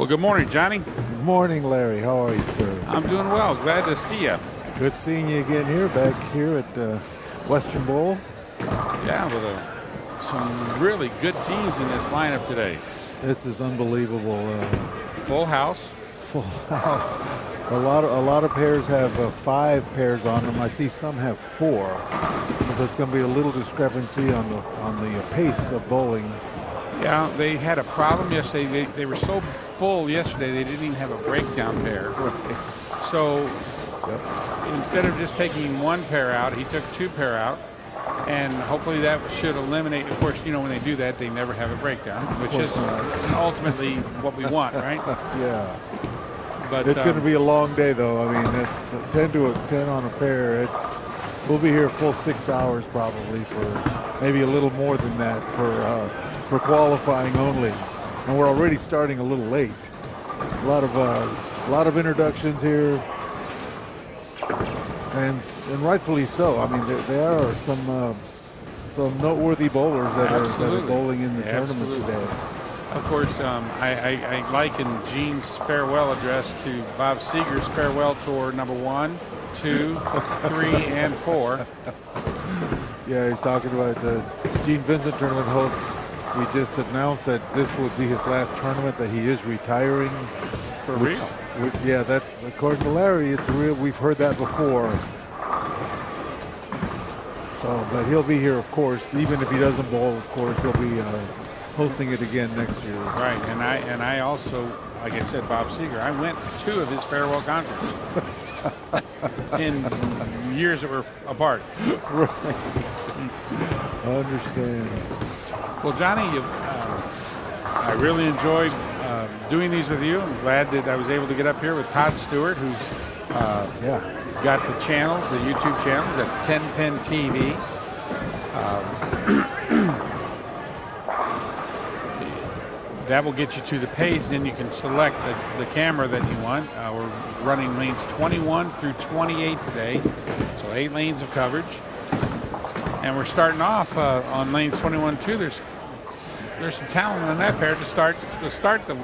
Well, good morning, Johnny. Good morning, Larry. How are you, sir? I'm doing well. Glad to see you. Good seeing you again here, back here at Western Bowl. Yeah, with some really good teams in this lineup today. This is unbelievable. Full house. Full house. A lot of pairs have 5 pairs on them. I see some have 4. So there's going to be a little discrepancy on the pace of bowling. Yeah, they had a problem yesterday. They were so full yesterday they didn't even have a breakdown pair. Right. So instead of just taking 1 pair out, he took 2 pair out. And hopefully that should eliminate, of course, when they do that, they never have a breakdown, which is ultimately what we want, right? Yeah. But it's going to be a long day, though. I mean, it's 10 on a pair. We'll be here a full 6 hours probably, for maybe a little more than that for qualifying only. And we're already starting a little late. A lot of introductions here. And rightfully so. I mean, there are some noteworthy bowlers that are bowling in the tournament today. Of course, I liken Gene's farewell address to Bob Seger's farewell tour number 1, 2, 3, and 4. Yeah, he's talking about the Gene Vincent tournament host. We just announced that this would be his last tournament, that he is retiring. For real? Yeah, that's according to Larry. It's real. We've heard that before. So, but he'll be here, of course. Even if he doesn't bowl, of course, he'll be hosting it again next year. Right, and I also, like I said, Bob Seger. I went to 2 of his farewell concerts in years that were apart. Right. I understand. Well, Johnny, I really enjoyed doing these with you. I'm glad that I was able to get up here with Todd Stewart, who's got the channels, the YouTube channels. That's 10 Pin TV. That will get you to the page. Then you can select the camera that you want. We're running lanes 21 through 28 today, so 8 lanes of coverage. And we're starting off on lanes 21 too. There's some talent in that pair to start them.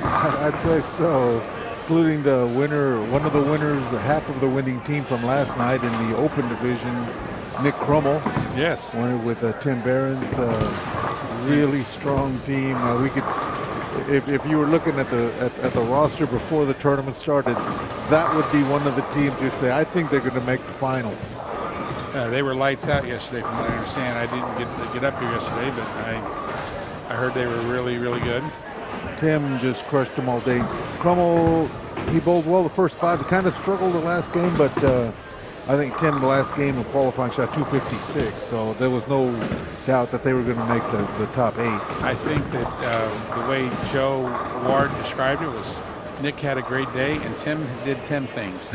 I'd say so, including the winner, one of the winners, half of the winning team from last night in the Open Division, Nick Crummell. Yes. Won with Tim Barron's really strong team. We could, if you were looking at the roster before the tournament started, that would be one of the teams you'd say, I think they're going to make the finals. They were lights out yesterday, from what I understand. I didn't get up here yesterday, but I heard they were really, really good. Tim just crushed them all day. Crummell, he bowled well the first 5. He kind of struggled the last game, but I think Tim, the last game of qualifying, shot 256. So there was no doubt that they were going to make the top 8. I think that the way Joe Ward described it was Nick had a great day and Tim did 10 things.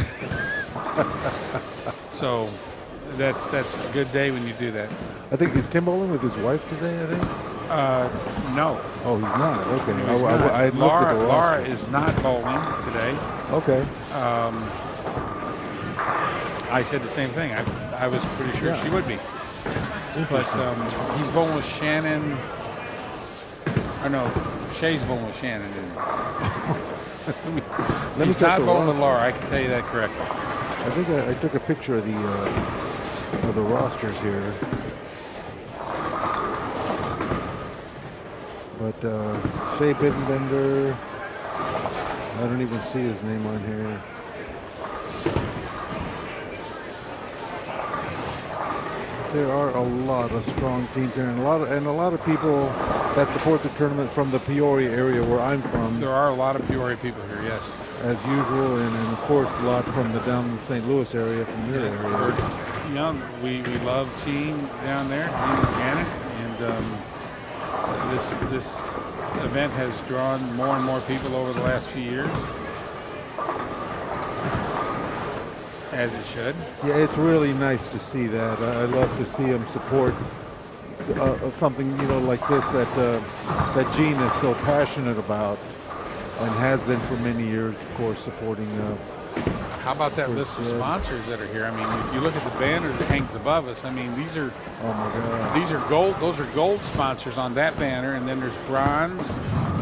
So that's a good day when you do that. I think, is Tim bowling with his wife today, I think? No. Oh, he's not. Okay. No, he's not. Laura is not bowling today. Okay. I said the same thing. I was pretty sure she would be. But he's bowling with Shannon. Or no, Shay's bowling with Shannon, isn't he? He's not bowling with Laura. I can tell you that correctly. I think I took a picture of the rosters here. But Shea Bittenbender, I don't even see his name on here. There are a lot of strong teams there, and a lot of people that support the tournament from the Peoria area where I'm from. There are a lot of Peoria people here, yes. As usual, and of course a lot from the down in the St. Louis area, from your area. We love Gene down there, Gene and Janet, and this event has drawn more and more people over the last few years, as it should. Yeah, it's really nice to see that. I love to see him support something like this that Gene is so passionate about and has been for many years, of course, supporting. How about that list of sponsors that are here? I mean, if you look at the banner that hangs above us, I mean, these are gold. Those are gold sponsors on that banner, and then there's bronze,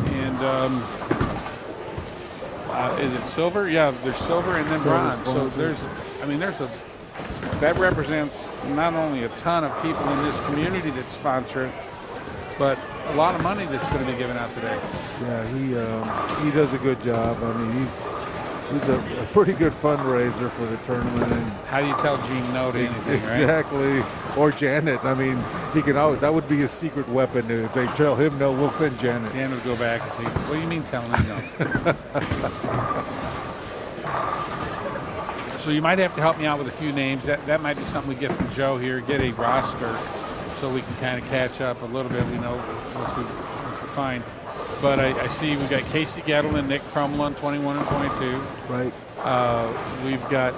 and Is it silver? Yeah, there's silver and then bronze. So that represents not only a ton of people in this community that sponsor it, but a lot of money that's going to be given out today. Yeah, he does a good job. I mean, he's a pretty good fundraiser for the tournament. And how do you tell Gene no to anything, exactly. Right? Or Janet. I mean, he can always, that would be his secret weapon. If they tell him no, we'll send Janet. Janet would go back and say, what do you mean telling him no? So you might have to help me out with a few names. That might be something we get from Joe here, get a roster so we can kind of catch up a little bit, once we find. But I see we've got Casey Gettle and Nick Crummel on 21 and 22. Right. We've got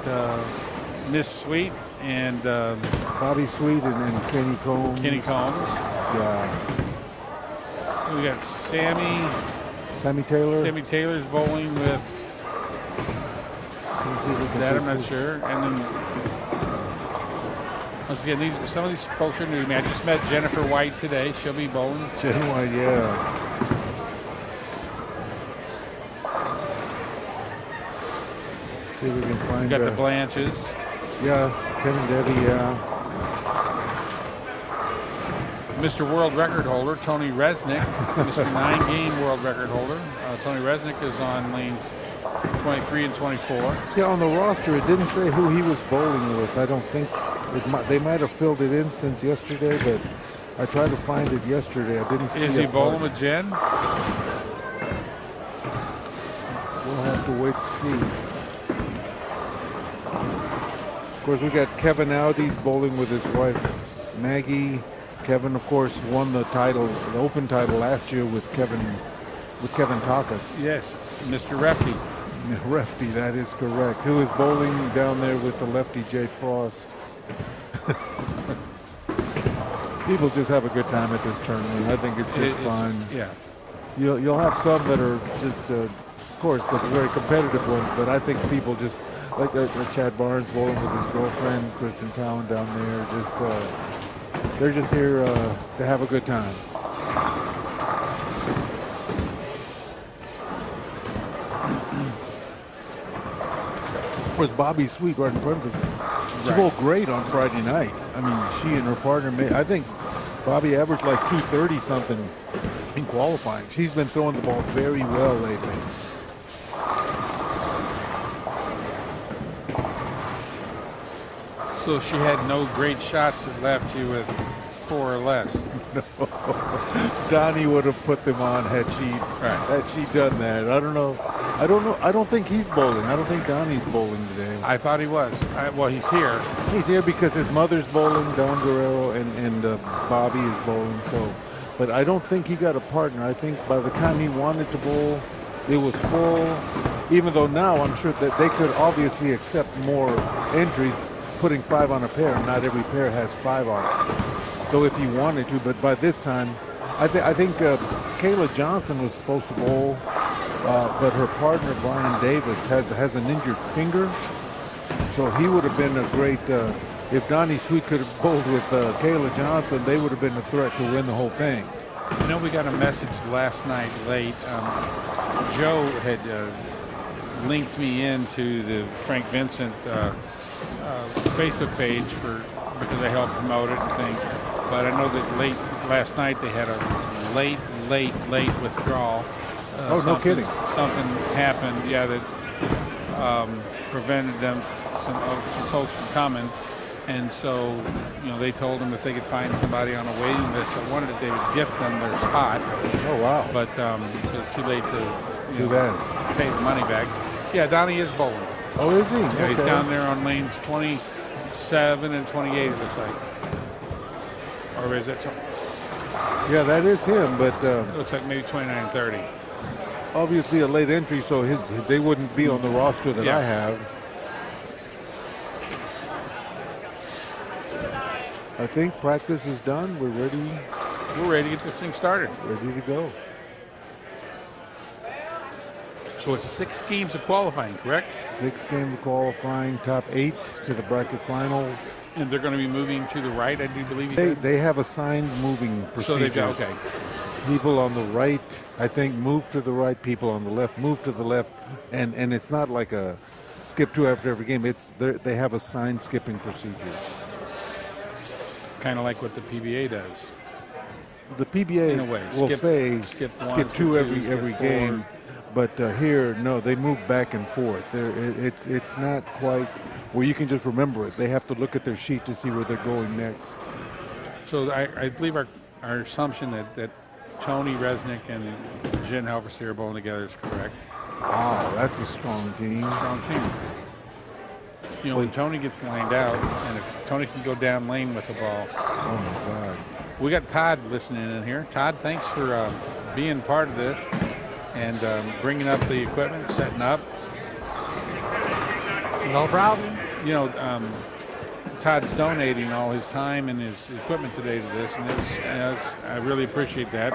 Miss Sweet and Bobby Sweet and Kenny Combs. Yeah. We got Sammy Taylor. Sammy Taylor's bowling with that, I'm not sure. And then once again, some of these folks are new to me. I just met Jennifer White today. She'll be bowling. Jen White, yeah. See if we can find. We got the Blanches. Yeah, Tim and Debbie. Yeah. Mr. World Record holder Tony Resnick, Mr. 9-game world record holder. Tony Resnick is on lanes 23 and 24. Yeah, on the roster it didn't say who he was bowling with. I don't think they might have filled it in since yesterday, but I tried to find it yesterday. I didn't see it. Is he bowling with Jen? We'll have to wait to see. Of course, we got Kevin Audi's bowling with his wife Maggie. Kevin, of course, won the Open title last year with Kevin Takas. Yes, Mr. Refty. Refty, that is correct. Who is bowling down there with the lefty Jay Frost. People just have a good time at this tournament. I think it's just fun. Yeah. You'll have some that are just, of course, the very competitive ones, but I think people just, like Chad Barnes bowling with his girlfriend, Kristen Cowan down there, they're just here to have a good time. Of course, Bobby Sweet right in front of us. She bowled great on Friday night. I mean, she and her partner I think Bobby averaged like 230 something in qualifying. She's been throwing the ball very well lately. So she had no great shots that left you with 4 or less. No. Donnie would have put them on had she done that. I don't know. I don't think he's bowling. I don't think Donnie's bowling today. I thought he was. Well, he's here. He's here because his mother's bowling, Don Guerrero, and Bobby is bowling. So, but I don't think he got a partner. I think by the time he wanted to bowl, it was full. Even though now I'm sure that they could obviously accept more entries, putting 5 on a pair. Not every pair has 5 on it. So if he wanted to, but by this time, I think Kayla Johnson was supposed to bowl, but her partner Brian Davis has an injured finger, so he would have been a great. If Donnie Sweet could have bowled with Kayla Johnson, they would have been a threat to win the whole thing. You know, we got a message last night late. Joe had linked me into the Frank Vincent Facebook page because I helped promote it and things. But I know that late last night they had a late withdrawal. No kidding. Something happened, yeah, that prevented them, some folks from coming. And so, they told them if they could find somebody on a waiting list that wanted it, they would gift them their spot. Oh, wow. But it was too late to pay the money back. Yeah, Donnie is bowling. Oh, is he? Yeah, okay. He's down there on lanes 27 and 28, it looks like. Or is it? Yeah, that is him, but It looks like maybe 29 and 30. Obviously a late entry, so they wouldn't be on the roster that I have. I think practice is done. We're ready. We're ready to get this thing started. Ready to go. So it's 6 games of qualifying, correct? 6 games of qualifying, top 8 to the bracket finals. And they're going to be moving to the right, I do believe you said? They have assigned moving procedures. So they've got, okay. People on the right, I think, move to the right. People on the left move to the left, and it's not like a skip two after every game. They have assigned skipping procedures. Kind of like what the PBA does. The PBA In a way, will say skip two every game, but here, no, they move back and forth. It's not quite where you can just remember it. They have to look at their sheet to see where they're going next. So I believe our assumption that Tony Resnick and Jen Helfersy are bowling together is correct. Wow, that's a strong team. Strong team. You know, when Tony gets lined out, and if Tony can go down lane with the ball. Oh, my God. We got Todd listening in here. Todd, thanks for being part of this and bringing up the equipment, setting up. No problem. You know, Todd's donating all his time and his equipment today to this, and I really appreciate that.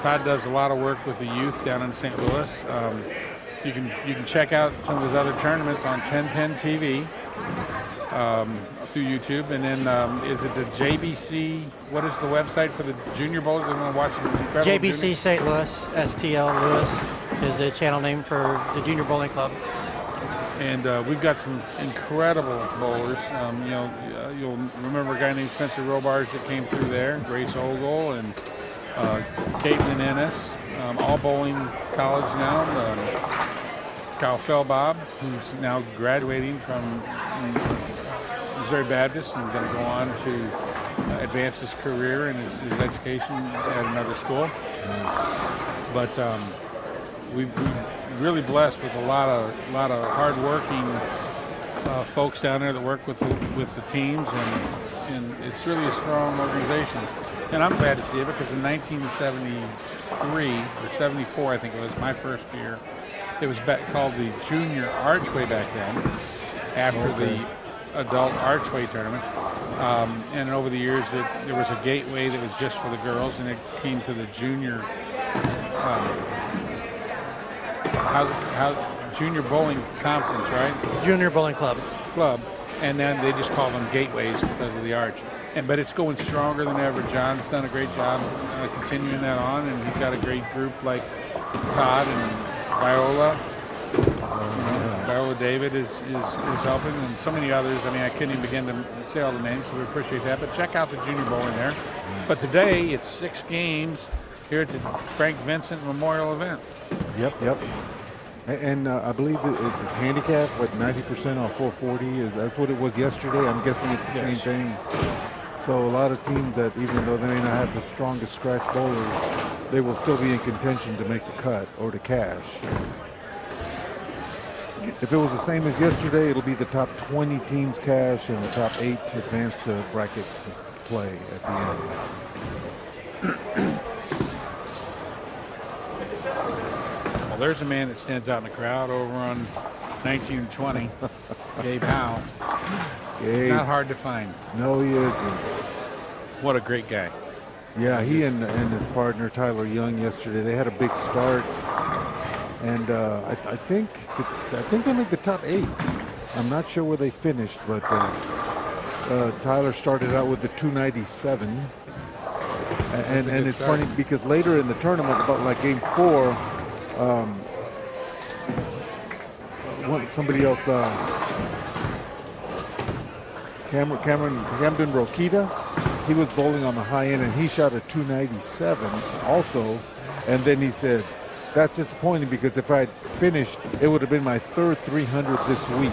Todd does a lot of work with the youth down in St. Louis. You can check out some of his other tournaments on 10 Pin TV through YouTube, and then is it the JBC? What is the website for the Junior Bowlers that want to watch some incredible? JBC St. Louis, STL Louis is the channel name for the Junior Bowling Club. And we've got some incredible bowlers. You know, you'll remember a guy named Spencer Robarge that came through there, Grace Ogle, and Caitlin Ennis, all bowling college now. Kyle Fellbob, who's now graduating from Missouri Baptist and going to go on to advance his career and his education at another school. But we've really blessed with a lot of hard-working folks down there that work with the teams, and it's really a strong organization. And I'm glad to see it because in 1973 or 74, I think it was my first year, it was called the Junior Archway back then, after the adult archway tournaments. And over the years, there was a gateway that was just for the girls, and it came to the junior junior bowling conference, right? Junior Bowling Club. And then they just call them gateways because of the arch. But it's going stronger than ever. John's done a great job continuing that on, and he's got a great group like Todd and Viola. Viola David is helping, and so many others. I mean, I couldn't even begin to say all the names, so we appreciate that. But check out the junior bowling there. But today it's 6 games here at the Frank Vincent Memorial event. Yep. And I believe it's handicapped, what, 90% on 440? That's what it was yesterday? I'm guessing it's the same thing. So a lot of teams that, even though they may not have the strongest scratch bowlers, they will still be in contention to make the cut or to cash. If it was the same as yesterday, it'll be the top 20 teams cash and the top 8 advance to bracket play at the end. Well, there's a man that stands out in the crowd over on 19 and 20, Gabe Howe. Gabe. Not hard to find. No, he isn't. What a great guy. Yeah, he and his partner Tyler Young yesterday, they had a big start, and I think they made the top 8. I'm not sure where they finished, but Tyler started out with the 297, and it's funny because later in the tournament, about like game 4, somebody else, Camden Rokita, he was bowling on the high end, and he shot a 297 also. And then he said, that's disappointing because if I had finished, it would have been my 3rd 300 this week.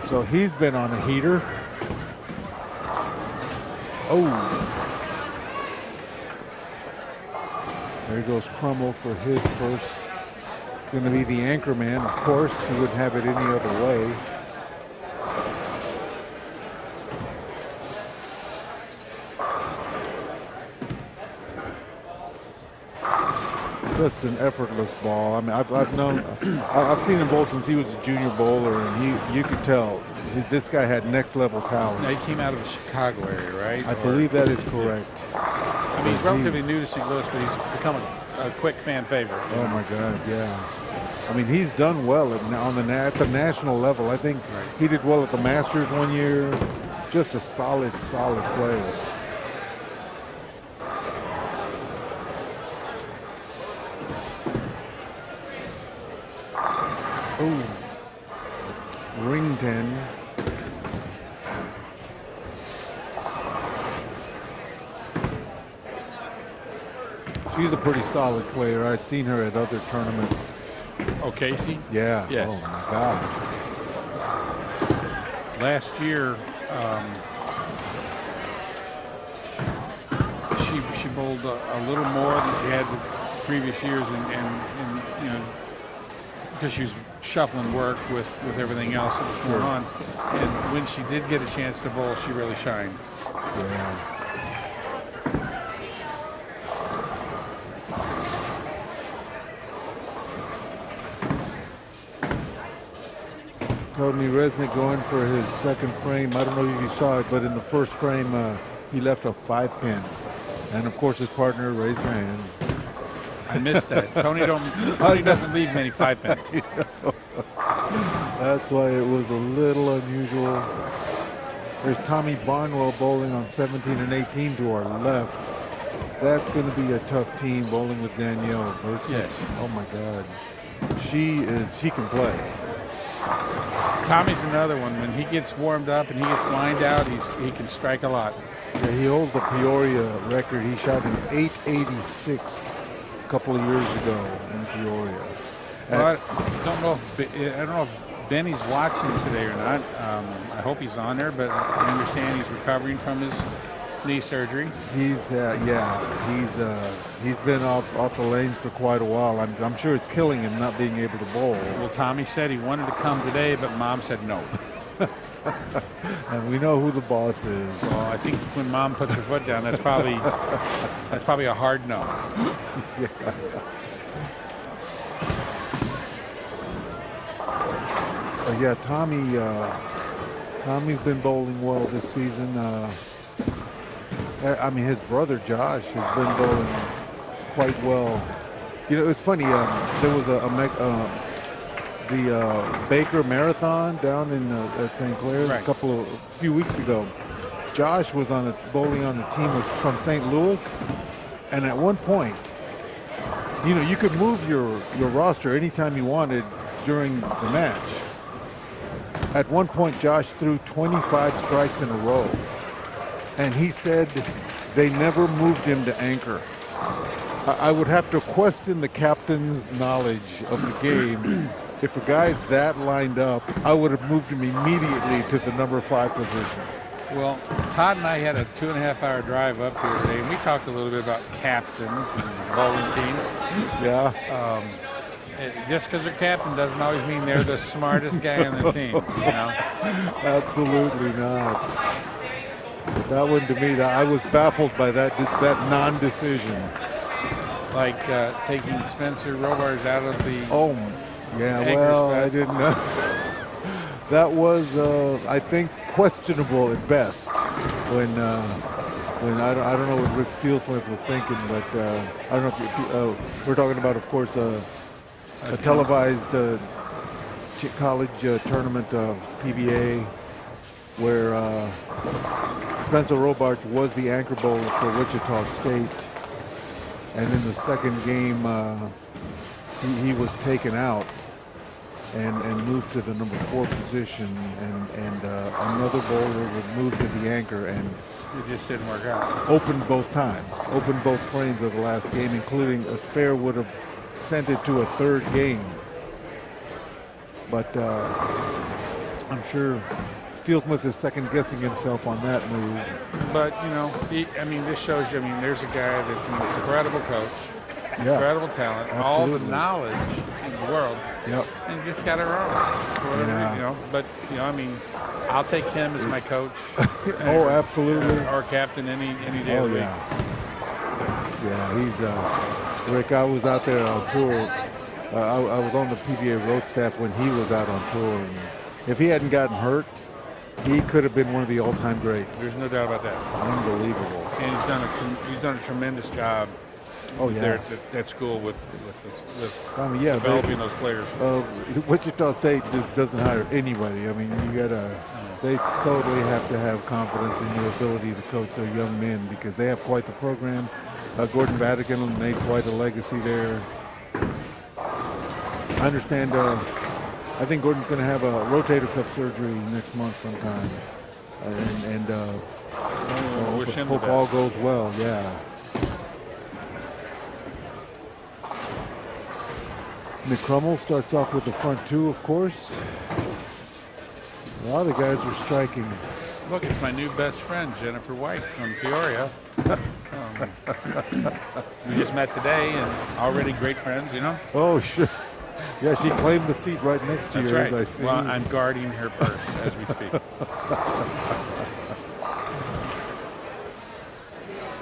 So he's been on a heater. Oh. There goes Crummell for his first. Going to be the anchor man, of course. He wouldn't have it any other way. Just an effortless ball. I mean, I've seen him bowl since he was a junior bowler, and you could tell this guy had next level talent. Now, he came out of the Chicago area, right? I believe that is correct. I mean, he's relatively new to St. Louis, but he's become a quick fan favorite. Oh my God, yeah. I mean, he's done well at the national level. I think he did well at the Masters one year. Just a solid player. Ooh. Ring 10. She's a pretty solid player. I'd seen her at other tournaments. Oh, Casey? Yeah. Yes. Oh, my God. Last year, she bowled a little more than she had the previous years, and you know, because she was shuffling work with everything else that was going on. And when she did get a chance to bowl, she really shined. Yeah. Tony Resnick going for his second frame. I don't know if you saw it, but in the first frame, he left a 5-pin. And of course, his partner raised her hand. I missed that. Tony doesn't leave many 5-pins. That's why it was a little unusual. There's Tommy Barnwell bowling on 17 and 18 to our left. That's going to be a tough team bowling with Danielle. Yes. Oh my God. She can play. Tommy's another one. When he gets warmed up and he gets lined out, he can strike a lot. Yeah, he holds the Peoria record. He shot an 886 a couple of years ago in Peoria. Well, I don't know if Benny's watching today or not. I hope he's on there, but I understand he's recovering from his knee surgery. He's been off the lanes for quite a while. I'm sure it's killing him not being able to bowl. Well, Tommy said he wanted to come today, but Mom said no. And we know who the boss is. Well, I think when Mom puts her foot down, that's probably a hard no. Yeah. Yeah, Tommy's been bowling well this season. I mean, his brother Josh has been bowling quite well. You know, it's funny. There was the Baker Marathon down in at St. Clair right. a few weeks ago. Josh was bowling on a team from St. Louis, and at one point, you know, you could move your roster anytime you wanted during the match. At one point, Josh threw 25 strikes in a row, and he said they never moved him to anchor. I would have to question the captain's knowledge of the game. If a guy's that lined up, I would have moved him immediately to the number 5 position. Well, Todd and I had a 2.5-hour drive up here today, and we talked a little bit about captains and bowling teams. Yeah. Just because they're captain doesn't always mean they're the smartest guy on the team, you know? Absolutely not. That one, to me, I was baffled by that non-decision. Like taking Spencer Robards out of the... Oh, yeah, well, I didn't know. That was, I think, questionable at best when I don't know what Rick Steelsmith was thinking, but I don't know if we're talking about, of course, a televised college tournament, PBA, where Spencer Robards was the anchor bowler for Wichita State. And in the second game, he was taken out and moved to the number 4 position. And another bowler would move to the anchor, and it just didn't work out. Opened both times, opened both frames of the last game, including a spare would have sent it to a 3rd game. But I'm sure Steelsmith is second-guessing himself on that move. But, you know, this shows you, there's a guy that's an incredible coach, incredible talent, absolutely. all the knowledge in the world, and just got it wrong. For whatever, you know, but, you know, I'll take him as my coach. Oh, absolutely. Or captain any day of the week. Yeah, he's... Rick, I was out there on tour. I was on the PBA road staff when he was out on tour. And if he hadn't gotten hurt, he could have been one of the all-time greats. There's no doubt about that. Unbelievable. And he's done a tremendous job. There at school with developing those players. Wichita State just doesn't hire anybody. They totally have to have confidence in your ability to coach their young men because they have quite the program. Gordon Vatican made quite a legacy there. I understand I think Gordon's going to have a rotator cuff surgery next month sometime. Wish him the hope all best. goes well, yeah. Nick Crummell starts off with the front two, of course. A lot of guys are striking. Look, it's my new best friend, Jennifer White from Peoria. We just met today and already great friends, you know? Oh, sure. Yeah, she claimed the seat right next to That's yours, right. I see. Well, I'm guarding her purse as we speak.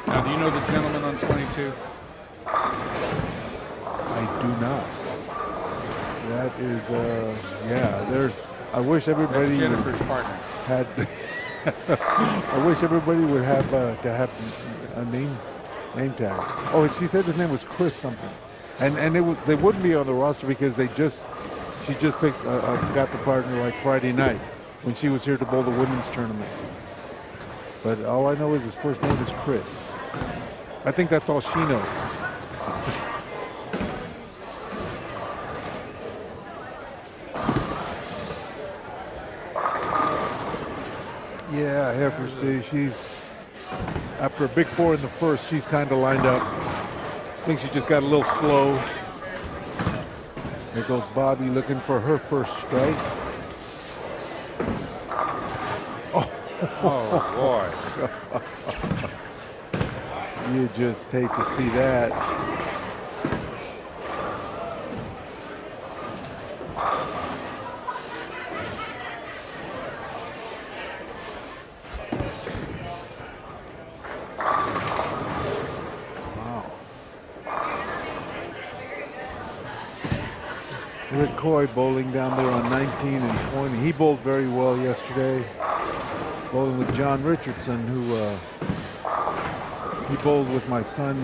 Now, do you know the gentleman on 22? I do not. That is, yeah, there's, I wish everybody That's Jennifer's partner. had, I wish everybody would have, to have a name tag. Oh, she said his name was Chris something. And it was, they wouldn't be on the roster because she just picked, got the partner like Friday night when she was here to bowl the women's tournament. But all I know is his first name is Chris. I think that's all she knows. Yeah, Heifer Steve, she's, after a big four in the first, she's kind of lined up. I think she just got a little slow. There goes Bobby looking for her first strike. Oh, boy. You just hate to see that. Rick Coy bowling down there on 19 and 20. He bowled very well yesterday. Bowling with John Richardson, who he bowled with my son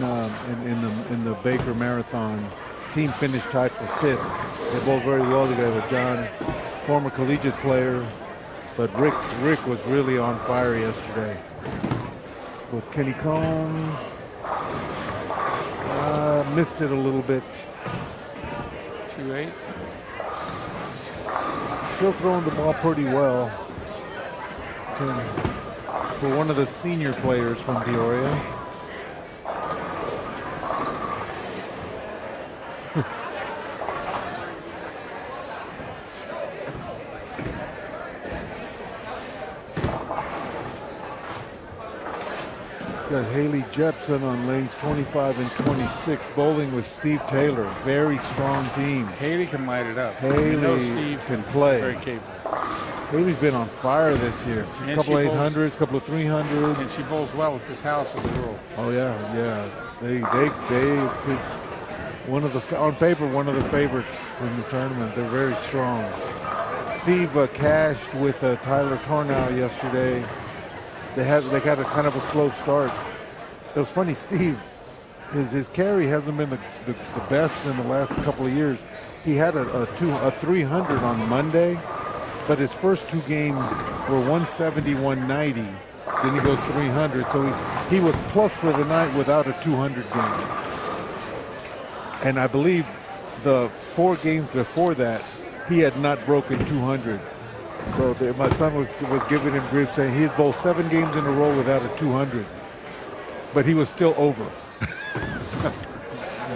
in the Baker Marathon. Team finished tied for 5th. They bowled very well together. John, former collegiate player, but Rick was really on fire yesterday. With Kenny Combs, missed it a little bit. 2-8. Still throwing the ball pretty well for one of the senior players from Peoria. Got Haley Jepson on lanes 25 and 26, bowling with Steve Taylor. Very strong team. Haley can light it up. Haley You know Steve can is play. very capable. Haley's been on fire this year. A And couple she bowls- 800s, couple of 300s. And she bowls well at this house as a rule. Oh yeah. They could, on paper one of the favorites in the tournament. They're very strong. Steve cashed with Tyler Tornow yesterday. They got a kind of a slow start. It was funny, Steve. His carry hasn't been the best in the last couple of years. He had a 300 on Monday, but his first two games were 170, 190. Then he goes 300, so he was plus for the night without a 200 game. And I believe the 4 games before that, he had not broken 200. So my son was giving him grief, saying he's bowled 7 games in a row without a 200, but he was still over.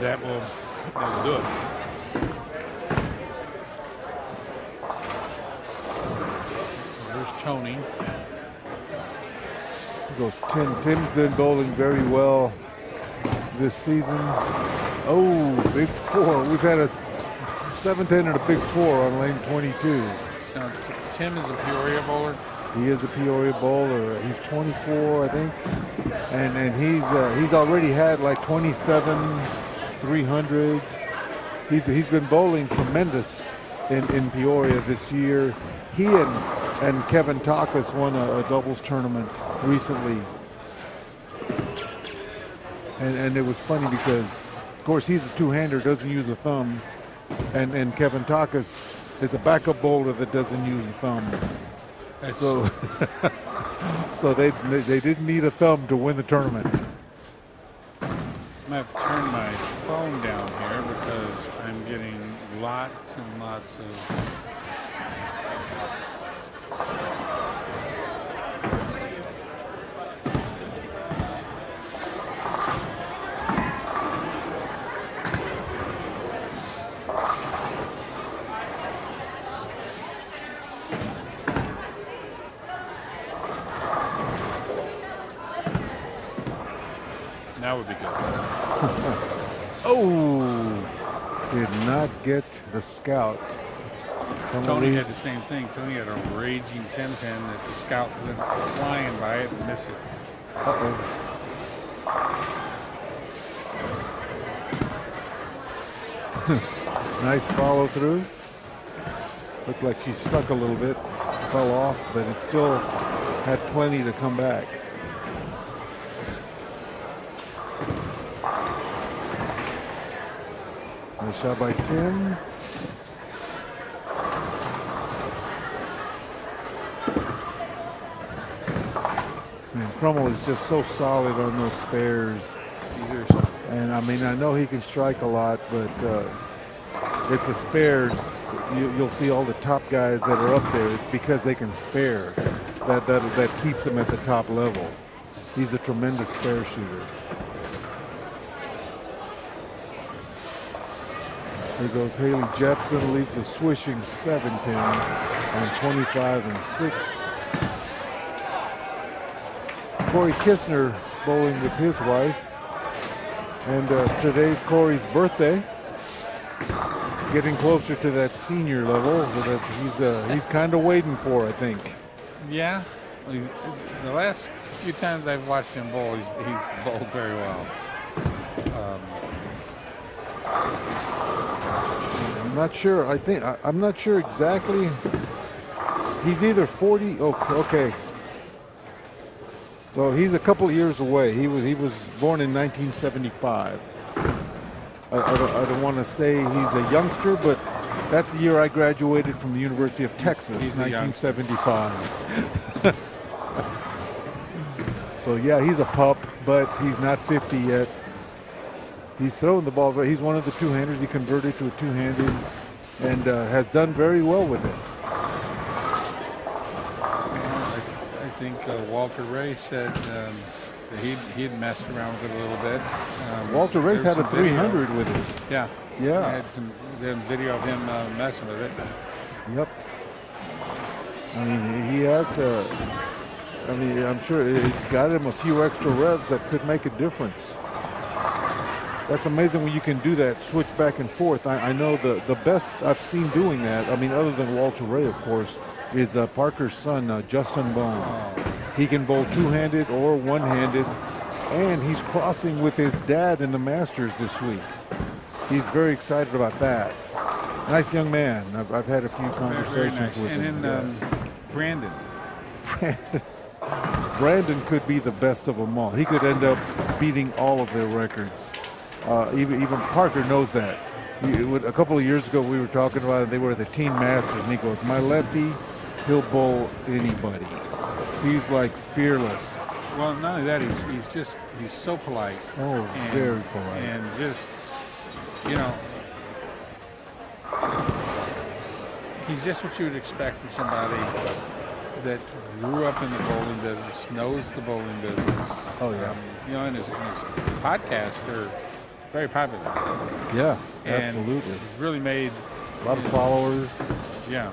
That will do it. There's Tony. He goes 10. Tim's been bowling very well this season. Oh, big 4. We've had a 7-10 and a big 4 on lane 22. Now, Tim is a Peoria bowler. He is a Peoria bowler. He's 24, I think, and he's already had like 27 300s. He's been bowling tremendous in Peoria this year. He and Kevin Takas won a doubles tournament recently, and it was funny because, of course, he's a two-hander, doesn't use a thumb, and Kevin Takas is a backup bowler that doesn't use a thumb. So, so they didn't need a thumb to win the tournament. I'm gonna have to turn my phone down here because I'm getting lots and lots of That would be good. Oh, did not get the scout. Tony had the same thing. Tony had a raging 10 pin that the scout went flying by it and missed it. Uh-oh. Nice follow through. Looked like she stuck a little bit, fell off, but it still had plenty to come back. Nice shot by Tim. Man, Crummell is just so solid on those spares. And I mean, I know he can strike a lot, but it's the spares. You'll see all the top guys that are up there because they can spare. That keeps them at the top level. He's a tremendous spare shooter. Here goes Haley Jepson, leaves a swishing 7 pin on 25 and 6. Corey Kistner bowling with his wife. And today's Corey's birthday. Getting closer to that senior level that he's kind of waiting for, I think. Yeah. The last few times I've watched him bowl, he's bowled very well. I'm not sure. I'm not sure exactly. He's either 40. Oh, okay. So he's a couple of years away. He was born in 1975. I don't want to say he's a youngster, but that's the year I graduated from the University of Texas, he's 1975. So yeah, he's a pup, but he's not 50 yet. He's throwing the ball. He's one of the two-handers. He converted to a two-handed and has done very well with it. I think Walter Ray said that he'd messed around with it a little bit. Walter Ray's had a 300 with it. Yeah. Yeah. I had some video of him messing with it. Yep. I mean, he has. I mean, I'm sure it's got him a few extra revs that could make a difference. That's amazing when you can do that, switch back and forth. I know the best I've seen doing that, I mean, other than Walter Ray, of course, is Parker's son, Justin Bone. He can bowl two-handed or one-handed, and he's crossing with his dad in the Masters this week. He's very excited about that. Nice young man. I've had a few conversations nice. with him. And then Brandon. Brandon could be the best of them all. He could end up beating all of their records. Even Parker knows that. A couple of years ago, we were talking about it. They were at the Teen Masters, and he goes, "My lefty, he'll bowl anybody." He's like fearless. Well, not only that, he's so polite. Oh, very polite. And just, you know, he's just what you would expect from somebody that grew up in the bowling business, knows the bowling business. Oh, yeah. You know, and his podcasts are very popular. Yeah, and absolutely. He's really made a lot of followers. Yeah.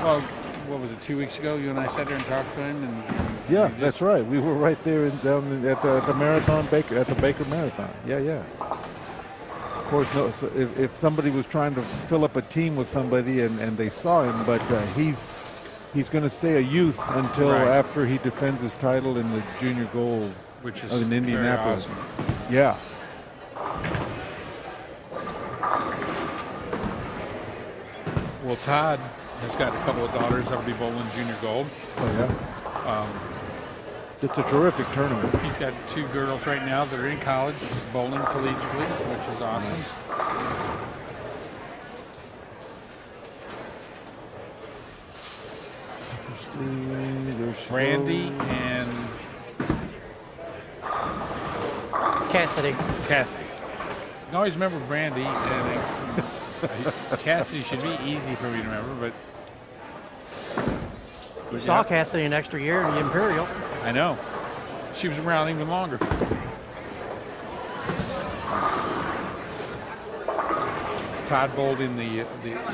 Well, what was it, 2 weeks ago? You and I sat there and talked to him, and yeah, that's right. We were right there at the marathon at the Baker Marathon. Yeah. Of course, no. So if somebody was trying to fill up a team with somebody and they saw him, but he's going to stay a youth until after he defends his title in the junior gold, which is in Indianapolis. Awesome. Yeah. Well, Todd has got a couple of daughters that will be bowling junior gold. Oh, yeah. It's a terrific tournament. He's got 2 girls right now that are in college bowling collegiately, which is awesome. Interesting. Randy and Cassidy. You always remember Brandy, and Cassidy should be easy for me to remember, but You saw Cassidy an extra year in the Imperial. I know. She was around even longer. Todd bowled in the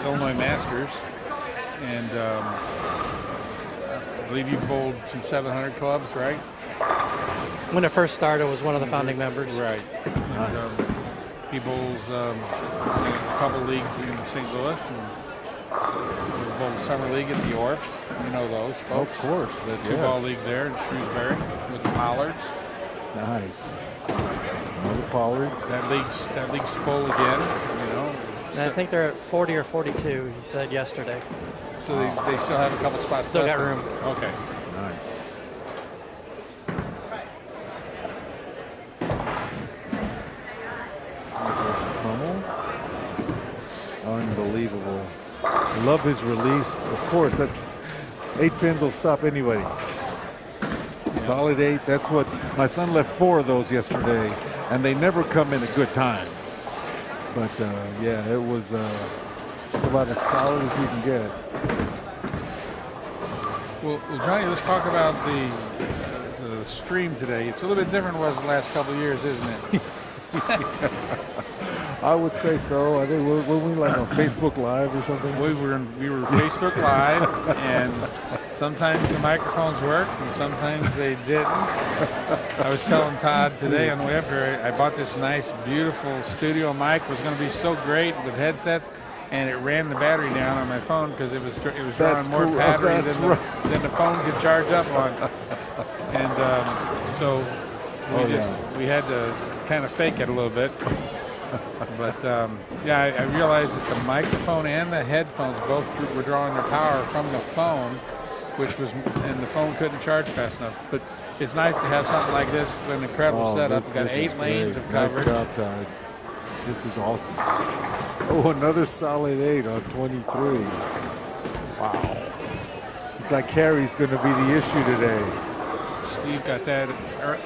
Illinois Masters, and I believe you've bowled some 700 clubs, right? When it first started, was one of the founding members. Right. And, Nice. he bowls a couple leagues in St. Louis, and we bowled summer league at the Orphs. You know those folks. Of course. The two-ball league there in Shrewsbury with the Pollards. Nice. Another Pollards. That league's full again. You know. And I think they're at 40 or 42. He said yesterday. So they still have a couple spots. Still left. got room. Okay. Nice. Unbelievable. Love his release. Of course, that's 8 pins will stop anybody. Solid 8. That's what my son left 4 of those yesterday, and they never come in a good time. But yeah, it was. It's about as solid as you can get. Well, Johnny, let's talk about the stream today. It's a little bit different than it was the last couple of years, isn't it? I would say so. I think were we like on Facebook Live or something? We were Facebook Live, and sometimes the microphones worked, and sometimes they didn't. I was telling Todd today on the way up here, I bought this nice, beautiful studio mic. It was going to be so great with headsets, and it ran the battery down on my phone because it was drawing more cool. battery That's than the phone could charge up on. And so we had to kind of fake it a little bit. But yeah, I realized that the microphone and the headphones both were drawing their power from the phone, and the phone couldn't charge fast enough. But it's nice to have something like this, an incredible setup. We've got 8 lanes of coverage. Nice job, Todd. This is awesome. Oh, another solid 8 on 23. Wow. That carry's going to be the issue today. Steve got that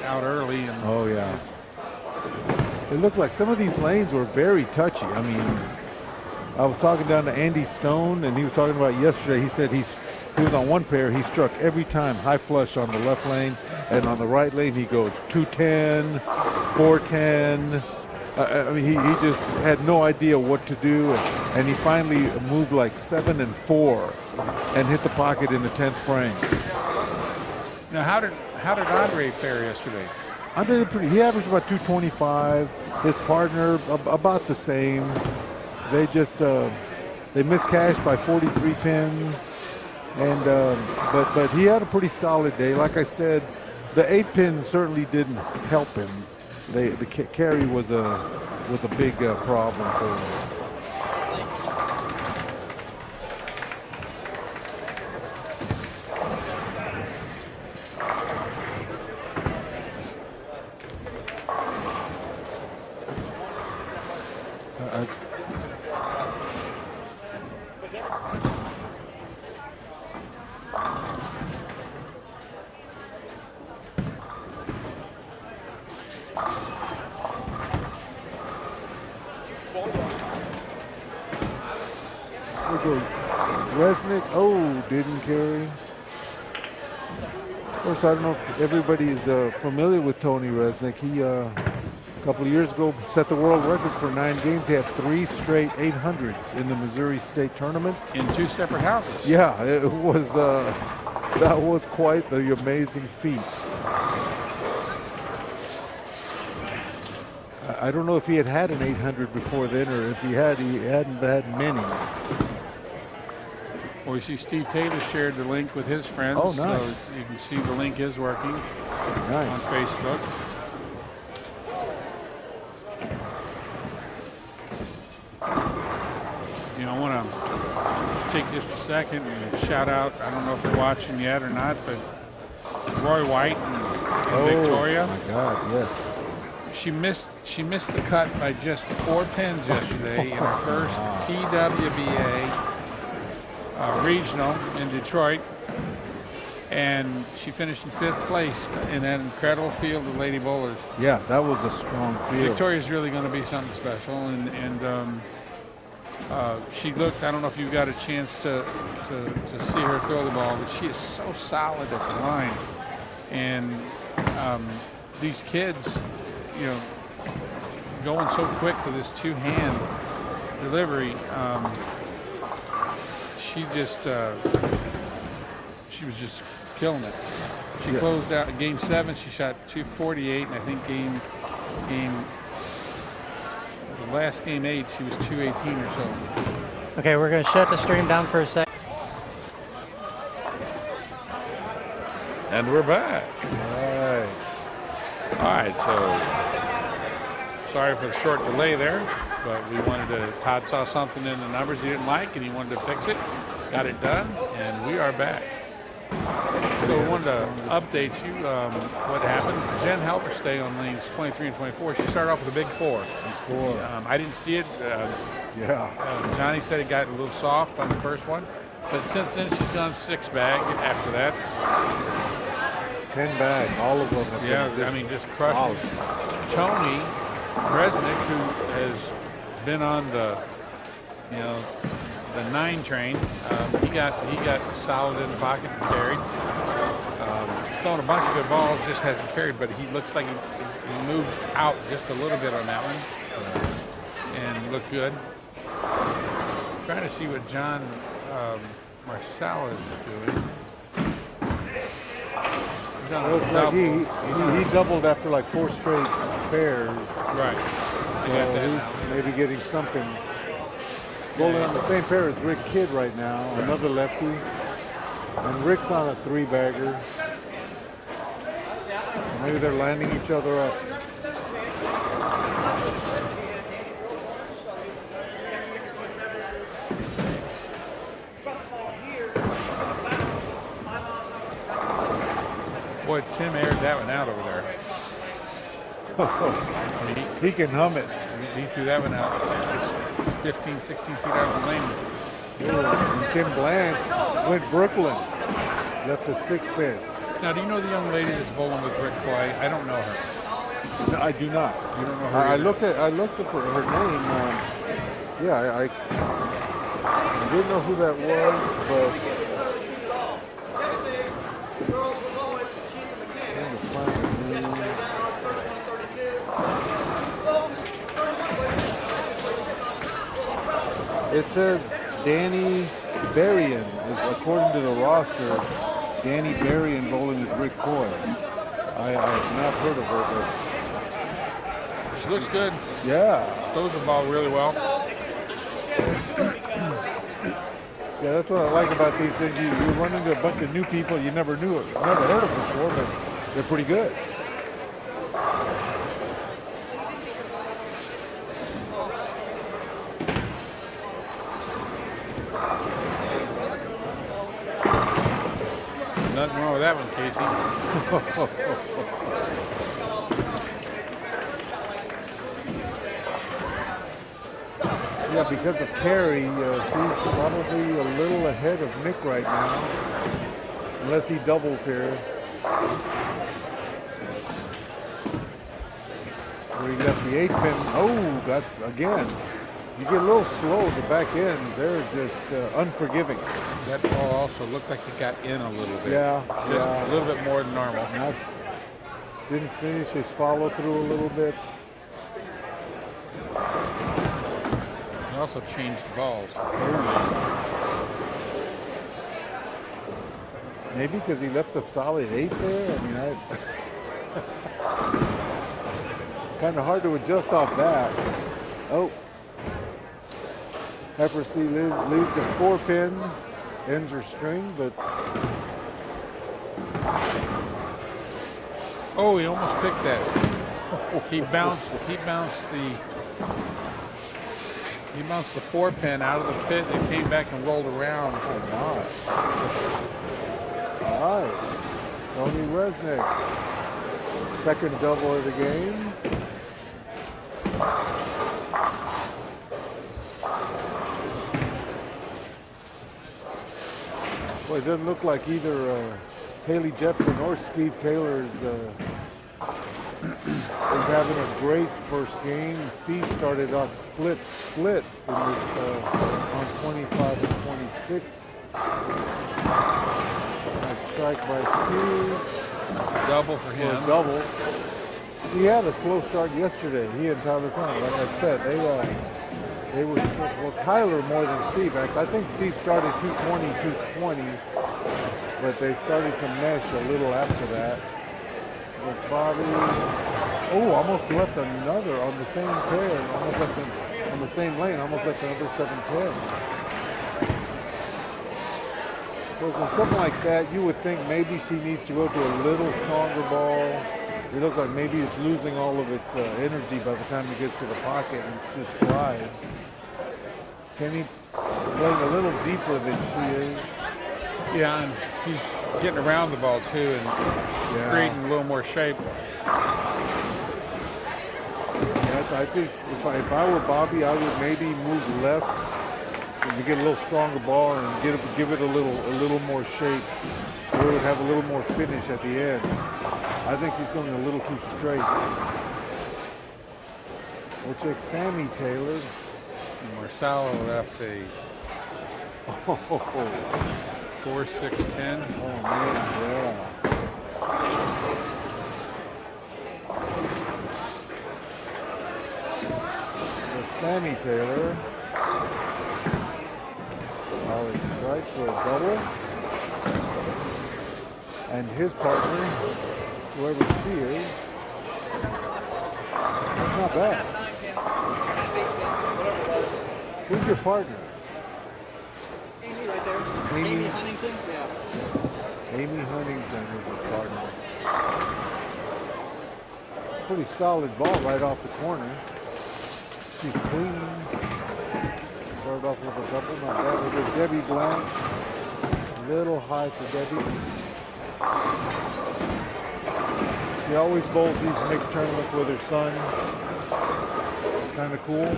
out early. And oh, yeah. It looked like some of these lanes were very touchy. I mean, I was talking down to Andy Stone, and he was talking about yesterday. He said he was on one pair. He struck every time high flush on the left lane, and on the right lane he goes 210, 410. I mean, he just had no idea what to do, and he finally moved like 7 and 4, and hit the pocket in the 10th frame. Now, how did Andre fare yesterday? Andre did pretty. He averaged about 225. His partner about the same. They just they missed cash by 43 pins, and but he had a pretty solid day. Like I said, the 8 pins certainly didn't help him. The carry was a big problem for him. Resnick, didn't carry. Of course, I don't know if everybody is familiar with Tony Resnick. He, a couple of years ago, set the world record for 9 games. He had 3 straight 800s in the Missouri State Tournament. In 2 separate houses. Yeah, it was, that was quite the amazing feat. I don't know if he had an 800 before then, or if he hadn't had many. Well, you see Steve Taylor shared the link with his friends. Oh, nice. So you can see the link is working on Facebook. You know, I want to take just a second and shout out, I don't know if they're watching yet or not, but Roy White and Victoria. Oh, my God, yes. She missed the cut by just 4 pins yesterday in her first PWBA regional in Detroit, and she finished in 5th place in that incredible field of lady bowlers. Yeah, that was a strong field. Victoria's really going to be something special, and she looked. I don't know if you got a chance to see her throw the ball, but she is so solid at the line, and these kids, you know, going so quick to this 2-hand delivery. She was just killing it. She closed out game 7. She shot 248, and I think the last game 8, she was 218 or so. Okay, we're going to shut the stream down for a sec. And we're back. All right, so sorry for the short delay there, but we wanted to, Todd saw something in the numbers he didn't like, and he wanted to fix it. Got it done, and we are back. So I wanted to update you what happened. Jen Halverstay on lanes 23 and 24. She started off with a big 4. I didn't see it. Johnny said it got a little soft on the first one, but since then she's gone 6 bag after that. 10 bag, all of them. Just crushing. Tony Resnick, who has been on the 9 train, he got solid in the pocket and carried. Throwing a bunch of good balls, just hasn't carried, but he looks like he moved out just a little bit on that one and looked good. Trying to see what John Marcella is doing. Looks like he doubled after like 4 straight spares. Right. So he's maybe getting something. Bowling on the same pair as Rick Kidd right now, another lefty. And Rick's on a 3-bagger. Maybe they're lining each other up. Boy, Tim aired that one out over there. He can hum it. He threw that one out 15, 16 feet out of the lane. And Tim Bland went Brooklyn. Left a 6-pin. Now, do you know the young lady that's bowling with Rick Clay? I don't know her. No, I do not. You don't know her? I looked up her name. I didn't know who that was, but trying to find her name. It says Danny Berrien is, according to the roster, Danny Berrien bowling with Rick Coy. I have not heard of her, but she looks good. Yeah. Throws the ball really well. Yeah, that's what I like about these things. You run into a bunch of new people you never heard of before, but they're pretty good. Nothing wrong with that one, Casey. Yeah, because of Carey, he's probably a little ahead of Nick right now, unless he doubles here. Where he left the 8-pin. Oh, that's again. You get a little slow. The back ends, they're just unforgiving. That ball also looked like it got in a little bit. Yeah. Just a little bit more than normal. Didn't finish his follow through a little bit. He also changed balls. Maybe because he left a solid 8 there. I mean, kind of hard to adjust off that. Oh. Heffersty leaves the 4-pin, ends her string, but oh, he almost picked that. He bounced the 4-pin out of the pit and came back and rolled around. Oh my. All right. Tony Resnick. Second double of the game. Well, it doesn't look like either Haley Jepson or Steve Taylor is having a great first game. Steve started off split in this on 25 and 26. Nice strike by Steve. Double for him. A double. He had a slow start yesterday. He and Tyler Conn. Like I said, they were, well, Tyler more than Steve. I think Steve started 220, but they started to mesh a little after that. With Bobby, oh, almost left another on the same pair, almost left on the same lane, almost left another 710. Because on something like that, you would think maybe she needs to go to a little stronger ball. It looks like maybe it's losing all of its energy by the time it gets to the pocket and it just slides. Kenny playing a little deeper than she is. Yeah, and he's getting around the ball too and creating a little more shape. Yeah, I think if I were Bobby, I would maybe move left and get a little stronger ball and give it a little more shape, so it would have a little more finish at the end. I think she's going a little too straight. We'll check Sammy Taylor. Marsalo left a 4.610. Oh man, yeah. Sammy Taylor. Solid strike for a double. And his partner, whoever she is, that's not bad. Who's your partner? Amy right there. Amy Huntington? Yeah. Amy Huntington is his partner. Pretty solid ball right off the corner. She's clean. Started off with a double, not bad. With Debbie Blanche. Little high for Debbie. She always bowls these mixed tournaments with her son. It's kind of cool.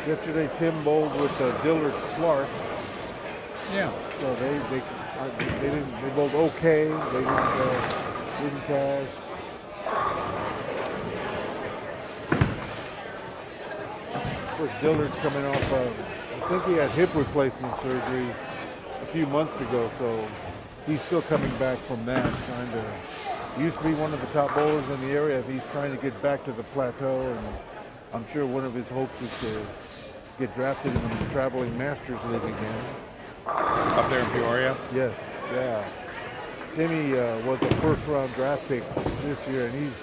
Yesterday, Tim bowled with Dillard Clark. Yeah. So they bowled okay. They didn't cash. Of course, Dillard's coming off I think he had hip replacement surgery a few months ago, so he's still coming back from that. He used to be one of the top bowlers in the area. He's trying to get back to the plateau, and I'm sure one of his hopes is to get drafted in the Traveling Masters League again. Up there in Peoria? Yes, yeah. Timmy was a first-round draft pick this year, and he's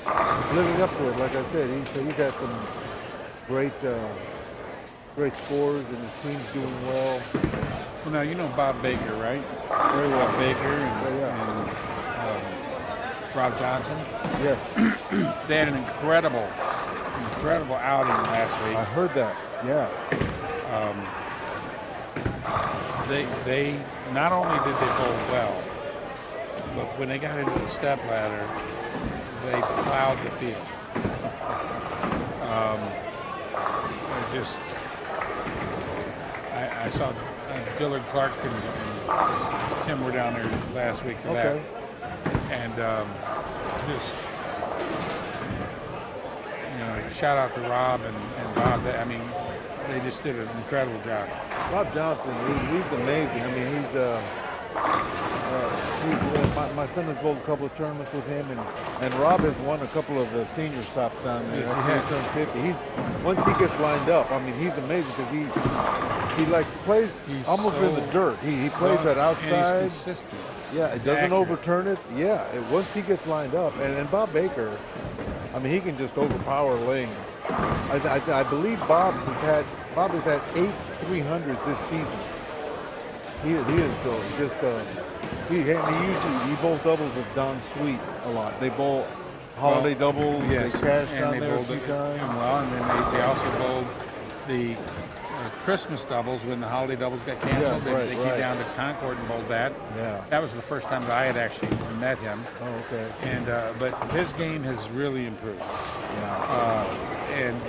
living up to it. Like I said, he's had some great scores, and his team's doing well. Well, now you know Bob Baker, right? Very well. Bob Baker and Rob Johnson. Yes. They had an incredible outing last week. I heard that. Yeah. They not only did they bowl well, but when they got into the step ladder, they plowed the field. I saw Dillard Clark and Tim were down there last week for that, and shout out to Rob and Bob. They just did an incredible job. Rob Johnson, he's amazing. I mean, my son has bowled a couple of tournaments with him, and Rob has won a couple of the senior stops down there. Yes, he has. Turned 50. Once he gets lined up, I mean, he's amazing because he plays almost in the dirt. He plays that outside. And he's consistent. Yeah, it doesn't overturn it. Yeah, once he gets lined up, and Bob Baker, I mean, he can just overpower lane. I believe Bob has had 8 300s this season. He is so just he bowls doubles with Don Sweet a lot. They bowl holiday doubles. Yes, they cashed and down they there a bowled few it times. well, and then they also bowled the Christmas doubles when the holiday doubles got canceled. Yeah, They came down to Concord and bowled that. Yeah. That was the first time that I had actually met him. Oh, okay. And but his game has really improved. Yeah. And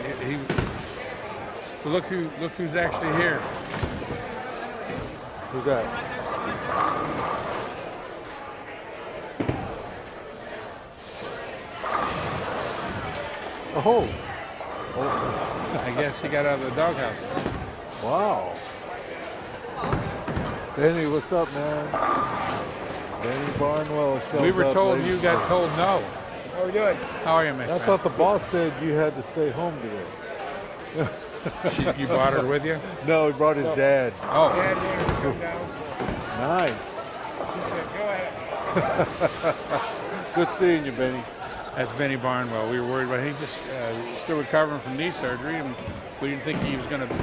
look who's actually here. Who's that? Oh. I guess he got out of the doghouse. Wow. Benny, what's up, man? Benny Barnwell shows We were up, told ladies you and got gentlemen. told no. How are we doing? How are you, man? I thought the boss said you had to stay home today. You brought her with you? No, he brought his dad. Oh, Dad wanted to come down, so Nice. she said, "Go ahead." Good seeing you, Benny. that's Benny Barnwell. We were worried about him. He just still recovering from knee surgery, and we didn't think he was going to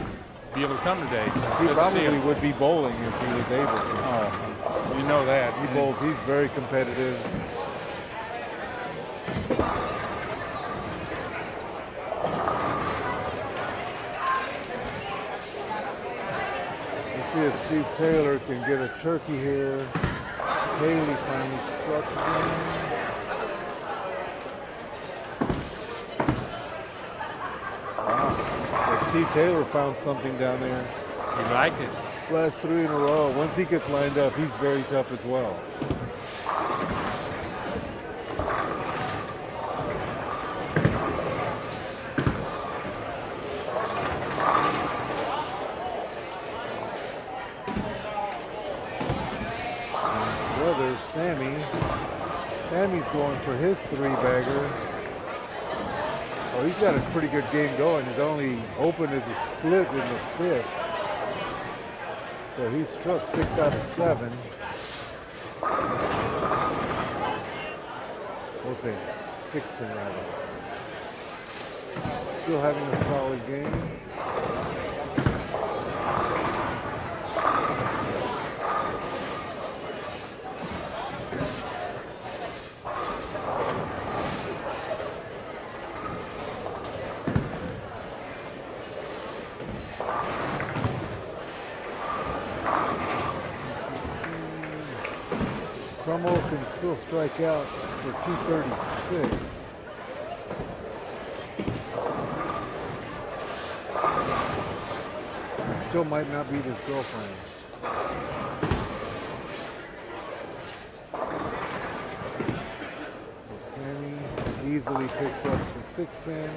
be able to come today. So He good to see probably him. would be bowling if he was able to. Oh, we know that. He bowls. He's very competitive. Let's see if Steve Taylor can get a turkey here. Haley finally struck again. Wow. So Steve Taylor found something down there. He liked it. Last 3 in a row. Once he gets lined up, he's very tough as well. Brother Sammy's going for his 3-bagger. Oh, he's got a pretty good game going. His only open is a split in the 5th. So he struck 6 out of 7. Or pin, 6 pin rather. Still having a solid game. Crummel can still strike out for 236. It still might not beat his girlfriend. Sammy easily picks up the 6-pin.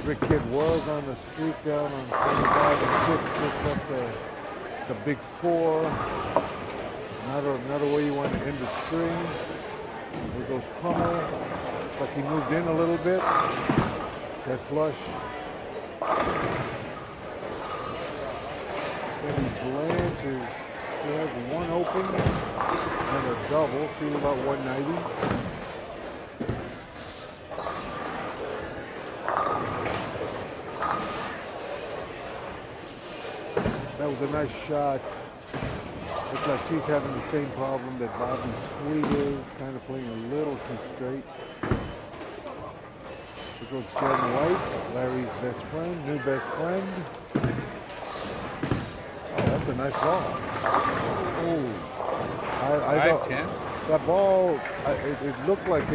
Rick Kidd was on the streak down on 25 and 6, picked up the big 4. Another way you want to end the string. There goes Crummel. Looks like he moved in a little bit. That flush. Eddie Blanche has 1 open and a double to about 190. That was a nice shot. Looks like she's having the same problem that Bobby Sweet is, kind of playing a little too straight. There goes Jen White, Larry's best friend, new best friend. Oh, that's a nice ball. Oh, I don't. 5-10. That ball, it looked like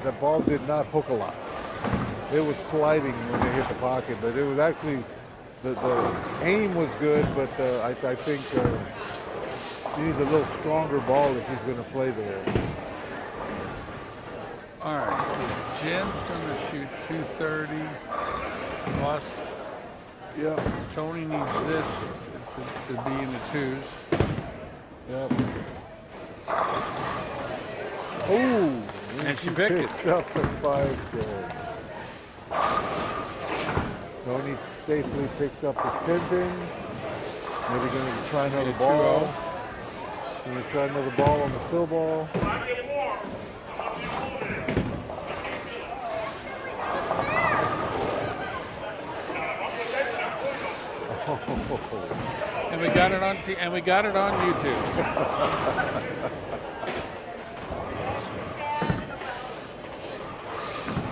the ball did not hook a lot. It was sliding when they hit the pocket, but it was actually. The aim was good, but I think she needs a little stronger ball if she's going to play there. All right, so Jen's going to shoot 230 plus. Yep. Tony needs this to be in the 2s. Yep. Oh, And she picked it. picks up the 5 goal. Tony safely picks up his 10-pin. Maybe going to try another ball. Going to try another ball on the fill ball. And we got it on YouTube.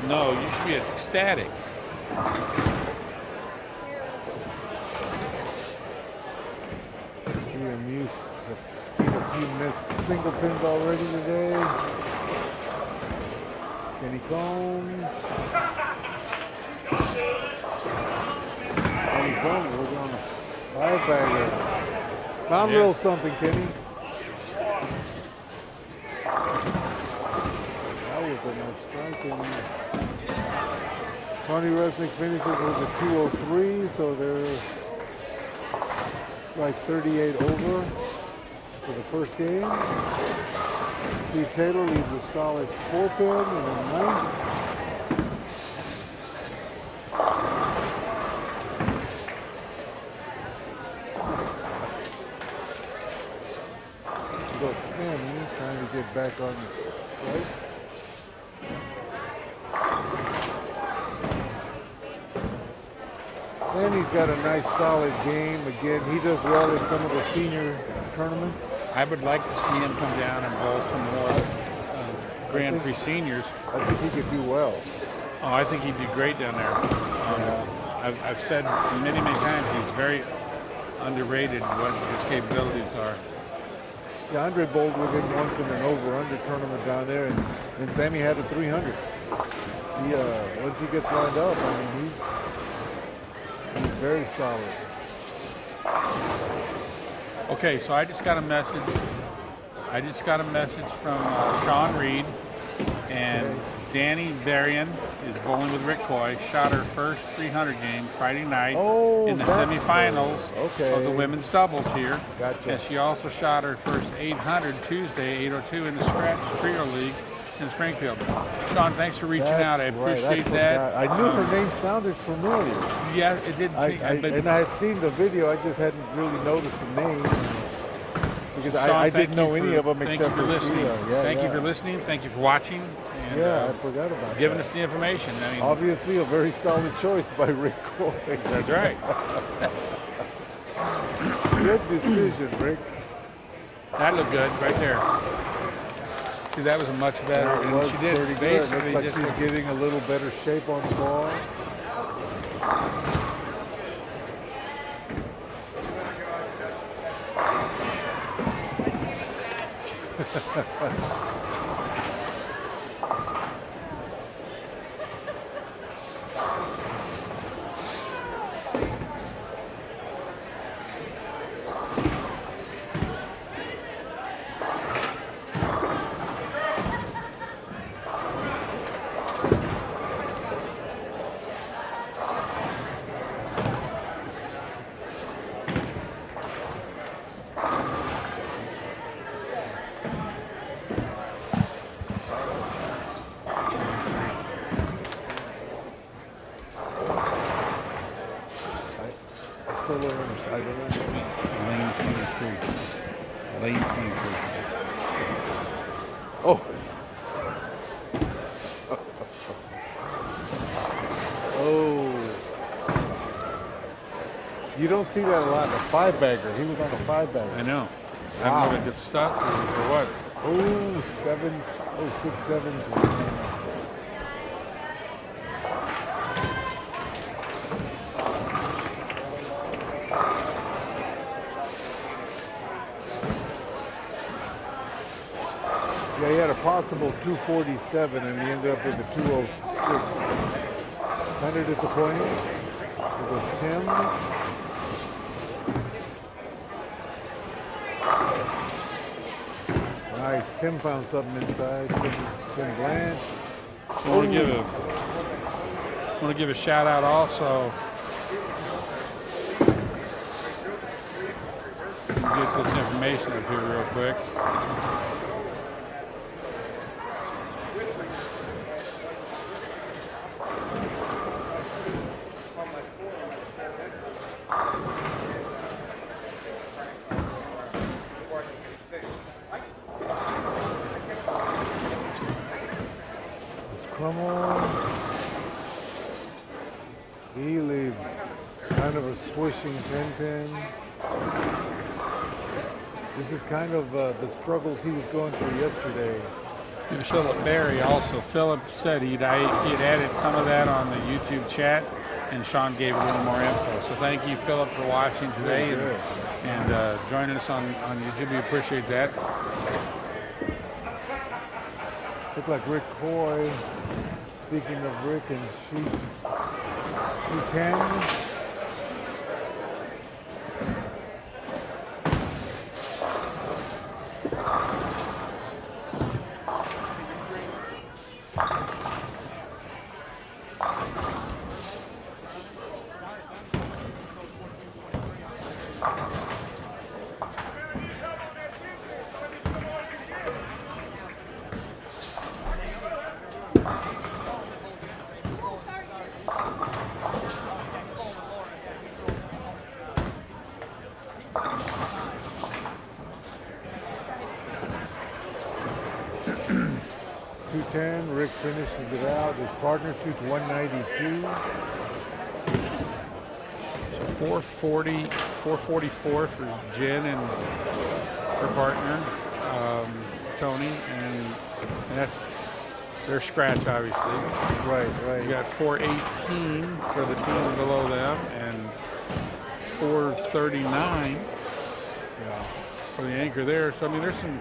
No, you should be ecstatic. See him use a few missed single pins already today. Kenny Combs. Kenny Combs, we're on a 5-bagger. Found a little something, Kenny. That was a nice strike. Tony Resnick finishes with a 203, so they're like 38 over for the first game. Steve Taylor leaves a solid 4-pin and a 9th. Go Sammy trying to get back on the strikes. Sammy's got a nice solid game. Again, he does well in some of the senior tournaments. I would like to see him come down and bowl some more Grand Prix seniors. I think he could do well. Oh, I think he'd do great down there. I've said many times he's very underrated what his capabilities are. Yeah, Andre bowled with him once in an over-under tournament down there, and Sammy had a 300. He, once he gets lined up, I mean, he's very solid. Okay, so I just got a message. From Sean Reed, and Danny Berrien is bowling with Rick Coy. Shot her first 300 game Friday night in the semifinals of the women's doubles here. Gotcha. And she also shot her first 800 Tuesday, 802 in the Scratch Trio League in Springfield. Sean, thanks for reaching out. I appreciate that. I knew her name sounded familiar. Yeah, it did. And I had seen the video. I just hadn't really noticed the name. Because Sean, I didn't know any of them except for listening. Thank you for listening. Thank you for watching. And, I forgot about giving that. us the information. I mean, obviously, a very solid choice by Rick Coy. That's right. Good decision, Rick. That looked good right there. See, that was a much better. That was she did pretty good. basically Looks like she's getting a little better shape on the ball. I don't understand. Lane 23. Lane 23. Oh. Oh. You don't see that a lot in a 5-bagger. He was on a 5-bagger. I know. Wow. I don't know if it gets stuck or what. Oh, 7. Oh, 6-7 to 10. Yeah, he had a possible 247 and he ended up with a 206. Kind of disappointing. It was Tim. Nice. Tim found something inside. Tim Blanche. I want to give a shout out also. Get this information up here real quick. He leaves kind of a swishing 10-pin. This is kind of the struggles he was going through yesterday. Philip Berry also. Philip said he'd added some of that on the YouTube chat, and Sean gave a little more info. So thank you, Philip, for watching today and joining us on YouTube. We appreciate that. Looked like Rick Coy. Speaking of Rick and sheet 210. 410. Rick finishes it out. His partner shoots 192. So 440, 444 for Jen and her partner, Tony, and that's their scratch, obviously. Right, right. You got 418 for the team below them, and 439 for the anchor there. So I mean, there's some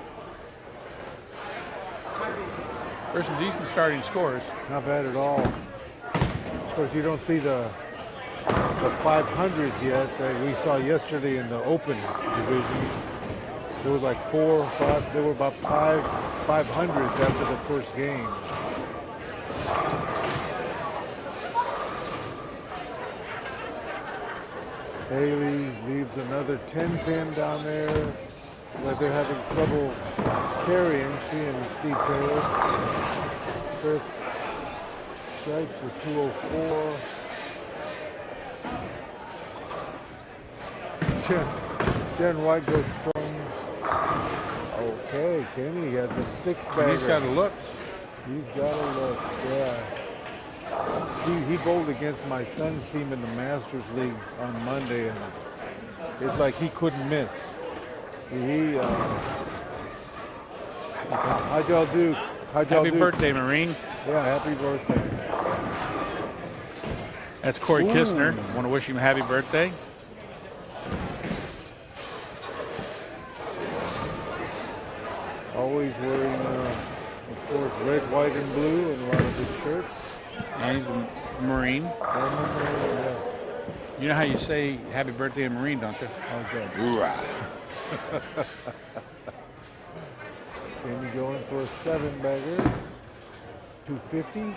decent starting scores. Not bad at all. Of course, you don't see the 500s yet that we saw yesterday in the open division. There was like 4 or 5. There were about 500s after the first game. Haley leaves another 10 pin down there, but they're having trouble carrying. She and Steve Taylor. Chris strikes for 204. Jen White goes strong. Okay, Kenny has a 6-bagger. He's got a look. He's got a look, yeah. He bowled against my son's team in the Masters League on Monday, and it's like he couldn't miss. How'd y'all do? Happy birthday, Marine. Yeah, happy birthday. That's Corey Ooh. Kistner. Want to wish him a happy birthday. Always wearing, of course, red, white, and blue in a lot of his shirts. And he's a Marine. Yes. You know how you say happy birthday, Marine, don't you? How's that? Hoorah. Kenny going for a 7-bagger. 250.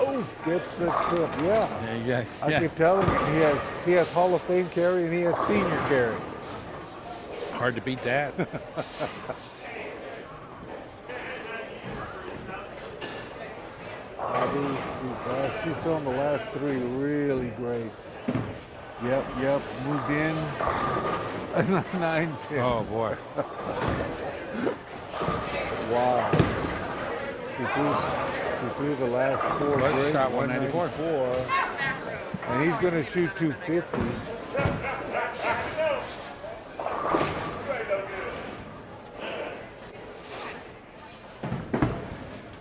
Oh, gets a trip. Yeah. Yeah. I keep telling you, he has Hall of Fame carry and he has senior carry. Hard to beat that. She's thrown the last 3 really great. Yep, moved in. 9 pin. Oh, boy. Wow. She threw the last 4 Well, great. shot 194. And he's going to shoot 250.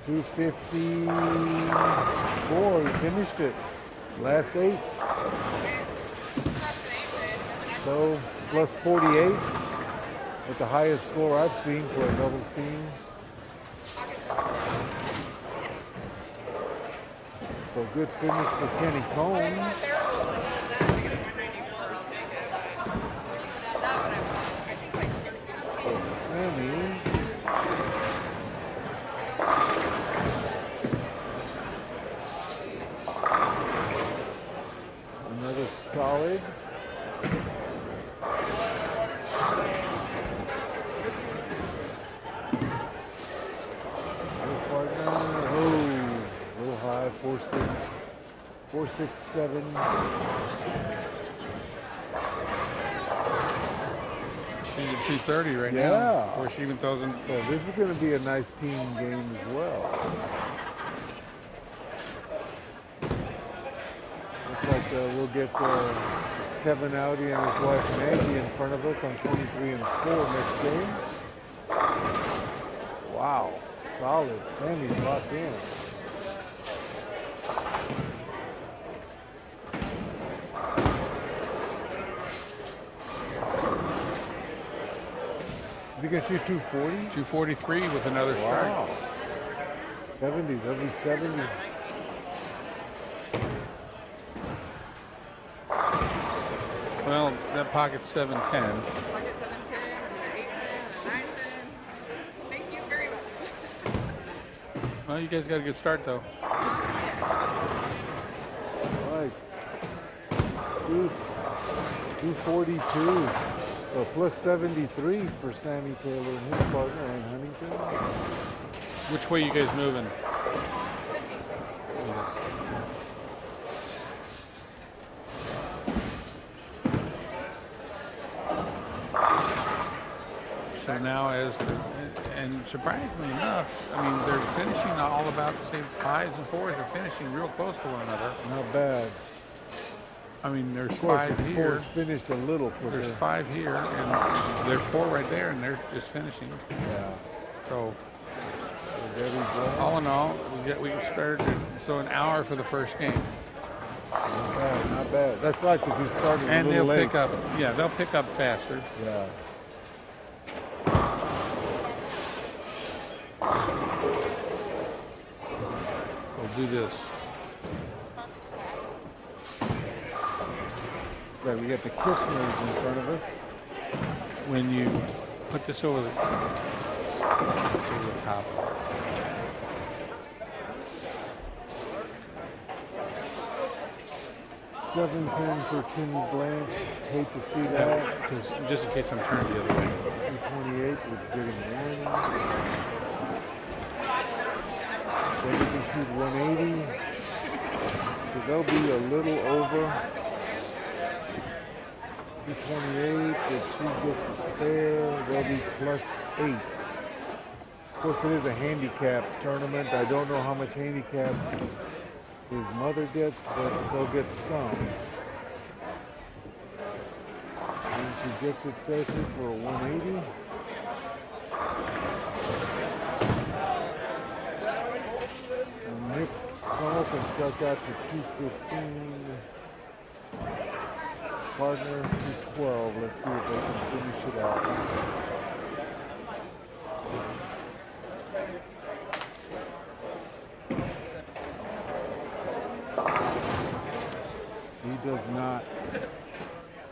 $254. He finished it. Last 8. So plus 48. That's the highest score I've seen for a doubles team. So good finish for Kenny Combs. For Sammy. Another solid. His partner, a little high, 467. She's at 230 right now. Yeah. Before she even throws in. So this is going to be a nice team game as well. Looks like we'll get Kevin Audi and his wife Maggie in front of us on 23 and 4 next game. Wow, solid. Sammy's locked in. Is he going to shoot 240? 243 with another Wow. 70, that'll be 70. Well, that pocket's 710. Pocket 710, and 8 pin, and 9 pin. Thank you very much. Well, you guys got a good start, though. All right. 242. So plus 73 for Sammy Taylor and his partner, Ann Huntington. Which way you guys moving? 15. So now and surprisingly enough, I mean, they're finishing all about the same 5s and 4s. They're finishing real close to one another. Not bad. I mean, there's Of course, 5 the here. fours finished a little quicker. There's 5 here, and there's 4 right there, and they're just finishing. Yeah. So Debbie's left. all in all, we started. So an hour for the first game, Not bad, not bad. That's right, because we started and a they'll little late. pick up. Yeah, they'll pick up faster. Yeah. We'll do this. Right, we got the Kissners in front of us. When you put this over the top. 7-10 for Tim Blanche. Hate to see that. Because just in case I'm turned the other way. 228 with getting one. Then we can shoot 180. So they'll be a little over. 228. If she gets a spare, they'll be +8. Of course, it is a handicap tournament. I don't know how much handicap his mother gets, but they'll get some. And she gets it safely for a 180. And Nick Carlton struck out for 215. Partner 212. Let's see if they can finish it out. He does not.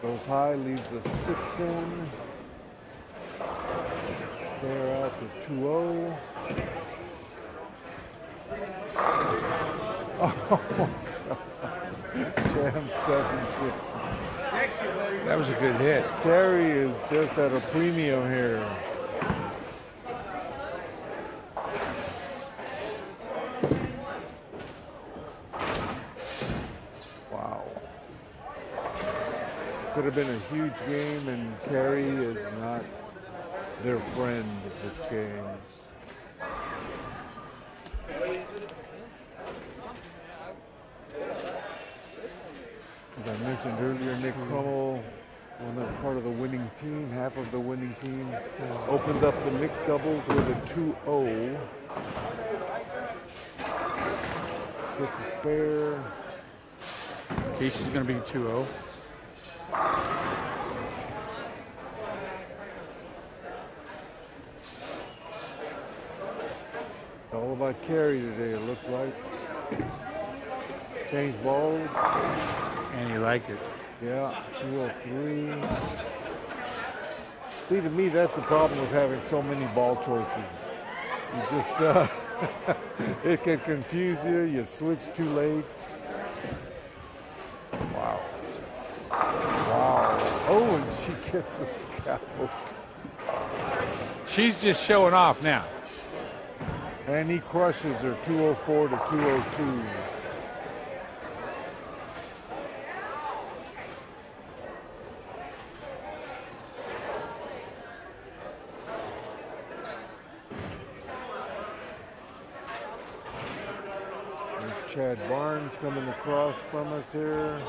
Goes high, leaves a 6-pin. Spare out to 2-0. Oh, God. Jam 750. That was a good hit. Carey is just at a premium here. Wow. Could have been a huge game, and Carey is not their friend this game. As I mentioned earlier, Nick Crummell, part of the winning team, half of the winning team, opens up the mixed doubles with a 2-0. Gets a spare. Casey's going to be 2-0. It's all about Carey today, it looks like. Change balls. And you like it. Yeah, 203. See, to me, that's the problem with having so many ball choices. You just, it can confuse you. You switch too late. Wow. Wow. Oh, and she gets a scout. She's just showing off now. And he crushes her 204 to 202. Chad Barnes coming across from us here.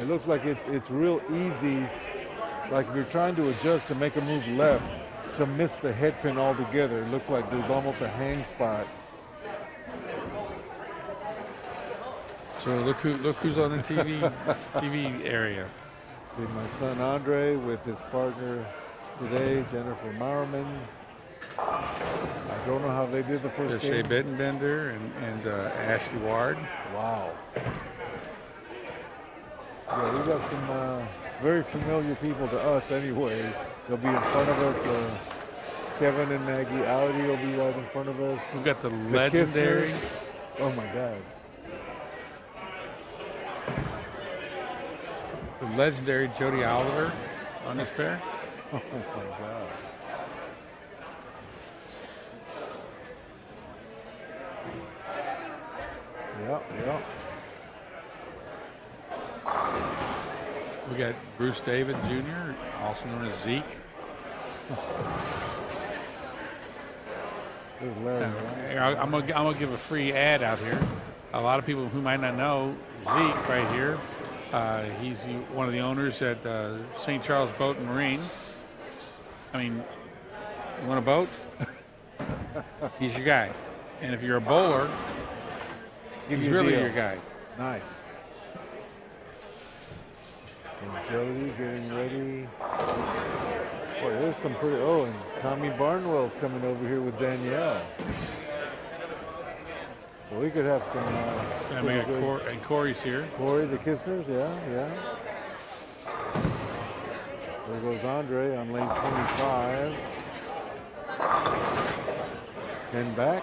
It looks like it's real easy, like if you're trying to adjust to make a move left, to miss the head pin altogether. It looks like there's almost a hang spot. So look who's on the TV area. See my son Andre with his partner today, Jennifer Mowerman. I don't know how they did the first There's Shea game. Bittenbender and Ashley Ward. Wow. Yeah, we got some very familiar people to us anyway. They'll be in front of us. Kevin and Maggie Audi will be right in front of us. We've got the legendary. Kissners. Oh my God. The legendary Jody Oliver on this pair. Oh my God. Yep. We got Bruce David Jr., also known as Zeke. There's Larry. I'm gonna give a free ad out here. A lot of people who might not know Zeke right here. He's one of the owners at St. Charles Boat and Marine. I mean, you want a boat? He's your guy. And if you're a bowler, Give he's you a really deal. your guy. Nice. And Jody getting ready. Boy, there's some pretty. Oh, and Tommy Barnwell's coming over here with Danielle. Well, we could have some. And we got and Corey's here. Corey, the Kistners, yeah. There goes Andre on lane 25. 10 back.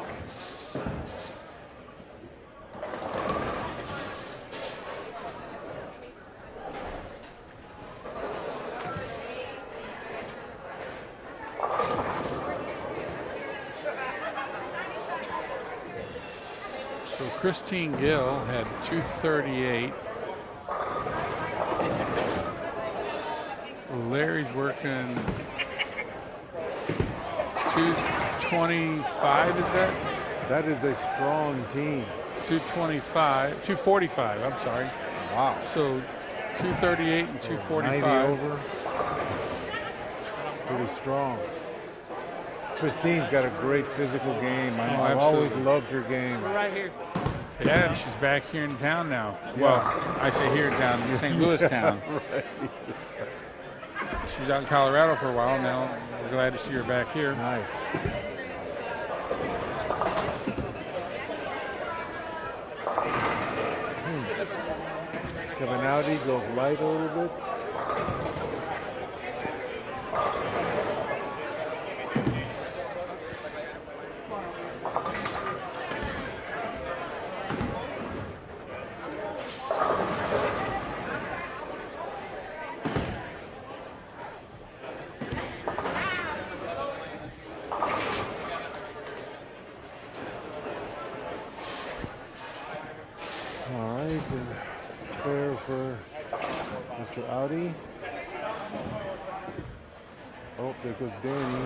So Christine Gill had 238. Larry's working 225, is that? That is a strong team. 245, I'm sorry. Wow. So 238 and 90 245. over. Pretty strong. Christine's got a great physical game. I've always absolutely. loved her game. Right here. Yeah, and she's back here in town now. Well, I say here in town, St. Louis town. Right. She was out in Colorado for a while. Now we're glad to see her back here. Nice. Coming out, he goes light a little bit. All right, and spare for Mr. Audi. Oh, there goes Danny.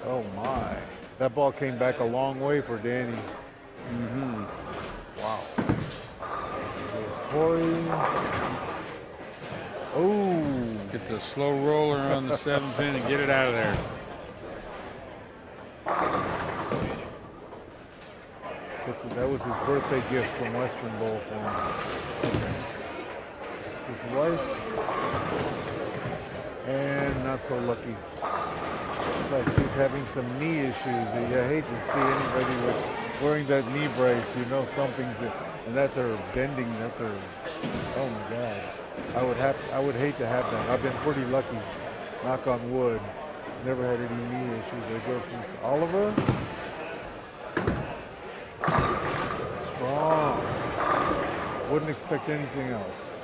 Oh my. That ball came back a long way for Danny. Wow. There's Corey. Oh, Get the slow roller on the 7-pin and get it out of there. that was his birthday gift from Western Bowl for him. His wife. And not so lucky. Like she's having some knee issues. I hate to see anybody wearing that knee brace. You know something's, and that's her bending. That's her. Oh my God. I would hate to have that. I've been pretty lucky. Knock on wood. Never had any knee issues. There goes Miss Oliver. Strong. Wouldn't expect anything else.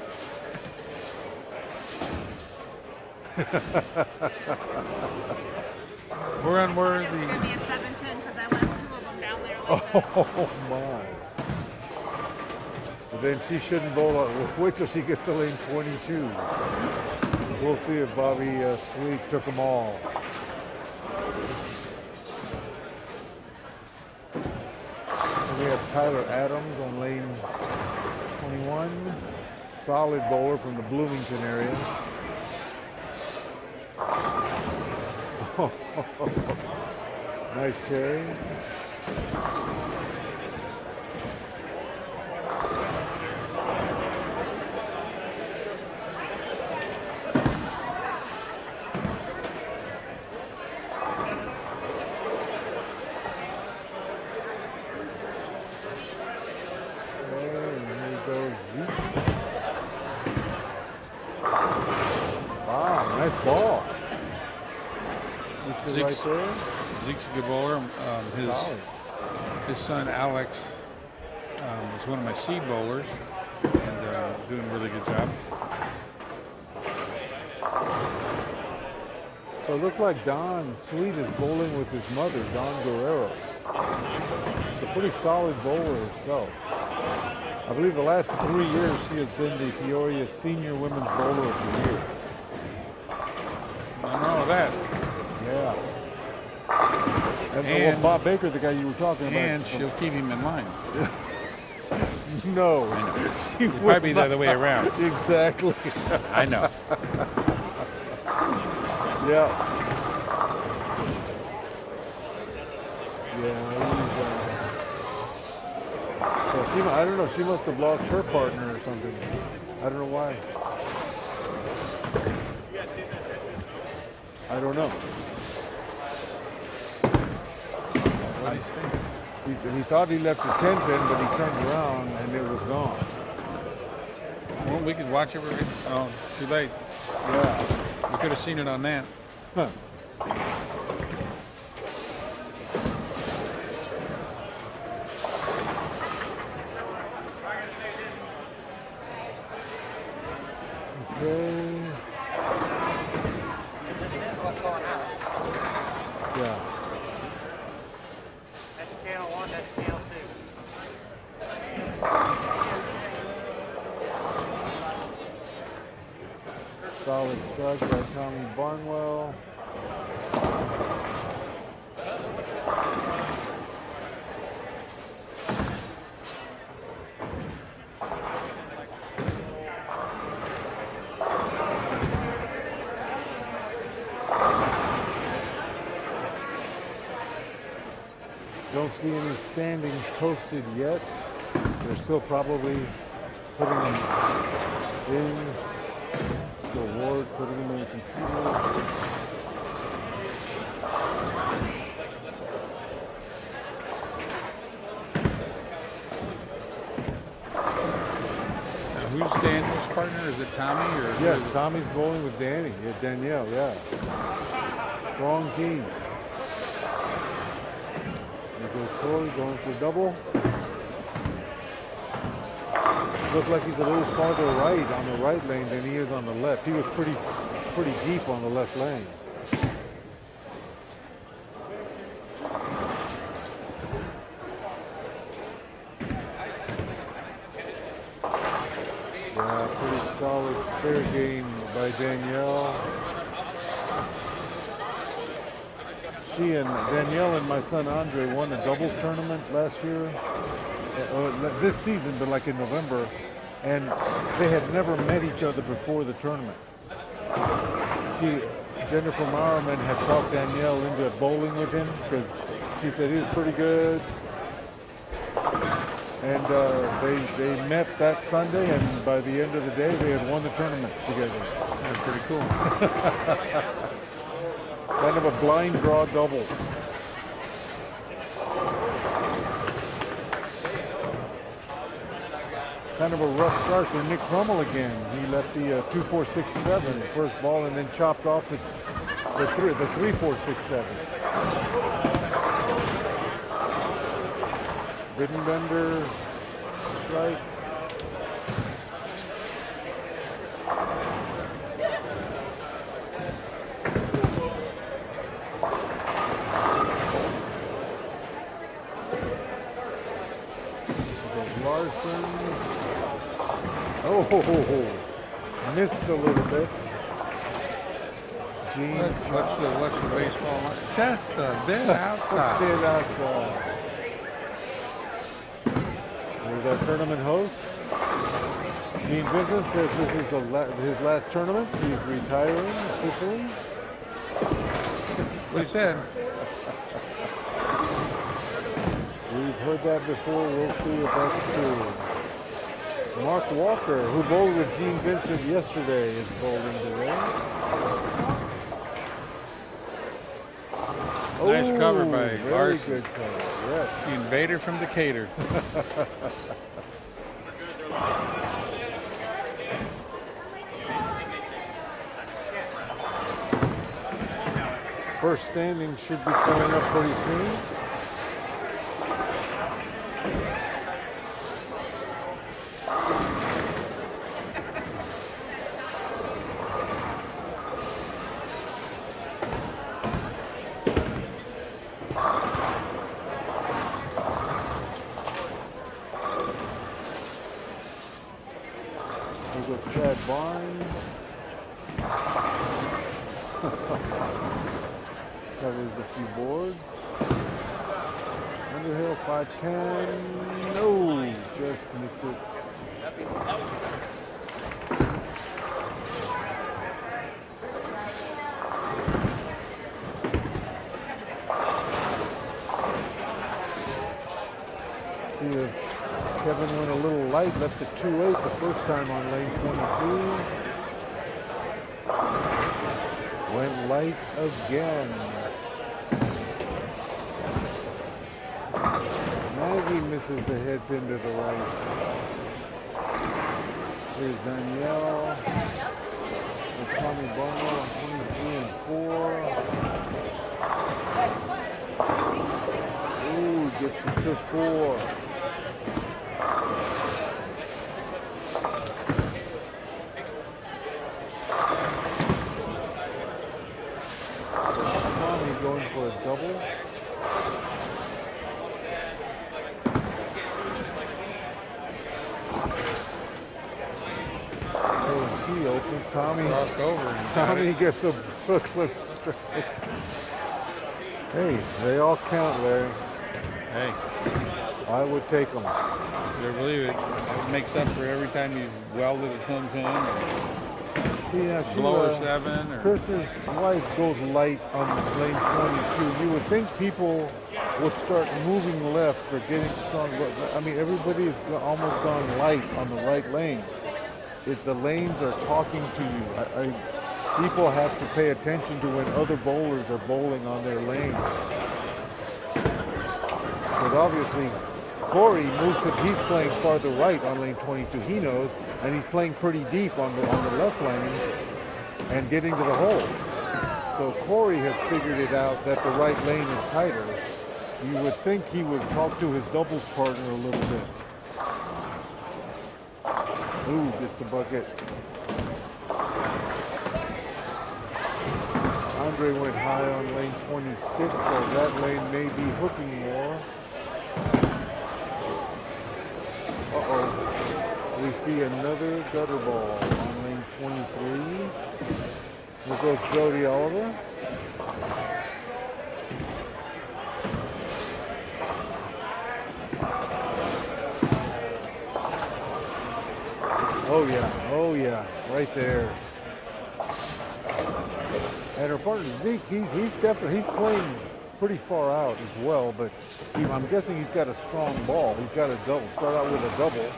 We're unworthy. It's gonna be a 7-10 because I left 2 of them down there. Oh my. But then she shouldn't bowl. Wait till she gets to lane 22. We'll see if Bobby Sweet took them all. And we have Tyler Adams on lane 21. Solid bowler from the Bloomington area. Nice carry. And here goes Zeke. Wow, nice ball. Zeke's, right there. Zeke's a good bowler. Solid. His son Alex is one of my seed bowlers and doing a really good job. So it looks like Don Sweet is bowling with his mother, Don Guerrero. a pretty solid bowler herself. I believe the last 3 years she has been the Peoria Senior Women's Bowler of the Year. I know that. Yeah. And, And- well, Bob Baker, the guy you were talking about. And she'll keep him in line. No. She It'd probably be the other way around. Exactly. I know. Yeah. Yeah. So I don't know. She must have lost her partner or something. I don't know why. I don't know. He thought he left the 10 pin, but he turned around and it was gone. Well, we could watch it. Oh, too late. Yeah. We could have seen it on that. Huh. Okay. Yeah. That's channel 1, that's channel 2. Solid strike by Tommy Barnwell. Don't see any standings posted yet. They're still probably putting them in. Joe Ward putting them in the computer. Now, who's Daniel's partner? Is it Tommy or? Yes, Tommy's bowling with Danny. Yeah, Danielle, yeah. Strong team. There goes Corey going for a double. Looks like he's a little farther right on the right lane than he is on the left. He was pretty deep on the left lane. Yeah, pretty solid spare game by Danielle. Danielle and my son Andre won a doubles tournament last year. This season, but like in November, and they had never met each other before the tournament. Jennifer Mowerman had talked Danielle into bowling with him because she said he was pretty good. And they met that Sunday, and by the end of the day, they had won the tournament together. That's pretty cool. Kind of a blind draw doubles. Kind of a rough start for Nick Crummell again. He left the 2-4-6-7 first ball and then chopped off the 3-4-6-7. Bittenbender strike. Larson. Oh, missed a little bit. Gene. What's the baseball line? Just a bit outside. Bit outside. There's our tournament host. Gene Vincent says this is his last tournament. He's retiring officially. That's what he said. We've heard that before. We'll see if that's true. Mark Walker, who bowled with Gene Vincent yesterday, is bowling today. Nice cover by very Larson. Good cover, yes. The invader from Decatur. First standing should be coming up pretty soon. Barnes. Covers a few boards. Underhill 510. No, just missed it. See if Kevin went a little light, left the 2.8 the first time on lane 22. Went light again. Maggie misses the headpin to the right. Here's Danielle. With Tommy Barnwell on 23 and 4. Ooh, gets the trip 4. Tommy going for a double. She opens. Tommy Crossed over. And Tommy gets a Brooklyn strike. Hey, they all count, Larry. Hey, I would take them. I believe it. It makes up for every time you've welded a 10-pin or See, now blower Sheila, 7 or Kristen's wife goes light on lane 22. You would think people would start moving left or getting strong. But I mean, everybody has almost gone light on the right lane. If the lanes are talking to you, people have to pay attention to when other bowlers are bowling on their lanes. Because obviously, Corey moved to, he's playing farther right on lane 22. He knows, and he's playing pretty deep on the left lane and getting to the hole. So Corey has figured it out that the right lane is tighter. You would think he would talk to his doubles partner a little bit. Ooh, gets a bucket. Andre went high on lane 26, so that lane may be hooking more. Uh-oh. We see another gutter ball on lane 23. Here goes Jody Oliver. Oh yeah, right there. And her partner Zeke, he's playing pretty far out as well, but I'm guessing he's got a strong ball. He's got a double. Start out with a double.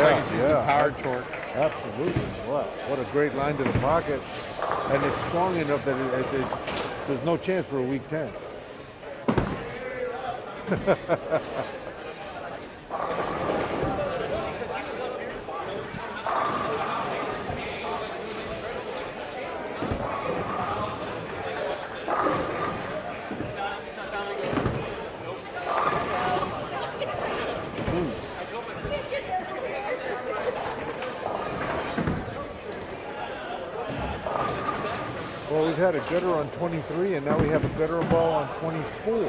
looks like he's using power torque. Absolutely. Wow, what a great line to the pocket, and it's strong enough that there's no chance for a weak 10. Well, we've had a gutter on 23, and now we have a gutter ball on 24.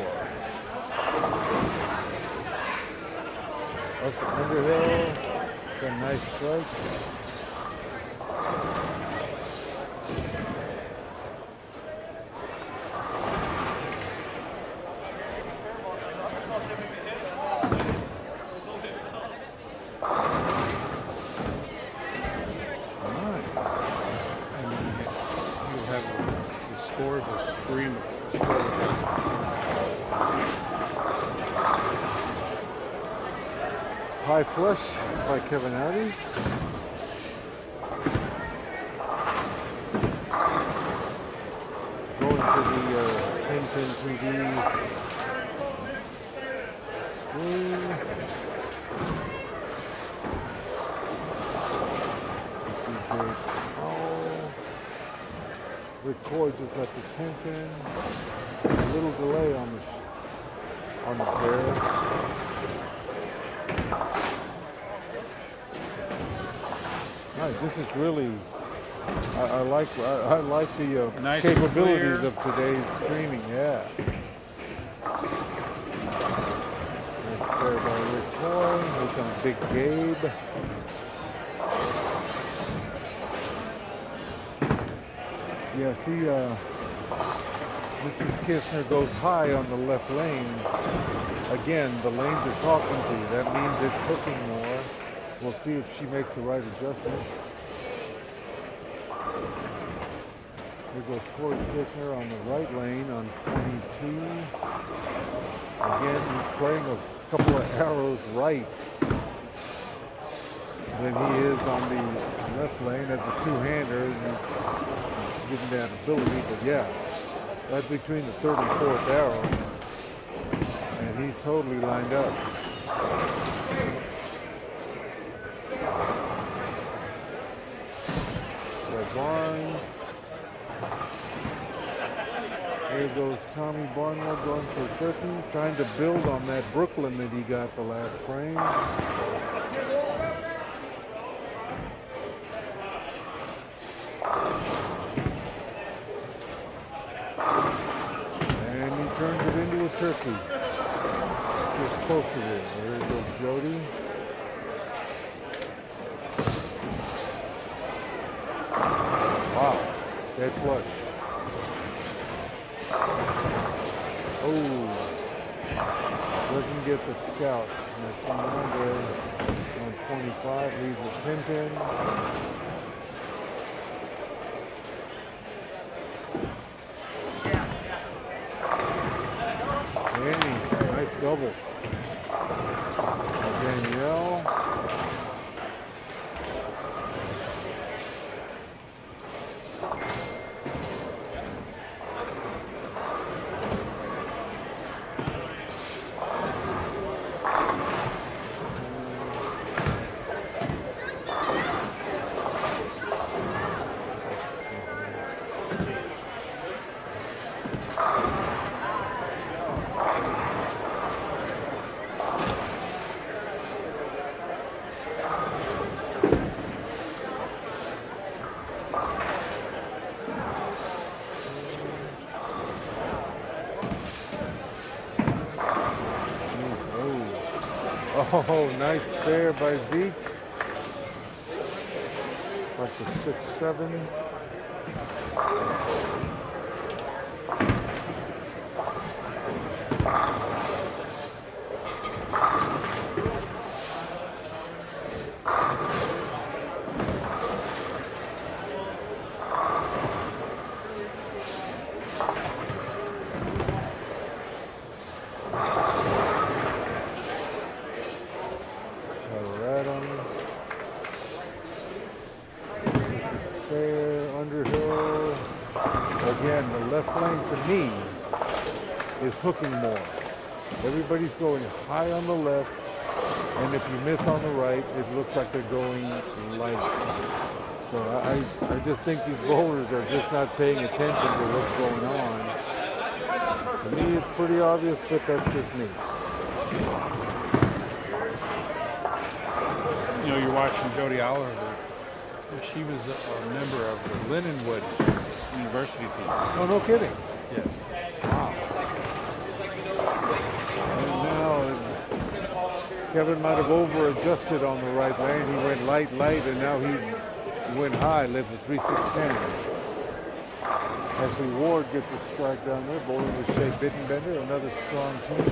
That's the Underhill. It's a nice strike. Scores are screaming. High flush by Kevin Hardy. Going to the 10-pin 3D swing. You see Greg Powell. Rick Coy just left the 10-pin. A little delay on the pair. Nice. This is really. I like the Nice capabilities clear. of today's streaming. Yeah. Nice spare by Rick Coy. Here comes Big Gabe. Yeah, see, Mrs. Kistner goes high on the left lane. Again, the lanes are talking to you. That means it's hooking more. We'll see if she makes the right adjustment. Here goes Corey Kistner on the right lane on 22. Again, he's playing a couple of arrows right than he is on the left lane as a two-hander. Given that ability, but yeah, right between the third and fourth arrow, and he's totally lined up. So Barnes. There goes Tommy Barnwell going for turkey, trying to build on that Brooklyn that he got the last frame. And he turns it into a turkey. Just supposed to do. There goes Jody. Wow, dead flush. Oh, doesn't get the scout. And San Andre on 25 leaves a 10-10. Danny, nice double. Danielle. Oh, nice spare by Zeke. Like the 6-7. Hooking more. Everybody's going high on the left, and if you miss on the right, it looks like they're going light. So I just think these bowlers are just not paying attention to what's going on. To me, it's pretty obvious, but that's just me. You know, you're watching Jody Oliver. She was a member of the Lindenwood University team. Oh, no kidding. Yes. Wow. Kevin might have over-adjusted on the right lane. He went light, and now he went high, left a 3-6-10. Ashley Ward gets a strike down there, bowling with Shea Bittenbender, another strong team.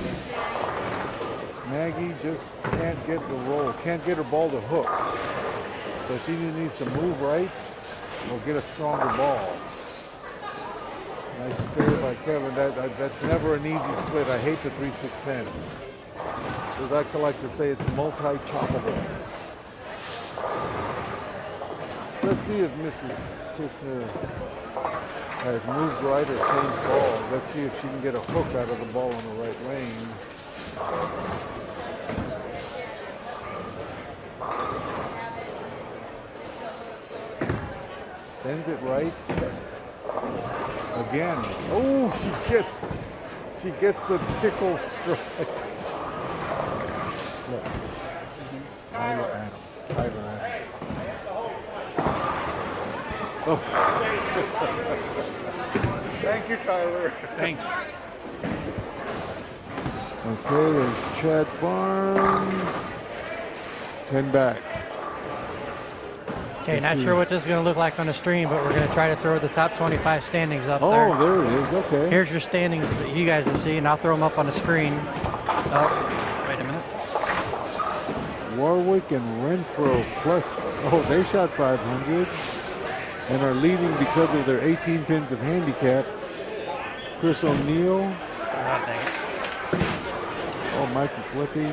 Maggie just can't get the roll, can't get her ball to hook. So she needs to move right or get a stronger ball. Nice spare by Kevin. That's never an easy split. I hate the 3-6-10. As I like to say, it's multi-choppable. Let's see if Mrs. Kistner has moved right or changed ball. Let's see if she can get a hook out of the ball on the right lane. Sends it right. Again. Oh, she gets the tickle strike. Look. Tyler Adams. Oh. Thank you, Tyler. Thanks. Okay, there's Chad Barnes. 10 back. Okay, Let's not see. sure what this is going to look like on the stream, but we're going to try to throw the top 25 standings up there. Oh, there it is. Okay. Here's your standings that you guys can see, and I'll throw them up on the screen. Oh, wait a minute. Warwick and Renfro plus. Oh, they shot 500 and are leading because of their 18 pins of handicap. Chris O'Neill. Oh, dang it. Oh, Mike McWiffy.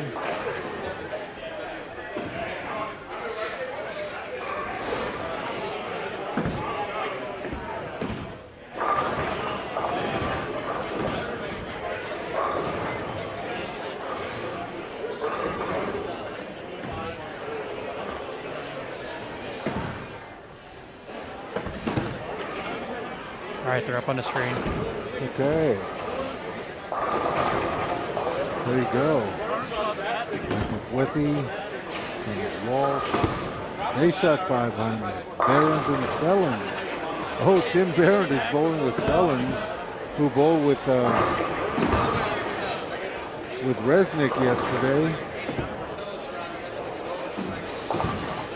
All right, they're up on the screen. Okay. There you go. McWiffy and Walsh. They shot 500. Barrett and Sellens. Oh, Tim Barrett is bowling with Sellens, who bowled with Resnick yesterday.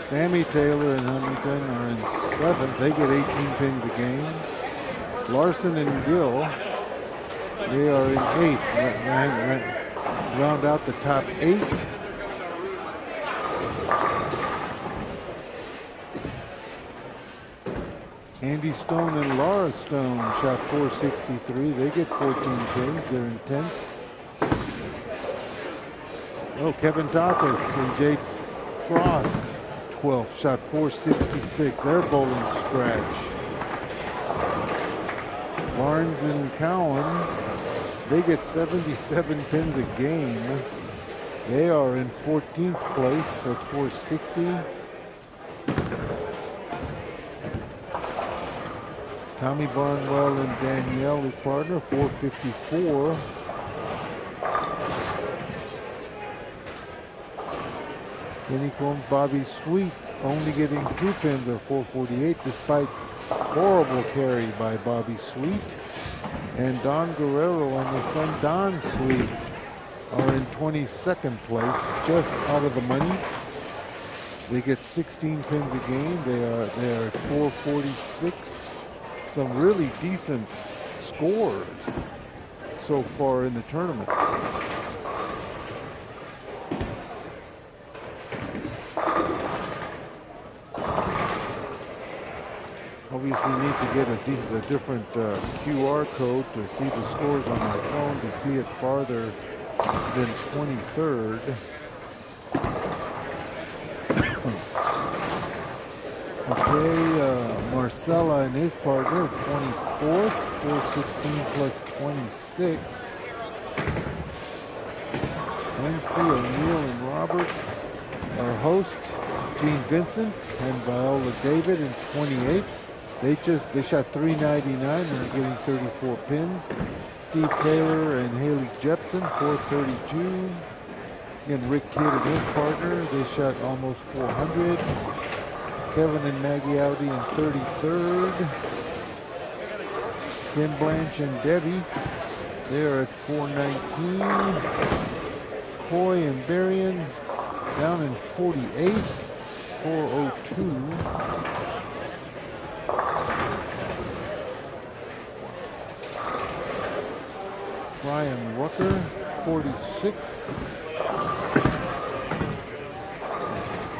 Sammy Taylor and Huntington are in 7th. They get 18 pins a game. Larson and Gill, they are in 8th. Round out the top 8. Andy Stone and Laura Stone shot 463. They get 14 pins. They're in 10th. Oh, Kevin Takas and Jade Frost, 12th, shot 466. They're bowling scratch. Barnes and Cowan, they get 77 pins a game. They are in 14th place at 460. Tommy Barnwell and Danielle, his partner, 454. Kenny Combs, Bobby Sweet only getting 2 pins or 448 despite horrible carry by Bobby Sweet. And Don Guerrero and his son Don Sweet are in 22nd place, just out of the money. They get 16 pins a game. They are at 446. Some really decent scores so far in the tournament. Obviously need to get a different QR code to see the scores on my phone to see it farther than 23rd. Okay, Marcella and his partner, 24th, 416 plus 26. Hensky, O'Neill, and Roberts. Our host, Gene Vincent and Viola David in 28th. They shot 399 and are getting 34 pins. Steve Taylor and Haley Jepson, 432. Again, Rick Kidd and his partner, they shot almost 400. Kevin and Maggie Audi in 33rd. Tim Blanche and Debbie, they are at 419. Coy and Berrien down in 48th, 402. Brian Rucker, 46th.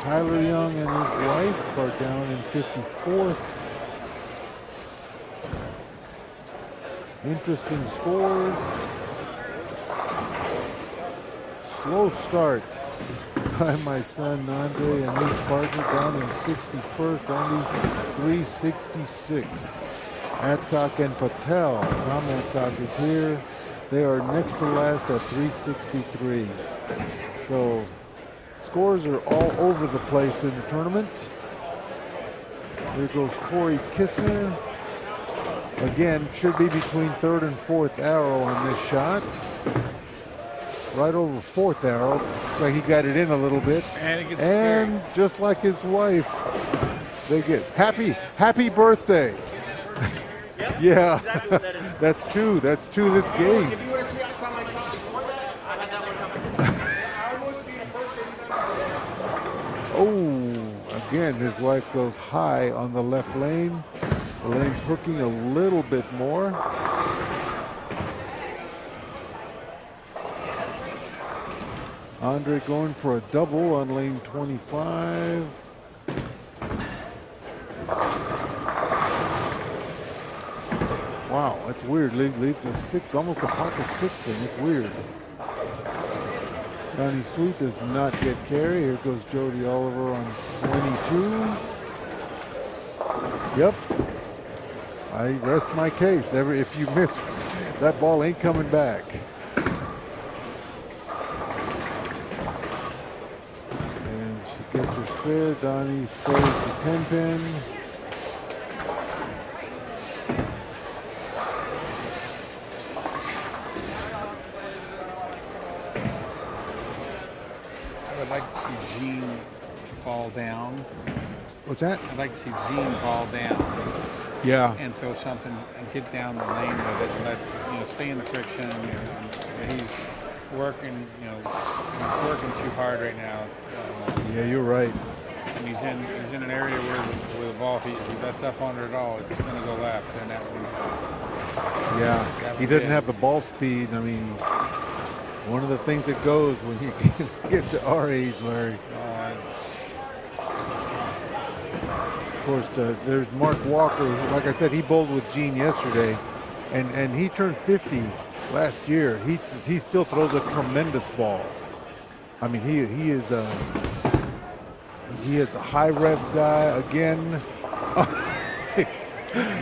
Tyler Young and his wife are down in 54th. Interesting scores. Slow start by my son Andre and his partner down in 61st, only 366. Adcock and Patel, Tom Adcock is here. They are next to last at 363. So scores are all over the place in the tournament. There goes Corey Kistner. Again, should be between 3rd and 4th arrow on this shot. Right over 4th arrow. Like he got it in a little bit. And just like his wife, they get happy birthday. Yeah, exactly what that is. That's true this game. If you were to see, I saw my shot before that. I had Oh, again, his wife goes high on the left lane. The lane's hooking a little bit more. Andre going for a double on lane 25. Wow, that's weird. Leaves a six, almost a pocket six pin. It's weird. Donnie Sweet does not get carry. Here goes Jody Oliver on 22. Yep. I rest my case. If you miss, that ball ain't coming back. And she gets her spare. Donnie spares the 10 pin. I'd like to see Gene ball down. What's that? I'd like to see Gene ball down Yeah. and throw something and get down the lane with it and let, stay in the friction. He's working, he's working too hard right now. Yeah, you're right. And he's in an area where the ball, if he lets up on it at all, it's going to go left. And that would, Yeah, he doesn't have the ball speed. I mean, one of the things that goes when you get to our age, Larry. Of course, there's Mark Walker. Like I said, he bowled with Gene yesterday, and he turned 50 last year. He still throws a tremendous ball. I mean, he is a high revs guy again.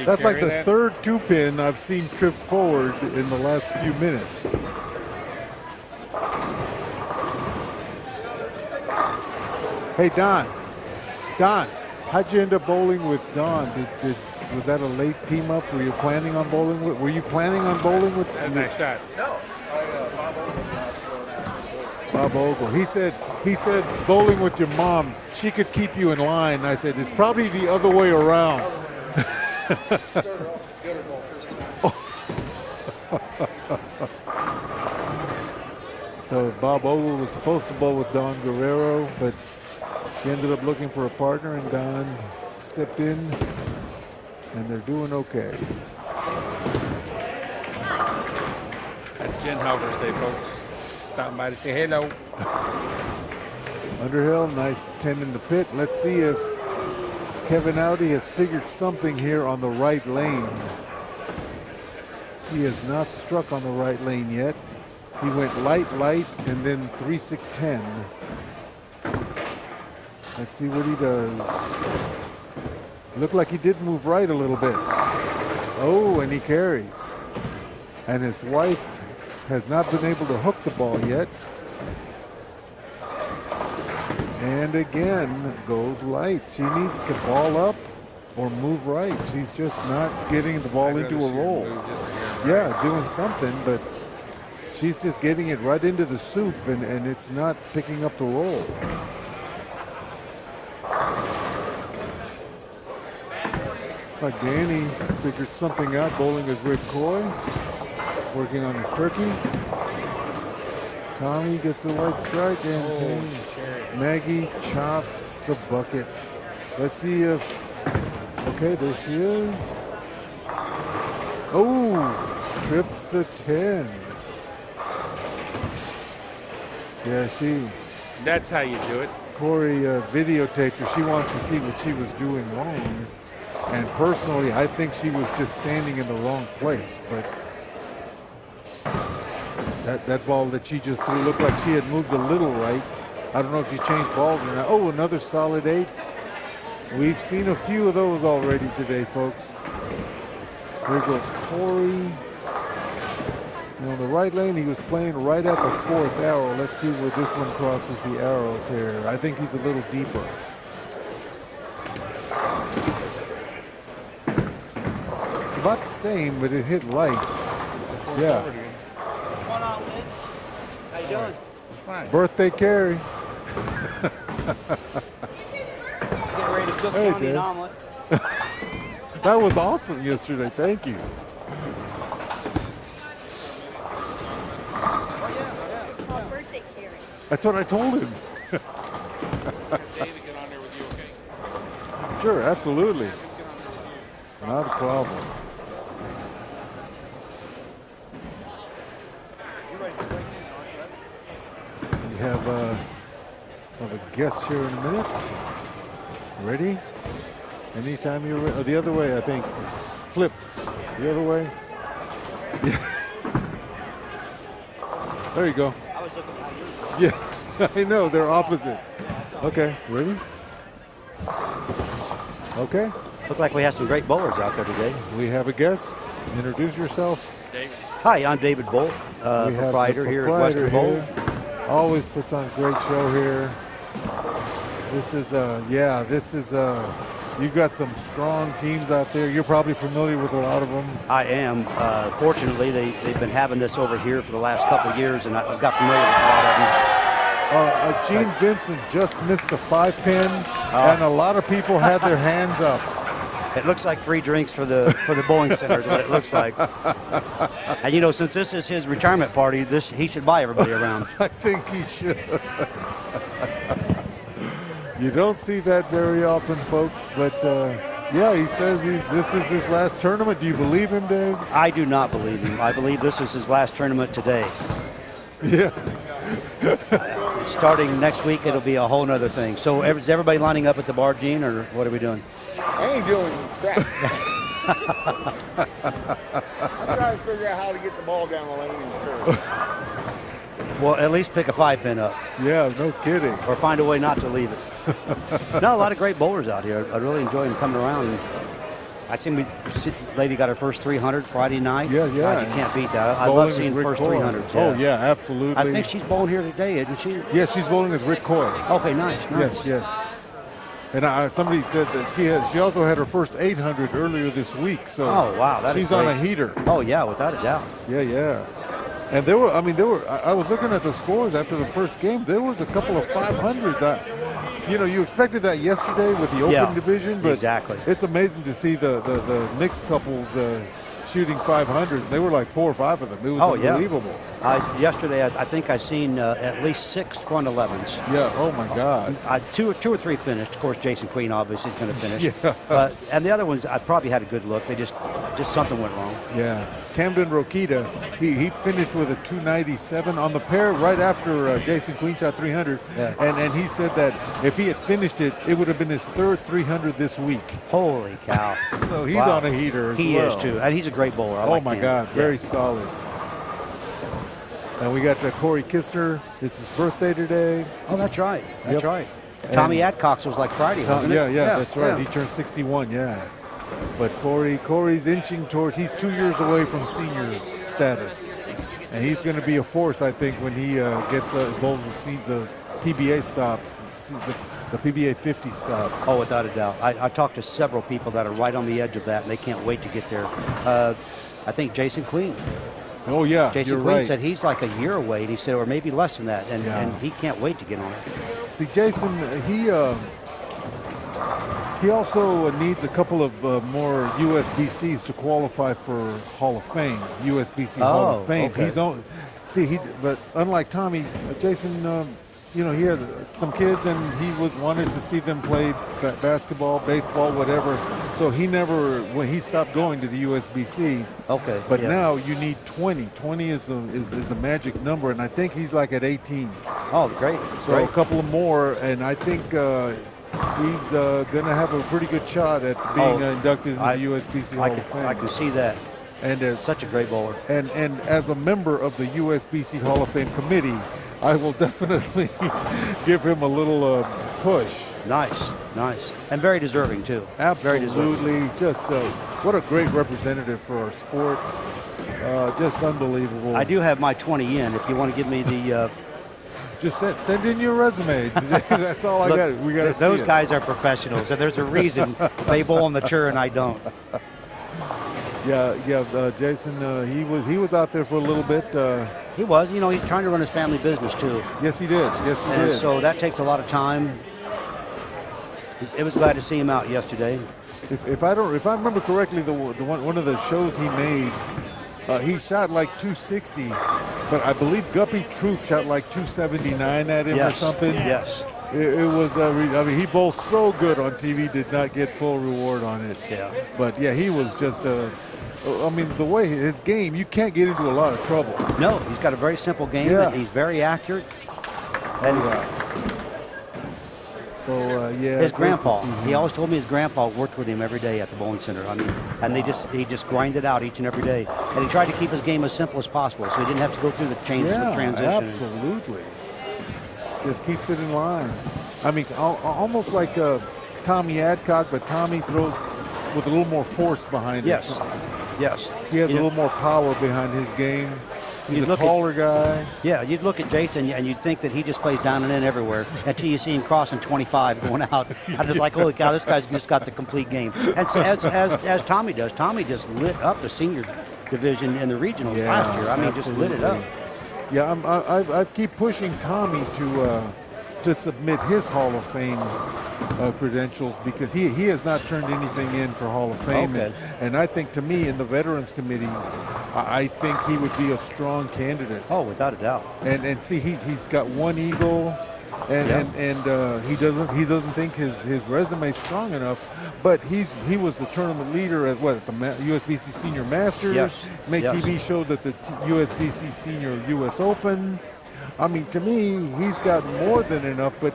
That's like the third two pin I've seen trip forward in the last few minutes. Hey Don, how'd you end up bowling with Don? Was that a late team up? Were you planning on bowling with? Were you planning on bowling with? That's a nice shot. No, Bob Ogle. Bob Ogle. He said bowling with your mom, she could keep you in line. I said it's probably the other way around. Started off gutter ball first. So Bob Ogle was supposed to bowl with Don Guerrero, but she ended up looking for a partner, and Don stepped in, and they're doing okay. That's Jen Hauser Day, folks. Stopping by to say hello. Underhill, nice 10 in the pit. Let's see if Kevin Audi has figured something here on the right lane. He has not struck on the right lane yet. He went light, and then 3-6-10. Let's see what he does. Looked like he did move right a little bit. Oh, and he carries. And his wife has not been able to hook the ball yet. And again, goes light. She needs to ball up or move right. She's just not getting the ball into a roll. Yeah, doing something, but she's just getting it right into the soup, and it's not picking up the roll. Like Danny figured something out, bowling with Rick Coy, working on a turkey. Tommy gets a white strike, and Maggie chops the bucket. Let's see if, okay, there she is. Oh, trips the 10. Yeah, That's how you do it. Corey videotaped her. She wants to see what she was doing wrong. And personally, I think she was just standing in the wrong place. But that ball that she just threw looked like she had moved a little right. I don't know if she changed balls or not. Oh, another solid 8. We've seen a few of those already today, folks. Here goes Corey. And on the right lane, he was playing right at the 4th arrow. Let's see where this one crosses the arrows here. I think he's a little deeper. It's about the same, but it hit right. Yeah. What's going on, Lynn? How you doing? It's fine. Birthday carry. Getting ready to cook Hey, Johnny an Dad. omelet. That was awesome yesterday. Thank you. It's called birthday carry. That's what I told him. David, Sure, absolutely. Not a problem. We have a guest here in a minute. Ready? Anytime you're ready. Oh, the other way, I think. Flip. The other way. Yeah. There you go. Yeah, I know. They're opposite. Okay, ready? Okay. Look like we have some great bowlers out there today. We have a guest. Introduce yourself. Hi, I'm David Bolt, We have proprietor the here at proprietor Western Bowl. here. Always puts on a great show here. This is you've got some strong teams out there. You're probably familiar with a lot of them. I am. Fortunately, they've been having this over here for the last couple of years, and I've got familiar with a lot of them. Gene Vincent just missed a 5-pin, and a lot of people had their hands up. It looks like free drinks for the bowling center is what it looks like. And you know, since this is his retirement party, he should buy everybody around. I think he should. You don't see that very often, folks, but yeah, he says this is his last tournament. Do you believe him, Dave? I do not believe him. I believe this is his last tournament today. Yeah. Starting next week, it'll be a whole nother thing. So is everybody lining up at the bar, Gene, or what are we doing? I ain't doing crap. I'm trying to figure out how to get the ball down the lane in the curve. Well, at least pick a 5-pin up. Yeah, no kidding. Or find a way not to leave it. No, a lot of great bowlers out here. I really enjoy them coming around. And I seen lady got her first 300 Friday night. Yeah. God, you can't beat that. I Bowling love seeing with Rick first Coy. 300s. Oh, yeah, absolutely. I think she's bowling here today, isn't she? Yeah, she's bowling with Rick Coy. Okay, nice. Yes. And somebody said that she also had her first 800 earlier this week. So Oh, wow, that is she's on a great. heater. Oh, yeah, without a doubt. Yeah. And I was looking at the scores after the first game. There was a couple of 500s. You expected that yesterday with the open division, but exactly. It's amazing to see the mixed couples shooting 500s. They were like 4 or 5 of them. It was unbelievable. Yesterday, I think I seen at least 6 front 11s. Yeah. Oh my God. Two or three finished. Of course, Jason Queen obviously is going to finish. Yeah. And the other ones, I probably had a good look. They just something went wrong. Yeah. Camden Rokita, he finished with a 297 on the pair right after Jason Queen shot 300. Yeah. And he said that if he had finished it, it would have been his third 300 this week. Holy cow. So he's Wow. on a heater as He well. is too. And he's a great bowler. I Oh like my him. God, Yeah. very solid. And we got Corey Kistner. It's his birthday today. Oh, that's right. That's Yep. right. Tommy Adcox was like Friday, wasn't it? Yeah, that's right. yeah. He turned 61, yeah. But Corey's inching towards, he's 2 years away from senior status. And he's going to be a force, I think, when he gets bowls the PBA stops, the PBA 50 stops. Oh, without a doubt. I talked to several people that are right on the edge of that, and they can't wait to get there. I think Jason Queen. Oh, yeah, Jason you're Queen right. said he's like a year away, and he said, or maybe less than that, and, Yeah. and he can't wait to get on it. See, Jason, he also needs a couple of more USBCs to qualify for Hall of Fame, USBC Hall of Fame. Okay. But unlike Tommy, Jason, he had some kids and he wanted to see them play basketball, baseball, whatever. So when he stopped going to the USBC. Okay. But yeah. now you need 20. 20 is a magic number, and I think he's like at 18. Oh, great. So great. a couple of more, and I think he's going to have a pretty good shot at being inducted into the USBC Hall of Fame. I can see that. And Such a great bowler. And as a member of the USBC Hall of Fame committee, I will definitely give him a little push. Nice. And very deserving, too. Very deserving. Absolutely. Just what a great representative for our sport. Just unbelievable. I do have my 20 in if you want to give me the... Just send in your resume. That's all Look, I got. We got to see those it. guys are professionals, and there's a reason they bowl on the tour and I don't. Yeah. Jason, he was out there for a little bit. He was, he's trying to run his family business too. Yes, he did. Yes, he And did. so that takes a lot of time. It was glad to see him out yesterday. If I remember correctly, one of the shows he made, he shot like 260, but I believe Guppy Troop shot like 279 at him or something. Yes. it was. I mean, he bowled so good on TV. Did not get full reward on it. Yeah. But yeah, he was just. I mean, the way his game, you can't get into a lot of trouble. No, he's got a very simple game. Yeah. And he's very accurate. And So yeah, his great to grandpa, see him. he always told me his grandpa worked with him every day at the bowling center. I mean, and he just grinded out each and every day. And he tried to keep his game as simple as possible, so he didn't have to go through the changes, the transition. Absolutely. Just keeps it in line. I mean, almost like Tommy Adcock, but Tommy throws with a little more force behind Yes. it. Yes. He has a You know, little more power behind his game. He's You a look at- taller guy. Yeah, you'd look at Jason and you'd think that he just plays down and in everywhere until you see him crossing 25 going out. I'm just like, holy cow, this guy's just got the complete game. And so as Tommy does, Tommy just lit up the senior division in the regionals last year. I mean, just lit it up. Yeah, I keep pushing Tommy to submit his Hall of Fame credentials because he has not turned anything in for Hall of Fame. Okay. And I think, to me, in the Veterans Committee, I think he would be a strong candidate. Oh, without a doubt. And see, he's got one eagle, and he doesn't think his resume is strong enough. But he was the tournament leader at the USBC Senior Masters. Yes. Made Yes. TV show that the USBC Senior US Open. I mean, to me, he's got more than enough. But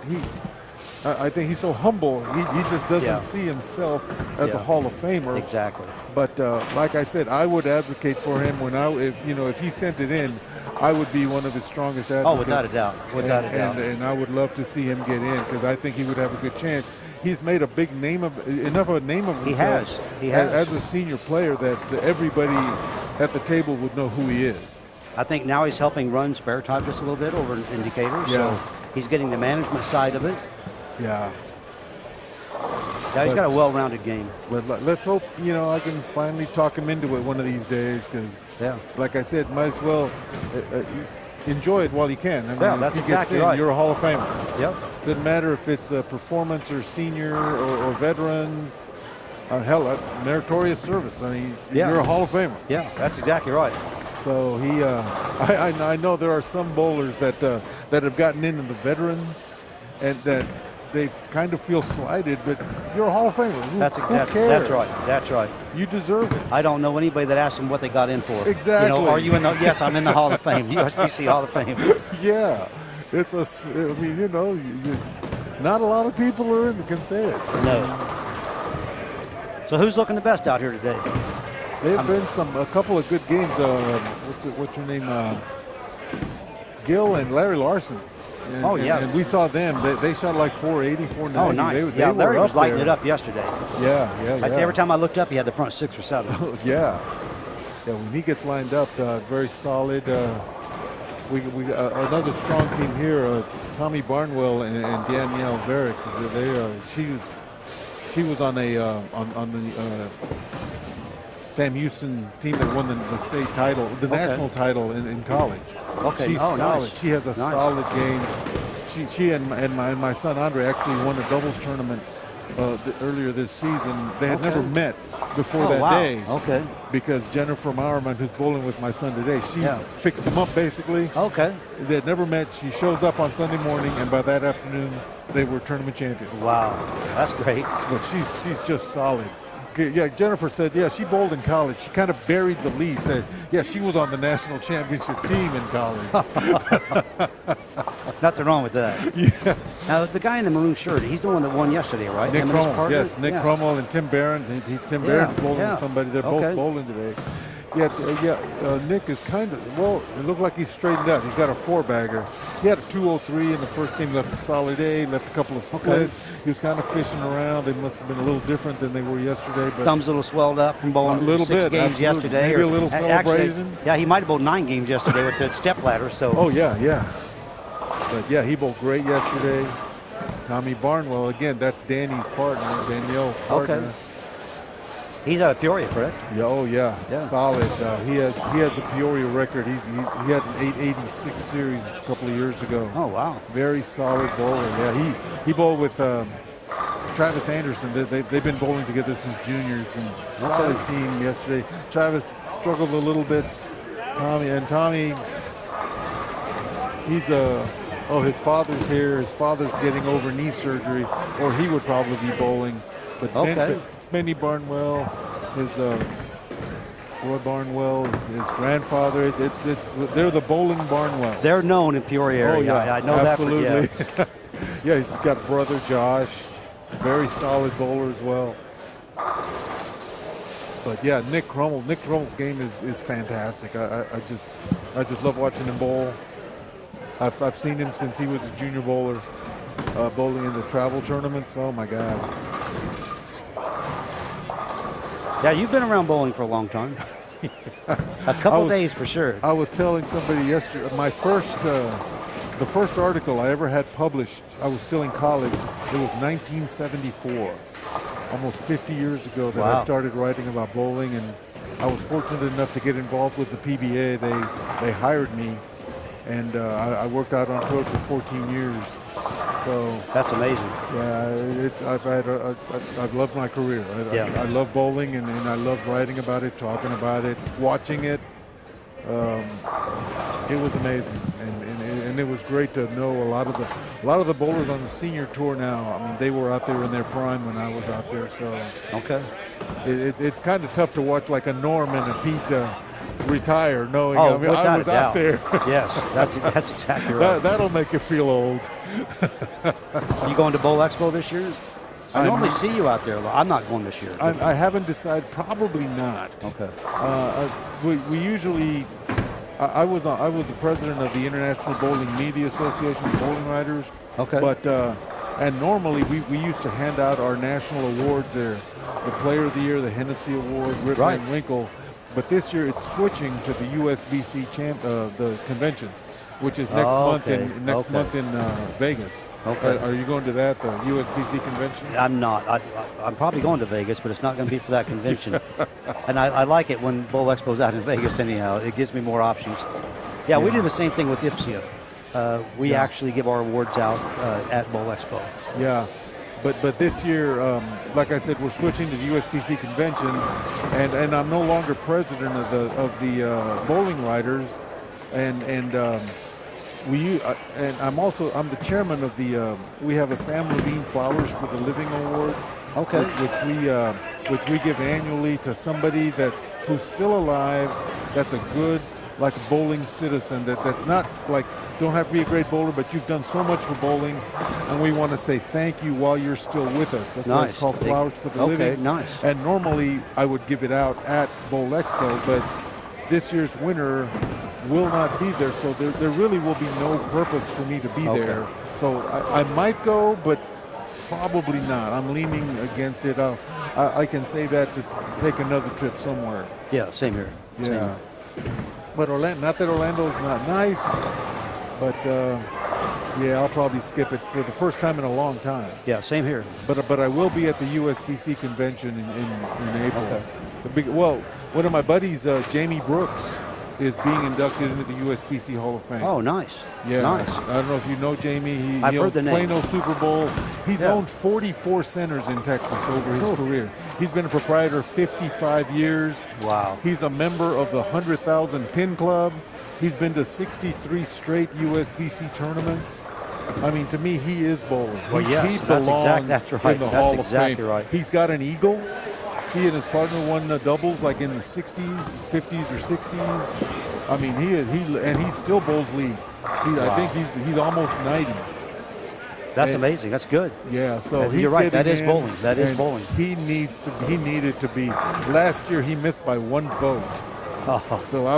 I think he's so humble. He just doesn't see himself as a Hall of Famer. Exactly. But like I said, I would advocate for him if he sent it in, I would be one of his strongest advocates. Oh, without a doubt. Without a doubt. And I would love to see him get in because I think he would have a good chance. He's made a big name of himself. He has. As a senior player that everybody at the table would know who he is. I think now he's helping run Spare Time just a little bit over in Decatur. Yeah. So he's getting the management side of it. Yeah. Yeah, he's got a well-rounded game. But let's hope, I can finally talk him into it one of these days because, like I said, might as well enjoy it while you can. I mean, that's if he gets exactly in, right. you're a Hall of Famer. Yep. Doesn't matter if it's a performance or senior or veteran. Hell, meritorious service. I mean, you're a Hall of Famer. Yeah, that's exactly right. So I know there are some bowlers that have gotten into the veterans, and that they kind of feel slighted. But you're a Hall of Famer. Who cares? That's right. That's right. You deserve it. I don't know anybody that asks them what they got in for. Exactly. Are you in the? Yes, I'm in the Hall of Fame, USBC Hall of Fame. Yeah, not a lot of people can say it. No. So who's looking the best out here today? There have been a couple of good games. What's your name? Gil and Larry Larson. And, and we saw them. They shot like 480, 490. Oh, nice. They Larry were was up lighting there. it up yesterday. Yeah. I'd say every time I looked up, he had the front 6 or 7. Yeah. When he gets lined up, very solid. We another strong team here. Tommy Barnwell and Danielle Varick. She was on the Sam Houston team that won the state title, the national title in college. Okay. She's solid. Nice. She has a solid game. She and my son Andre actually won a doubles tournament earlier this season. They had never met before that day. Okay. Because Jennifer Mowerman, who's bowling with my son today, she fixed him up basically. Okay. They had never met. She shows up on Sunday morning, and by that afternoon, they were tournament champions. Wow, that's great. But she's just solid. Yeah, Jennifer said, she bowled in college. She kind of buried the lead. Said, she was on the national championship team in college. Nothing wrong with that. Yeah. Now, the guy in the maroon shirt, he's the one that won yesterday, right? Nick Crummell, yes. Nick Crummell and Tim Barron. Tim Barron's bowling with somebody. They're both bowling today. Nick is kind of, it looked like he's straightened out. He's got a 4-bagger. He had a 203 in the first game, left a solid A, left a couple of splits. He was kind of fishing around. They must have been a little different than they were yesterday. But thumbs a little swelled up from bowling a little 6 bit, games yesterday. Maybe a little celebration. Actually, he might have bowled 9 games yesterday with the step ladder. So. Oh, yeah. But, he bowled great yesterday. Tommy Barnwell, again, that's Danny's partner, Danielle's partner. Okay. He's out of Peoria, correct? Yeah, solid. He has a Peoria record. He had an 886 series a couple of years ago. Oh wow! Very solid bowler. Yeah, he bowled with Travis Anderson. They've been bowling together since juniors, and solid team yesterday. Travis struggled a little bit. Tommy, he's oh, his father's here. His father's getting over knee surgery, or he would probably be bowling. But Okay. Benny Barnwell, his Roy Barnwell, his grandfather. They're the bowling Barnwells. They're known in Peoria area. Oh, yeah, I know absolutely. that. For, Yeah, he's got brother Josh, very solid bowler as well. But yeah, Nick Krummel's game is fantastic. I just love watching him bowl. I've seen him since he was a junior bowler, bowling in the travel tournaments. Oh my God. yeah, you've been around bowling for a long time. A couple days for sure. I was telling somebody yesterday, the first article I ever had published, I was still in college. It was 1974, almost 50 years ago that I Wow. started writing about bowling, and I was fortunate enough to get involved with the PBA. They hired me, and I worked out on tour for 14 years. So That's amazing. yeah, I've loved my career. Yeah. I love bowling, and I love writing about it, talking about it, watching it. It was amazing, and it was great to know a lot of the bowlers on the senior tour now. I mean, they were out there in their prime when I was out there. So Okay. it's kind of tough to watch like a Norm and a Pete retire, knowing Oh, I mean, without I a was out doubt. there. Yes, that's exactly right. That'll make you feel old. You going to Bowl Expo this year? I I'm- normally see you out there a lot. I'm not going this year. I haven't decided. Probably not. Okay. We usually. I was the president of the International Bowling Media Association, Bowling Writers. Okay. But and normally we used to hand out our national awards there, the Player of the Year, the Hennessy Award, Rip Right. Van Winkle. But this year it's switching to the USBC the convention, which is next month Okay. in Vegas. Okay. Are you going to that, the USBC convention? I'm not. I'm probably going to Vegas, but it's not going to be for that convention. And I like it when Bowl Expo's out in Vegas anyhow. It gives me more options. Yeah, we do the same thing with IPSIA. We actually give our awards out at Bowl Expo. Yeah, but this year, like I said, we're switching to the USBC convention, and I'm no longer president of the bowling writers, and I'm the chairman of the. We have a Sam Levine Flowers for the Living Award. Okay. Which we give annually to somebody who's still alive, that's a good bowling citizen that's not don't have to be a great bowler, but you've done so much for bowling, and we want to say thank you while you're still with us. That's why Nice. it's called Flowers for the Living. Okay, nice. And normally I would give it out at Bowl Expo, but this year's winner will not be there, so there really will be no purpose for me to be Okay. there. So I might go, but probably not. I'm leaning against it. I can say that to take another trip somewhere. Yeah, same here. Same Yeah. here. But not that Orlando's not nice, but yeah, I'll probably skip it for the first time in a long time. Yeah, same here. But I will be at the USBC convention in April. Okay. One of my buddies, Jamie Brooks, is being inducted into the USBC Hall of Fame. Oh, nice. Yeah, Nice. I don't know if you know Jamie. I've He heard owned the name. Plano Super Bowl. He's Yeah. owned 44 centers in Texas over his career. He's been a proprietor 55 years. Wow. He's a member of the 100,000 Pin Club. He's been to 63 straight USBC tournaments. I mean, to me, he is bowling. Well, yes, he that's belongs that's right. in the That's Hall exactly of Fame. right. He's got an eagle. He and his partner won the doubles like in the 60s, 50s, or 60s. I mean, he still bowls league. I think he's almost 90. That's And- amazing. That's good. Yeah, so And he's you're right, that getting is in, bowling. That is and bowling. He needed to be. Last year he missed by one vote. Oh, So I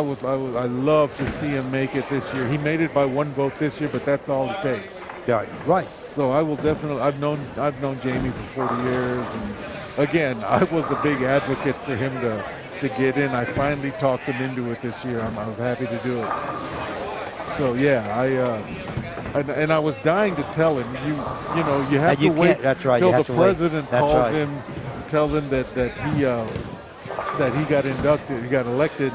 love to see him make it this year. He made it by one vote this year, but that's all it takes. yeah, right. So I will definitely. I've known Jamie for 40 years, and again, I was a big advocate for him to get in. I finally talked him into it this year. I was happy to do it. So yeah, and I was dying to tell him. You have And you to wait can't- that's right, till you the have to wait. president That's calls right. him, tell them that he got inducted, he got elected,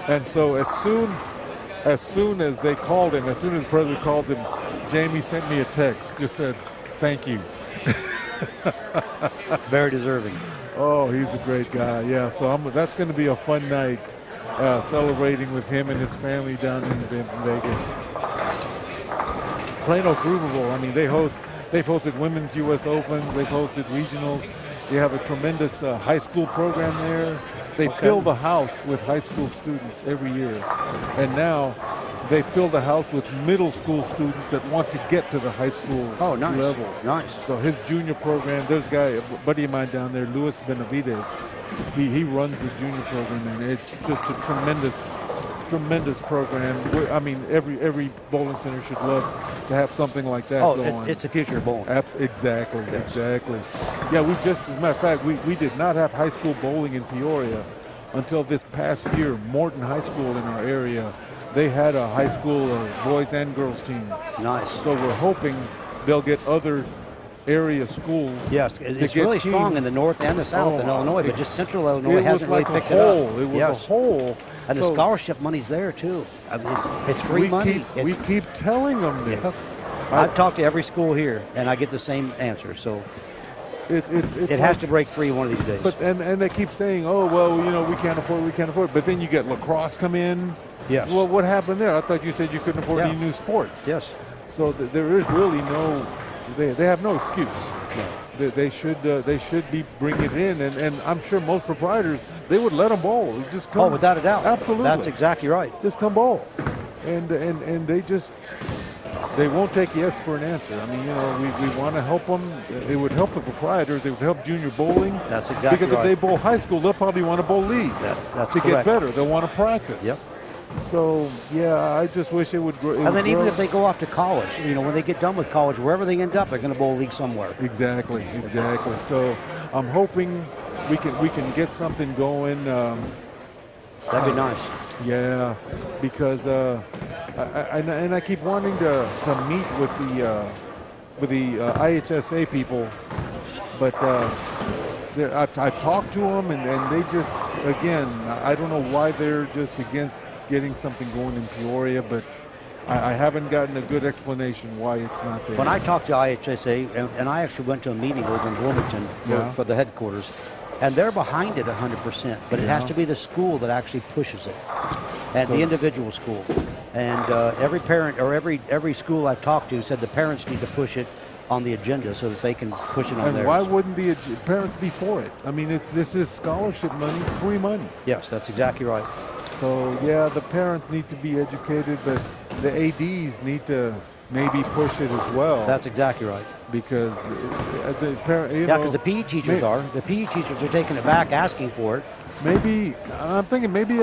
and so as soon as they called him, as soon as the president called him, Jamie sent me a text, just said, "Thank you." Very deserving. Oh, he's a great guy. Yeah, so that's going to be a fun night, celebrating with him and his family down in Vegas. Plano Frugal Bowl. I mean, they've hosted women's U.S. Opens. They've hosted regionals. They have a tremendous high school program there. They fill the house with high school students every year. And now they fill the house with middle school students that want to get to the high school level. Nice. So his junior program, there's a guy, a buddy of mine down there, Luis Benavides. He runs the junior program, and it's just a tremendous program. I mean, every bowling center should love to have something like that going. It's the future of bowling. Exactly. Yeah, we just, as a matter of fact, we did not have high school bowling in Peoria until this past year. Morton High School in our area, they had a high school boys and girls team. Nice. So we're hoping they'll get other area schools. Yes, it's really strong in the north and the south in Illinois, but just central Illinois hasn't really picked it up. It was a hole. And the scholarship money's there too. I mean, it's free money. We keep telling them this. I've talked to every school here, and I get the same answer. So it has to break free one of these days. But and they keep saying, oh well, we can't afford. But then you get lacrosse come in. Yes. Well, what happened there? I thought you said you couldn't afford any new sports. Yes. So there is really no. They have no excuse. No. They should be bringing it in, and I'm sure most proprietors, they would let them bowl. Just come. Oh, without a doubt. Absolutely. That's exactly right. Just come bowl, and they won't take yes for an answer. I mean, we want to help them. It would help the proprietors. It would help junior bowling. That's exactly right. Because if they bowl high school, they'll probably want to bowl league. That's to correct. get better. They'll want to practice. Yep. So yeah, I just wish it would grow. And then even if they go off to college, when they get done with college, wherever they end up, they're going to bowl league somewhere. Exactly. So I'm hoping we can get something going. That'd be nice. Yeah, because I keep wanting to meet with the IHSA people, but I've talked to them and they just, again, I don't know why they're just against getting something going in Peoria, but I haven't gotten a good explanation why it's not there. When I talked to IHSA, and I actually went to a meeting over in Bloomington for the headquarters, and they're behind it 100%, but it has to be the school that actually pushes it, and the individual school. And every parent or every school I've talked to said the parents need to push it on the agenda so that they can push it on theirs. And why wouldn't the parents be for it? I mean, this is scholarship money, free money. Yes, that's exactly right. So yeah, the parents need to be educated, but the ADs need to maybe push it as well. That's exactly right. Because the parent, because the PE teachers are taking it back, asking for it. Maybe I'm thinking maybe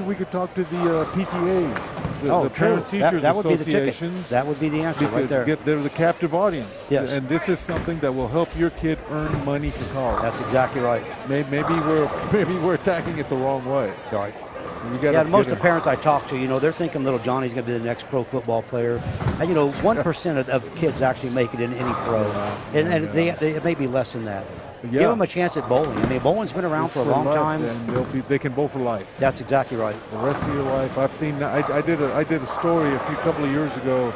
we could talk to the PTA, the Parent Teachers that would Associations. Be the that would be the answer right there. They're the captive audience. Yes. And this is something that will help your kid earn money for college. That's exactly right. Maybe we're attacking it the wrong way. Right. Most of the parents I talk to, they're thinking little Johnny's going to be the next pro football player. And 1% of kids actually make it in any pro, and it may be less than that. Yeah. Give them a chance at bowling. I mean, bowling's been around for a long time, and they can bowl for life. That's exactly right. The rest of your life. I've seen. I did a story a couple of years ago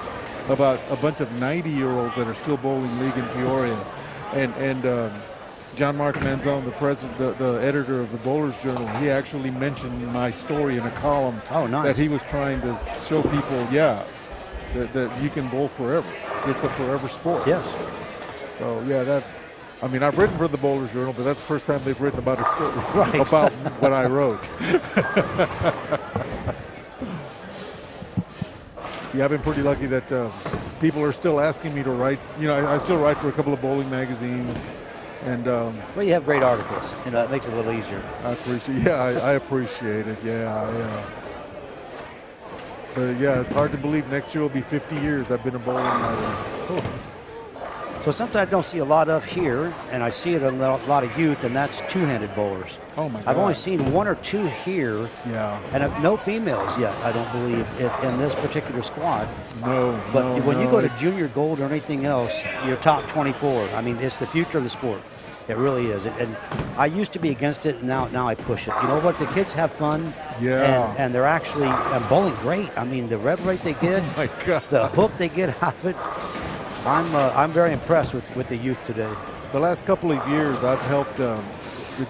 about a bunch of 90-year-olds that are still bowling league in Peoria, and John Mark Manzone, the president, the editor of the Bowlers Journal, he actually mentioned my story in a column. Oh, nice. That he was trying to show people, that you can bowl forever. It's a forever sport. Yes. So I've written for the Bowlers Journal, but that's the first time they've written about a story about what I wrote. I've been pretty lucky that people are still asking me to write. I still write for a couple of bowling magazines. And well, you have great articles. It makes it a little easier. I appreciate. Yeah, I appreciate it. Yeah. But yeah, it's hard to believe next year will be 50 years I've been a bowling writer. Cool. So something I don't see a lot of here, and I see it in a lot of youth, and that's two-handed bowlers. Oh my God. I've only seen one or two here. Yeah. And no females yet, I don't believe, in this particular squad. No. But when you go to junior gold or anything else, you're top 24. I mean, it's the future of the sport. It really is. And I used to be against it, and now I push it. You know what? The kids have fun. Yeah. And they're actually bowling great. I mean, the rev rate they get, oh my God. The hook they get out of it. I'm very impressed with the youth today. The last couple of years, I've helped the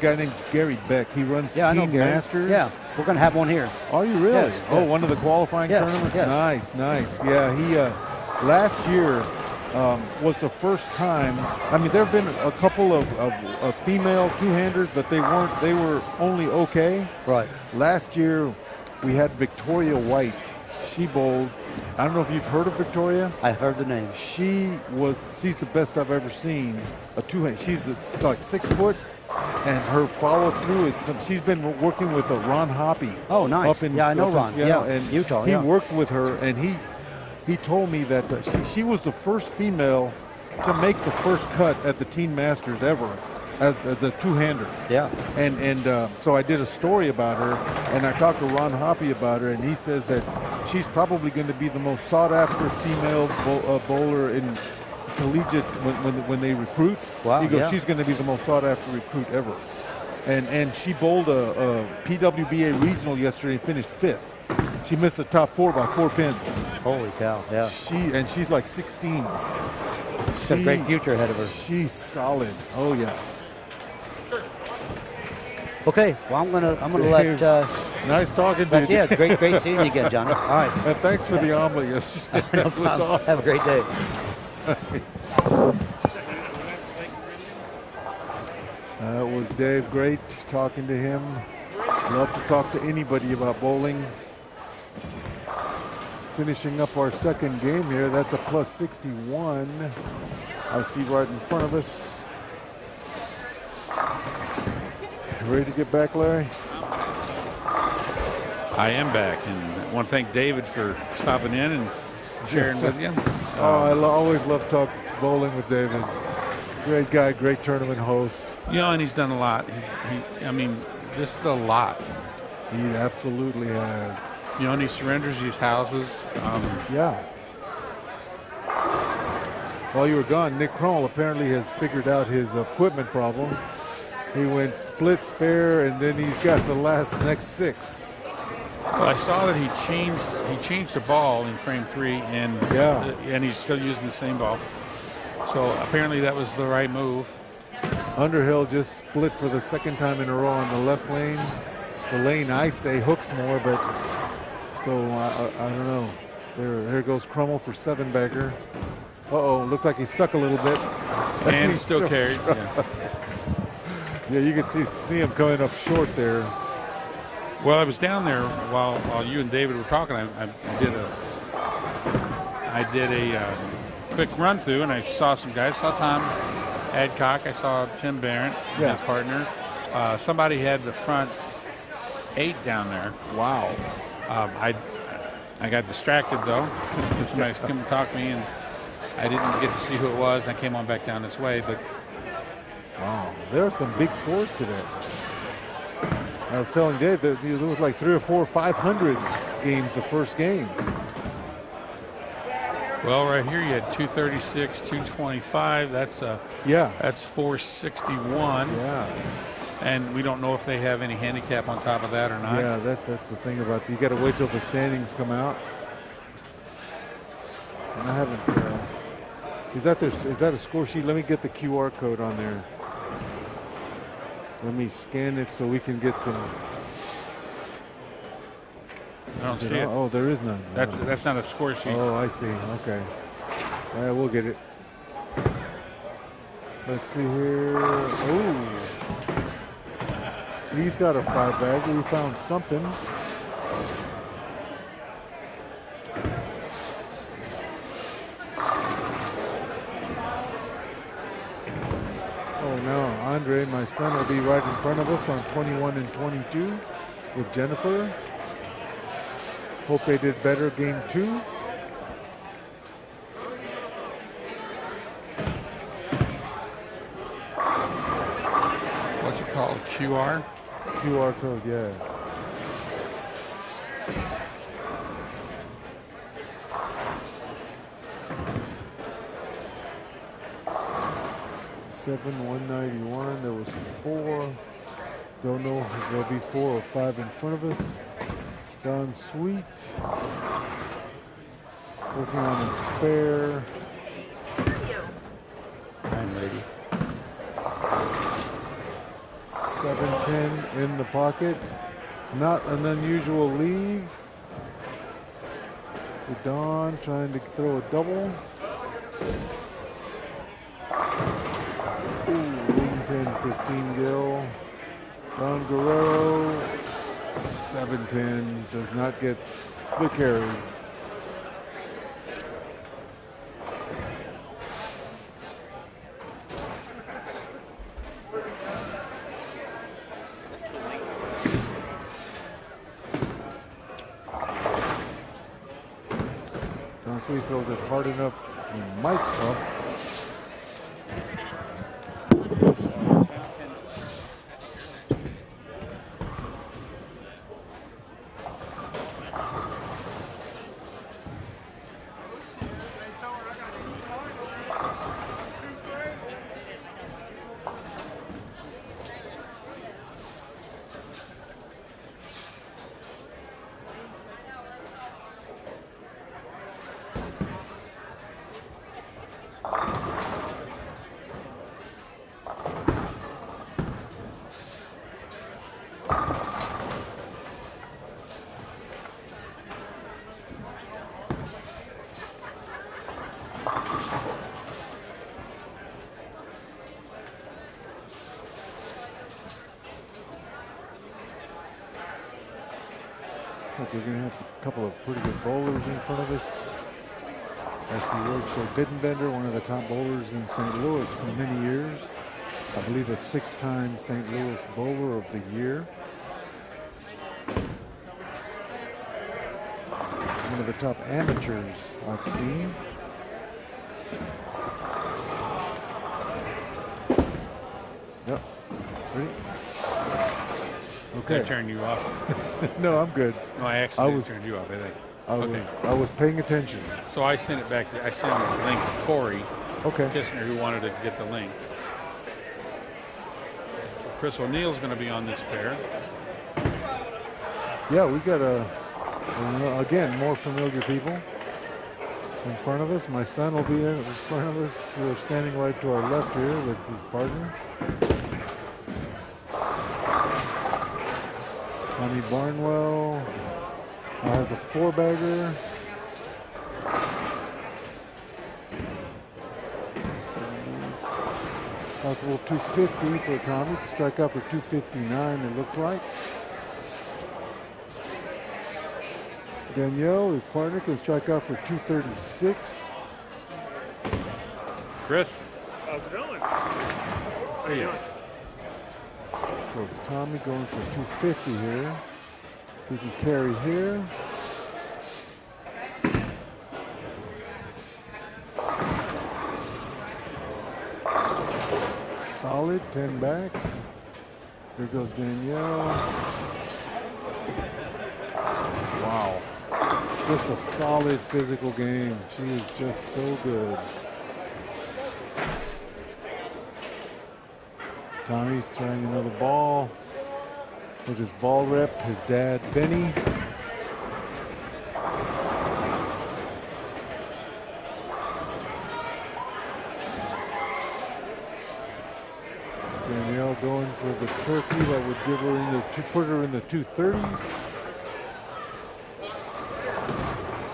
guy named Gary Beck. He runs Team Masters. Yeah, we're going to have one here. Are you really? Yes, one of the qualifying tournaments? Yes. Nice. Yeah, last year was the first time. I mean, there have been a couple of female two-handers, but they were only okay. Right. Last year, we had Victoria White. She bowled. I don't know if you've heard of Victoria. I've heard the name. She's the best I've ever seen. A two-hand. She's like 6 foot, and her follow-through is. She's been working with Ron Hoppy. Oh, nice. Up in, I know up in Ron. Seattle, Yeah, and Utah. He yeah. worked with her, and he told me that she was the first female to make the first cut at the Teen Masters ever as a two-hander. Yeah. And so I did a story about her, and I talked to Ron Hoppy about her, and he says that she's probably going to be the most sought-after female bowler in collegiate when they recruit. Wow, he goes, yeah. she's going to be the most sought-after recruit ever. And she bowled a PWBA regional yesterday and finished 5th. She missed the top 4 by 4 pins. Holy cow, yeah. She's like 16. She's got a great future ahead of her. She's solid. Oh yeah. Okay, well I'm gonna let nice talking to you. yeah, great seeing you again, Johnny. All right. And thanks for the omelet yesterday. That was awesome. Have a great day. That was Dave. Great talking to him. Love to talk to anybody about bowling. Finishing up our second game here. That's a plus 61. I see right in front of us. Ready to get back, Larry? I am back, and I want to thank David for stopping in and sharing with you. I always love talk bowling with David. Great guy, great tournament host. You know, and he's done a lot. I mean, this is a lot. He absolutely has. You know, and he surrenders these houses. Yeah. While you were gone, Nick Kroll apparently has figured out his equipment problem. He went split spare, and then he's got the next 6. Well, I saw that he changed the ball in frame 3, and he's still using the same ball. So apparently that was the right move. Underhill just split for the second time in a row on the left lane. The lane I say hooks more, but so I don't know. There goes Crummell for 7-bagger. Uh-oh, looked like he stuck a little bit. And he still carried. Yeah. Yeah, you could see him coming up short there. Well, I was down there while you and David were talking. I did a quick run through, and I saw some guys. Saw Tom Adcock. I saw Tim Barrett, his partner. Somebody had the front 8 down there. Wow. I got distracted though. Somebody came and talked to me, and I didn't get to see who it was. I came on back down this way, but. Wow, there are some big scores today. I was telling Dave that there was like 3 or 4 or 500 games the first game. Well, right here you had 236, 225. That's 461. Yeah. And we don't know if they have any handicap on top of that or not. Yeah, that's the thing about you got to wait till the standings come out. And I haven't. Is that a score sheet? Let me get the QR code on there. Let me scan it so we can get some. I don't see it. Oh, there is none. That's not a score sheet. Oh, I see. Okay. All right, we'll get it. Let's see here. Oh, he's got a 5-bagger. We found something. Oh no, Andre, my son, will be right in front of us on 21 and 22 with Jennifer. Hope they did better game 2. What's it called? QR? QR code, yeah. $7,191. There was 4. Don't know if there'll be 4 or 5 in front of us. Don Sweet working on a spare. I'm ready. 710 in the pocket. Not an unusual leave. Don trying to throw a double. Wington, Christine Gill. Don Guerrero, 7-10, does not get the carry. Don Sweet throws it hard enough, he might up. I think we're going to have a couple of pretty good bowlers in front of us. Ashley Roach Bittenbender, one of the top bowlers in St. Louis for many years. I believe a 6-time St. Louis Bowler of the Year. One of the top amateurs I've seen. Yep. Ready? Okay. I turned you off. No, I'm good. No, I actually turned you off, I think. I was paying attention. So I sent it back. I sent a link to Corey Kistner, who wanted to get the link. So Chris O'Neill's going to be on this pair. Yeah, we got again, more familiar people in front of us. My son will be in front of us, standing right to our left here with his partner. Tommy Barnwell has a 4-bagger. Possible 250 for Tommy. Strike out for 259, it looks like. Danielle, his partner, can strike out for 236. Chris. How's it going? See ya. So it's Tommy going for 250 here. He can carry here. Solid, 10 back. Here goes Danielle. Wow. Just a solid physical game. She is just so good. Tommy's throwing another ball with his ball rep, his dad, Benny. Danielle going for the turkey that would give her put her in the 230s.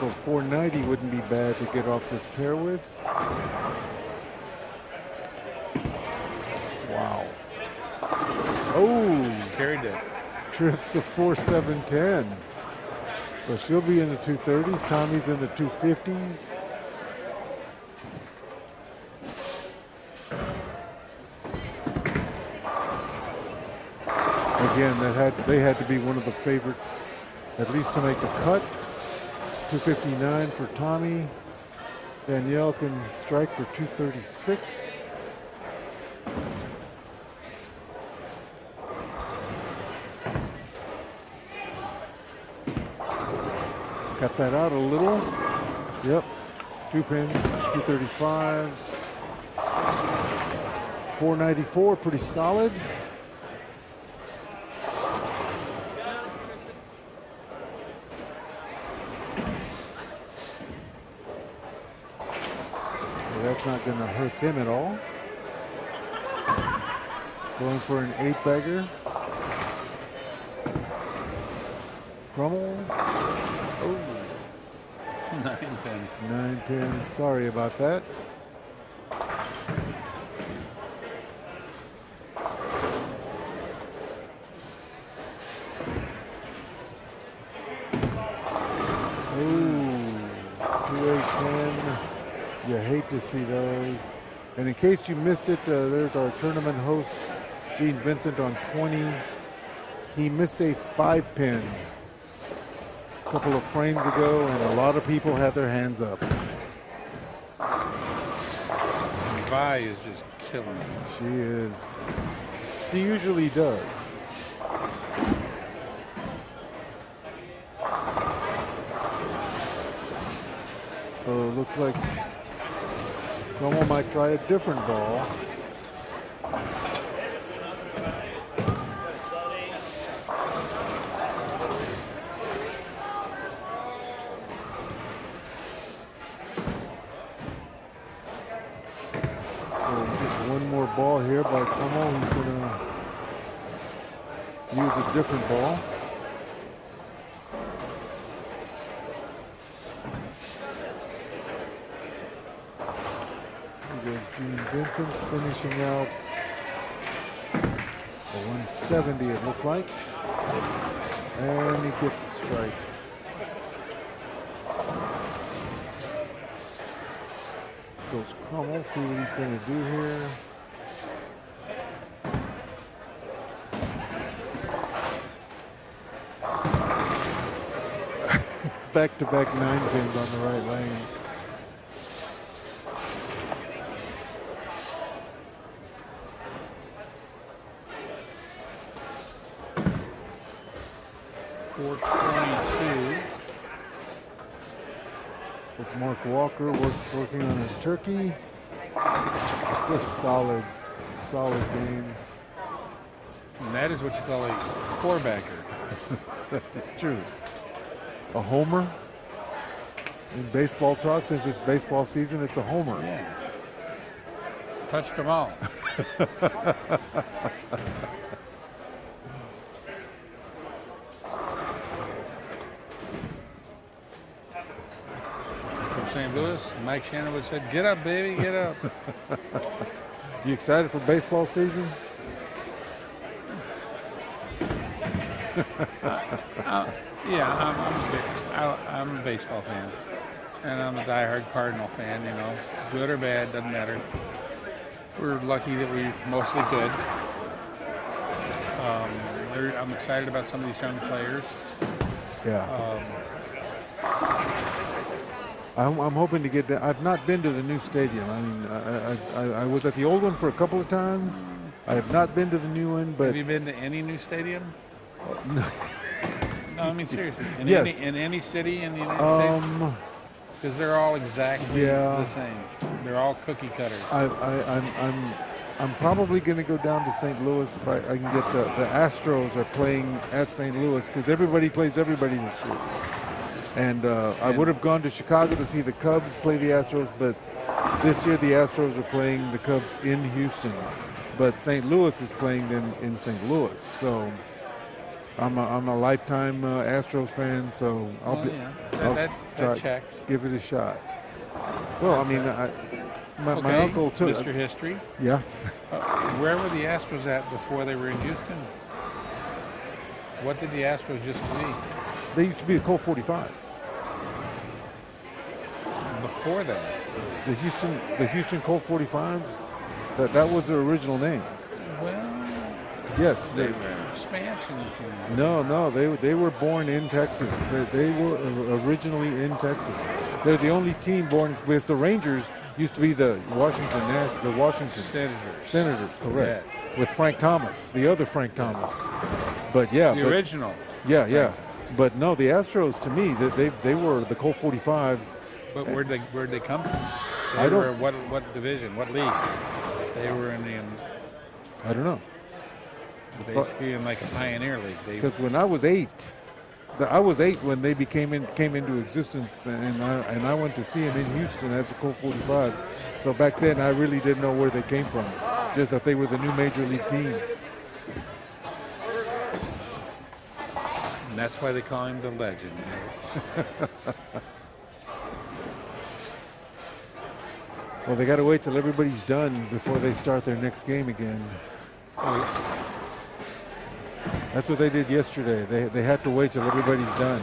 So 490 wouldn't be bad to get off this pair with. Wow. Oh, Carried it. trips of 4-7-10. So she'll be in the 230s. Tommy's in the 250s. Again, they had to be one of the favorites, at least to make the cut. 259 for Tommy. Danielle can strike for 236. Cut that out a little. Yep. 2-pin, 235. 494, pretty solid. That's not going to hurt them at all. Going for an 8-bagger. Brummel. Oh. 9 pin. 9 pins. Sorry about that. Ooh, 2, 8, 10. You hate to see those. And in case you missed it, there's our tournament host, Gene Vincent, on 20. He missed a 5 pin a couple of frames ago, and a lot of people had their hands up. Vi is just killing me. She is. She usually does. So it looks like Como might try a different ball. So just one more ball here by Como. He's going to use a different ball. Gene Vincent finishing out a 170, it looks like. And he gets a strike. Goes Crummel, see what he's going to do here. Back-to-back 9 pins on the right lane. With Mark Walker working on his turkey. Just solid game. And that is what you call a four-backer. It's true. A homer. In baseball talk, since it's baseball season, it's a homer. Yeah. Touched them all. From St. Louis, Mike Shannon would say, "Get up, baby, get up." You excited for baseball season? Yeah, I'm a baseball fan, and I'm a diehard Cardinal fan. You know, good or bad, doesn't matter. We're lucky that we're mostly good. I'm excited about some of these young players. Yeah. I'm hoping to get there. I've not been to the new stadium. I mean, I was at the old one for a couple of times. I have not been to the new one, but Have you been to any new stadium? No, I mean seriously. Yes. In any city in the United States? Because they're all exactly the same. They're all cookie cutters. I'm probably going to go down to St. Louis if I can get the Astros are playing at St. Louis because everybody plays everybody this year. And I would have gone to Chicago to see the Cubs play the Astros, but this year the Astros are playing the Cubs in Houston. But St. Louis is playing them in St. Louis. So I'm a lifetime Astros fan, so I'll that checks. give it a shot. Well, I mean, my uncle took Mr. History. Yeah. Where were the Astros at before they were in Houston? What did the Astros just be? They used to be the Colt 45s. Before that? The Houston Colt 45s. That was their original name. Well, yes, they were an expansion team. No, they were born in Texas. They were originally in Texas. They're the only team born with the Rangers. Used to be the Washington Senators, correct? Yes. With Frank Thomas, the other Frank Thomas. But yeah, the original. Yeah. But no, the Astros to me, they were the Colt 45s. But where'd they come from? I don't. Were what division? What league? They were in the. I don't know. Basically in like a pioneer league. Because when I was 8, I was 8 when they came into existence, and I went to see them in Houston as the Colt 45s. So back then, I really didn't know where they came from. Just that they were the new major league team. And that's why they call him the legend. Well, they got to wait till everybody's done before they start their next game again. That's what they did yesterday. They had to wait till everybody's done.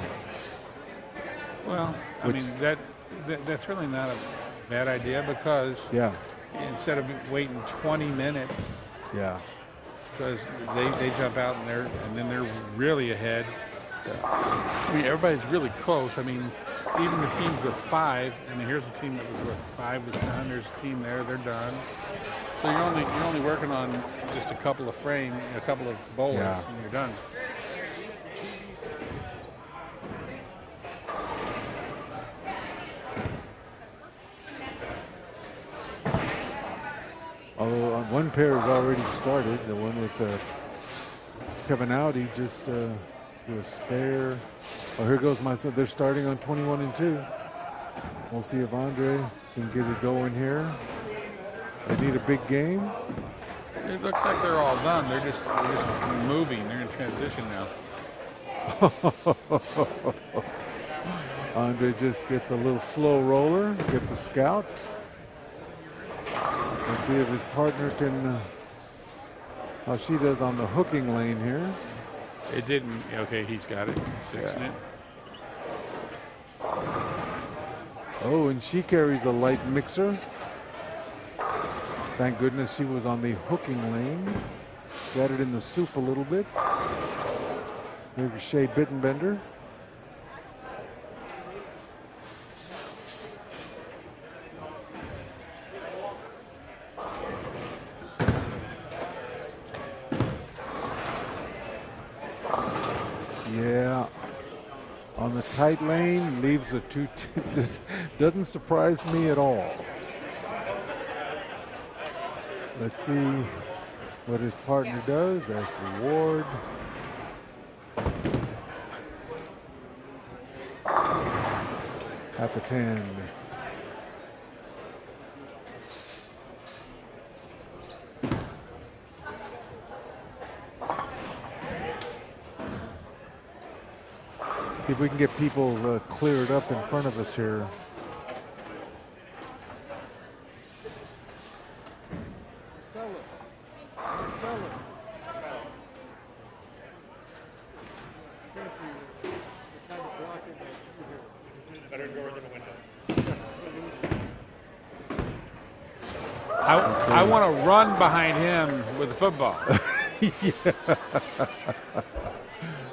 Well, I mean, that's really not a bad idea because Yeah, instead of waiting 20 minutes, yeah. because they jump out and then they're really ahead. I mean, everybody's really close. I mean, even the teams with 5, and here's a team that was what 5 was done. There's a team there, they're done. So you're only working on just a couple of bowlers, Yeah. and you're done. Although one pair has already started, the one with Kevin Audi just do a spare. Oh, here goes my son. They're starting on 21 and 2. We'll see if Andre can get it going here. They need a big game. It looks like they're all done. They're just moving. They're in transition now. Andre just gets a little slow roller, gets a scout. Let's see if his partner can, how she does on the hooking lane here. It didn't. Okay, he's got it. Fixing it. Oh, and she carries a light mixer. Thank goodness she was on the hooking lane. Got it in the soup a little bit. Here's Shea Bittenbender. Yeah. On the tight lane, leaves a 2. Doesn't surprise me at all. Let's see what his partner does. Ashley Ward. Half a 10. See if we can get people cleared up in front of us here. I want to run behind him with the football.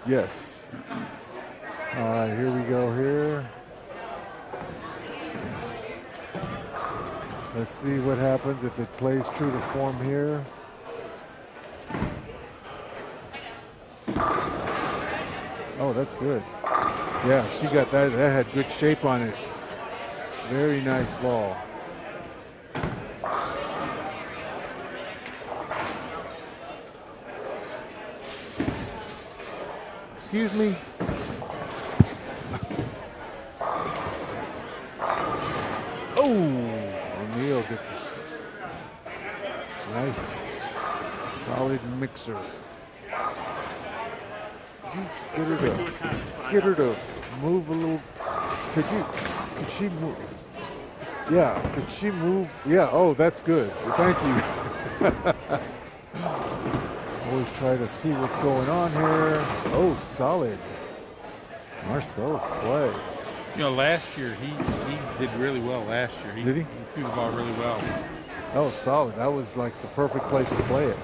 Yes. All right, here we go here. Let's see what happens if it plays true to form here. Oh, that's good. Yeah, she got that. That had good shape on it. Very nice ball. Excuse me. Oh, O'Neal gets a nice, solid mixer. Get her to move a little. Could she move? Yeah, could she move? Yeah, oh, that's good. Thank you. Always try to see what's going on here. Oh, solid. Marcellus Clay. You know, last year he did really well. Last year Did he? He threw the ball really well. That was solid. That was like the perfect place to play it.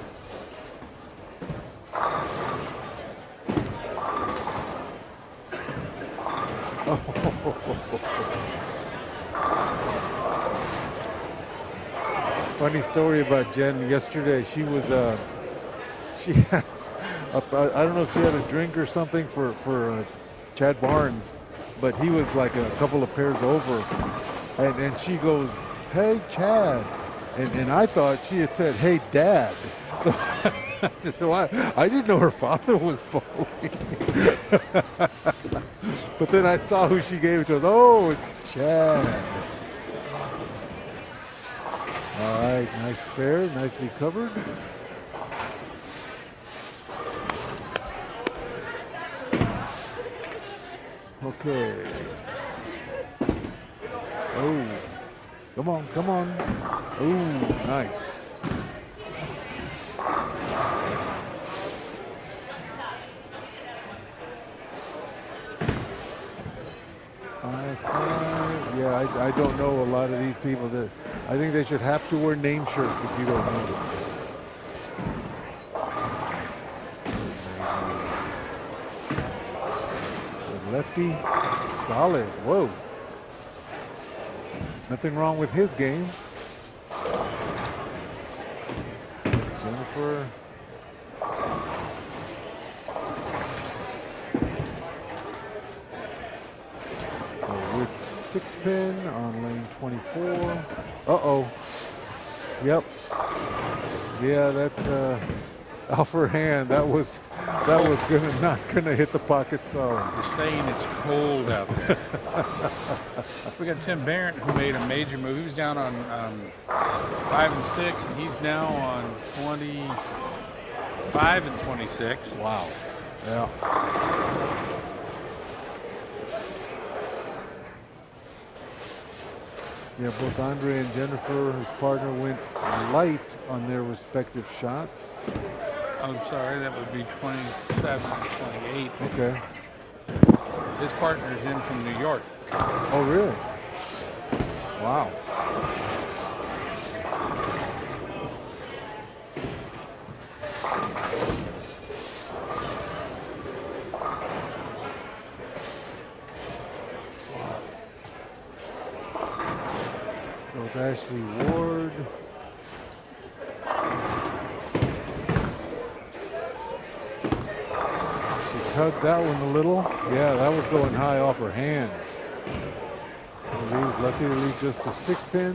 Funny story about Jen yesterday. She was she has I don't know if she had a drink or something for Chad Barnes, but he was like a couple of pairs over, and she goes, "Hey Chad," and I thought she had said, "Hey Dad." So I didn't know her father was bowling. But then I saw who she gave it to. Oh, it's Chad. All right, nice spare, nicely covered. Okay. Oh, Come on, come on. Ooh, nice. Five. Yeah, I don't know a lot of these people. That I think they should have to wear name shirts if you don't know them. Good lefty, solid. Whoa. Nothing wrong with his game. Jennifer. A whiffed 6-pin on lane 24. Uh-oh. Yep. Yeah, that's off her hand. That was not gonna hit the pocket solid. You're saying it's cold out there. We got Tim Barrett, who made a major move. He was down on 5 and 6, and he's now on 25 and 26. Wow. Yeah. Yeah, both Andre and Jennifer, his partner, went light on their respective shots. I'm sorry, that would be 27 and 28. Okay. His partner's in from New York. Oh, really? Wow. With Ashley Ward. She tugged that one a little. Yeah, that was going high off her hands. Lucky to leave just a 6-pin.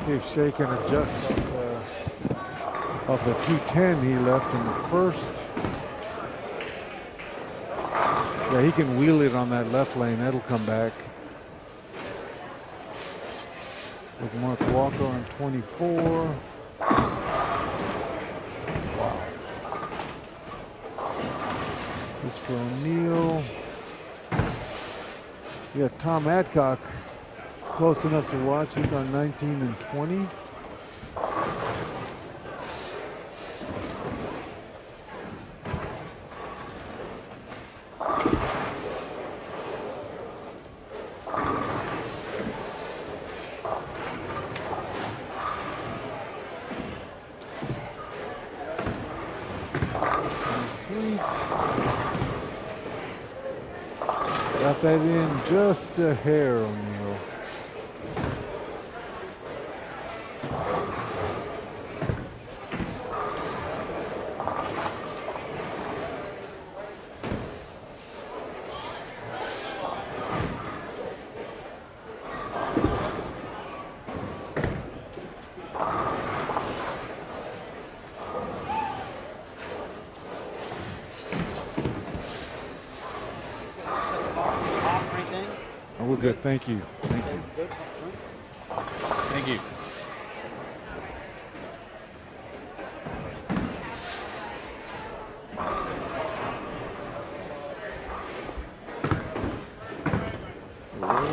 See if Shea can adjust off the 210 he left in the first. Yeah, he can wheel it on that left lane. That'll come back. With Mark Walker on 24. Wow. Mr. O'Neill. Yeah, Tom Adcock, close enough to watch. He's on 19 and 20. Got that in just a hair, O'Neill. We're good. Thank you. Thank you. Thank you.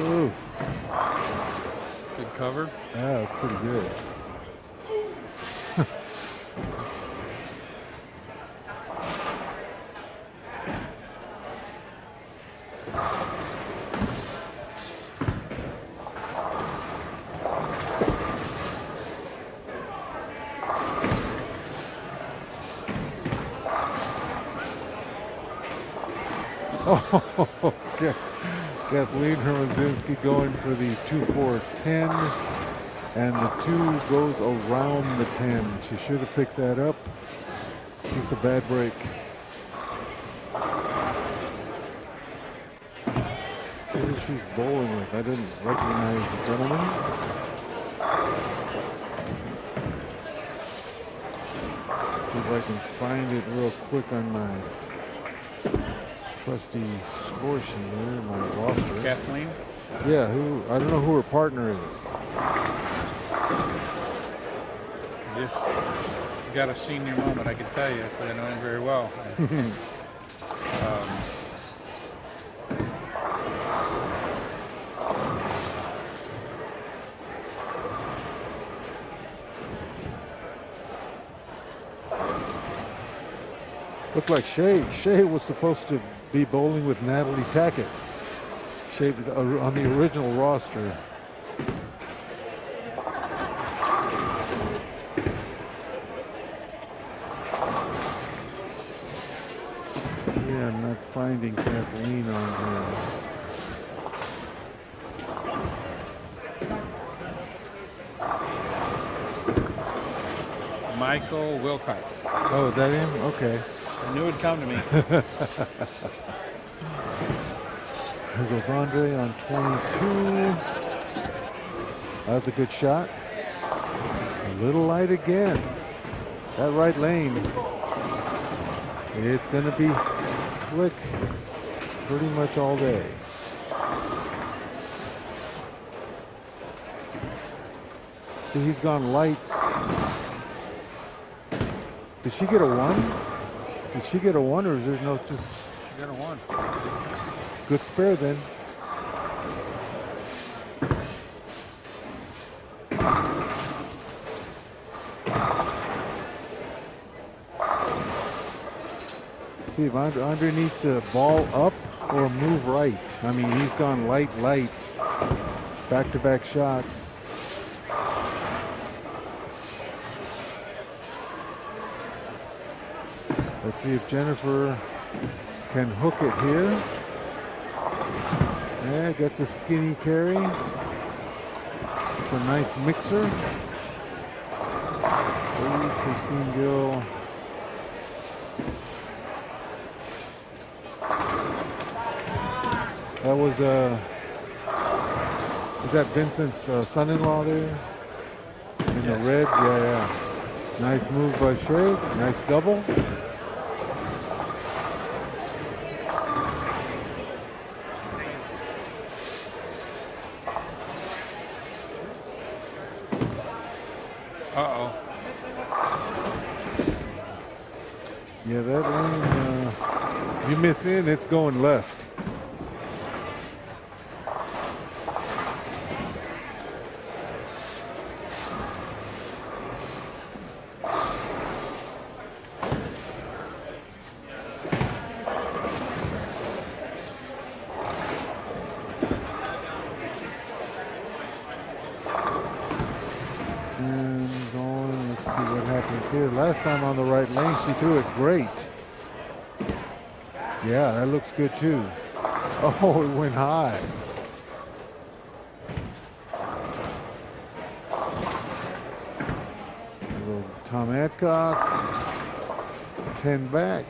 Oof. Good cover. Yeah, that's pretty good. Oh, Kathleen Hermazinski going for the 2-4-10, and the 2 goes around the 10. She should have picked that up. Just a bad break. Who she's bowling with? I didn't recognize the gentleman. See if I can find it real quick on my trusty score sheet here, my roster. Kathleen? Yeah, I don't know who her partner is. Just got a senior moment, I can tell you, but I know him very well. Looked like Shea was supposed to be bowling with Natalie Tackett. Shea on the original roster. Yeah, I'm not finding Kathleen on here. Michael Wilcox. Oh, is that him? Okay. I knew it'd come to me. Here goes Andre on 22. That's a good shot. A little light again. That right lane. It's going to be slick pretty much all day. See, he's gone light. Did she get a 1? Did she get a 1 or is there no just? She got a 1. Good spare then. See if Andre needs to ball up or move right. I mean, he's gone light. Back-to-back shots. Let's see if Jennifer can hook it here. Yeah, gets a skinny carry. It's a nice mixer. Ooh, Christine Gill. That was is that Vincent's son-in-law there? In Yes. the red? Yeah. Nice move by Shea. Nice double. Uh-oh. Yeah, that lane, you miss in, it's going left. Here. Last time on the right lane, she threw it great. Yeah, that looks good too. Oh, it went high. There goes Tom Adcock. 10 back.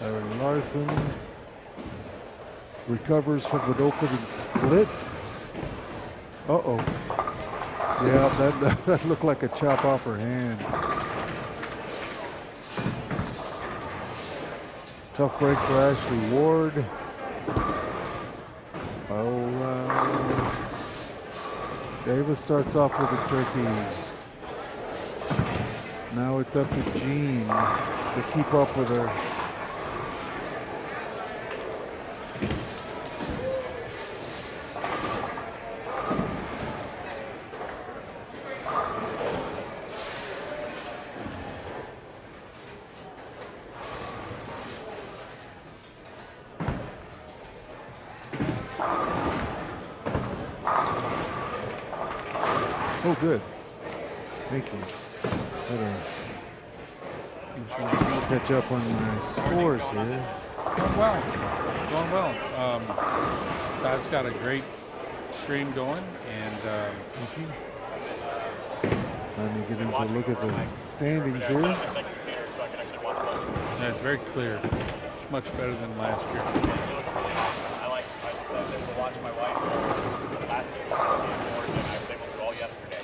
Larry Larson recovers from an opening split. Uh-oh. Yeah, that looked like a chop off her hand. Tough break for Ashley Ward. Oh, Davis starts off with a turkey. Now it's up to Jean to keep up with her. Oh, good. Thank you. Better catch up on my scores here. Going well. Going well. Todd's got a great stream going, and Thank you. Let me get him to look at the standings here. yeah, it's very clear. It's much better than last year. I like to watch my wife last game more than I was able to all yesterday.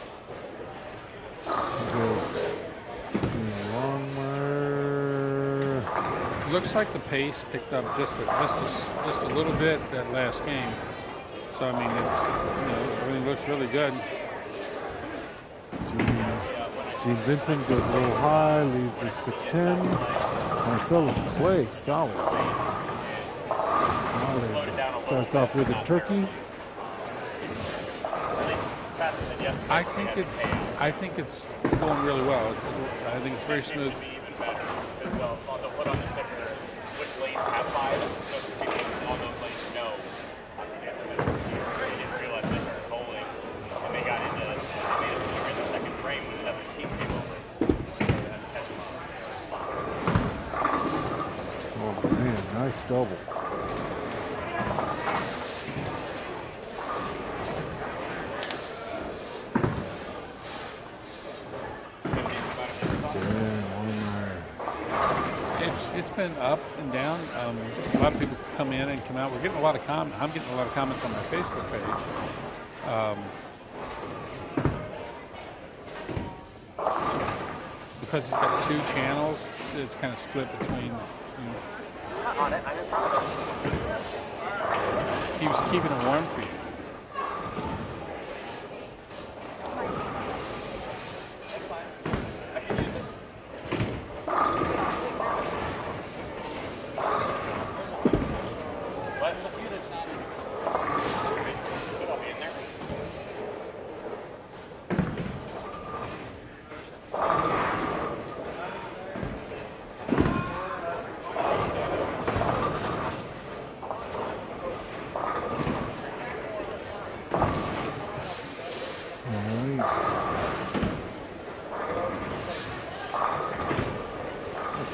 Longmire. Looks like the pace picked up just a little bit that last game. So I mean, it's everything looks really good. Gene Vincent goes a little high, leaves us 6-10. Marcellus Clay, solid. Starts off with a turkey. Faster than yesterday. I think it's going really well. I think it's very smooth. Be even better because they'll put on the ticker which lanes have 5, so that people on those lanes know. Because they didn't realize they started bowling, and they got into they made it clear in the second frame when another team came over. Oh man, nice double. It's been up and down. A lot of people come in and come out. We're getting a lot of I'm getting a lot of comments on my Facebook page. Because he's got 2 channels, it's kind of split between. He was keeping it warm for you.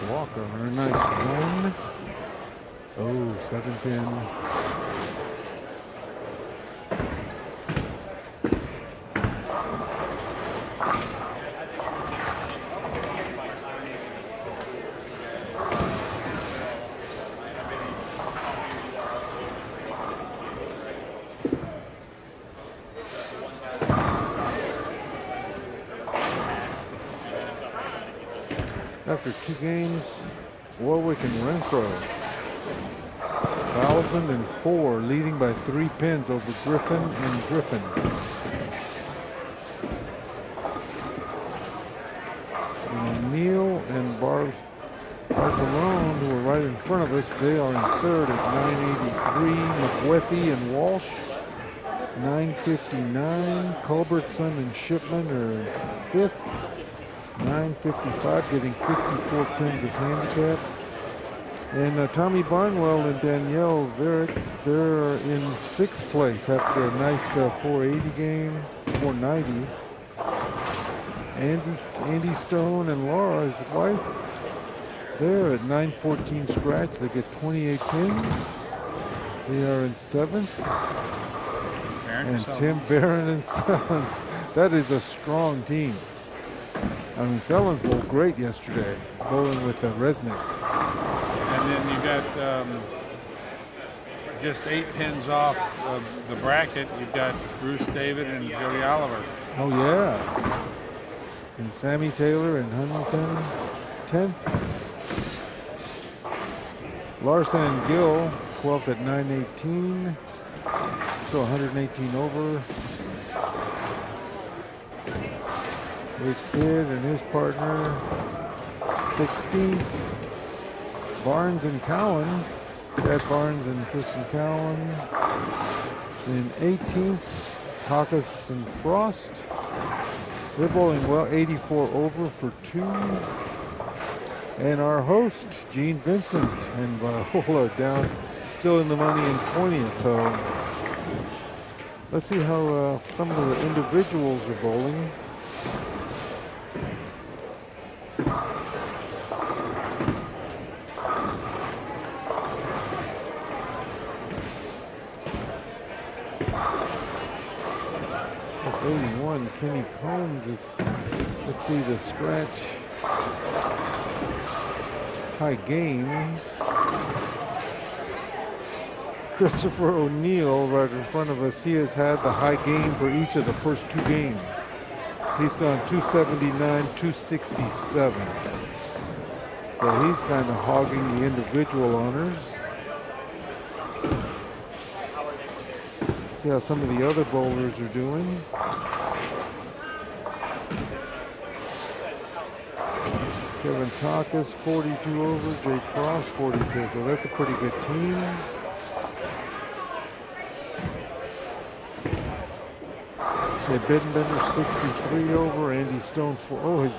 Walker, a nice 1. Oh, 7-pin. After 2 games, Warwick and Renfro, 1,004, leading by 3 pins over Griffin and Griffin. And Neil and Bartolone, who are right in front of us, they are in 3rd at 983. McWethy and Walsh, 959. Culbertson and Shipman are 5th. 955, getting 54 pins of handicap. And Tommy Barnwell and Danielle Varick, they're in 6th place after a nice 480 game, 490. Andy Stone and Laura, his wife, they're at 914 scratch. They get 28 pins. They are in 7th. And Tim Barron and Sellens. That is a strong team. I mean, Sellens bowled great yesterday, bowling with Resnick. And then you got just 8 pins off of the bracket. You've got Bruce David and Jody Oliver. Oh, yeah. And Sammy Taylor and Huntington, 10th. Larson and Gill, 12th at 918. Still 118 over. Rick Kidd and his partner, 16th. Barnes and Cowan, Chad Barnes and Kristen Cowan. In 18th, Takas and Frost. They're bowling well, 84 over for 2. And our host, Gene Vincent and Viola down, still in the money in 20th. So let's see how some of the individuals are bowling. This 81, Kenny Combs is, let's see the scratch. High games. Christopher O'Neill right in front of us. He has had the high game for each of the first 2 games. He's gone 279, 267. So he's kind of hogging the individual honors. See how some of the other bowlers are doing. Kevin Takas, 42 over. Jake Frost, 42. So that's a pretty good team. Say Bittenbender 63 over, Andy Stone 4. Oh, his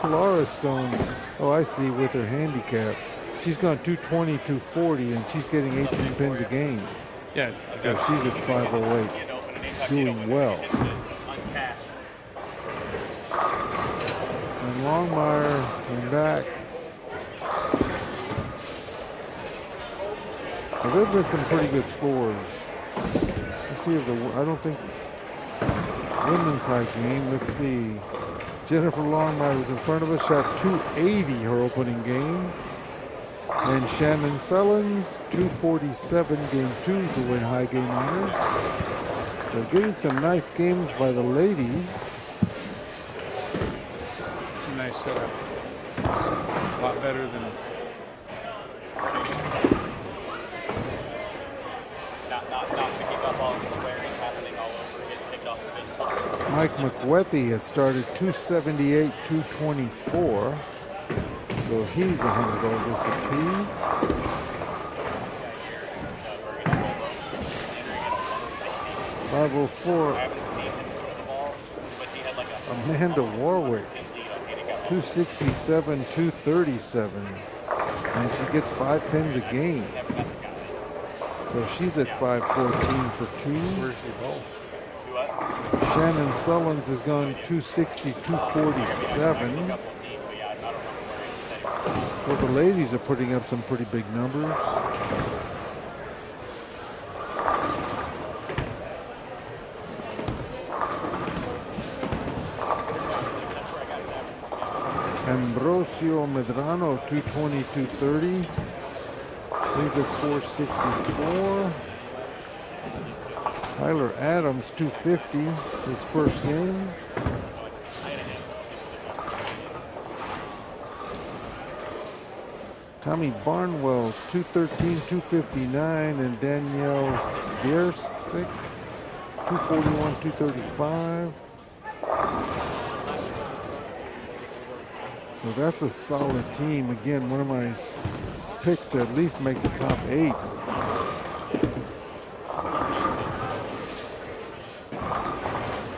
Laura Stone. Oh, I see, with her handicap. She's gone 220, 240, and she's getting 18 pins a game. Yeah. So she's at 508, doing well. And Longmire came back. Well, there have been some pretty good scores. Let's see if I don't think women's high game. Let's see. Jennifer Longmire was in front of us, shot 280 her opening game. And Shannon Sullins, 247 game 2 to win high game honors. So getting some nice games by the ladies. It's a nice setup. A lot better than. Not picking up all the swearing happening all over, getting kicked off of Facebook. Mike McWethy has started 278, 224. So he's 100 over for two. 504. Amanda Warwick, 267, 237. And she gets 5 pins a game. So she's at 514 for two. Where's she bowl? Shannon Sullins has gone 260, 247. So the ladies are putting up some pretty big numbers. Ambrosio Medrano, 220, 230. He's at 464. Tyler Adams, 250, his first game. Tommy Barnwell, 213, 259, and Danielle Biersick, 241, 235. So that's a solid team. Again, one of my picks to at least make the top 8.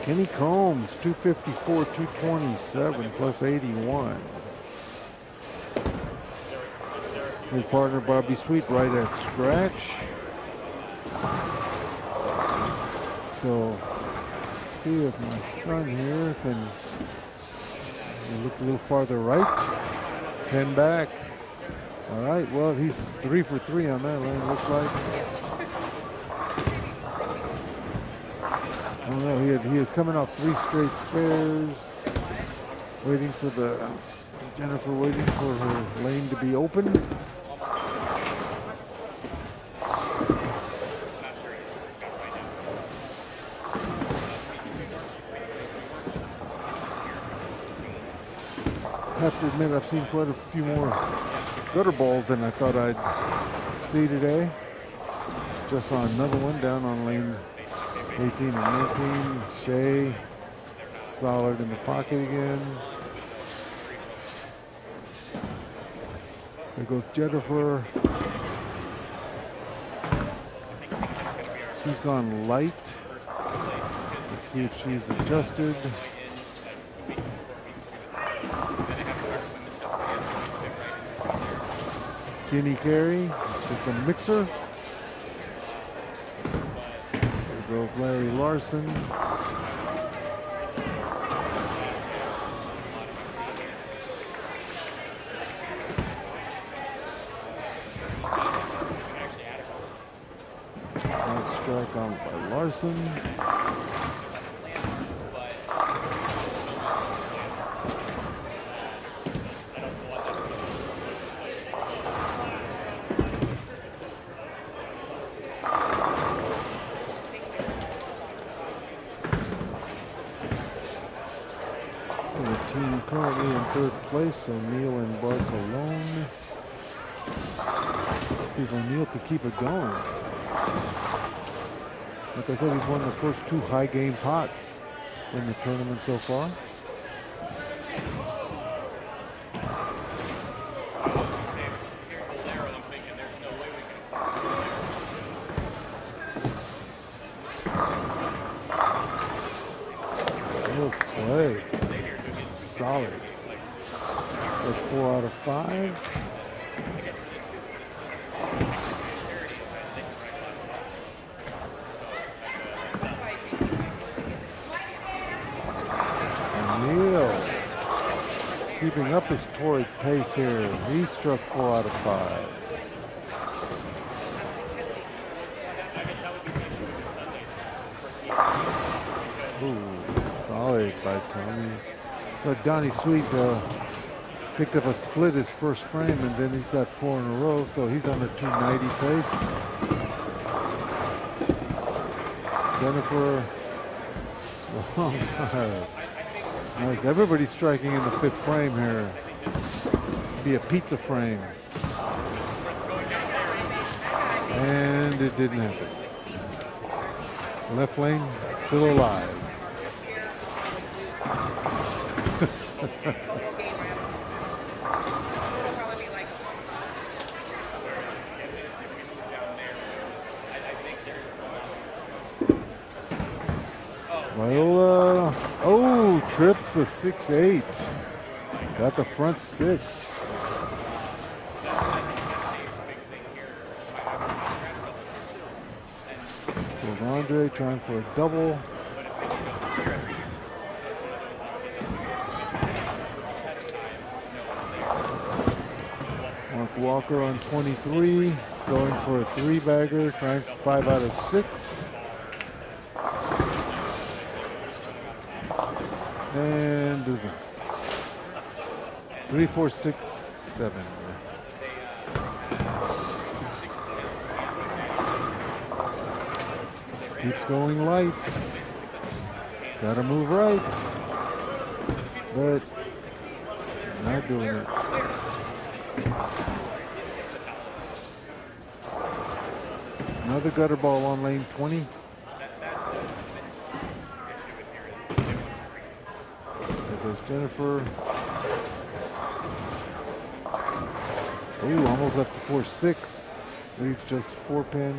Kenny Combs, 254, 227, plus 81. His partner Bobby Sweet right at scratch. So let's see if my son here can look a little farther right. 10 back. All right, well, he's 3 for 3 on that line, looks like. I don't know, he is coming off 3 straight spares. Waiting for Jennifer waiting for her lane to be open. I have to admit, I've seen quite a few more gutter balls than I thought I'd see today. Just saw another one down on lane 18 and 19. Shea, solid in the pocket again. There goes Jennifer. She's gone light. Let's see if she's adjusted. Skinny carry. It's a mixer. There goes Larry Larson. Nice strike on by Larson. Currently in 3rd place, O'Neill and Barcolone. See if O'Neill could keep it going. Like I said, he's won the first 2 high game pots in the tournament so far. Neal keeping up his torrid pace here. He struck 4 out of 5. Ooh, solid by Tommy. But Donnie Sweet picked up a split his first frame, and then he's got 4 in a row, so he's under 290 pace. Jennifer. Oh, nice. Everybody's striking in the 5th frame here. Be a pizza frame. And it didn't happen. Left lane still alive. Viola, oh, trips a 6-8. Got the front 6. Goes Andre trying for a double. Mark Walker on 23, going for a 3-bagger, trying for 5 out of 6. And does not. 3, 4, 6, 7. Keeps going light. Gotta move right. But not doing it. Another gutter ball on lane 20. Jennifer. Ooh, almost left the 4-6. Leaves just 4-pin.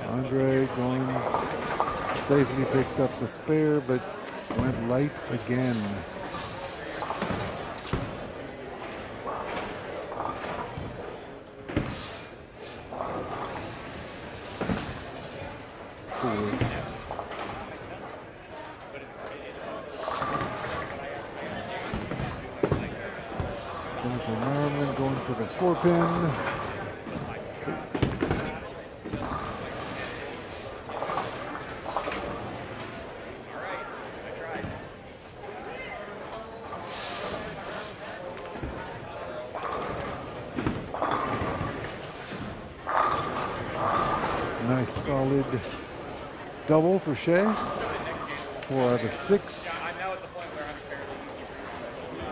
Andre going safely picks up the spare, but went light again. For the 4-pin. Nice solid double for Shea. 4 out of 6.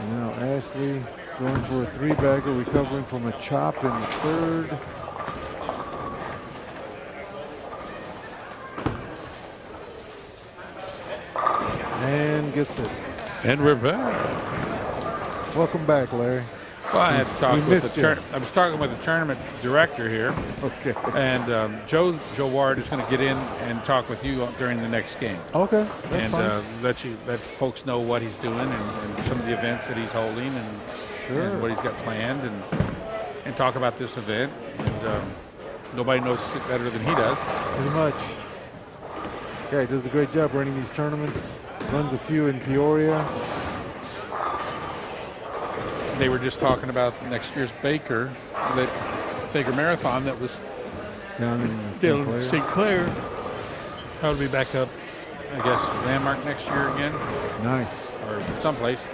Now Ashley going for a 3-bagger, recovering from a chop in the 3rd. And gets it. And we're back. Welcome back, Larry. Well, I had to talk with the I was talking with the tournament director here. Okay. And Joe Ward is going to get in and talk with you during the next game. Okay. And let folks know what he's doing and some of the events that he's holding and, and what he's got planned and talk about this event. And nobody knows it better than he does. Pretty much. Yeah, he does a great job running these tournaments. Runs a few in Peoria. They were just talking about next year's Baker Marathon that was down in St. Clair. Probably be back up, I guess, Landmark next year again. Nice. Or someplace.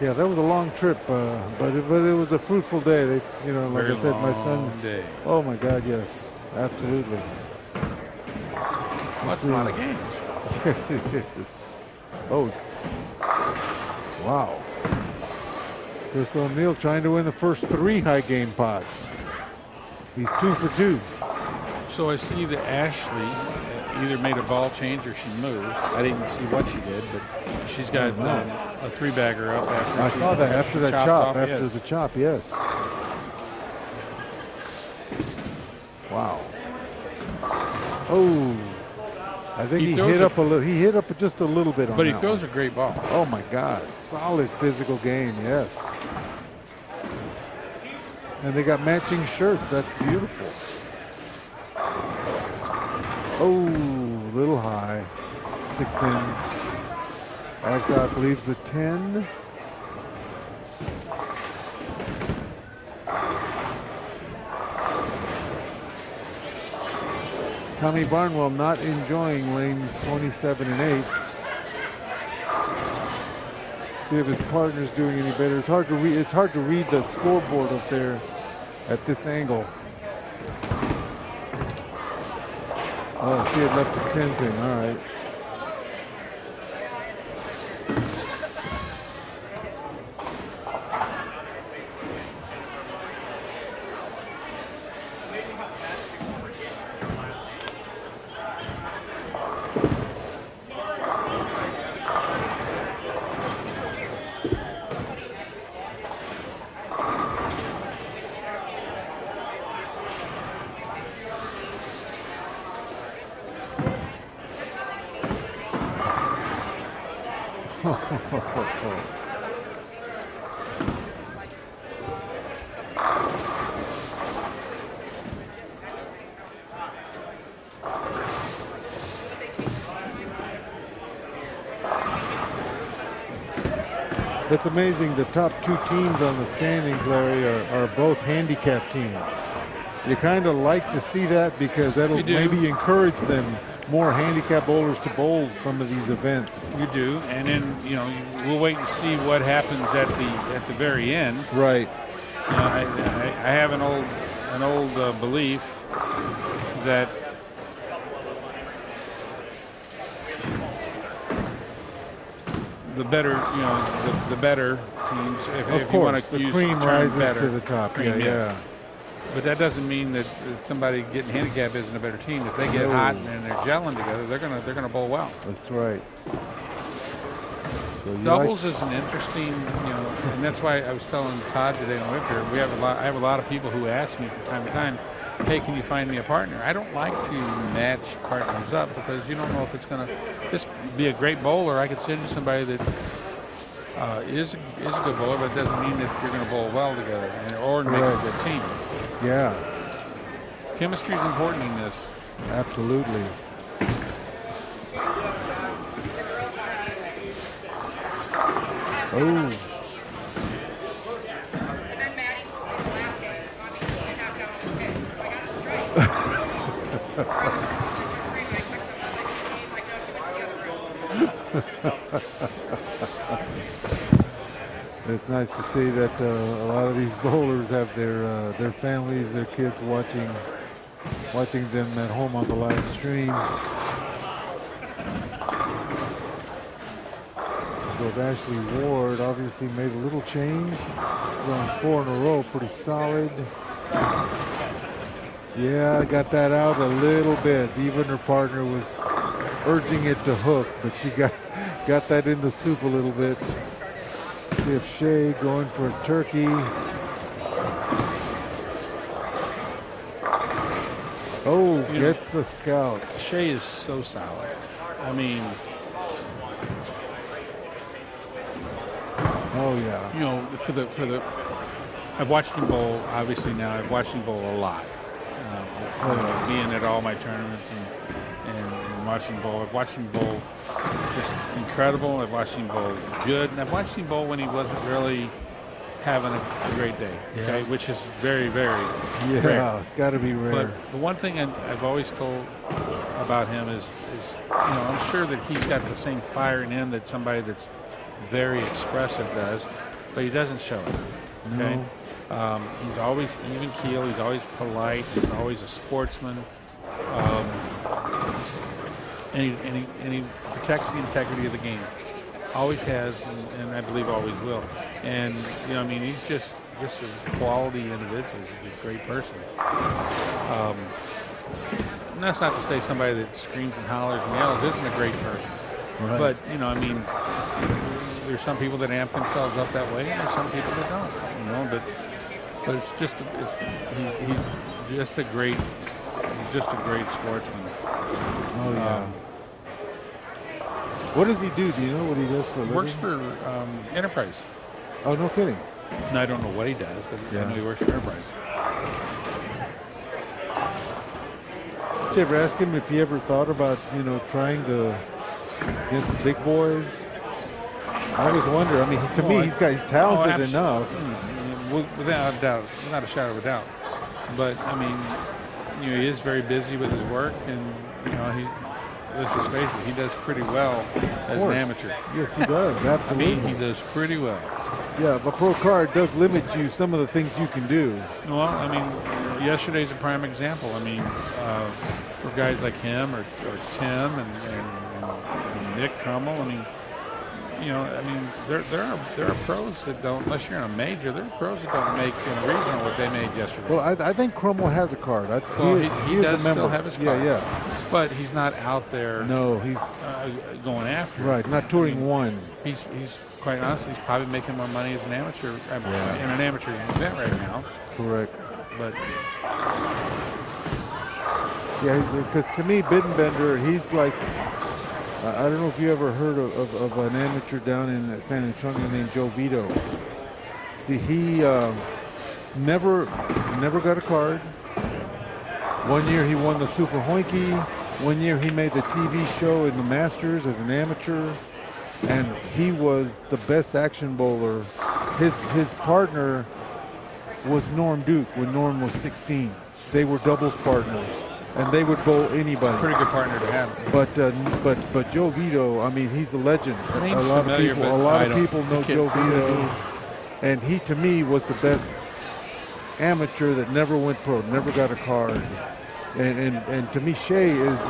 Yeah, that was a long trip, but it was a fruitful day. They, like Very I said, my long son's day. Oh my God, yes, absolutely. That's a lot of games. It is. Oh. Wow. Chris O'Neill trying to win the first 3 high game pots. He's 2 for 2. So I see that Ashley either made a ball change or she moved. I didn't see what she did, but she's got a 3-bagger up after. I saw that after that chop. After yes. the chop, yes. Wow. Oh, I think he throws hit a- up a little. He hit up just a little bit on But he that throws one. a great ball. Oh my God! Solid physical game. Yes. And they got matching shirts. That's beautiful. Oh, little high. 6-pin. Alcott leaves a 10. Tommy Barnwell not enjoying lanes 27 and 8. See if his partner's doing any better. It's hard to read. It's hard to read the scoreboard up there at this angle. Oh, she had left a 10-pin. All right. It's amazing. The top two teams on the standings, Larry, are both handicap teams. You kind of like to see that because that'll You do. maybe encourage them, more handicap bowlers, to bowl some of these events. You do, and then we'll wait and see what happens at the very end. Right. I have an old belief that the better the better teams. If you want course, to the use cream the term rises better, to the top. cream, Yeah, yes. yeah. But that doesn't mean that somebody getting handicap isn't a better team. If they get hot and they're gelling together, they're gonna bowl well. That's right. So you Doubles is an interesting, and that's why I was telling Todd today on Wicker, I have a lot of people who ask me from time to time, hey, can you find me a partner? I don't like to match partners up because you don't know if it's going to just be a great bowler. I could send you somebody that is a good bowler, but it doesn't mean that you're going to bowl well together or make a good team. Yeah, Chemistry is important in this. absolutely. Oh, And then Maddie told me the last game, Mommy, you knocked down the pit. So I got a strike. I texted him the second game. He's like, no, she went to the other room. it's nice to see that a lot of these bowlers have their families, their kids watching them at home on the live stream. With Ashley Ward obviously made a little change. Going 4 in a row, pretty solid. Yeah, got that out a little bit. Even her partner was urging it to hook, but she got that in the soup a little bit. See if Shea going for a turkey. Oh, gets the scout. Shea is so solid. I mean, Oh yeah. for the I've watched him bowl. Obviously now I've watched him bowl a lot. Being at all my tournaments and watching him bowl. I've watched him bowl just incredible. I've watched him bowl good, and I've watched him bowl when he wasn't really having a great day. Okay, which is very, very rare. Yeah, got to be rare. But the one thing I've always told about him is I'm sure that he's got the same fire in him that somebody that's very expressive does, but he doesn't show it. Okay, he's always even keel. He's always polite. He's always a sportsman, and he protects the integrity of the game. Always has, and I believe always will. And he's just a quality individual. He's a great person. And that's not to say somebody that screams and hollers and yells isn't a great person. Right. But there's some people that amp themselves up that way, and there's some people that don't. But it's just he's just a great sportsman. Oh yeah. What does he do? Do you know what he does for a living? Works for Enterprise. Oh, no kidding. And I don't know what he does, but I know he works for Enterprise. Did you ever ask him if he ever thought about, trying to against the big boys? I always wonder. I mean, to me, he's talented enough. Without a doubt, without a shadow of a doubt. But I mean, he is very busy with his work, and let's just face it, he does pretty well as an amateur. Yes, he does. Absolutely. I mean, he does pretty well. Yeah, but pro card does limit you some of the things you can do. Well, I mean, yesterday's a prime example. I mean, for guys like him or Tim and Nick Crummell, I mean, there are pros that don't, unless you're in a major, there are pros that don't make in a regional what they made yesterday. Well, I think Crummell has a card. He is does a member. still have his card. Yeah. But he's not out there. No, he's going after it. Right, not touring one. He's quite honestly, he's probably making more money as an amateur in an amateur event right now. Correct. But yeah, because to me, Bittenbender, he's like, I don't know if you ever heard of an amateur down in San Antonio named Joe Vito. See, he never got a card. One year he won the Super Hoinky. One year he made the TV show in the Masters as an amateur, and he was the best action bowler. His partner was Norm Duke when Norm was 16. They were doubles partners, and they would bowl anybody. Pretty good partner to have. But Joe Vito, I mean, he's a legend. Name's a lot familiar, of people, but a lot I of don't- people know I can't Joe see it. Vito, and he to me was the best amateur that never went pro, never got a card. And to me, Shea is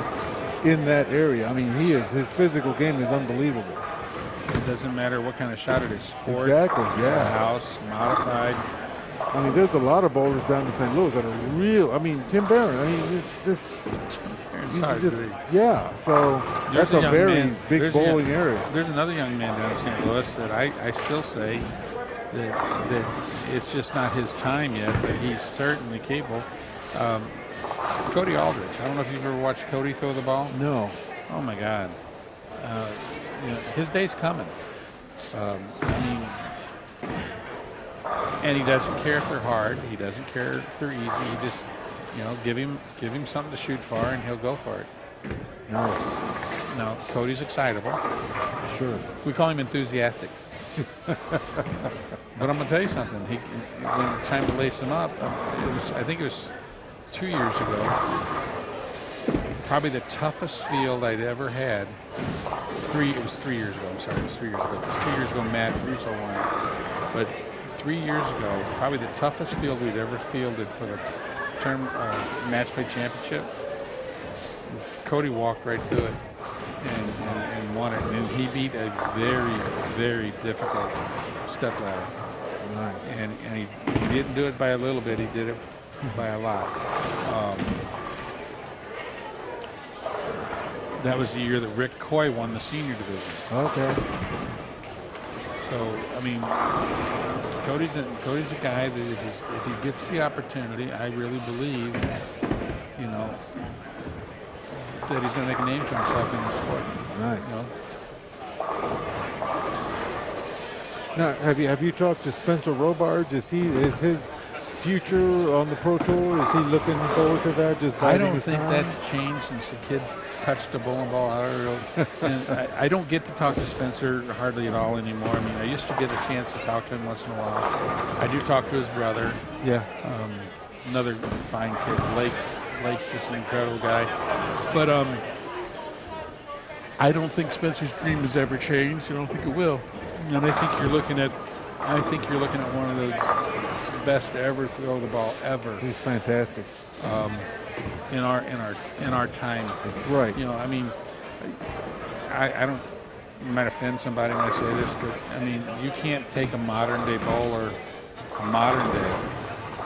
in that area. I mean, his physical game is unbelievable. It doesn't matter what kind of shot it is. Sport, Exactly, yeah. house, modified. I mean, there's a lot of bowlers down in St. Louis that are real. I mean, Tim Barron. I mean, Sorry, so There's that's a young very man- big there's a bowling young- area. There's another young man down in St. Louis that I still say that it's just not his time yet, but he's certainly capable. Cody Aldridge. I don't know if you've ever watched Cody throw the ball. No. Oh my God. His day's coming. I mean, and he doesn't care if they're hard. He doesn't care if they're easy. He just, give him something to shoot for, and he'll go for it. Nice. Now, Cody's excitable. Sure. We call him enthusiastic. But I'm gonna tell you something. When it's time to lace him up, I think it was 2 years ago. Probably the toughest field I'd ever had. It was 3 years ago. I'm sorry, it was 3 years ago. Because 2 years ago, Matt Russo won it. But 3 years ago, probably the toughest field we'd ever fielded for the term match play championship. Cody walked right through it and won it. And he beat a very, very difficult step ladder. Nice. And he didn't do it by a little bit. He did it by a lot. That was the year that Rick Coy won the senior division. Okay. So, I mean, Cody's a guy that if he gets the opportunity, I really believe, that he's going to make a name for himself in the sport. Nice. Now, have you talked to Spencer Robards? Is his future on the Pro Tour? Is he looking forward to that? Just I biding don't his think time? that's changed since the kid touched a bowling ball. I don't get to talk to Spencer hardly at all anymore. I mean, I used to get a chance to talk to him once in a while. I do talk to his brother. Yeah. Another fine kid. Lake's just an incredible guy. But I don't think Spencer's dream has ever changed. I don't think it will. And I think you're looking at one of the best to ever throw the ball ever. He's fantastic. In our time. That's right. I mean, I don't. I might offend somebody when I say this, but I mean, you can't take a modern day bowler,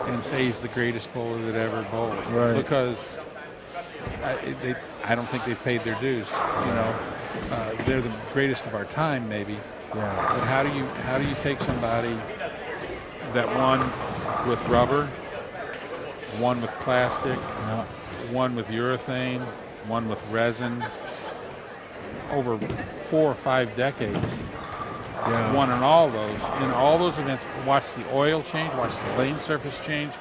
and say he's the greatest bowler that ever bowled. Right. Because I don't think they've paid their dues. They're the greatest of our time, maybe. Yeah. But how do you take somebody that won with rubber, one with plastic, one with urethane, one with resin, over 4 or 5 decades. Yeah. Won in all those events. Watch the oil change, watch the lane surface change.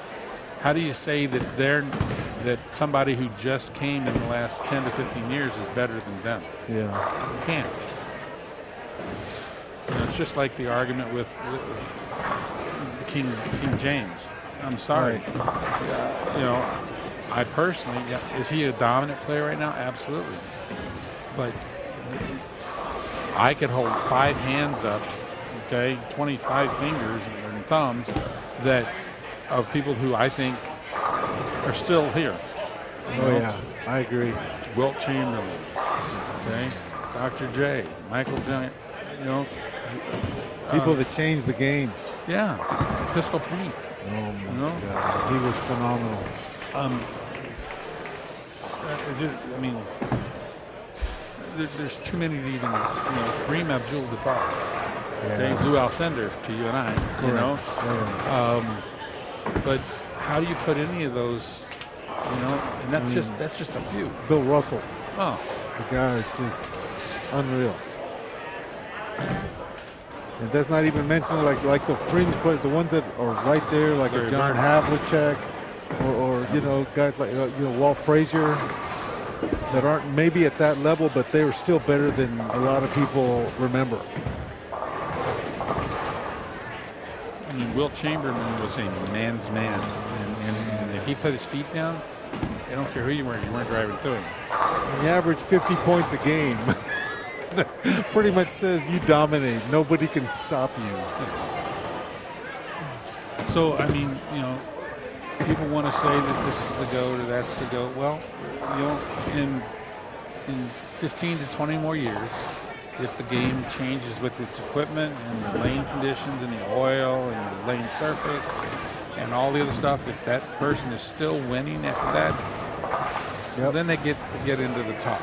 How do you say that somebody who just came in the last 10 to 15 years is better than them? Yeah. You can't. You know, it's just like the argument with King James. I'm sorry. Right. You know, I personally, is he a dominant player right now? Absolutely. But I could hold 5 hands up, okay, 25 fingers and thumbs of people who I think are still here. Oh, yeah. I agree. Wilt Chamberlain, okay, Dr. J, Michael Jones, you know. People that changed the game. Yeah, Pistol Pete. Oh, my God. He was phenomenal. I mean, there's too many to even, you know, Kareem Abdul-Jabbar, okay, Lou Alcindor to you and I, you know. Yeah. But how do you put any of those, you know? And that's just a few. Bill Russell. Oh, The guy is just unreal. And that's not even mentioning like the fringe players, the ones that are right there, like a John Havlicek, or you know, guys like Walt Frazier, that aren't maybe at that level, but they were still better than a lot of people remember. I mean, Wilt Chamberlain was a man's man, and if he put his feet down, I don't care who you weren't driving through him. He averaged 50 points a game. Pretty much says you dominate. Nobody can stop you. Yes. So, I mean, you know, people want to say that this is the GOAT or that's the GOAT. Well, you know, in 15 to 20 more years, if the game changes with its equipment and the lane conditions and the oil and the lane surface and all the other stuff, if that person is still winning after that, well, then they get into the top.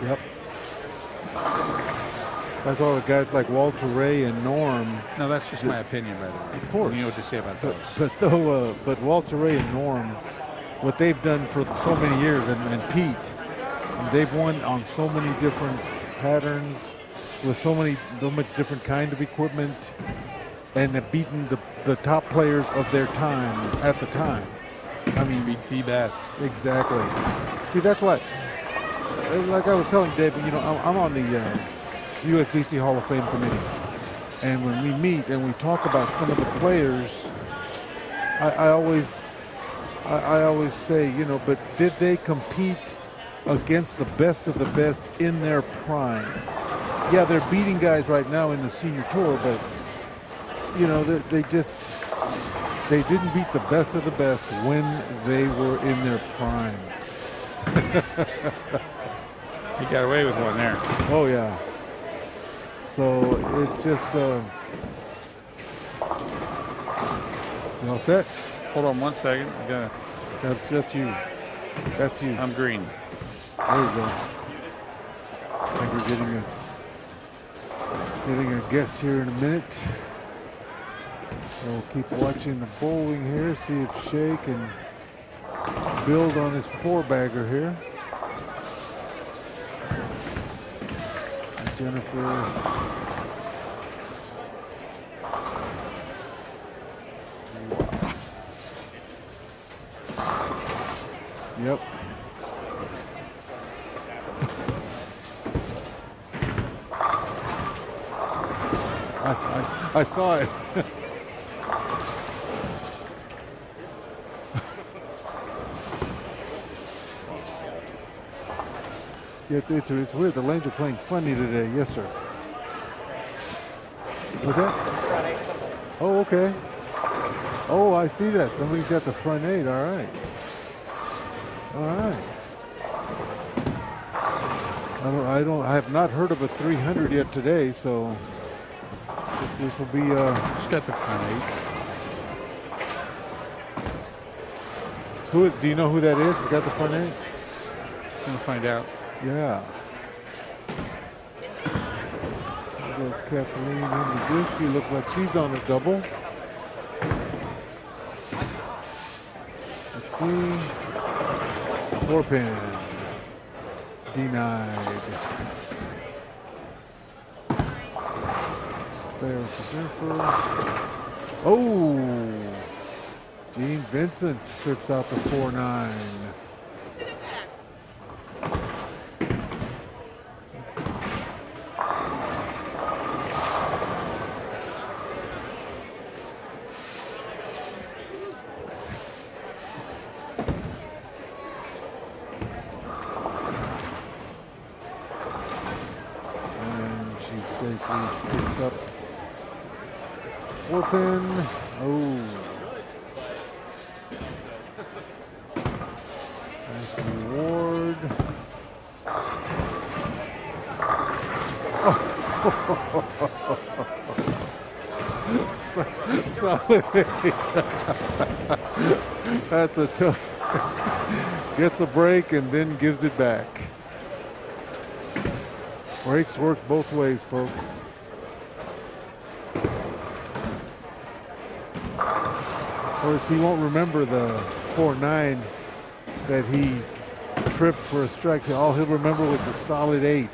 Yep. That's all the guys like Walter Ray and Norm. No, that's just my opinion, by the way. Of course. You know what to say about those. But Walter Ray and Norm, what they've done for so many years, and Pete, they've won on so many different patterns with so much different kind of equipment, and have beaten the top players of their time at the time. I mean, beat the best. Exactly. See, that's what, like I was telling David, you know, I'm on the USBC Hall of Fame committee, and when we meet and we talk about some of the players, I always say, you know, but did they compete against the best of the best in their prime? Yeah, they're beating guys right now in the senior tour, but you know, they didn't beat the best of the best when they were in their prime. He got away with one there. Oh yeah. So it's just, you all set? Hold on 1 second. I gotta. That's just you. That's you. I'm green. There you go. I think we're getting a guest here in a minute. We'll keep watching the bowling here, see if Shea can build on his 4-bagger here. Jennifer. Yep. I saw it. Yeah, it's weird. The lanes are playing funny today. Yes, sir. What's that? Oh, okay. Oh, I see that. Somebody's got the front 8. All right. All right. I have not heard of a 300 yet today, so this will be. Just got the front 8. Do you know who that is? He's got the front 8. Gonna find out. Yeah. There goes Kathleen Hemzinski. Look like she's on a double. Let's see. 4-pin. Denied. Spare for Differ. Oh! Gene Vincent trips out the 4-9. Safely picks up 4-pin. Oh. Ashley Ward. Oh. Solid 8. That's a tough. Gets a break and then gives it back. Breaks work both ways, folks. Of course, he won't remember the 4-9 that he tripped for a strike. All he'll remember was the solid 8.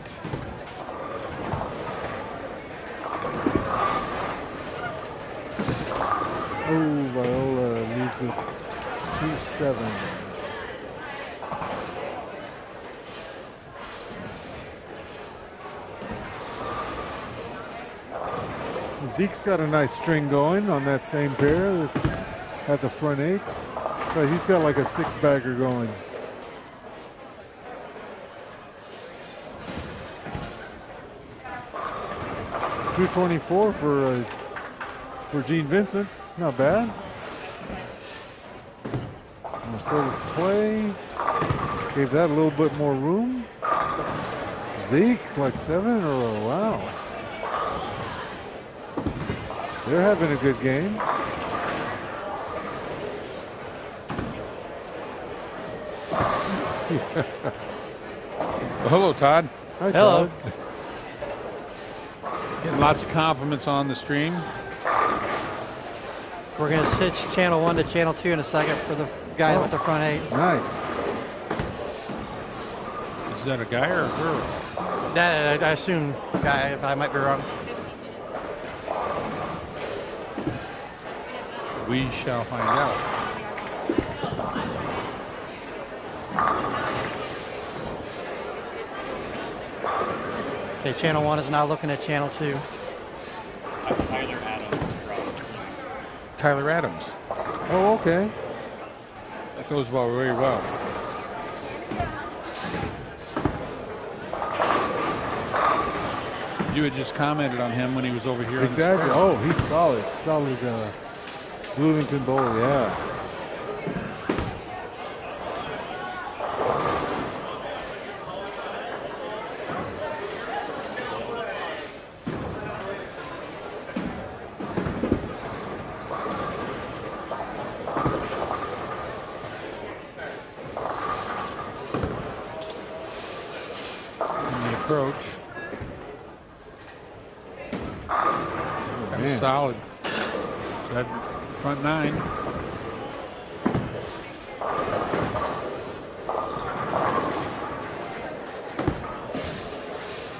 Oh, Viola leaves it 2-7. Zeke's got a nice string going on that same pair that had the front 8. But he's got like a 6-bagger going. $224 for Gene Vincent. Not bad. Marcellus Clay gave that a little bit more room. Zeke like 7 in a row. Wow. They're having a good game. Well, hello, Todd. Hi, Hello. Todd. Getting lots of compliments on the stream. We're going to switch channel 1 to channel 2 in a second for the guy with the front 8. Nice. Is that a guy or a girl? That, I assume guy, but I might be wrong. We shall find out. Okay, channel 1 is now looking at channel 2. Tyler Adams from Tyler Adams. Oh, okay. That goes well, very well. You had just commented on him when he was over here. Exactly. Oh, he's solid. Solid Bloomington bowler, yeah. In the approach. That was solid. So that front 9.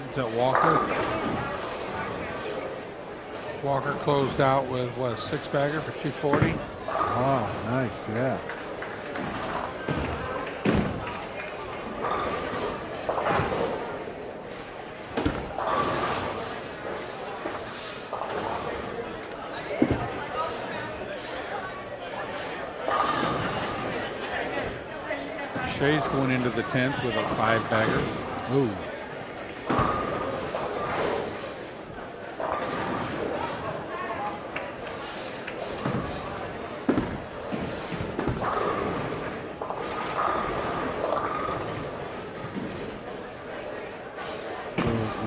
Is that Walker? Walker closed out with what, a 6-bagger for 240? Oh, nice, yeah. Shea's going into the 10th with a 5-bagger. Ooh.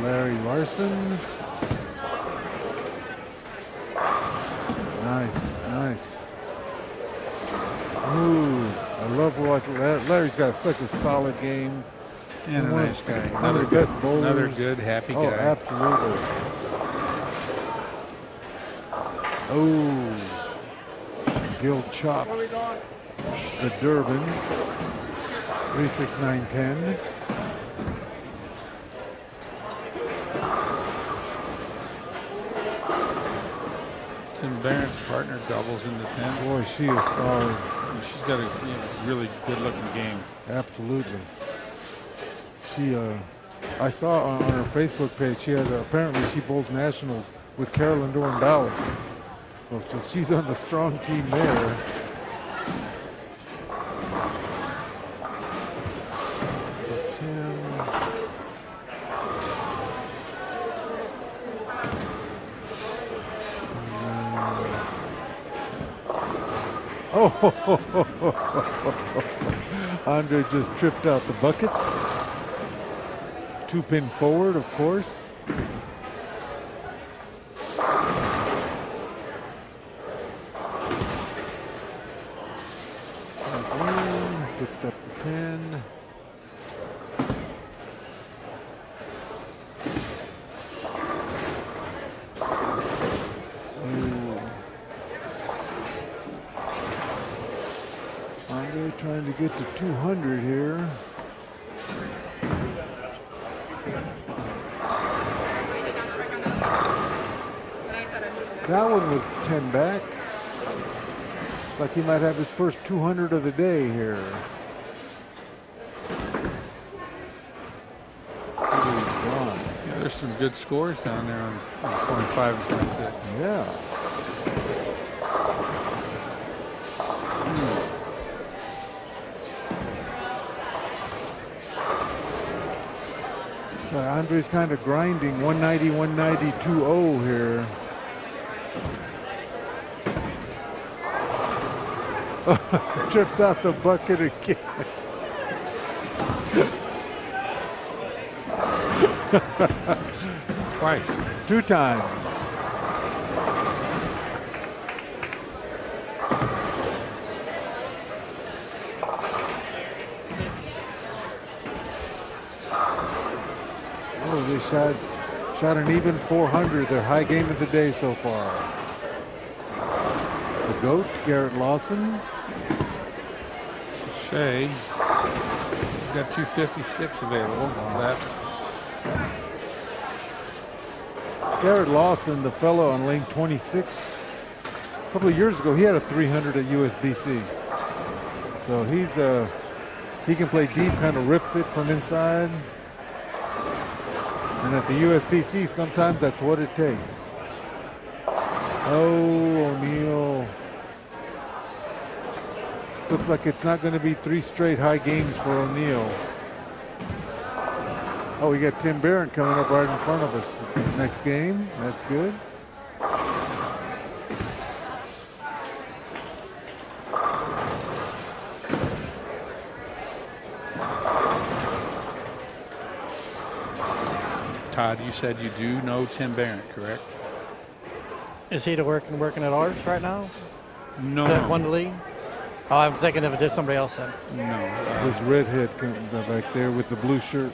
Larry Larson. Nice, nice. Smooth. I love watching Larry's got such a solid game. And a nice guy. One of the best bowlers. Another good, happy guy. Oh, absolutely. Oh. Gil chops the Durban. 36910. Tim Barrett's partner doubles into 10. Boy, she is solid. She's got a really good-looking game. Absolutely. She, I saw on her Facebook page, she had apparently she bowls nationals with Carolyn Doran-Bauer. Well, so she's on the strong team there. There's Tim. Oh, Andre just tripped out the bucket. 2-pin forward, of course. Gets up to 10. Andre trying to get to 200 here. That one was 10 back. Like he might have his first 200 of the day here. Yeah, there's some good scores down there on 25 and 26. Yeah. Andre's kind of grinding 190, 190, 2-0 here. Trips out the bucket again. Twice. 2 times. Oh, they shot an even 400. Their high game of the day so far. The GOAT, Garrett Lawson. Shea, he's got 256 available left. Garrett Lawson, the fellow on lane 26, a couple of years ago, he had a 300 at USBC. So he can play deep, kind of rips it from inside. And at the USBC, sometimes that's what it takes. Oh, O'Neal. Looks like it's not going to be 3 straight high games for O'Neal. Oh, we got Tim Barrett coming up right in front of us next game. That's good. Todd, you said you do know Tim Barrett, correct? Is he working at ours right now? No. That won the league? Oh, I'm thinking of it did somebody else then. No. This redhead back there with the blue shirt.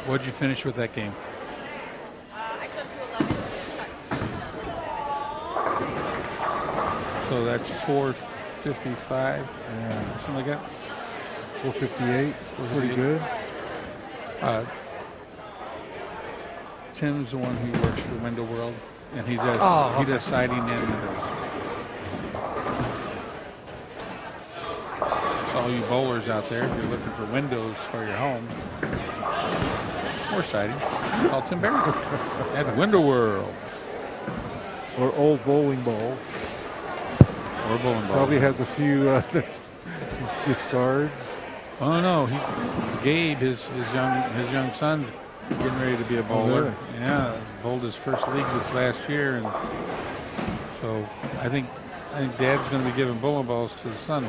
What'd you finish with that game? I shot 211. Shot 2. So that's 455, or something like that. 458, pretty good. Tim's the one who works for Window World, and he does siding and windows. So all you bowlers out there, if you're looking for windows for your home or siding, call Tim Barrett at Window World. Or old bowling balls. Or bowling balls. Probably has a few discards. Oh no, Gabe, his young son's getting ready to be a bowler. really? Yeah, bowled his first league this last year, and so I think Dad's going to be giving bowling balls to the son.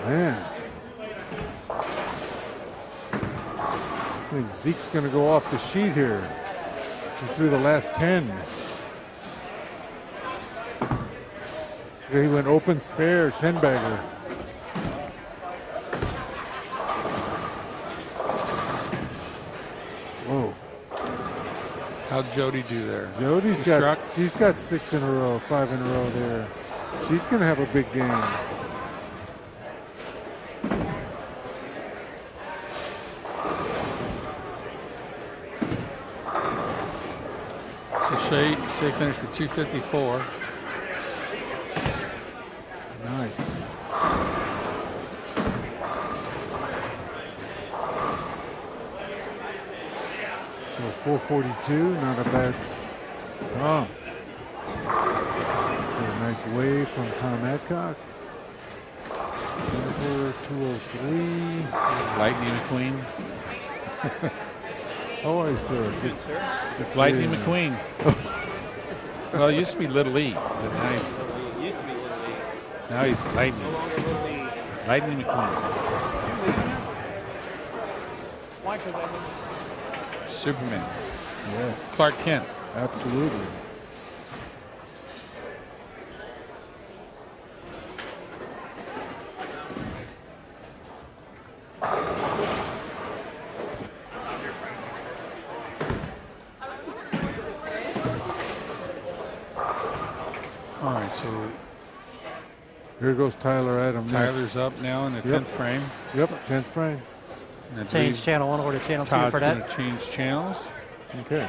Man. I think Zeke's going to go off the sheet here. He threw the last 10. He went open spare, 10-bagger. Whoa. How'd Jody do there? Jody's she's got 6 in a row, 5 in a row there. She's going to have a big game. So Shea finished with 254. Nice. So 442, not a bad Tom. Got a nice wave from Tom Adcock. Over 203. Lightning McQueen. How are you, sir? It's Lightning McQueen. Well, it used to be Little E, but now he's, It used to be Little League. now he's Lightning. No longer Little League. Lightning McQueen. Why? Because I Superman. Yes. Clark Kent. Absolutely. All right, so Here goes Tyler Adams. Tyler's up now in the 10th frame. Yep, 10th frame. And I Change believe channel 1 over to channel 2 Todd's for going that. to change channels. Okay.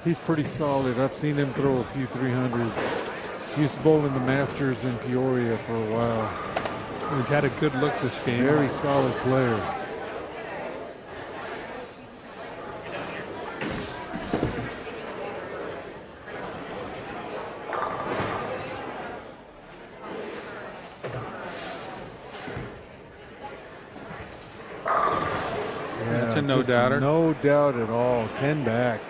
He's pretty solid. I've seen him throw a few 300s. He used to bowl in the Masters in Peoria for a while. He's had a good look this game. Very solid player. That's a just no-doubter. No doubt at all. 10 back.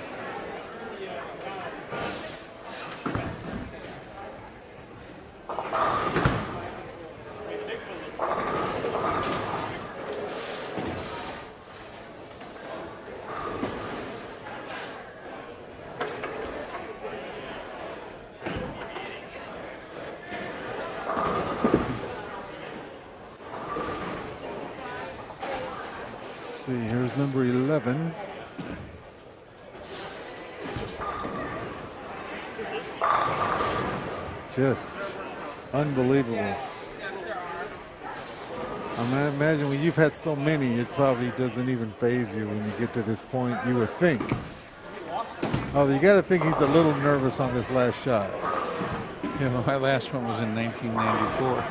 See, here's number 11. Just unbelievable. I imagine when you've had so many, it probably doesn't even faze you when you get to this point, you would think. Oh, you got to think he's a little nervous on this last shot. Yeah, well, my last one was in 1994.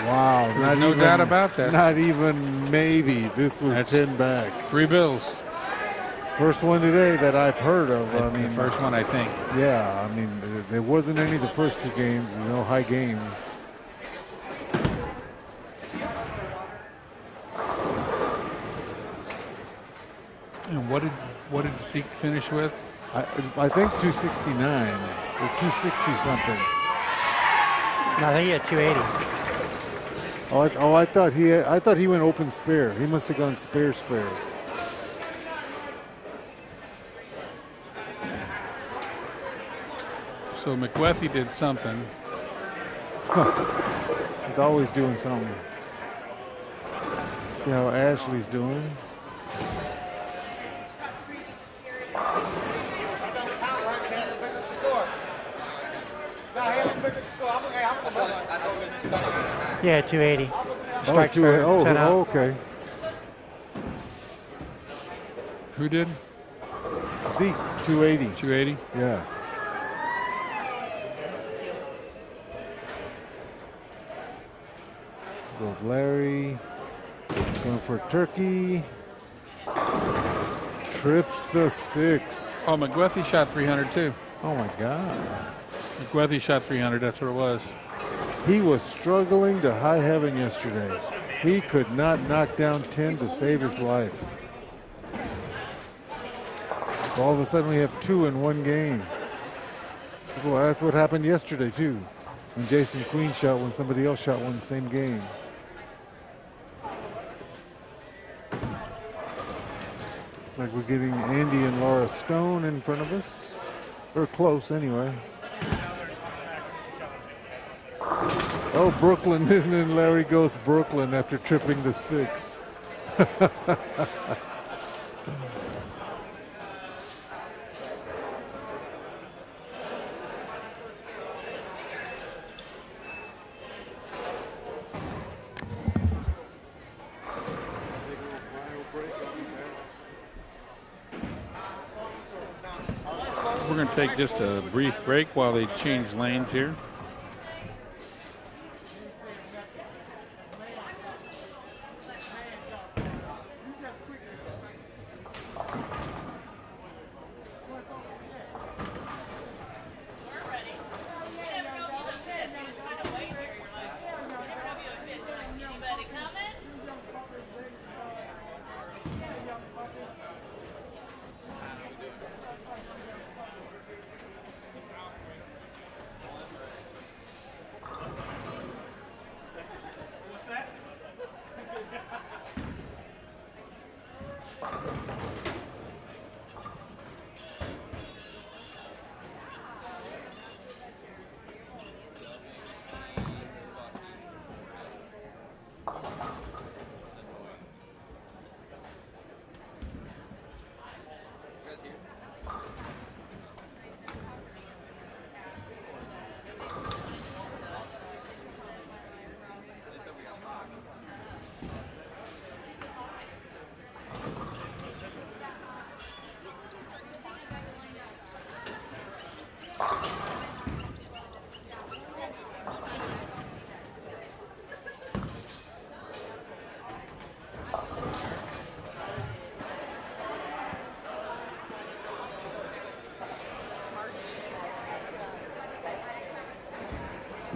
Wow, not no even, doubt about that. Not even maybe. This was That's 10 back. 3 bills. First one today that I've heard of. I mean, the first one, I think. yeah, I mean, there wasn't any the first 2 games, no high games. And what did Zeke finish with? I think 269 or 260 something. No, I think he had 280. I thought he went open spare. He must have gone spare. So McWethy did something. He's always doing something. See how Ashley's doing. Yeah, 280. Oh, Strikes for 10 out. okay. Who did? Zeke, 280. 280? Yeah. Goes Larry. Going for turkey. Trips the 6. Oh, McGuethy shot 300 too. Oh my God. McGuethy shot 300. That's what it was. He was struggling to high heaven yesterday. He could not knock down 10 to save his life. All of a sudden we have 2 in one game. Well, that's what happened yesterday too. When Jason Queen shot when somebody else shot one the same game. Like we're getting Andy and Laura Stone in front of us. Or close anyway. Oh, Brooklyn, and then Larry goes Brooklyn after tripping the 6. We're going to take just a brief break while they change lanes here.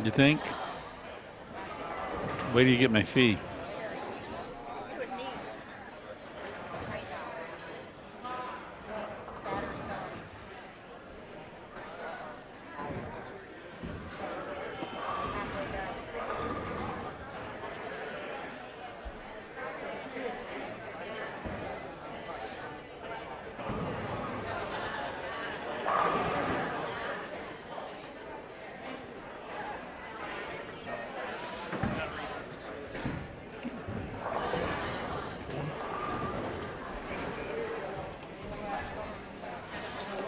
You think? Wait till you get my fee.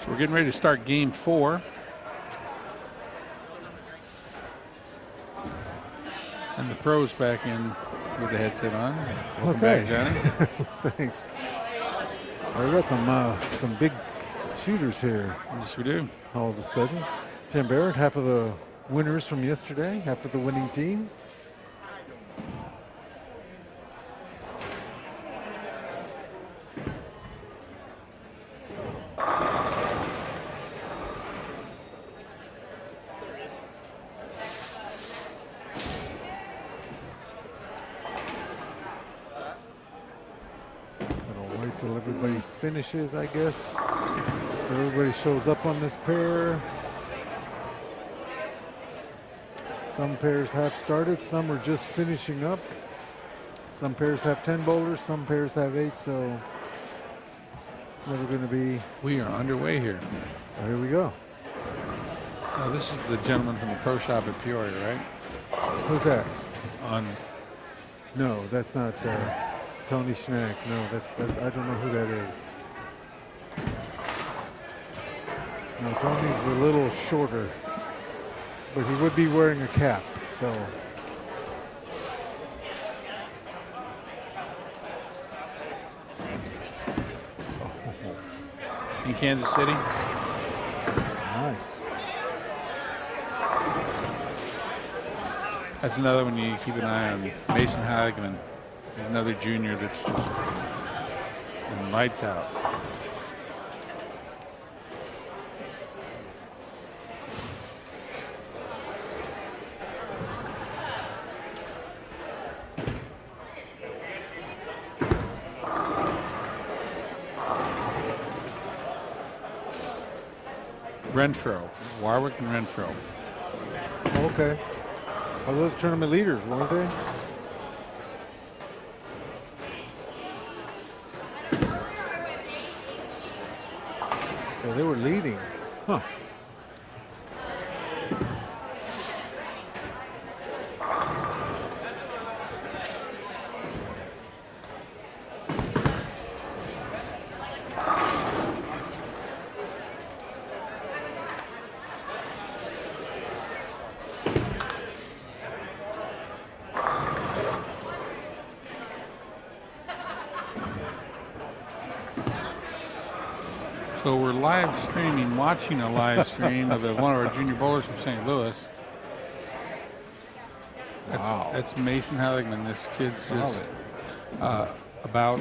We're getting ready to start game 4. And the pros back in with the headset on. Welcome back, Johnny. Thanks. We got some big shooters here. Yes, we do. All of a sudden. Tim Barrett, half of the winners from yesterday, half of the winning team. Till everybody finishes, I guess. So everybody shows up on this pair. Some pairs have started, some are just finishing up. Some pairs have 10 bowlers, some pairs have 8, so it's never going to be. We are underway here. Oh, here we go. Oh, this is the gentleman from the pro shop at Peoria, right? Who's that? No, that's not Tony Schnack. No, that's I don't know who that is. No, Tony's a little shorter, but he would be wearing a cap, so. In Kansas City. Nice. That's another one you keep an eye on. Mason Hageman. He's another junior that's just lights out. Renfro, Warwick and Renfro. Okay. Well, they're the tournament leaders, weren't they? Yeah, they were leading. Huh. So we're live streaming, watching a live stream of one of our junior bowlers from St. Louis. Wow. That's Mason Heiligman. This kid's just about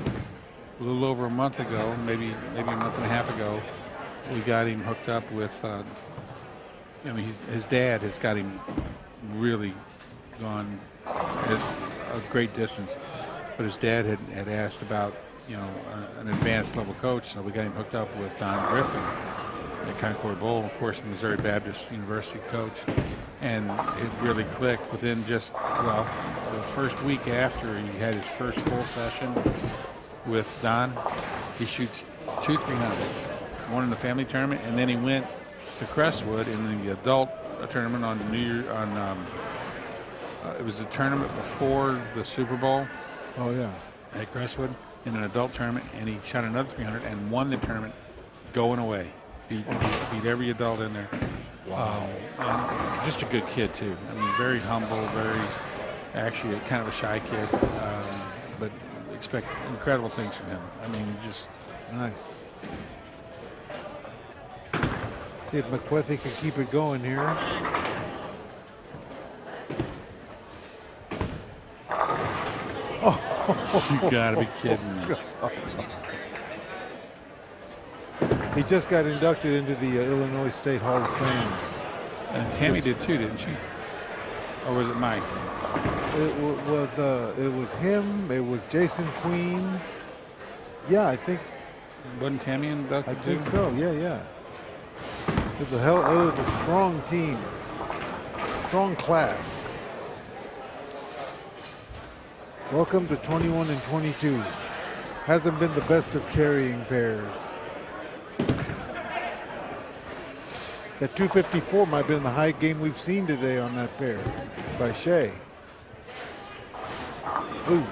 a little over a month ago, maybe a month and a half ago, we got him hooked up with. His dad has got him really gone at a great distance, but his dad had asked about an advanced level coach, so we got him hooked up with Don Griffin at Concord Bowl, of course, Missouri Baptist University coach, and it really clicked within just the first week after he had his first full session with Don. He shoots 2 300s, one in the family tournament, and then he went to Crestwood in the adult tournament on New Year it was the tournament before the Super Bowl. Oh yeah. At Crestwood in an adult tournament, and he shot another 300 and won the tournament going away. Beat every adult in there. Wow. And just a good kid too. I mean, very humble, actually kind of a shy kid, but expect incredible things from him. I mean, just nice. See if McWethy can keep it going here. You gotta be kidding me. He just got inducted into the Illinois State Hall of Fame. And Tammy did too, didn't she? Or was it Mike? It was him. It was Jason Queen. Yeah, I think. Wasn't Tammy inducted? I think so. Yeah. It was a strong team, strong class. Welcome to 21 and 22. Hasn't been the best of carrying pairs. That 254 might have been the high game we've seen today on that pair by Shea. Ooh.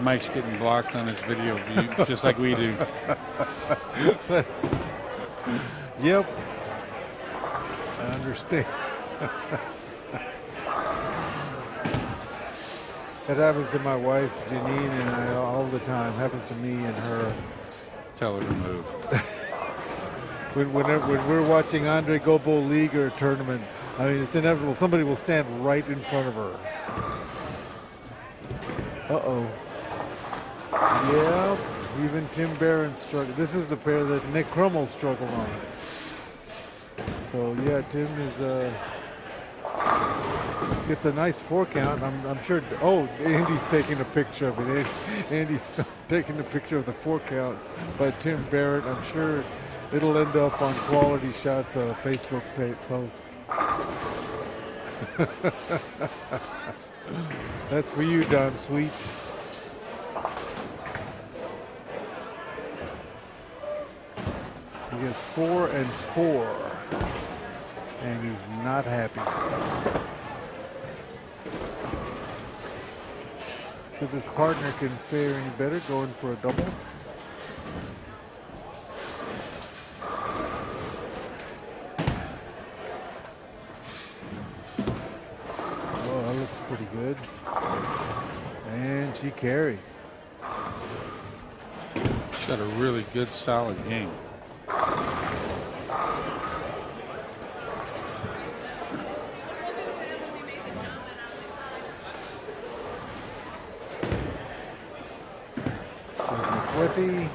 Mike's getting blocked on his video view, just like we do. Yep. I understand. That happens to my wife, Janine, and I all the time. Happens to me and her. Tell her to move. When we're watching Andre Gobo League or a tournament, I mean, it's inevitable. Somebody will stand right in front of her. Uh-oh. Yep. Even Tim Barron struggled. This is the pair that Nick Crummell struggled on. So, yeah, Tim is gets a nice 4 count. I'm sure. Oh, Andy's taking a picture of it. Andy's taking a picture of the 4 count by Tim Barrett. I'm sure It'll end up on Quality Shots Facebook post. That's for you, Don Sweet. He gets 4 and 4, and he's not happy. So this partner can fare any better going for a double. Oh, that looks pretty good. And she carries. She's got a really good, solid game. Withy.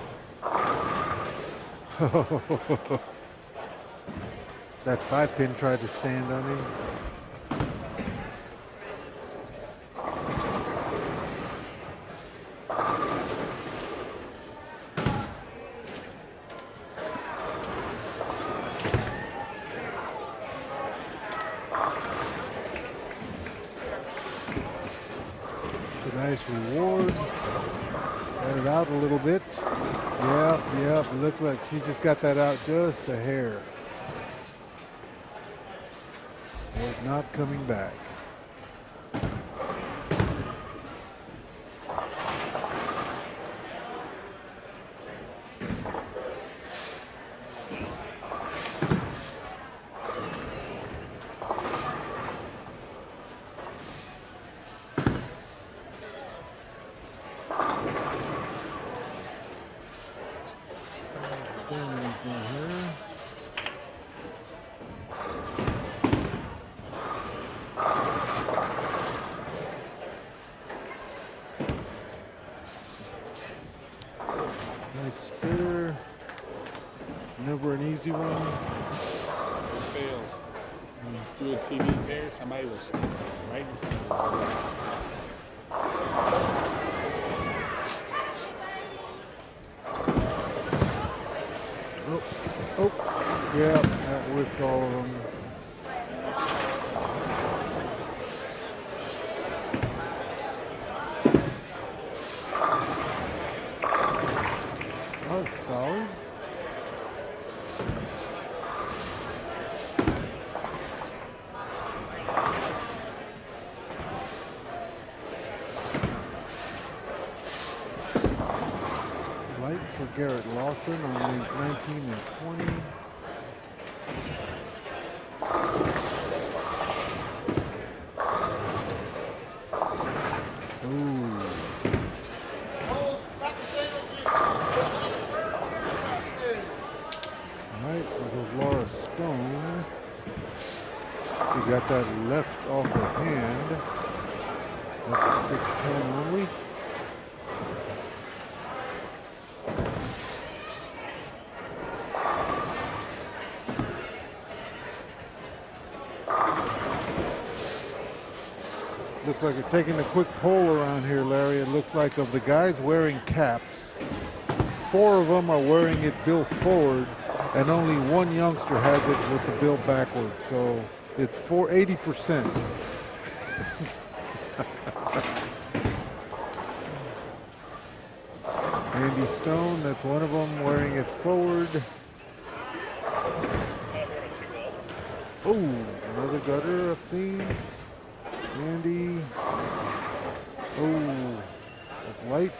That 5-pin tried to stand on him. A nice reward. Got it out a little bit. Yep. Looked like she just got that out just a hair. Was not coming back. Nice spitter. Never an easy one. Fails. Do a TV pair, somebody was right in front of you. Oh, yeah, that whipped all of them. That was solid. Light for Garrett Lawson on lanes 19 and 20. Ooh. All right, there goes Laura Stone. She got that left off her hand. Up to 610 only. Looks like it's taking a quick poll around here, Larry. It looks like of the guys wearing caps, 4 of them are wearing it bill forward, and only 1 youngster has it with the bill backward. So it's 80%. Andy Stone, that's one of them wearing it forward. Oh, another gutter I've seen. Andy. Oh, light.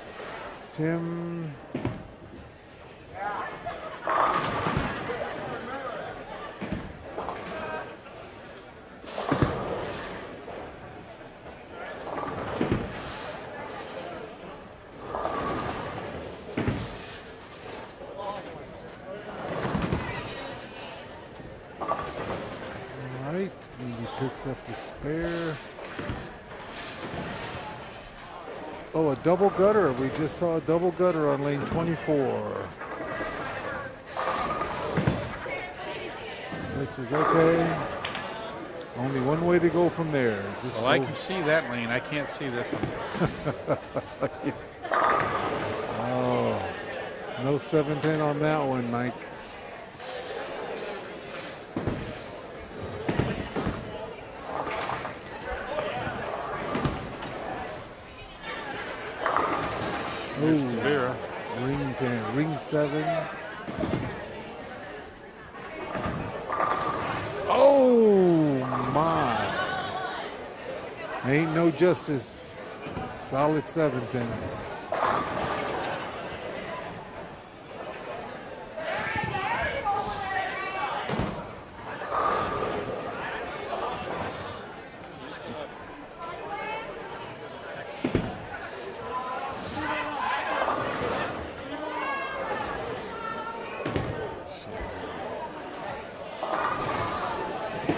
Tim. All right, Andy picks up the spare. Oh, a double gutter. We just saw a double gutter on lane 24. Which is okay. Only one way to go from there. Just Well, I can see that lane. I can't see this one. Oh, no 710 on that one, Mike. 7-7. Oh my. Ain't no justice. Solid 7-pin.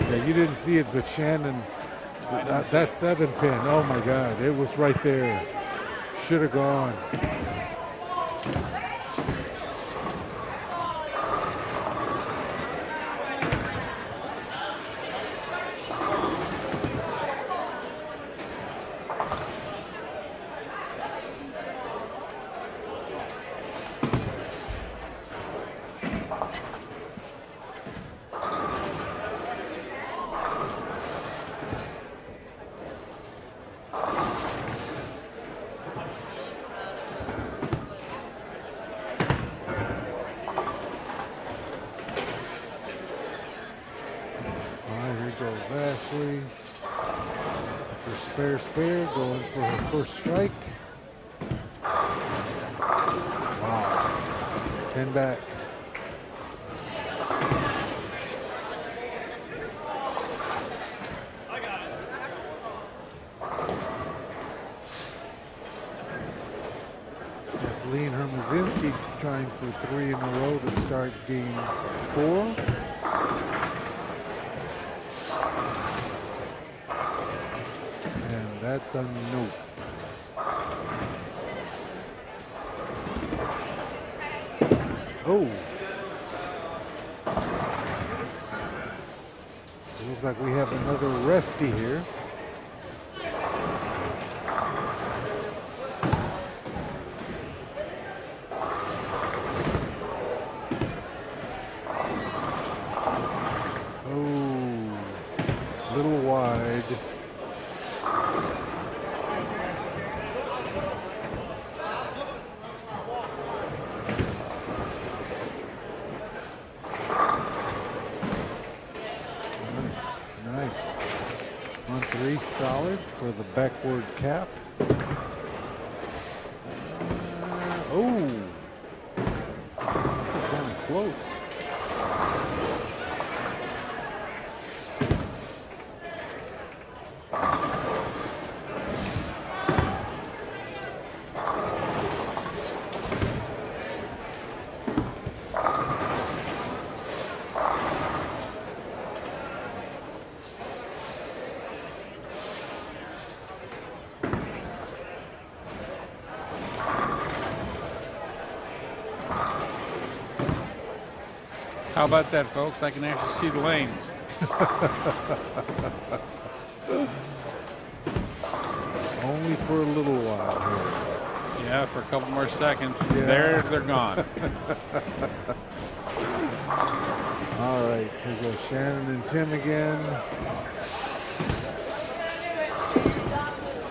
Yeah, you didn't see it, but Shannon, that 7-pin, oh my God, it was right there. Should have gone. Ashley for spare, going for her first strike. Wow, 10 back. Kathleen Hermazinski trying for 3 in a row to start game 4. That's a no. Oh. Looks like we have another lefty here. Oh, a little wide. Solid for the backward cap. Oh, kind of close. How about that, folks? I can actually see the lanes. Only for a little while here. Yeah, for a couple more seconds. Yeah. There, they're gone. All right, here goes Shannon and Tim again.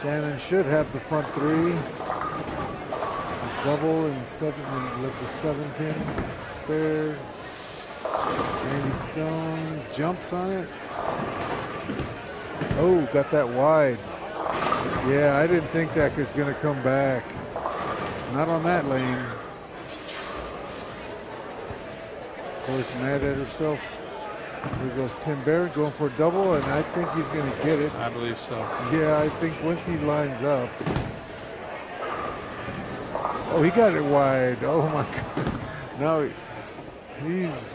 Shannon should have the front 3. A double and 7, and let the 7-pin spare. Andy Stone jumps on it. Oh, got that wide. Yeah, I didn't think that was going to come back. Not on that lane. Of course, mad at herself. Here goes Tim Barrett going for a double, and I think he's going to get it. I believe so. Yeah, I think once he lines up. Oh, he got it wide. Oh, my God. No, he's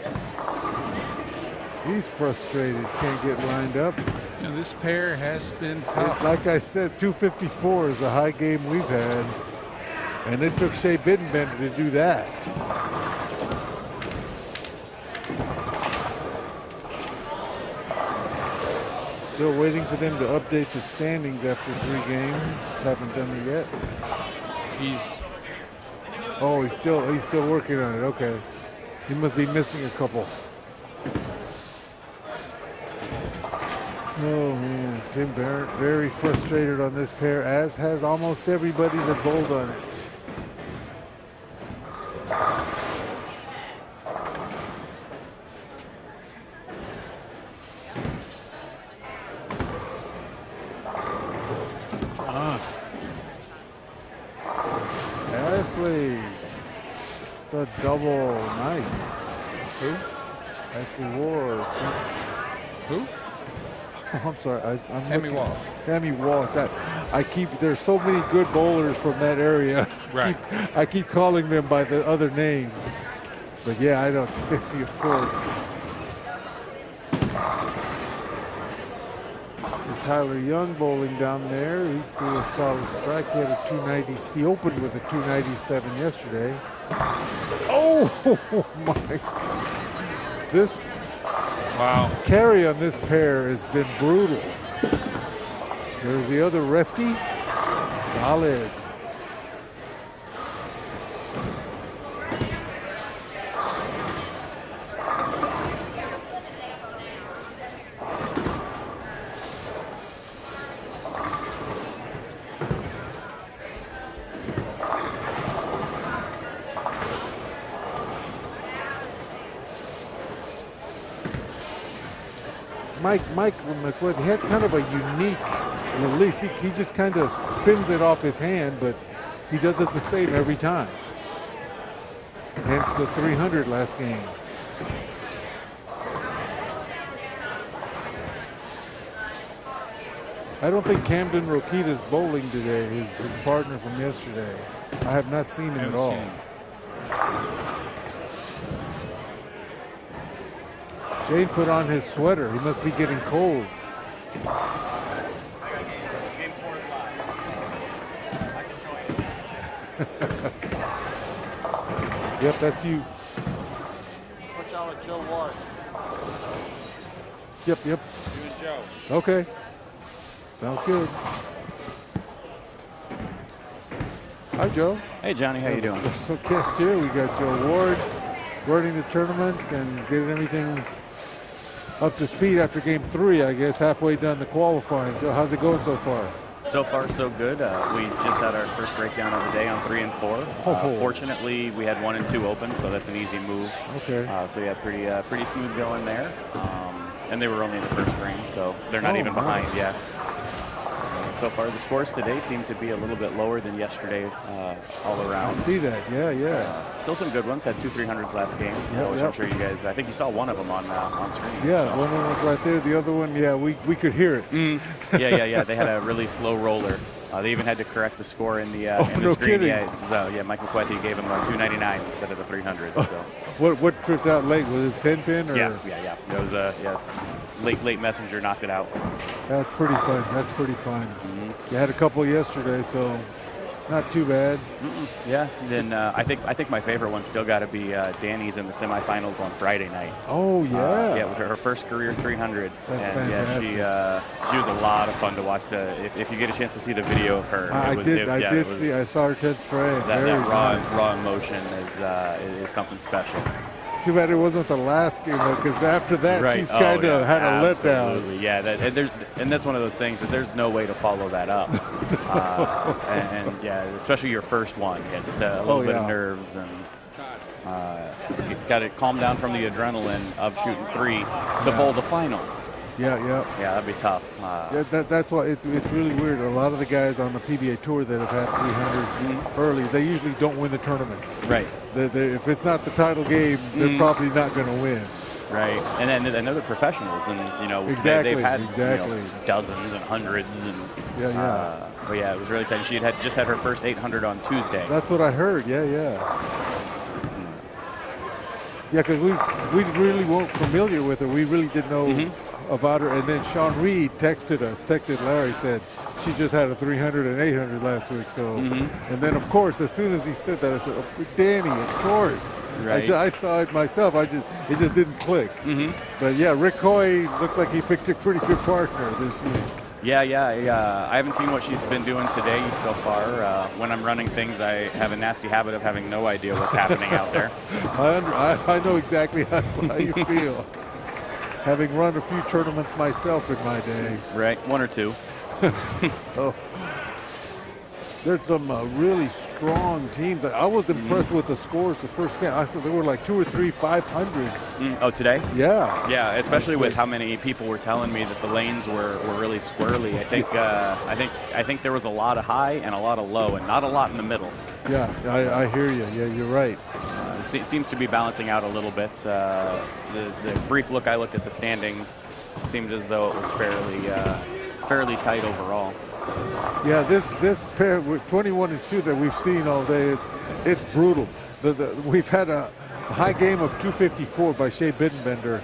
frustrated. Can't get lined up. You know, this pair has been tough. Like I said, 254 is a high game we've had. And it took Shea Bittenbender to do that. Still waiting for them to update the standings after 3 games. Haven't done it yet. He's still working on it. Okay. He must be missing a couple. Oh man, Tim Barrett very frustrated on this pair, as has almost everybody that bowled on it. a double. Nice. Who? Ashley Ward. Who? I'm sorry. I'm Tammy looking. Walsh. Tammy Walsh. There's so many good bowlers from that area. Right. I keep calling them by the other names. But yeah, I don't. Of course. So Tyler Young bowling down there. He threw a solid strike. He had a 290. He opened with a 297 yesterday. Oh my! This Wow. carry on this pair has been brutal. There's the other lefty. Solid. Mike McQuaid, he had kind of a unique release. He just kind of spins it off his hand, but he does it the same every time. Hence the 300 last game. I don't think Camden Rokita's bowling today, his partner from yesterday. I have not seen him at all. Shane put on his sweater. He must be getting cold. Game 4 is live. I can join it. Yep, that's you. Watch out with Joe Ward. Yep. You and Joe. Okay. Sounds good. Hi, Joe. Hey, Johnny, how you doing? So, guest here, we got Joe Ward running the tournament and getting everything up to speed after game 3, I guess, halfway done the qualifying. Joe, how's it going so far? So far, so good. We just had our first breakdown of the day on 3 and 4. Fortunately, we had 1 and 2 open, so that's an easy move. Okay. So yeah, pretty smooth going there. And they were only in the first frame, so they're not even behind yet. So far, the scores today seem to be a little bit lower than yesterday all around. I see that. Yeah. Still some good ones. Had 2 300s last game, which I'm sure you guys, I think you saw one of them on screen. Yeah, so. one of them was right there. The other one, yeah, we could hear it. Yeah. They had a really slow roller. They even had to correct the score in the no screen. kidding. Yeah, Mike McQuetty gave him a 299 instead of the 300. So. What tripped out late? Was it 10 pin? Or? Yeah. It was late messenger knocked it out. That's pretty fun. You had a couple yesterday, so not too bad. Yeah. Then I think my favorite one still got to be Danny's in the semifinals on Friday night. Oh yeah. It was her first career 300. That's and fantastic. she was a lot of fun to watch. If you get a chance to see the video of her, I did see. I saw her 10th frame. That nice. raw emotion is something special. Too bad it wasn't the last game, though, because after that, she's kind of had a letdown. Yeah, and that's one of those things is there's no way to follow that up. and yeah, especially your first one. Yeah, just a little bit of nerves and got to calm down from the adrenaline of shooting 3 to bowl the finals. Yeah, that'd be tough. That's why it's really weird. A lot of the guys on the PBA tour that have had 300 early, they usually don't win the tournament. Right. If it's not the title game, they're probably not going to win. Right, and then they're professionals, and exactly, they've had dozens and hundreds, and but yeah, it was really exciting. She had just had her first 800 on Tuesday. That's what I heard. Yeah. Yeah, because we really weren't familiar with her. We really didn't know about her. And then Sean Reed texted Larry, said she just had a 300 and 800 last week. So, and then of course, as soon as he said that, I said, oh, Danny, of course. Right. I saw it myself. It just didn't click. But yeah, Rick Hoy looked like he picked a pretty good partner this week. Yeah. I haven't seen what she's been doing today so far. When I'm running things, I have a nasty habit of having no idea what's happening out there. I know exactly how you feel. Having run a few tournaments myself in my day. Right, 1 or 2. So there's some really strong teams. I was impressed with the scores the first game. I thought there were like 2 or 3 500s. Oh, today? Yeah. Yeah, especially with how many people were telling me that the lanes were really squirrely. I think there was a lot of high and a lot of low, and not a lot in the middle. Yeah, I hear you. Yeah, you're right. it seems to be balancing out a little bit. The brief look I looked at the standings seemed as though it was fairly tight overall. Yeah, this pair with 21-2 that we've seen all day, it's brutal. We've had a high game of 254 by Shea Bittenbender,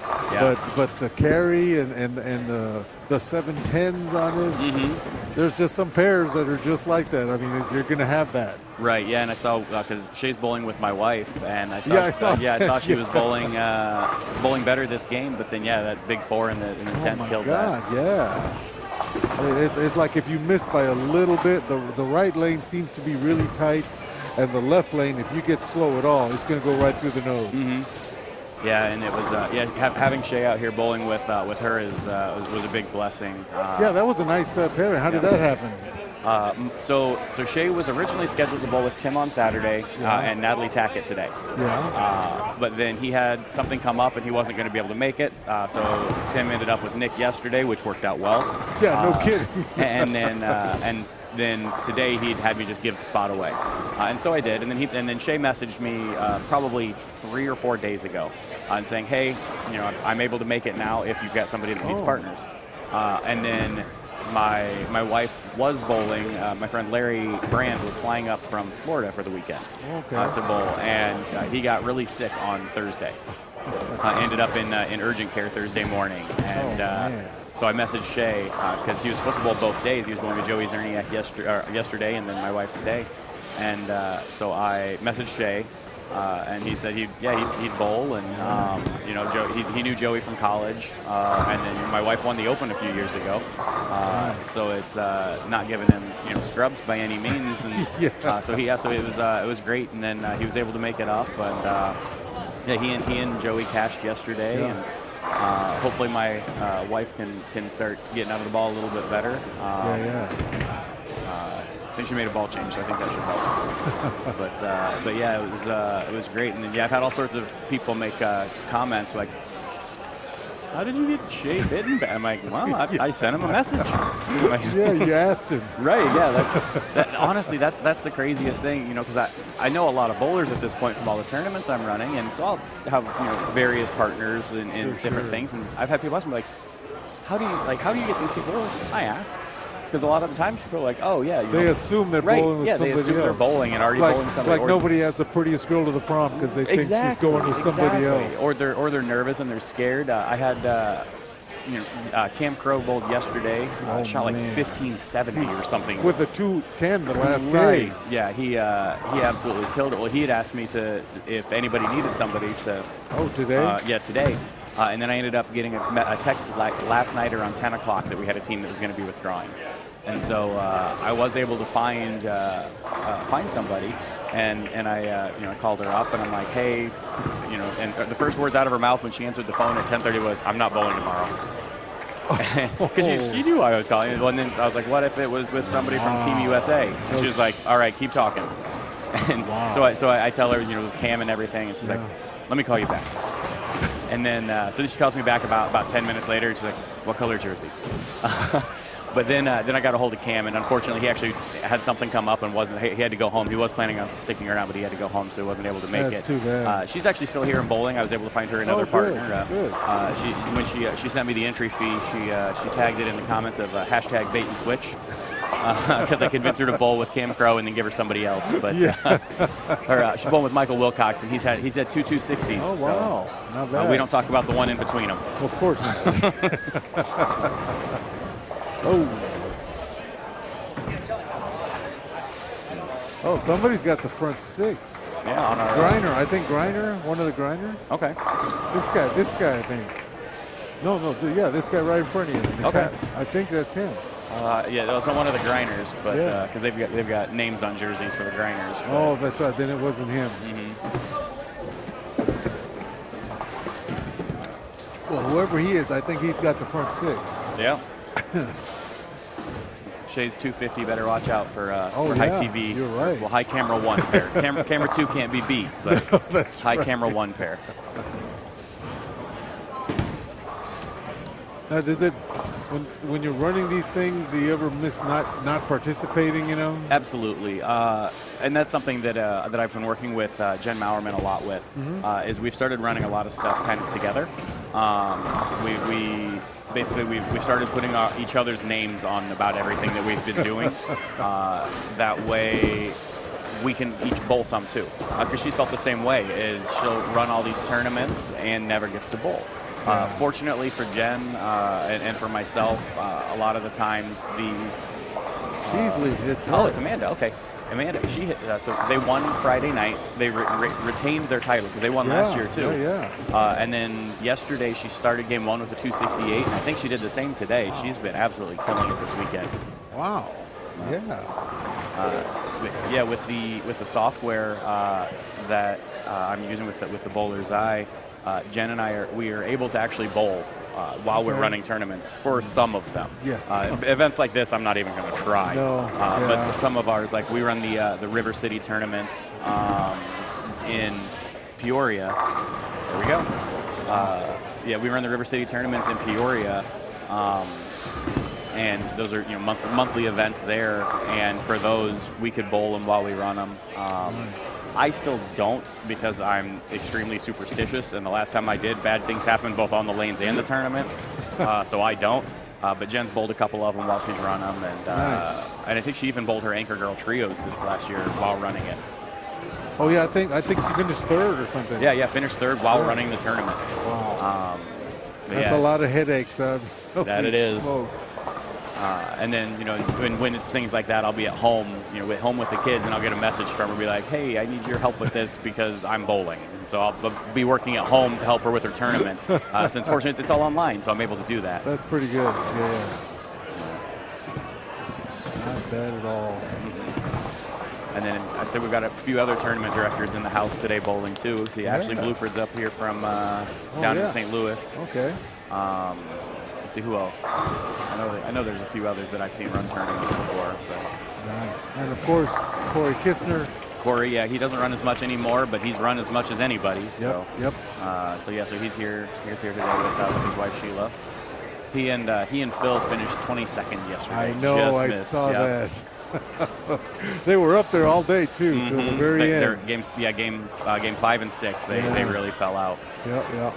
but the carry and the 710s on it, there's just some pairs that are just like that. I mean, you're going to have that. Right, yeah, and I saw, because Shay's bowling with my wife, and I saw she was bowling better this game, but then, that big 4 in the 10th killed that. Oh, my God, yeah. It's like if you miss by a little bit, the right lane seems to be really tight, and the left lane, if you get slow at all, it's going to go right through the nose. Yeah, and it was having Shay out here bowling with her was a big blessing. Yeah, that was a nice pairing. How did that happen? So Shay was originally scheduled to bowl with Tim on Saturday and Natalie Tackett today. Yeah. But then he had something come up and he wasn't going to be able to make it. So Tim ended up with Nick yesterday, which worked out well. Yeah, no kidding. and then today he'd had me just give the spot away, and so I did. And then Shay messaged me probably 3 or 4 days ago, and saying, "Hey, I'm able to make it now if you've got somebody that needs partners." And then my wife was bowling. My friend Larry Brand was flying up from Florida for the weekend to bowl, and he got really sick on Thursday. Ended up in urgent care Thursday morning, and so I messaged Shay because he was supposed to bowl both days. He was bowling with Joey Zerniak yesterday, and then my wife today. And so I messaged Shay, and he said he'd bowl, and he knew Joey from college, and then my wife won the Open a few years ago, so it's not giving him scrubs by any means, and so it was great, and then he was able to make it up, and he and Joey cashed yesterday, and hopefully my wife can start getting out of the ball a little bit better. I think she made a ball change, so I think that should help. but it was great, and then I've had all sorts of people make comments like, "How did you get Shay Bittenbender?" I'm like, "Well, I sent him a message." Like, you asked him. Right? Yeah. Honestly, that's the craziest thing, because I know a lot of bowlers at this point from all the tournaments I'm running, and so I'll have various partners in different things, and I've had people ask me like, "How do you get these people?" I ask. Because a lot of the times people are like, "Oh yeah," they assume they're bowling with somebody else. They assume they're bowling and already bowling somebody. Like nobody has the prettiest girl to the prom because they think she's going with somebody else. Or they're nervous and they're scared. I had Cam Crow bowled yesterday, shot like 1570 or something with a 210 the last game. Right. Yeah, he absolutely killed it. Well, he had asked me to if anybody needed somebody to. Oh, today? Today. And then I ended up getting a text last night around 10 o'clock that we had a team that was going to be withdrawing. And so I was able to find somebody, and I called her up, and I'm like, "Hey," and the first words out of her mouth when she answered the phone at 10:30 was, "I'm not bowling tomorrow." Because she knew I was calling. And then I was like, "What if it was with somebody from Team USA?" And she was like, "All right, keep talking." And so I tell her, with Cam and everything, and she's like, "Let me call you back." And then, so she calls me back about 10 minutes later. She's like, "What color jersey?" But then I got a hold of Cam, and unfortunately, he actually had something come up and he had to go home. He was planning on sticking around, but he had to go home, so he wasn't able to make it. That's too bad. She's actually still here in bowling. I was able to find her another partner. Good. When she sent me the entry fee, she tagged it in the comments of hashtag bait and switch. Because I convinced her to bowl with Cam Crow and then give her somebody else. But she bowled with Michael Wilcox, and he's had 2 260s. Oh, wow. So, not bad. we don't talk about the one in between them. Of course not. Oh, somebody's got the front 6. Yeah, on our Griner. I think Griner, one of the Griners. Okay. This guy, I think. No, this guy right in front of you. Okay. I think that's him. That was one of the Griners, but because they've got names on jerseys for the Griners. But. Oh, that's right. Then it wasn't him. Well, whoever he is, I think he's got the front 6. Yeah. Shay's 250. Better watch out for high TV. You're right. Well, high camera 1 pair. Camera 2 can't be beat, but that's high right. camera 1 pair. Now, does it when you're running these things, do you ever miss not participating in them? Absolutely, and that's something that that I've been working with Jen Maurerman a lot with. Is we've started running a lot of stuff kind of together. We basically we've started putting each other's names on about everything that we've been doing. That way we can each bowl some too, because she's felt the same way. Is she'll run all these tournaments and never gets to bowl. Fortunately for Jen and for myself, a lot of the times it's Amanda. Okay, Amanda. She hit. So they won Friday night. They retained their title because they won last year too. And then yesterday she started game 1 with a 268, and I think she did the same today. She's been absolutely killing it this weekend. Wow. Yeah, with the software that I'm using with the Bowler's Eye, Jen and I are able to actually bowl while we're running tournaments for some of them. Yes. Events like this, I'm not even going to try. No. But some of ours, like we run the River City tournaments in Peoria. There we go. We run the River City tournaments in Peoria. And those are monthly events there, and for those we could bowl them while we run them. I still don't because I'm extremely superstitious, and the last time I did, bad things happened both on the lanes and the tournament, so I don't. But Jen's bowled a couple of them while she's run them, and I think she even bowled her Anchor Girl trios this last year while running it. Oh yeah, I think she finished 3rd or something. Yeah, finished 3rd while running the tournament. Wow. That's a lot of headaches. That it is. Smokes. And then, when it's things like that, I'll be at home, at home with the kids, and I'll get a message from her, be like, hey, I need your help with this because I'm bowling. And so I'll be working at home to help her with her tournament. Since fortunately it's all online, so I'm able to do that. That's pretty good. Yeah. Not bad at all. And then I said we've got a few other tournament directors in the house today bowling too. See, Ashley Bluford's up here from down in St. Louis. Okay. Let's see who else. I know there's a few others that I've seen run tournaments before. But. Nice. And of course, Corey Kistner. Corey, yeah, he doesn't run as much anymore, but he's run as much as anybody. So, so he's here today with his wife Sheila. He and Phil finished 22nd yesterday. I know, I saw that. They were up there all day too, till the very end. Game 5 and 6, they really fell out. Yep.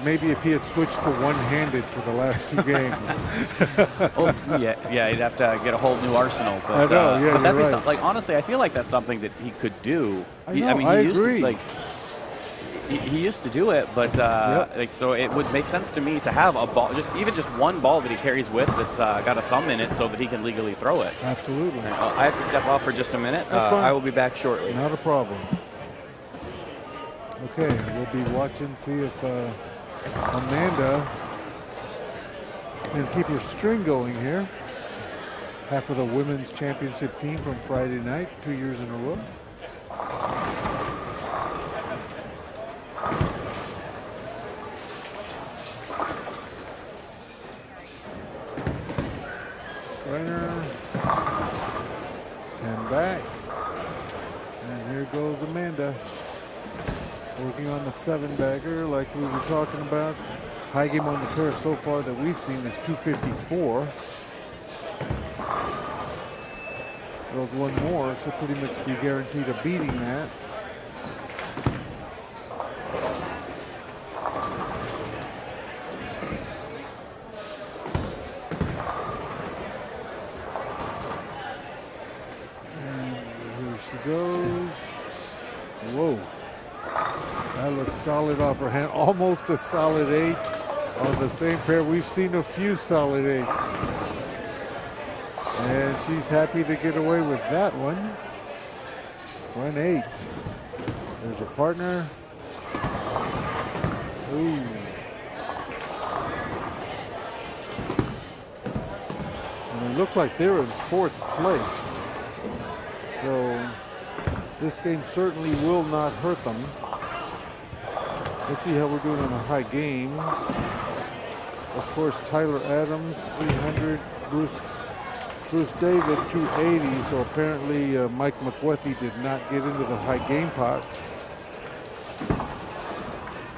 Maybe if he had switched to one-handed for the last 2 games. He'd have to get a whole new arsenal. But, I know, but that'd be right. like honestly, I feel like that's something that he could do. I agree. He used to do it, but so it would make sense to me to have a ball, just one ball that he carries with that's got a thumb in it, so that he can legally throw it. Absolutely. And, I have to step off for just a minute. I will be back shortly. Not a problem. Okay, we'll be watching, see if Amanda can keep her string going here. Half of the women's championship team from Friday night, 2 years in a row. Runner, 10 back, and here goes Amanda. Working on the 7-bagger like we were talking about. High game on the pair so far that we've seen is 254. Throws one more, so pretty much be guaranteed of beating that. And here she goes. Whoa. That looks solid off her hand. Almost a solid 8 on the same pair. We've seen a few solid 8s. And she's happy to get away with that one. Front 8. There's her partner. Ooh. And it looks like they're in 4th place. So this game certainly will not hurt them. Let's see how we're doing on the high games. Of course, Tyler Adams, 300. Bruce David, 280. So apparently Mike McWethy did not get into the high game pots.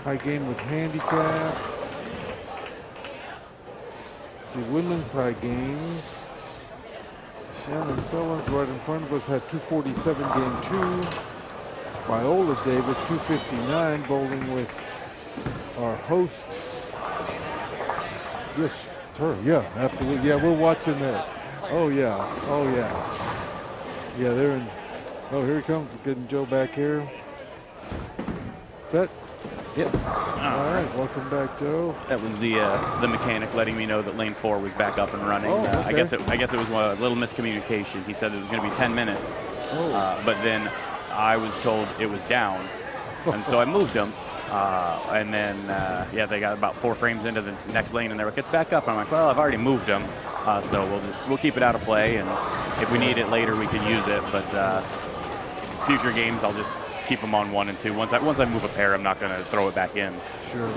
High game with handicap. Let's see, women's high games. Shannon Sellers right in front of us had 247 game 2. Viola David 259 bowling with our host. Yes, it's her. Yeah, absolutely. Yeah, we're watching that. Oh yeah. Oh yeah. Yeah, they're in. Oh, here he comes. Getting Joe back here. Set. Yep. All right, welcome back, Joe. That was the mechanic letting me know that lane 4 was back up and running. Oh, okay. I guess it was a little miscommunication. He said it was going to be 10 minutes, but then I was told it was down, and so I moved him. And then they got about 4 frames into the next lane, and they're like, "It's back up." I'm like, "Well, I've already moved him, so we'll keep it out of play, and if we need it later, we can use it. But future games, I'll just keep them on 1 and 2. Once I move a pair, I'm not going to throw it back in." Sure.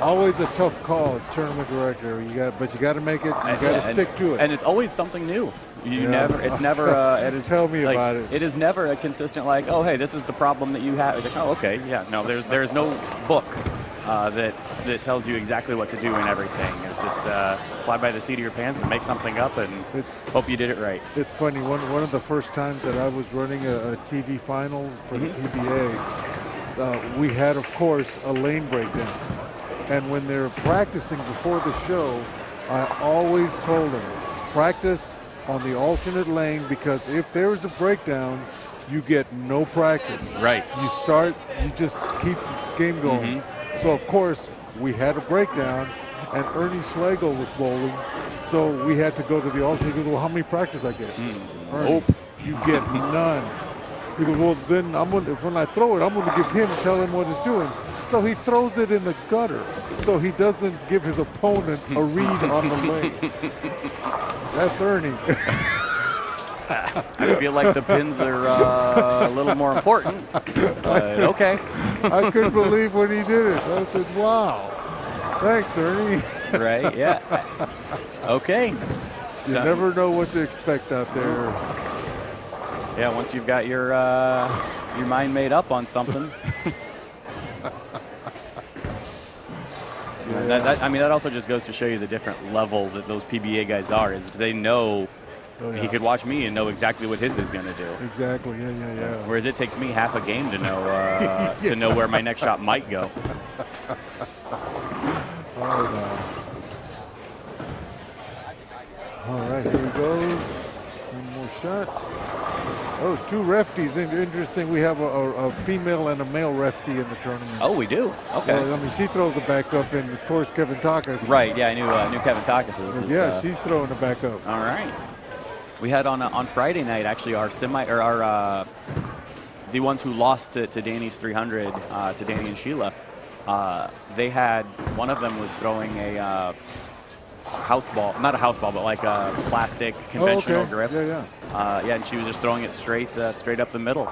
Always a tough call, tournament director. But you got to make it. You got to stick to it. And it's always something new. It's never. Tell me about it. It is never a consistent like, "Oh, hey, this is the problem that you have." It's like, "Oh, okay, yeah." No, there's no book that tells you exactly what to do and everything. It's just fly by the seat of your pants and make something up and hope you did it right. It's funny. One of the first times that I was running a TV finals for the PBA, we had, of course, a lane breakdown. And when they're practicing before the show, I always told them, practice on the alternate lane, because if there is a breakdown, you get no practice. Right. You just keep game going. So, of course, we had a breakdown, and Ernie Schlegel was bowling, so we had to go to the alternate. He goes, "Well, how many practice I get?" Ernie, you get none. He goes, "Well, then when I throw it, I'm going to give him, tell him what he's doing." So he throws it in the gutter, so he doesn't give his opponent a read on the lane. That's Ernie. I feel like the pins are a little more important, but okay. I couldn't believe when he did it. I said, "Wow, thanks, Ernie." Right? Yeah. Okay. You never know what to expect out there. Yeah, once you've got your mind made up on something. That also just goes to show you the different level that those PBA guys are. Is they know he could watch me and know exactly what his is going to do. Exactly. Yeah. Whereas it takes me half a game to know to know where my next shot might go. All right, here we go. One more shot. Oh, 2 refties. Interesting. We have a female and a male refty in the tournament. Oh, we do. Okay. Well, I mean, she throws it back up, and of course, Kevin Takas. Right. Yeah, I knew Kevin Takas is. Yeah, she's throwing it back up. All right. We had on Friday night actually the ones who lost to Danny's 300 to Danny and Sheila. They had one of them was throwing a house ball, not a house ball, but like a plastic conventional grip. Yeah. And she was just throwing it straight up the middle.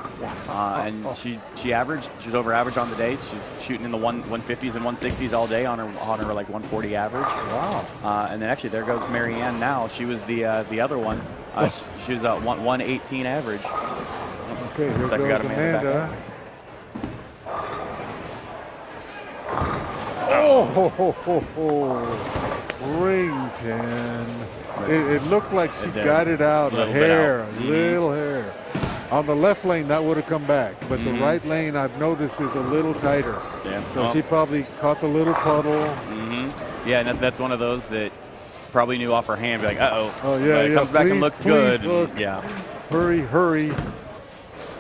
And she averaged. She was over average on the day. She's shooting in the 150s and 160s all day on her like 140 average. Wow. And then actually there goes Marianne now. She was the other one. She was 118 average. Okay, here goes Amanda. Oh, ring 10. It looked like she got it out. A little hair. On the left lane, that would have come back. But the right lane, I've noticed, is a little tighter. Yeah. So she probably caught the little puddle. Yeah, and that's one of those that probably knew off her hand, be like, uh-oh. Oh, yeah, but it comes back and looks good. Look. Yeah. Hurry.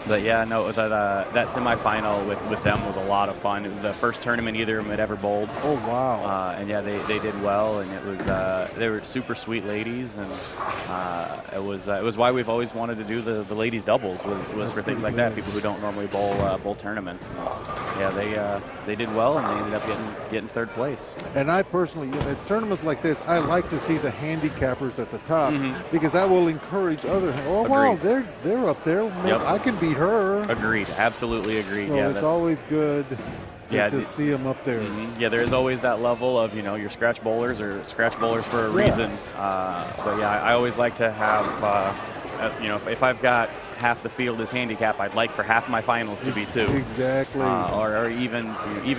But yeah, no, that semifinal with them was a lot of fun. It was the first tournament either of them had ever bowled. Oh wow! And yeah, they did well, and it was they were super sweet ladies, and it was why we've always wanted to do the ladies doubles was for things like that. People who don't normally bowl tournaments. And yeah, they did well, and they ended up getting third place. And I personally, at tournaments like this, I like to see the handicappers at the top because that will encourage other. Oh wow, they're up there. Yep. I can beat her. Agreed. Absolutely agreed. So yeah, it's always good to see them up there. Yeah, there is always that level of, your scratch bowlers or scratch bowlers for a reason. But yeah, I always like to have, if I've got half the field is handicap, I'd like for half my finals to be 2. Exactly. Or even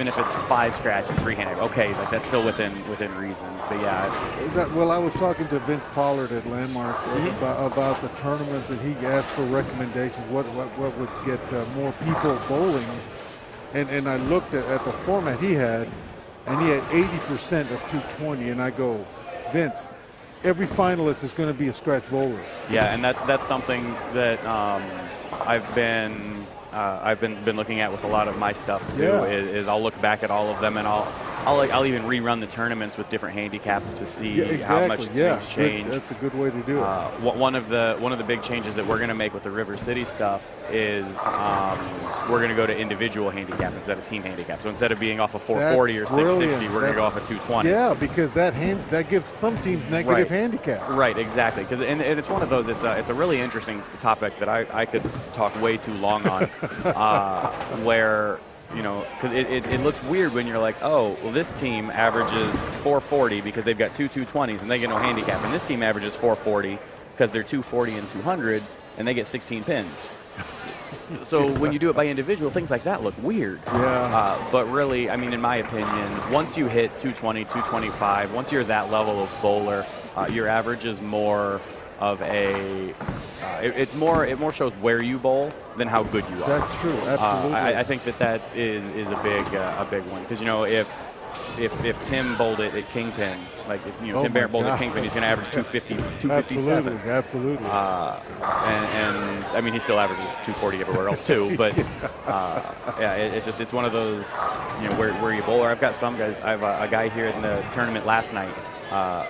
if it's 5 scratch and 3 handicap. Okay, like that's still within reason. But yeah. Well, I was talking to Vince Pollard at Landmark about the tournaments, and he asked for recommendations. What would get more people bowling? And I looked at the format he had, and he had 80% of 220. And I go, Vince, every finalist is going to be a scratch bowler. Yeah, and that's something that I've been looking at with a lot of my stuff too. Yeah. Is I'll look back at all of them, and I'll even rerun the tournaments with different handicaps to see how much things change. That's a good way to do it. One of the big changes that we're going to make with the River City stuff is we're going to go to individual handicap instead of team handicap. So instead of being off of 440 or 660, we're going to go off of 220. Yeah, because that gives some teams negative handicap. Right, exactly. Because and it's one of those. It's a really interesting topic that I could talk way too long on, where. Because it looks weird when you're like, oh, well, this team averages 440 because they've got 2 220s and they get no handicap. And this team averages 440 because they're 240 and 200 and they get 16 pins. So when you do it by individual, things like that look weird. Yeah. But really, I mean, in my opinion, once you hit 220, 225, once you're that level of bowler, your average is more of a it more shows where you bowl than how good you are. That's true. Absolutely. I think that is a big one, because if Tim bowled it at Kingpin, like if Tim Barrett bowled at Kingpin, he's going to average 250, 257. Absolutely. And I mean, he still averages 240 everywhere else too. But it's one of those where you bowl. Or I've got some guys. I have a guy here in the tournament last night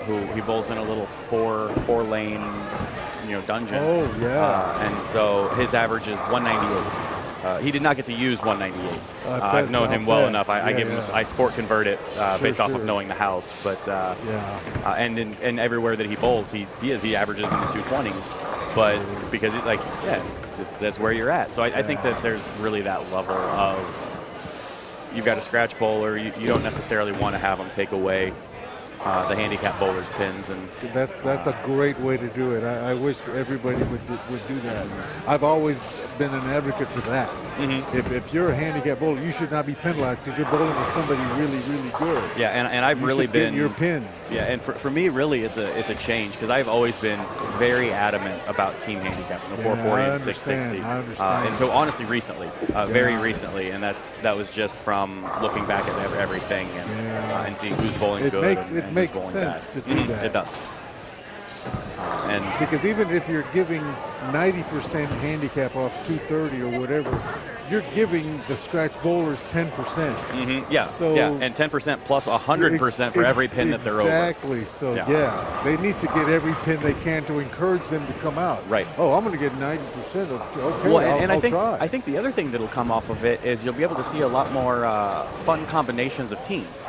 who he bowls in a little four lane dungeon. Oh yeah. And so his average is 198. He did not get to use 198. I've known him well enough. I give him. I sport convert it based off of knowing the house. But and everywhere that he bowls, he averages in the 220s. But because that's where you're at. So I think that there's really that level of you've got a scratch bowler. You don't necessarily want to have them take away the handicap bowler's pins, and that's a great way to do it. I wish everybody would do that. I've always been an advocate for that. Mm-hmm. If you're a handicap bowler, you should not be penalized because you're bowling with somebody really, really good. Yeah, and I've you really should been get your pins. Yeah, and for me, really, it's a change, because I've always been very adamant about team handicap, 440 and 660. I understand. Until honestly recently, very recently, and that was just from looking back at everything and seeing who's bowling good. It makes sense to do that. It does. And because even if you're giving 90% handicap off 230 or whatever, you're giving the scratch bowlers 10%. Mm-hmm. Yeah. So and 10% plus 100% for every pin that they're over. Exactly. So they need to get every pin they can to encourage them to come out. Right. Oh, I'm going to get 90% of. Okay. Well, I'll try. I think the other thing that'll come off of it is you'll be able to see a lot more fun combinations of teams.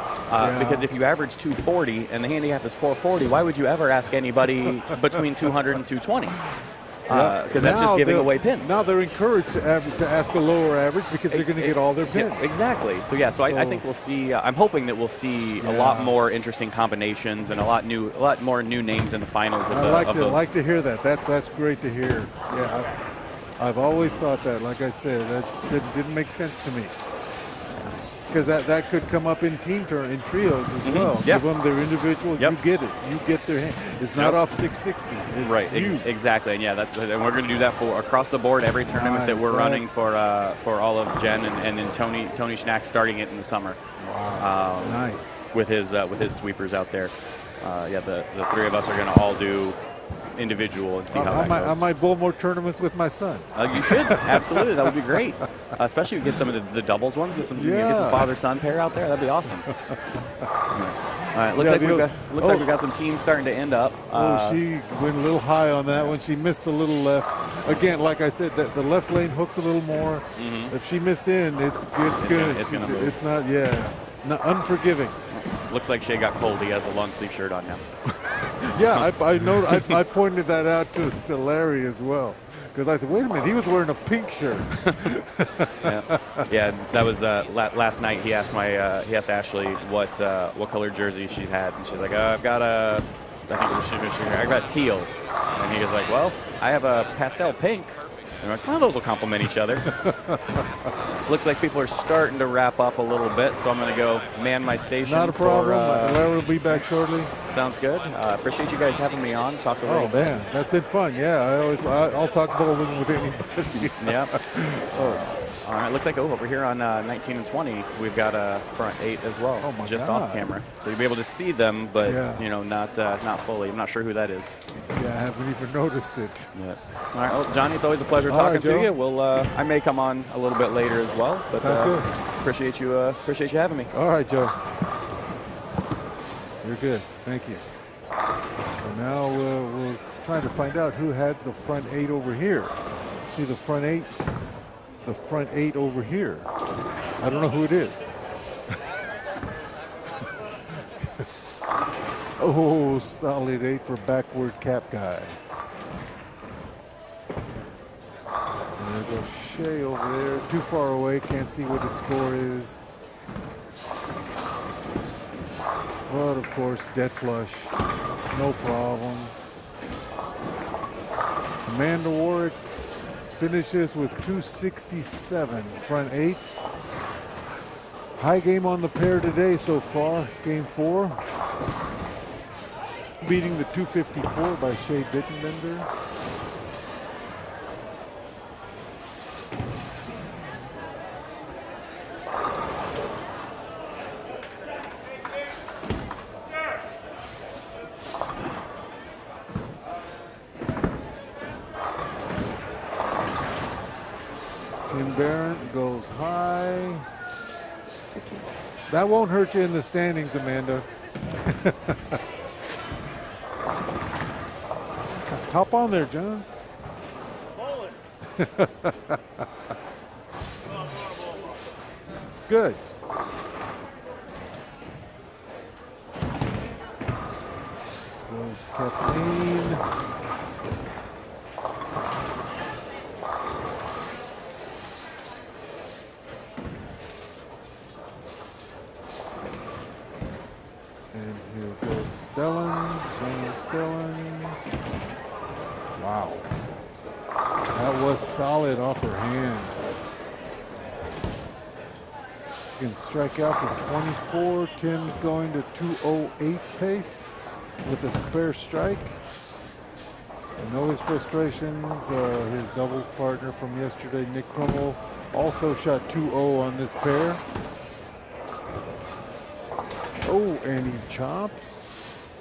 Because if you average 240 and the handicap is 440, why would you ever ask anybody between 200 and 220? Because that's just giving away pins. Now they're encouraged to ask a lower average because they're going to get all their pins. Yeah, exactly. So I think we'll see. I'm hoping that we'll see a lot more interesting combinations and a lot more new names in the finals. I like to hear that. That's great to hear. Yeah, I've always thought that. Like I said, that didn't make sense to me. Because that could come up in in trios as well. Yep. Give them their individual. Yep. You get it. You get their hand. It's not off 660. It's right. Exactly. And and we're going to do that for across the board every tournament that we're running for all of Jen and then Tony Schnack starting it in the summer. Wow. Nice. With his sweepers out there. The three of us are going to all do individual and see how that goes. I might bowl more tournaments with my son. You should. Absolutely. That would be great. Especially if you get some of the doubles ones. Get some father-son pair out there. That'd be awesome. All right. Looks like we got some teams starting to end up. She went a little high on that one. She missed a little left. Again, like I said, the left lane hooks a little more. Mm-hmm. If she missed in, it's good. It's going to move. It's not unforgiving. Looks like Shea got cold. He has a long sleeve shirt on now. Yeah, I know. I pointed that out to Larry as well, because I said, "Wait a minute, he was wearing a pink shirt." Yeah. That was last night. He asked Ashley what color jersey she had, and she's like, "I've got I got teal," and he was like, "Well, I have a pastel pink." They're like, well, those will complement each other. Looks like people are starting to wrap up a little bit, so I'm going to go man my station. Not a problem. For, Larry will be back shortly. Sounds good. Appreciate you guys having me on. Talked a little Oh bit. man, that's been fun. Yeah, I'll talk bowling with anybody. Yeah. All right. Looks like over here on 19 and 20, we've got a front 8 as well, Oh my just God. off camera. So you'll be able to see them, but Yeah. you know, not fully. I'm not sure who that is. Yeah, I haven't even noticed it. Yeah. All right. Well, Johnny, it's always a pleasure All talking right, to Joe. you. We'll I may come on a little bit later as well, but Sounds good. appreciate you having me. All right, Joe. You're good. Thank you. So now we'll try to find out who had the front 8 over here. See the front 8? The front 8 over here. I don't know who it is. Oh, solid 8 for backward cap guy. And there goes Shea over there. Too far away. Can't see what his score is. But of course, dead flush. No problem. Amanda Warwick finishes with 267. Front 8. High game on the pair today so far. Game 4. Beating the 254 by Shea Bittenbender. Tim Barron goes high. That won't hurt you in the standings, Amanda. Hop on there, John. Good. Goes Kathleen. And here goes Stellans, Van Stellans. Wow. That was solid off her hand. She can strike out for 24. Tim's going to 208 pace with a spare strike. I know his frustrations. His doubles partner from yesterday, Nick Krummel, also shot 2-0 on this pair. Oh, and he chops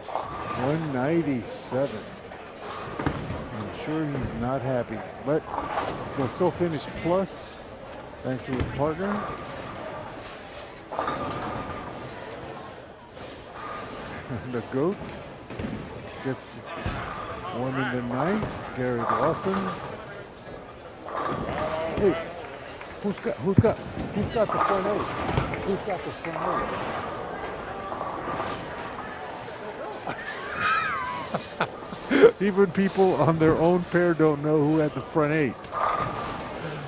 197. I'm sure he's not happy, but they'll still finish plus thanks to his partner. The GOAT gets one in the ninth. Gary Lawson. Hey, who's got the front 8? Who's got the front 8? Even people on their own pair don't know who had the front 8.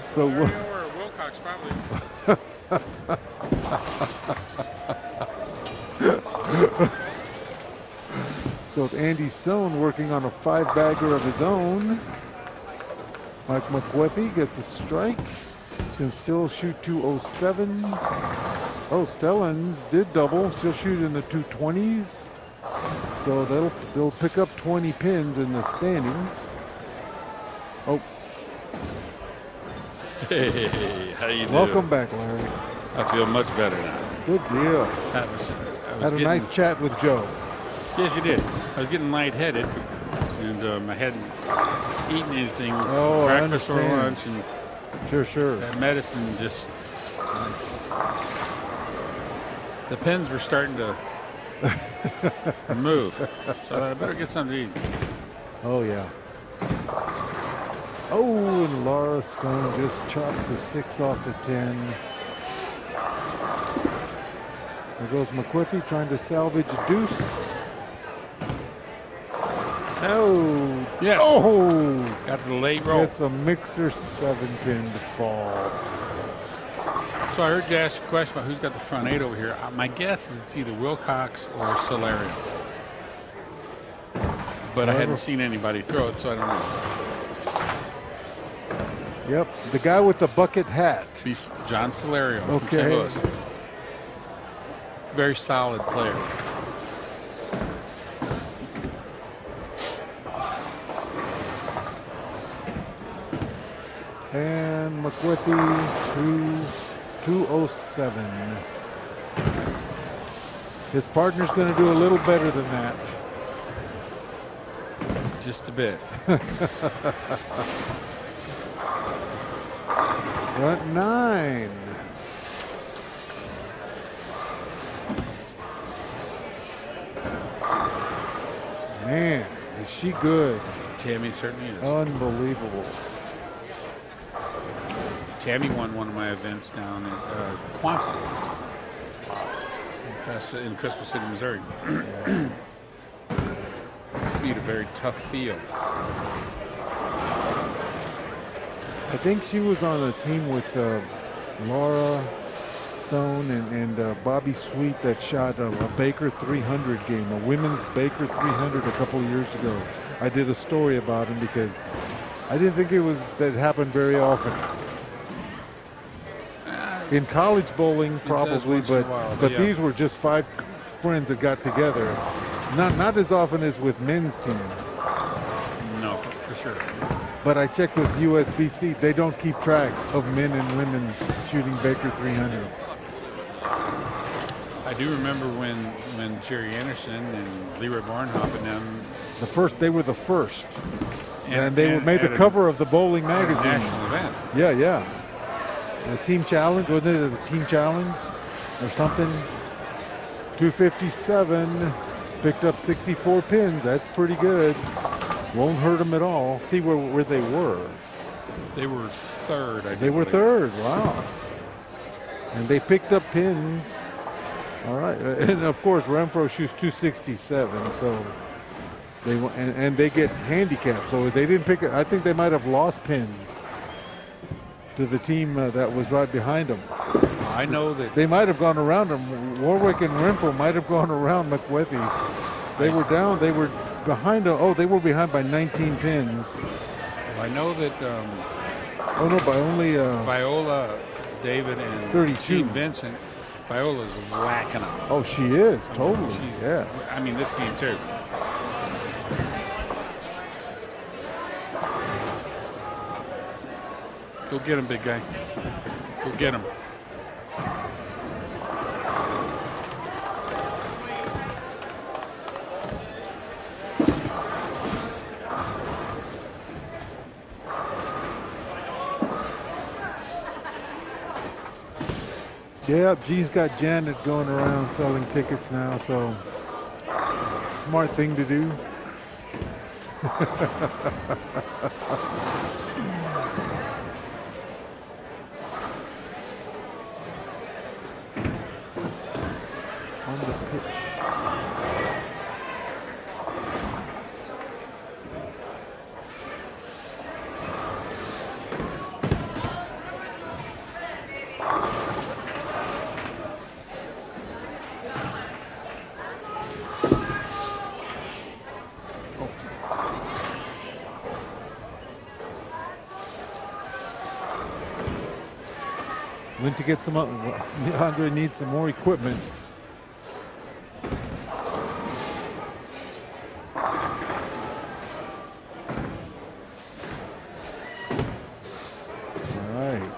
So Wilcox probably. So Andy Stone working on a 5-bagger of his own. Mike McWethy gets a strike. Can still shoot 207. Oh, Stellans did double. Still shoot in the 220s. So they'll pick up 20 pins in the standings. Oh. Hey, how you doing? Welcome back, Larry. I feel much better now. Good deal. I was Had a nice chat with Joe. Yes, you did. I was getting lightheaded, and I hadn't eaten anything, Oh, I breakfast or understand. lunch, and Sure. that medicine just. The pins were starting to move, so I better get something to eat. Oh, yeah. Oh, and Laura Stone just chops the 6 off the 10. There goes McQuithy trying to salvage a deuce. Oh, Yes. oh, Got the late roll. it's a mixer 7-pin to fall. So I heard you ask a question about who's got the front 8 over here. My guess is it's either Wilcox or Solarium. But I hadn't seen anybody throw it, so I don't know. Yep, the guy with the bucket hat. He's John Solario from Okay. St. Louis. Very solid player. And McWethy 207. His partner's going to do a little better than that. Just a bit. Front 9. Man, is she good. Tammy certainly is. Unbelievable. Tammy won one of my events down in Quonset in Crystal City, Missouri. Beat a very tough field. I think she was on a team with Laura Stone and Bobby Sweet that shot a Baker 300 game, a women's Baker 300 a couple of years ago. I did a story about him because I didn't think that happened very often. In college bowling, probably, once in a while, but yeah. these were just 5 friends that got together. Not as often as with men's team. No, for sure. But I checked with USBC; they don't keep track of men and women shooting Baker 300s. I do remember when Jerry Anderson and Leroy Barnhop and them. They were the first, and they made the at cover of the bowling magazine. National event. Yeah. A team challenge, wasn't it? A team challenge or something. 257, picked up 64 pins. That's pretty good. Won't hurt them at all. See where they were. They were third, I They were believe. third. Wow. And they picked up pins. All right. And of course, Renfro shoots 267. So and they get handicapped. So they didn't pick it. I think they might have lost pins to the team that was right behind them. I know that They might have gone around them. Warwick and Renfro might have gone around McWethy. They were down. They were behind. They were behind by 19 pins. I know that Oh no, by only Viola, David, and 32. Gene Vincent. Viola's whacking them. Oh, she is totally. She's, Yeah. I mean, this game too. Go get him, big guy. Go get him. Yeah, G's got Janet going around selling tickets now, so smart thing to do. On the pitch. Went to get some. Andre needs some more equipment. All right.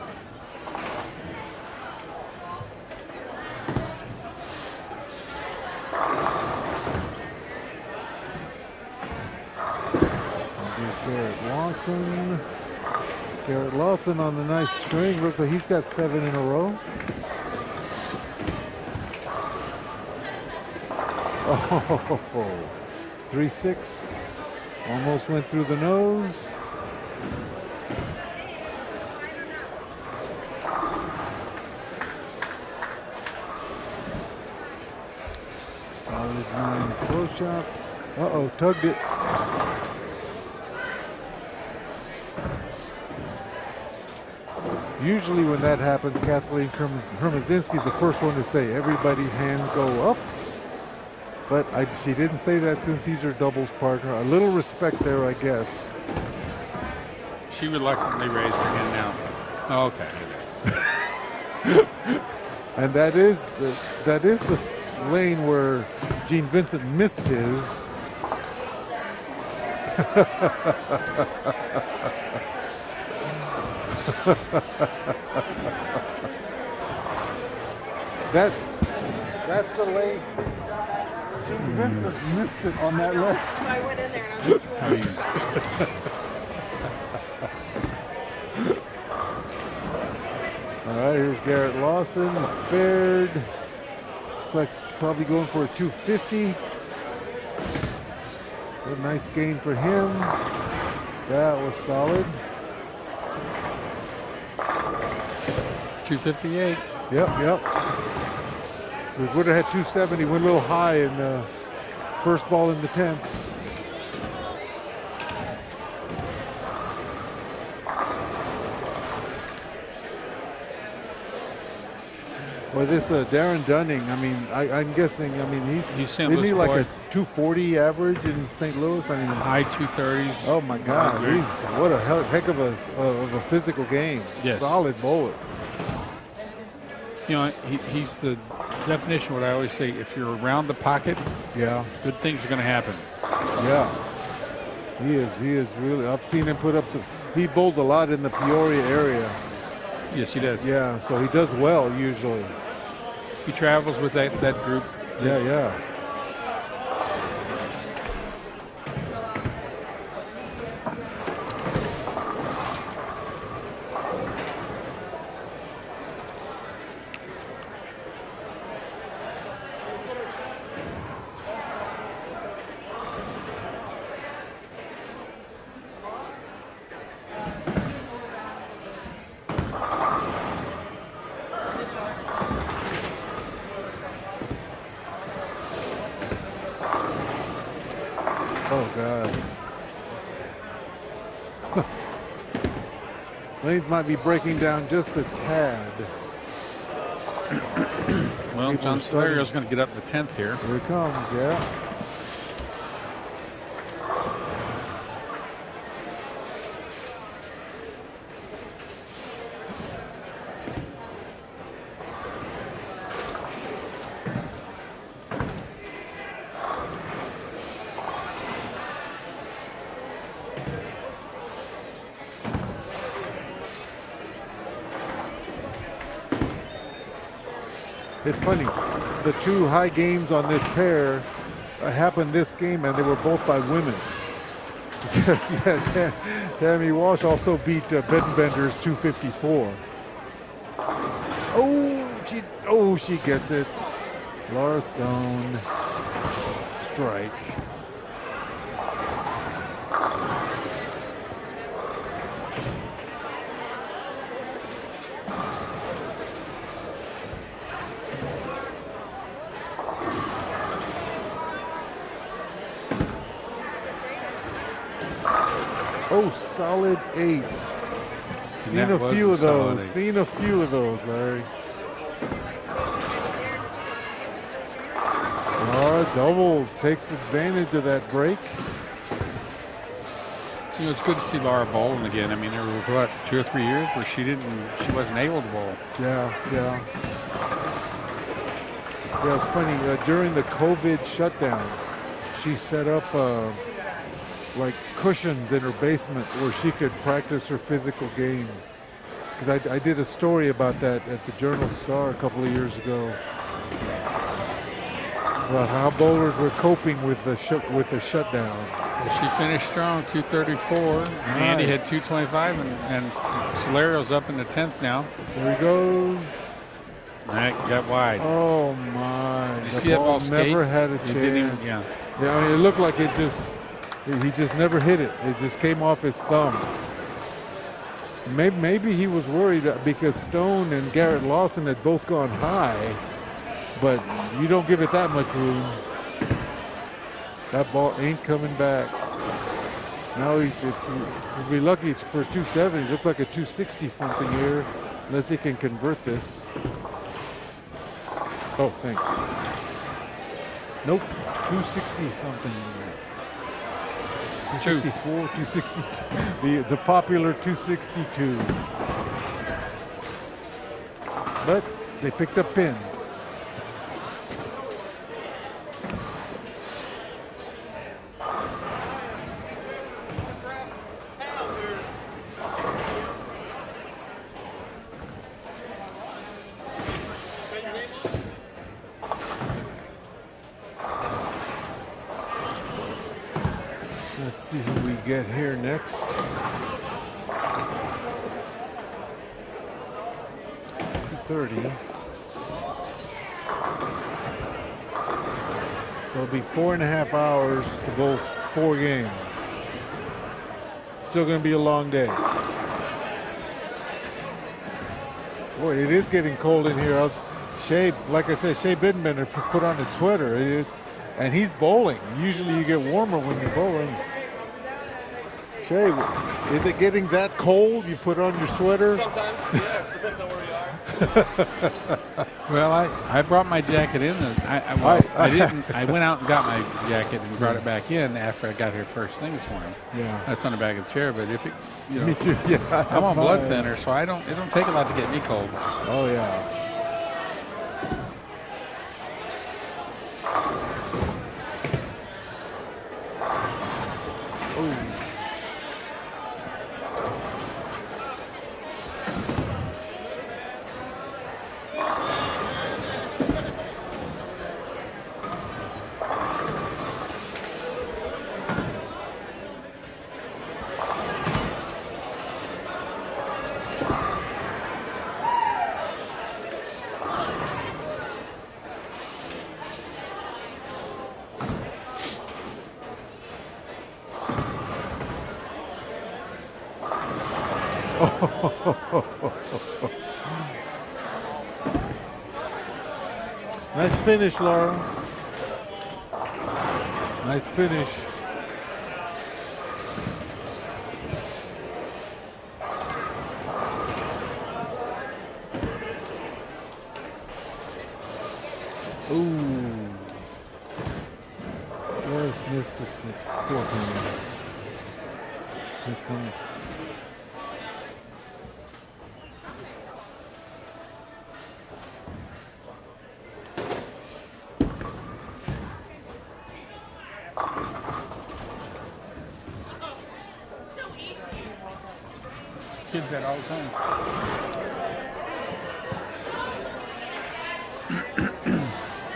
There's Garrett Lawson. Garrett Lawson on a nice string. Looks like he's got 7 in a row. Oh, 3-6. Almost went through the nose. Solid 9 close shot. Uh-oh, tugged it. Usually when that happens, Kathleen Hermazinski's the first one to say everybody's hands go up. But she didn't say that since he's her doubles partner. A little respect there, I guess. She reluctantly raised her hand now. Okay. And that is the lane where Gene Vincent missed his. That's the lane. Gene Vincent missed it on that lane. So I went in there and I was like, I mean, All right, here's Garrett Lawson, spared. Looks like probably going for a 250. A nice gain for him. That was solid. 258. Yep. We would have had 270. Went a little high in the first ball in the 10th. Well, this Darren Dunning, I mean, I'm guessing, I mean, isn't he like a 240 average in St. Louis? I mean, High 230s. oh my God, what a heck of a physical game. Yes. Solid bowler. You know, he's the definition of what I always say. If you're around the pocket, Yeah, good things are going to happen. yeah. He is really, I've seen him put up some, he bowls a lot in the Peoria area. Yes, he does. Yeah, so he does well usually. He travels with that group. Yeah. Oh, God. Lanes might be breaking down just a tad. Well, John Solerio's going to get up the 10th here. Here it comes, yeah. It's funny, the two high games on this pair happened this game, and they were both by women. Because, yeah, Tammy Walsh also beat Beddenbender's 254. Oh, she gets it. Laura Stone, strike. Oh, solid 8. Seen that a was few a of solid those. 8. Seen a few of those, Larry. Laura doubles, takes advantage of that break. You know, it's good to see Laura bowling again. I mean, there were, what, 2 or 3 years where she wasn't able to bowl. Yeah. Yeah, it's funny. During the COVID shutdown, she set up like cushions in her basement where she could practice her physical game. Because I did a story about that at the Journal Star a couple of years ago. About how bowlers were coping with the shutdown. She finished strong, 234. Andy had 225, and Solerio's up in the 10th now. There he goes. That got wide. Oh my! Did you The see that ball never skate? had a It didn't even- chance. yeah. Yeah, I mean, it looked like he just never hit it. It just came off his thumb. Maybe he was worried because Stone and Garrett Lawson had both gone high, but you don't give it that much room. That ball ain't coming back. Now he'll be lucky for 270. Looks like a 260 something here, unless he can convert this. Oh, thanks. Nope, 260 something. 264, 262. The popular 262. But they picked up pins. Let's see who we get here next. 30. So it'll be 4.5 hours to go 4 games. Still going to be a long day. Boy, it is getting cold in here. Shea, like I said, Shea Bittenbender put on his sweater. And he's bowling. Usually you get warmer when you're bowling. Shay, is it getting that cold? You put on your sweater? Sometimes, yes. Depends on where you are. Well, I brought my jacket in. I didn't. I went out and got my jacket and brought it back in after I got here first thing this morning. Yeah. That's on the back of the chair. But if it, Me too. Yeah. I'm on blood thinner, so it don't take a lot to get me cold. Oh yeah. Nice finish, Laura. Nice finish. Ooh. Just missed a 6. Poor thing. Here comes. Kids that all the time.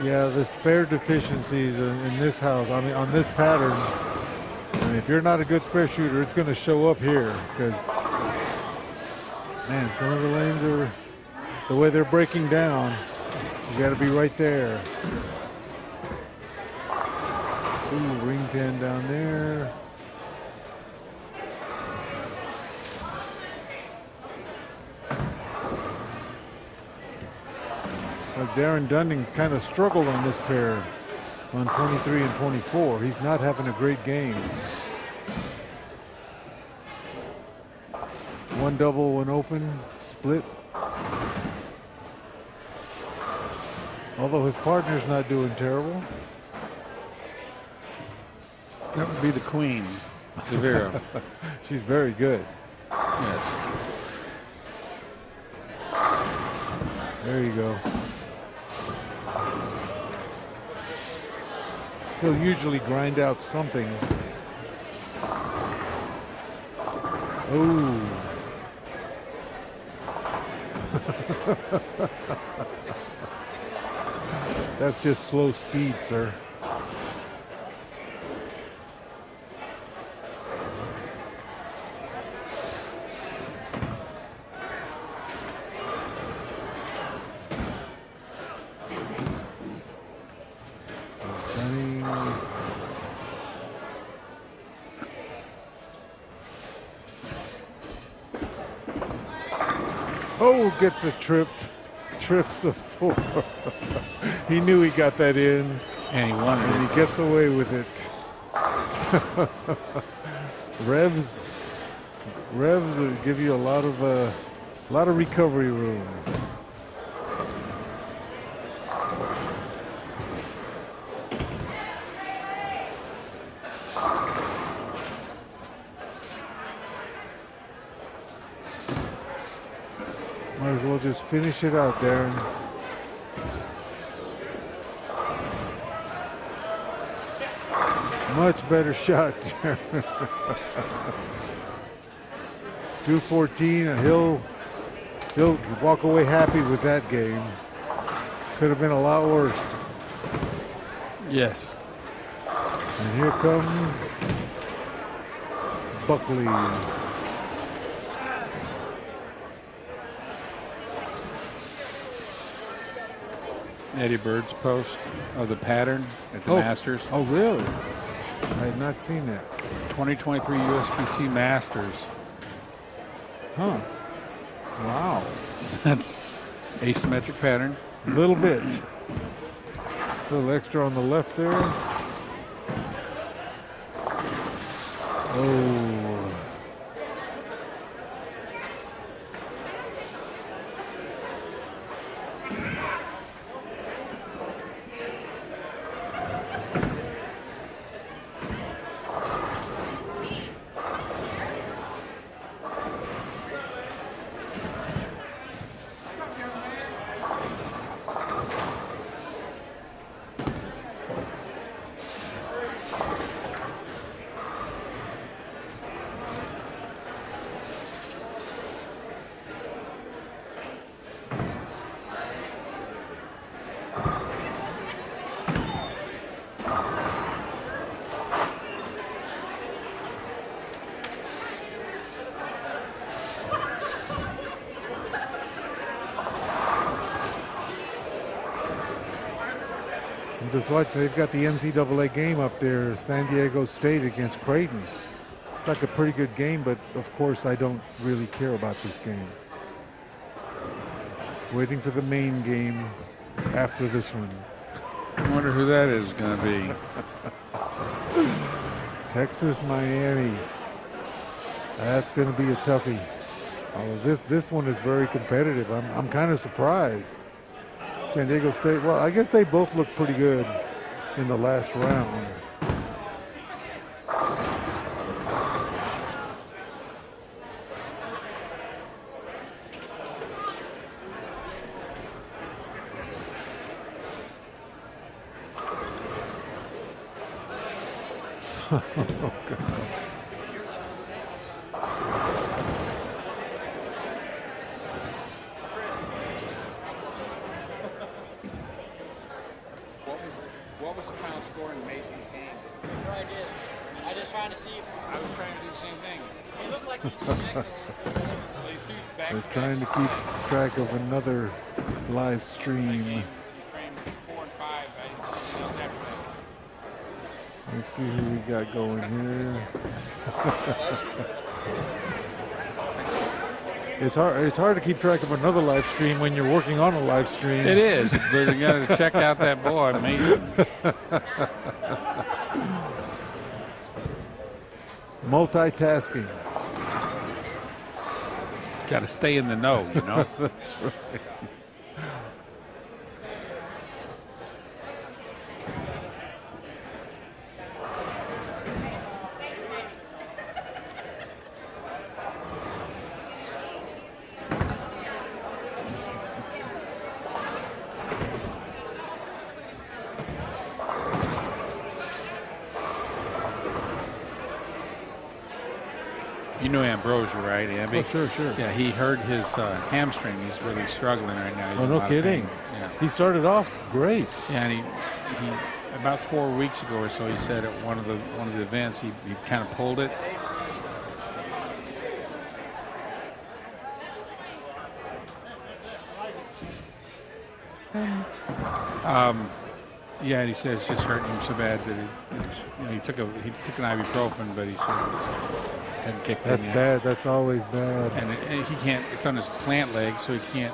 Yeah, the spare deficiencies in this house, I mean, on this pattern, I mean, if you're not a good spare shooter, it's going to show up here because, man, some of the lanes are, the way they're breaking down, you got to be right there. Ooh, ring 10 down there. Like Darren Dunning kind of struggled on this pair on 23 and 24. He's not having a great game. One double, one open, split. Although his partner's not doing terrible. That would be the queen, Severo. She's very good. Yes. There you go. He'll usually grind out something. Oh. That's just slow speed, sir. Oh, gets a trip. Trips the 4. He knew he got that in. And he won it. And he gets away with it. Revs will give you a lot of recovery room. Just finish it out, Darren. Much better shot. 214, and he'll walk away happy with that game. Could have been a lot worse. Yes. And here comes Buckley. Eddie Bird's post of the pattern at the Masters. Oh, really? I had not seen that. 2023 USBC Masters. Huh. Wow. That's asymmetric pattern. A little bit. A little extra on the left there. Oh. Just watch, they've got the NCAA game up there, San Diego State against Creighton. Like a pretty good game, but of course I don't really care about this game. Waiting for the main game after this one. I wonder who that is going to be. Texas, Miami. That's going to be a toughie. Oh, this one is very competitive. I'm kind of surprised. San Diego State, well, I guess they both look pretty good in the last round. Oh, God. What was the final score in Mason's game? No idea. I just trying to see if I was trying to do the same thing. it looked like he projected. They're trying to keep track of another live stream. Frame 4 and 5. I didn't see anything else after that. Let's see who we got going here. It's hard to keep track of another live stream when you're working on a live stream. It is, but you got to check out that boy, Mason. Multitasking. Got to stay in the know, you know. That's right. You know Ambrosia, right, Amby? Oh, sure. Yeah, he hurt his hamstring. He's really struggling right now. He's Oh, in a no lot of kidding. pain. Yeah. He started off great. Yeah, and he about 4 weeks ago or so, he said at one of the events he kind of pulled it. Yeah, and he says it's just hurting him so bad that he took an ibuprofen, but he said it's hadn't kicked in That's yet. bad. That's always bad. And he can't. It's on his plant leg, so he can't.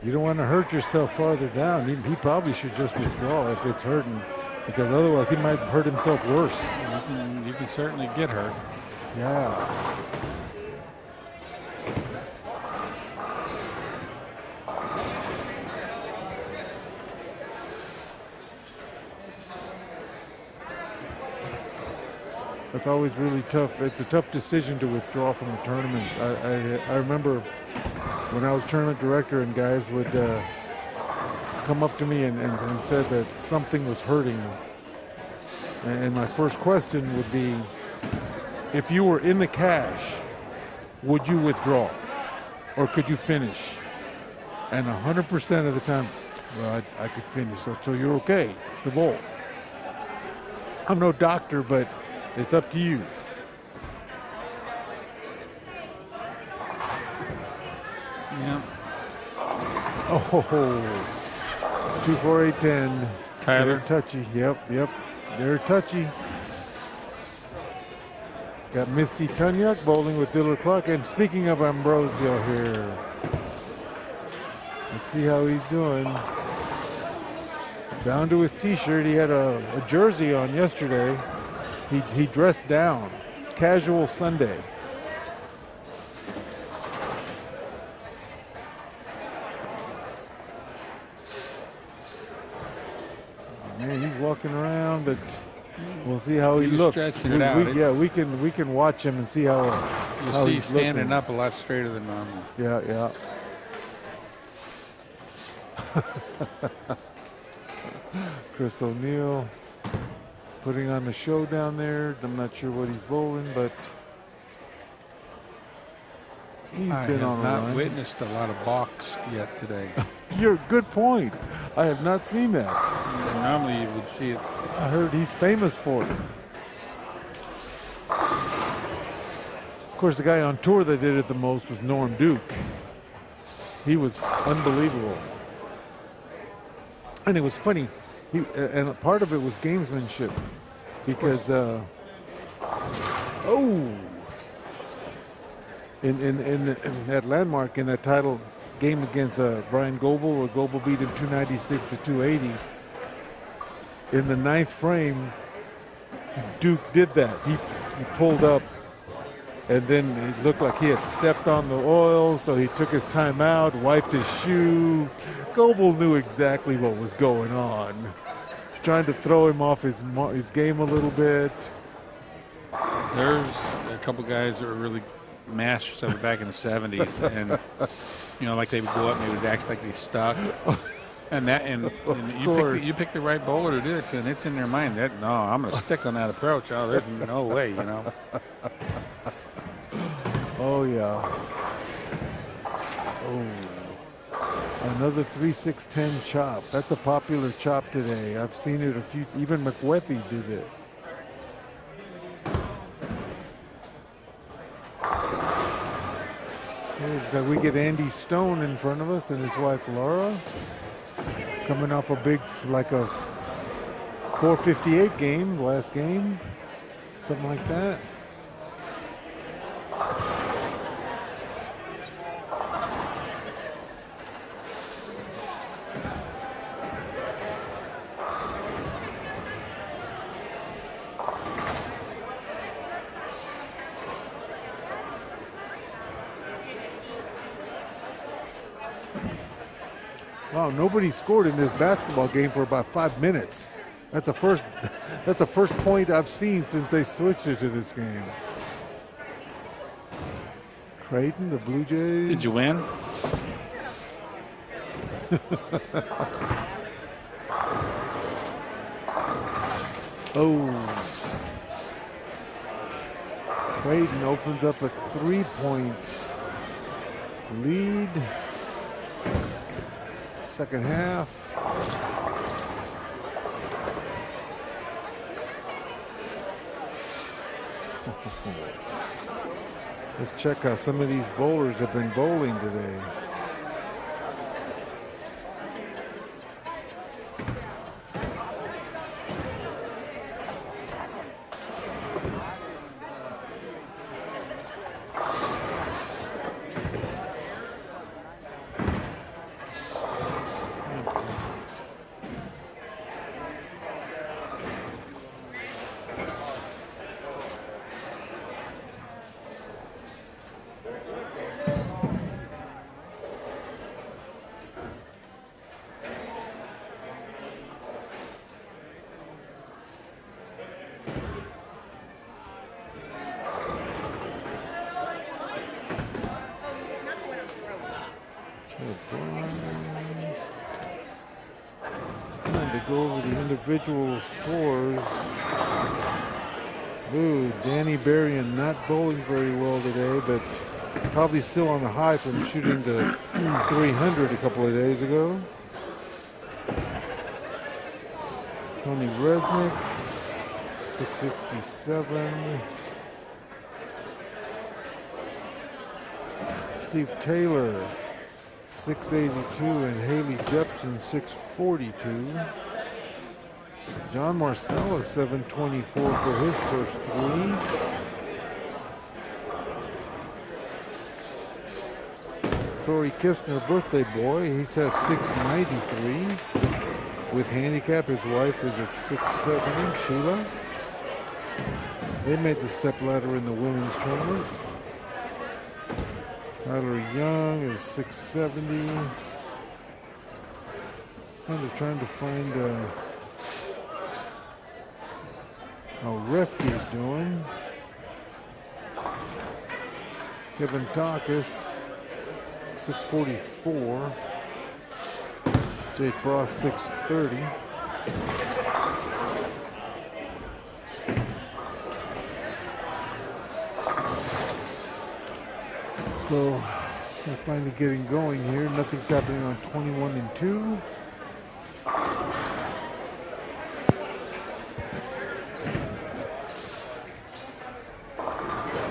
You don't want to hurt yourself farther down. He probably should just withdraw if it's hurting, because otherwise he might hurt himself worse. You can certainly get hurt. Yeah. That's always really tough. It's a tough decision to withdraw from a tournament. I remember when I was tournament director and guys would come up to me and said that something was hurting. And my first question would be, if you were in the cash, would you withdraw? Or could you finish? And 100% of the time, well, I could finish. So you're okay to bowl. I'm no doctor, but it's up to you. Yeah. Oh, 2, 4, 8, 10. Tyler. They're touchy. Yep. They're touchy. Got Misty Tunyuk bowling with Diller Clark. And speaking of Ambrosio here, let's see how he's doing. Down to his t-shirt. He had a jersey on yesterday. He dressed down. Casual Sunday. Man, he's walking around, but we'll see how he He's looks. stretching it out. Yeah, we can watch him and see how You'll how see he's standing looking. up a lot straighter than normal. Yeah. Chris O'Neill putting on the show down there. I'm not sure what he's bowling, but he's I been have on a not run. witnessed a lot of balks yet today. You're good point. I have not seen that. And normally you would see it. I heard he's famous for it. Of course, the guy on tour that did it the most was Norm Duke. He was unbelievable. And it was funny. And part of it was gamesmanship. Because, in that landmark, in that title game against Brian Goebel, where Goebel beat him 296 to 280, in the 9th frame, Duke did that. He pulled up, and then it looked like he had stepped on the oil, so he took his time out, wiped his shoe. Goebel knew exactly what was going on, trying to throw him off his game a little bit. There's a couple guys that were really masters of it back in the 70s, and like they would go up and they would act like they stuck. And you pick the right bowler to do it, and it's in their mind that no, I'm going to stick on that approach. Oh, there's no way, Oh yeah. Oh, another 3-6-10 chop. That's a popular chop today. I've seen it a few. Even McWethy did it. Okay, we get Andy Stone in front of us and his wife Laura, coming off a big, like a 458 game, last game, something like that. Wow, nobody scored in this basketball game for about 5 minutes. That's the first point I've seen since they switched it to this game. Creighton, the Blue Jays. Did you win? Oh. Creighton opens up a 3-point lead. Second half. Let's check how some of these bowlers have been bowling today. to go over the individual scores. Ooh, Danny Berrien not bowling very well today, but probably still on the high from shooting to 300 a couple of days ago. Tony Resnick, 667. Steve Taylor, 682, and Haley Jepson, 642. John Marcella, 724 for his first three. Corey Kistner, birthday boy, he says 693. With handicap, his wife is at 670, Sheila. They made the step ladder in the women's tournament. Tyler Young is 670. I'm just trying to find how Refke's doing. Kevin Takis, 644. Jake Frost, 630. So finally getting going here. Nothing's happening on 21 and 2.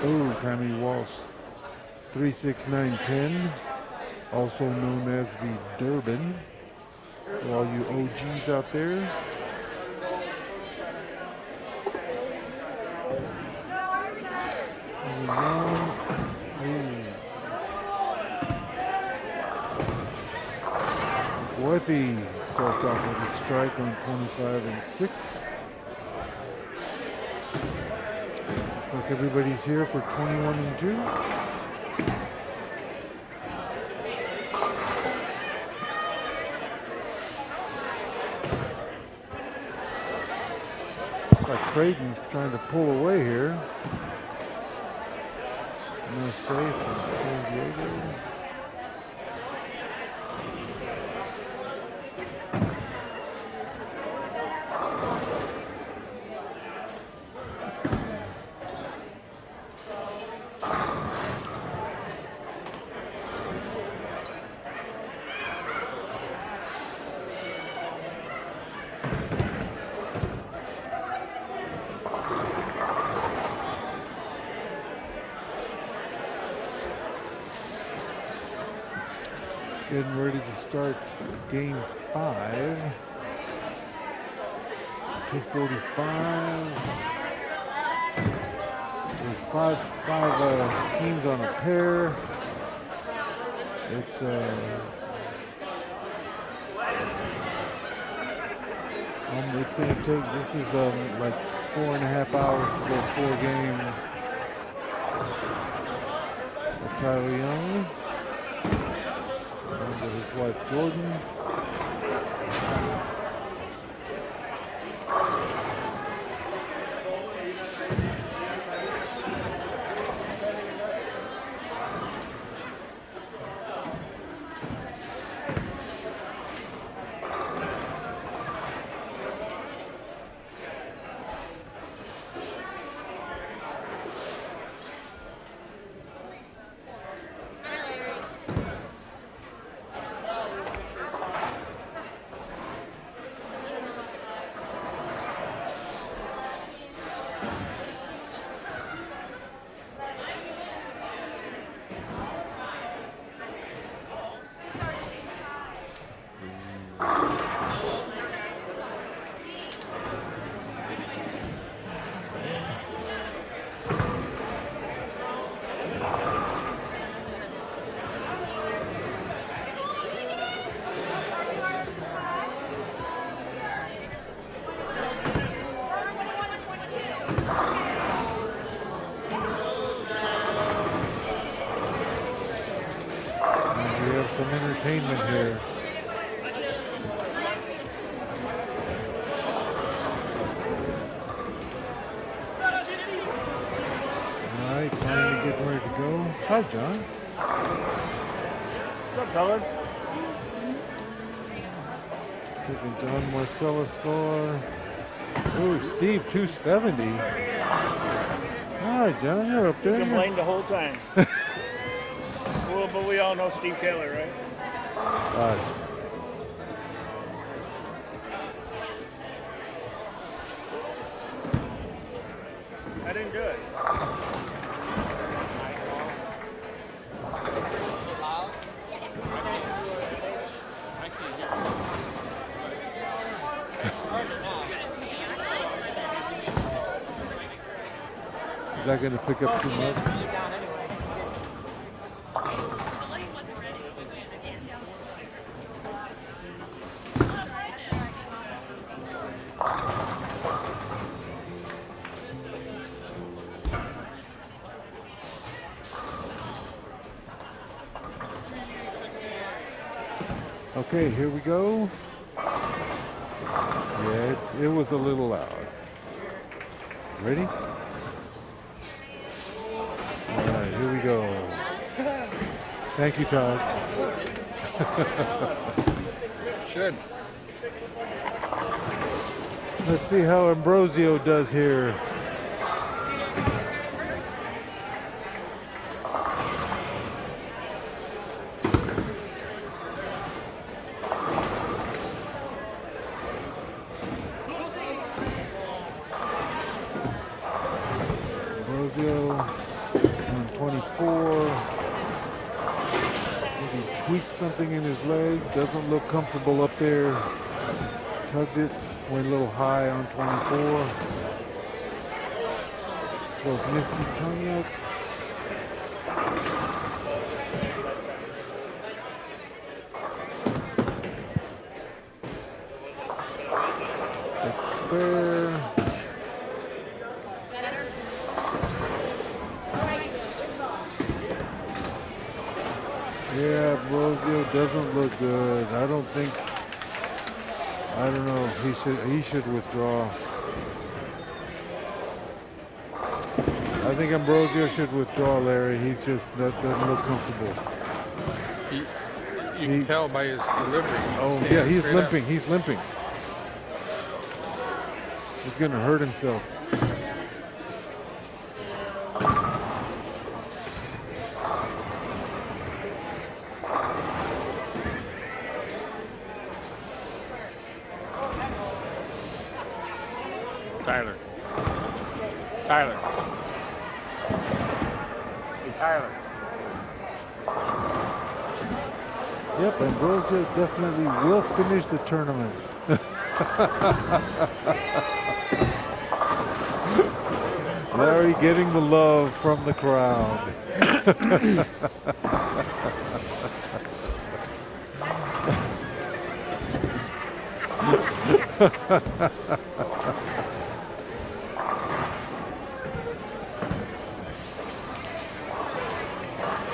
Ooh, Tammy Walsh, 36910, also known as the Durbin. For all you OGs out there. Wethy starts off with a strike on 25 and 6. Like everybody's here for 21 and 2. Creighton's trying to pull away here. No safe from San Diego. Getting ready to start game 5. 2:45. There's five teams on a pair. It's going to take. This is like 4.5 hours to go 4 games. Tyler Young. With his wife Jordan. Some entertainment here. All right, finally getting ready to go. Hi, John. What's up, fellas? Taking John Marcella score. Oh, Steve, 270. All right, John, you're up there. Complained the whole time. Well, but we all know Steve Taylor, right? I didn't do it. Is that going to pick up too much? Okay, here we go. Yeah, it was a little loud. Ready? All right, here we go. Thank you, Todd. Should. Let's see how Ambrosio does here. Ambrosio on 24. Maybe tweaked something in his leg. Doesn't look comfortable up there. Tugged it. Went a little high on 24. Goes Misty Toniak. That's spare. Yeah, Ambrosio doesn't look good. I don't know. He should withdraw. I think Ambrosio should withdraw, Larry. He's just doesn't look comfortable. You can tell by his delivery. He's limping. He's limping. He's going to hurt himself. Tyler. Hey, Tyler. Yep, Ambrosio definitely will finish the tournament. Larry getting the love from the crowd.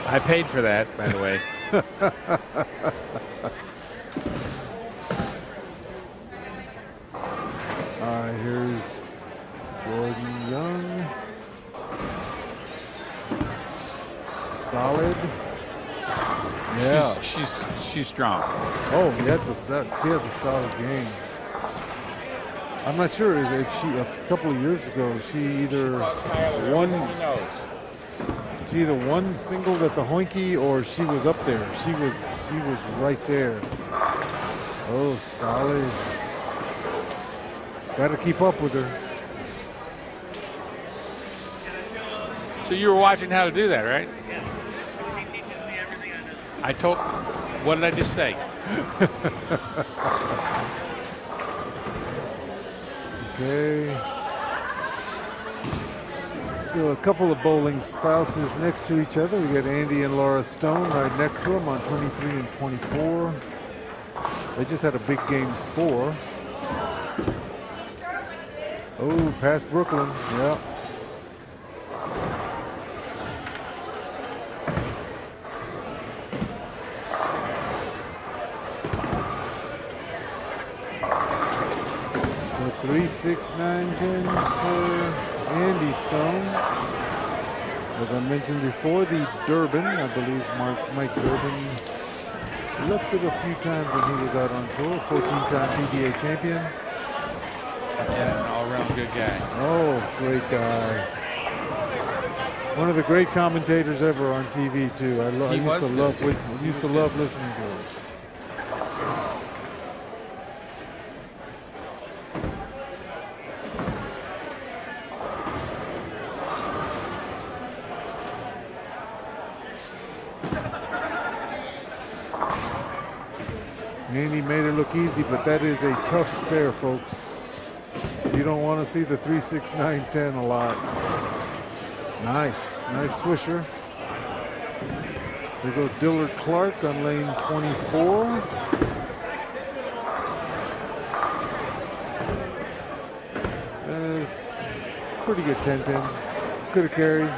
I paid for that, by the way. All right, here's Jordan Young. Solid. Yeah. She's strong. Oh, she has a solid game. I'm not sure if she, a couple of years ago, she either won singles at the Hoinky or she was up there. She was right there. Oh, solid. Got to keep up with her. So you were watching how to do that, right? Yeah. She teaches me everything I know. What did I just say? Okay. So a couple of bowling spouses next to each other. We got Andy and Laura Stone right next to them on 23 and 24. They just had a big game 4. Oh, past Brooklyn. Yeah. So 3, 6, 9, 10 for Andy Stone. As I mentioned before, the Durbin, I believe Mike Durbin Left it a few times when he was out on tour. 14-time PBA champion. And an all-around good guy. Oh, great guy. One of the great commentators ever on TV too. I used to love listening to him. And he made it look easy, but that is a tough spare, folks. You don't want to see the 36910 a lot. Nice swisher. There goes Dillard Clark on lane 24. It's pretty good 10-10. Could have carried.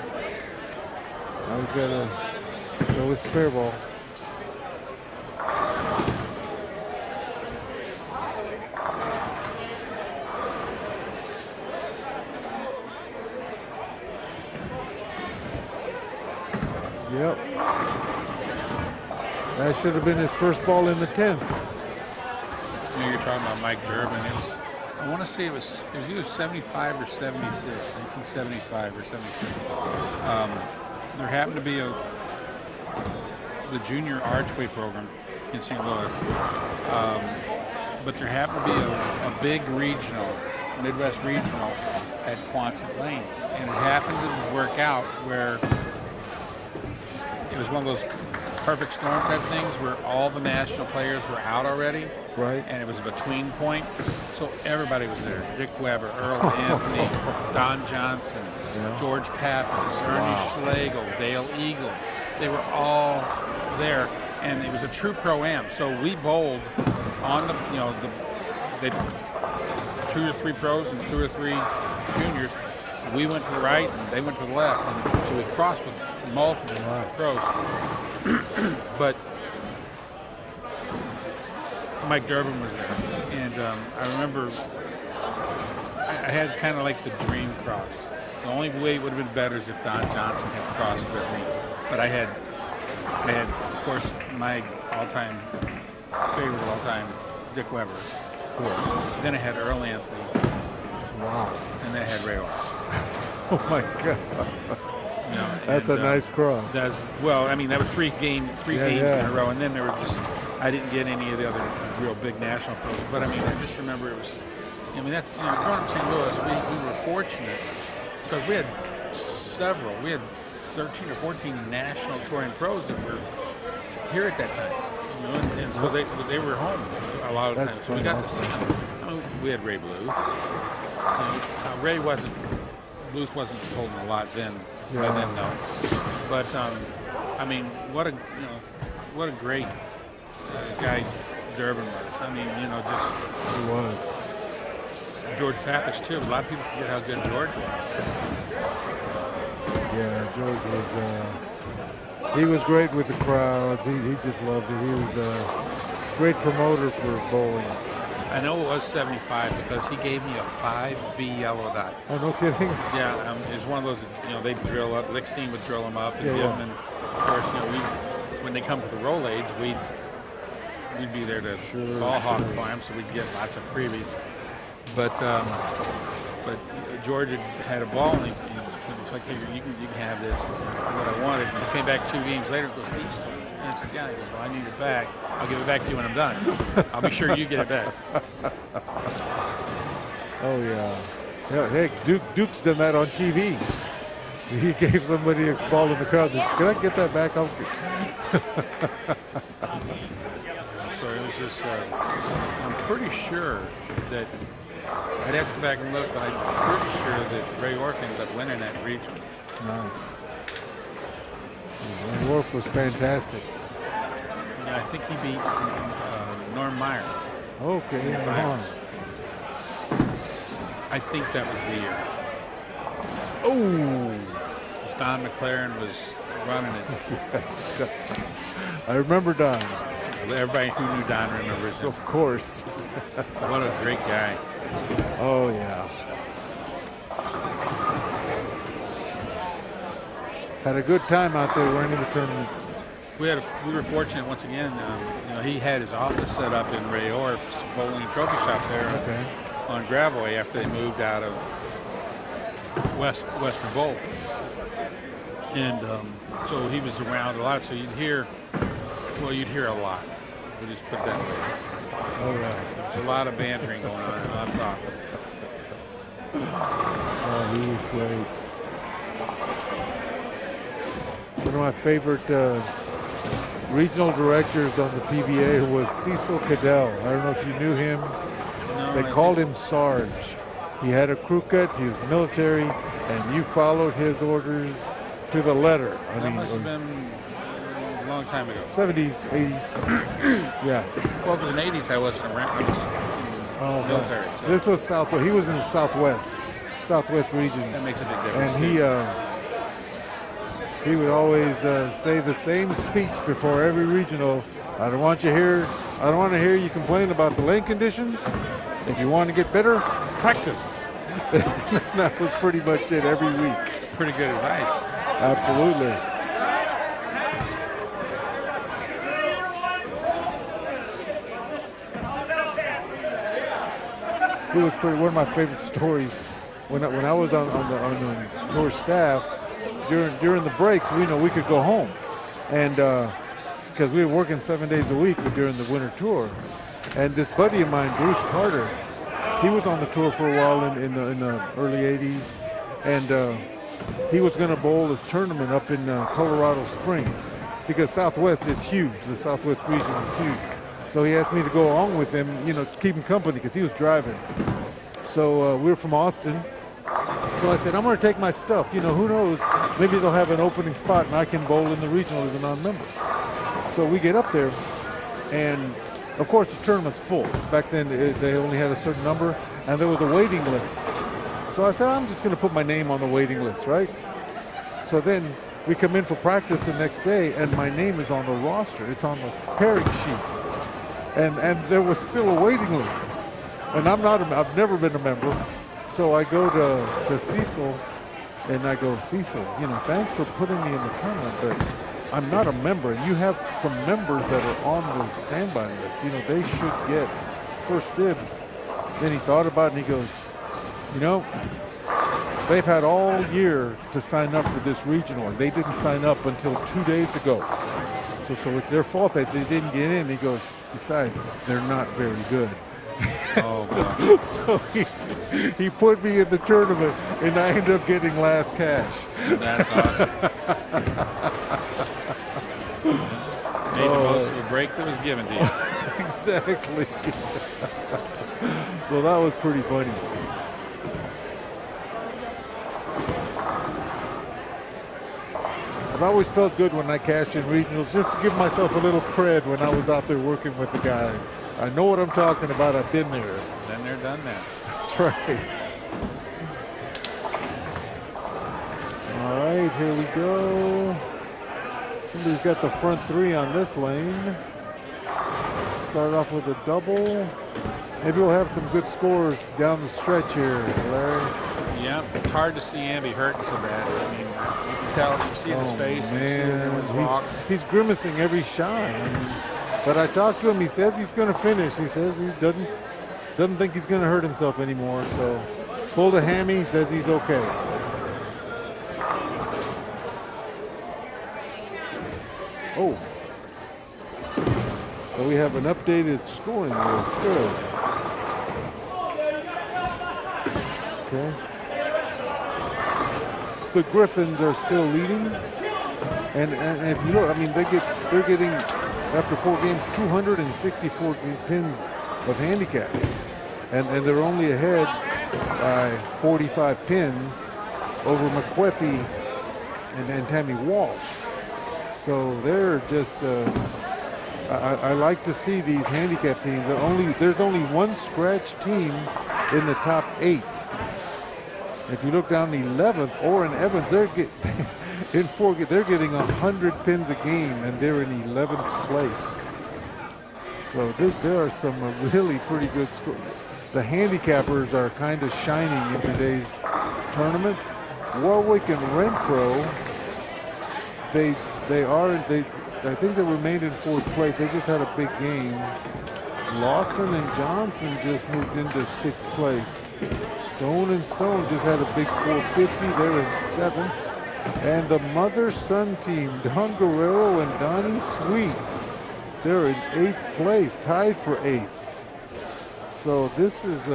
Now he's got to go with spare ball. Yep. That should have been his first ball in the 10th. You're talking about Mike Durbin. I want to say it was either 75 or 76, 1975 or 76. There happened to be the junior archway program in St. Louis, but there happened to be a big regional, Midwest regional at Quonset Lanes, and it happened to work out where it was one of those perfect storm type things where all the national players were out already. Right. And it was a between point. So everybody was there. Dick Weber, Earl Anthony, Don Johnson, George Pappas, Ernie Schlegel, Dale Eagle. They were all there. And it was a true pro-am. So we bowled on the 2 or 3 pros and 2 or 3 juniors. We went to the right and they went to the left. And so we crossed with multiple pros. But Mike Durbin was there, and I remember I had kind of like the dream cross. The only way it would have been better is if Don Johnson had crossed with me. But I had of course my all-time favorite of all time, Dick Weber. Then I had Earl Anthony. Wow. And then I had Ray Orr. Oh my God. That's a nice cross. That was 3 games in a row, and then there were I didn't get any of the other real big national pros, but I just remember it was, growing up in St. Louis, we were fortunate because we had 13 or 14 national touring pros that were here at that time, and so they were home a lot of times, so we got to see them. We had Ray Bluth. Bluth wasn't holding a lot then. By then, no. But what a great guy Durbin was. He was. George Pappas too. A lot of people forget how good George was. Yeah, George was. He was great with the crowds. He just loved it. He was a great promoter for bowling. I know it was 75 because he gave me a 5V yellow dot. Oh, no kidding? Yeah, it was one of those, they'd drill up, Lickstein would drill them up and give them. And of course, when they come to the roll age, we'd be there to ball hawk for them, so we'd get lots of freebies. But George had a ball, and it's like, hey, you can have this. It's not what I wanted. And he came back 2 games later and goes, hey, Stone. And I said, yeah. He goes, well, I need it back. I'll give it back to you when I'm done. I'll be sure you get it back. Oh, yeah. Heck, Duke's done that on TV. He gave somebody a ball in the crowd. Can I get that back? So it was just, I'm pretty sure that, I'd have to go back and look, but I'm pretty sure that Ray Orff ended up winning that region. Nice. Ray Orff was fantastic. Yeah, I think he beat Norm Meyer. Okay. In the finals. I think that was the year. Oh! Don McLaren was running it. I remember Don. Everybody who knew Don remembers him. Of course. What a great guy. Oh, yeah. Had a good time out there running the tournaments. We were fortunate once again. He had his office set up in Ray Orff's bowling and trophy shop there on Graveway after they moved out of Western Bowl, and so he was around a lot. So you'd hear a lot. We'll just put it that way. Oh yeah. There's a lot of bantering going on, a lot of talk. Oh, he was great. One of my favorite regional directors on the PBA was Cecil Cadell. I don't know if you knew him. No, They called him Sarge. He had a crew cut, he was military, and you followed his orders to the letter. That must have been a long time ago. 70s, 80s. Yeah. Well, for the 80s, I wasn't around. I was in the military. So This was Southwest. He was in the Southwest region. that makes a big difference. And he would always say the same speech before every regional. I don't want to hear you complain about the lane conditions. If you want to get better, practice. That was pretty much it every week. Pretty good advice. Absolutely. It was one of my favorite stories when I was on the tour staff. During the breaks, we could go home, and because we were working 7 days a week during the winter tour, and this buddy of mine, Bruce Carter, he was on the tour for a while in the early '80s, and he was going to bowl this tournament up in Colorado Springs because Southwest is huge. The Southwest region is huge, so he asked me to go along with him, to keep him company because he was driving. So we were from Austin. So I said, I'm going to take my stuff. Who knows? Maybe they'll have an opening spot and I can bowl in the regional as a non-member. So we get up there, and of course the tournament's full. Back then they only had a certain number, and there was a waiting list. So I said, I'm just going to put my name on the waiting list, right? So then we come in for practice the next day, and my name is on the roster. It's on the pairing sheet. And there was still a waiting list. And I've never been a member. So I go to Cecil, and I go, Cecil, thanks for putting me in the tournament, but I'm not a member, and you have some members that are on the standby list. They should get first dibs. Then he thought about it, and he goes, they've had all year to sign up for this regional, and they didn't sign up until 2 days ago. So it's their fault that they didn't get in. He goes, besides, they're not very good. Oh, wow. So he put me in the tournament, and I ended up getting last cash. That's awesome. Made the most of the break that was given to you. Exactly. So that was pretty funny. I've always felt good when I cashed in regionals, just to give myself a little cred when I was out there working with the guys. I know what I'm talking about. I've been there. Been there, done that. That's right. All right, here we go. Somebody's got the front three on this lane. Start off with a double. Maybe we'll have some good scores down the stretch here, Larry. Yeah, it's hard to see Amby hurting so bad. I mean, you can tell, you can see in his face, you can see it in his walk. He's grimacing every shot. But I talked to him. He says he's going to finish. He says he doesn't think he's going to hurt himself anymore. So pulled a hammy. Says he's okay. Oh. So we have an updated scoring list. Good. Okay. The Griffins are still leading, and if you look, I mean, they're getting after 4 games 264 pins of handicap, and they're only ahead by 45 pins over McQueffey and Tammy Walsh. So they're just. I like to see these handicap teams. There's only one scratch team in the top 8. If you look down the 11th, Orrin Evans, they're getting 100 pins a game, and they're in 11th place. So there are some really pretty good scores. The handicappers are kind of shining in today's tournament. Warwick and Renfro, I think they remained in 4th place. They just had a big game. Lawson and Johnson just moved into 6th place. Stone and Stone just had a big 450. They're in 7th. And the mother-son team, Don Guerrero and Donnie Sweet, they're in 8th place, tied for 8th. So this is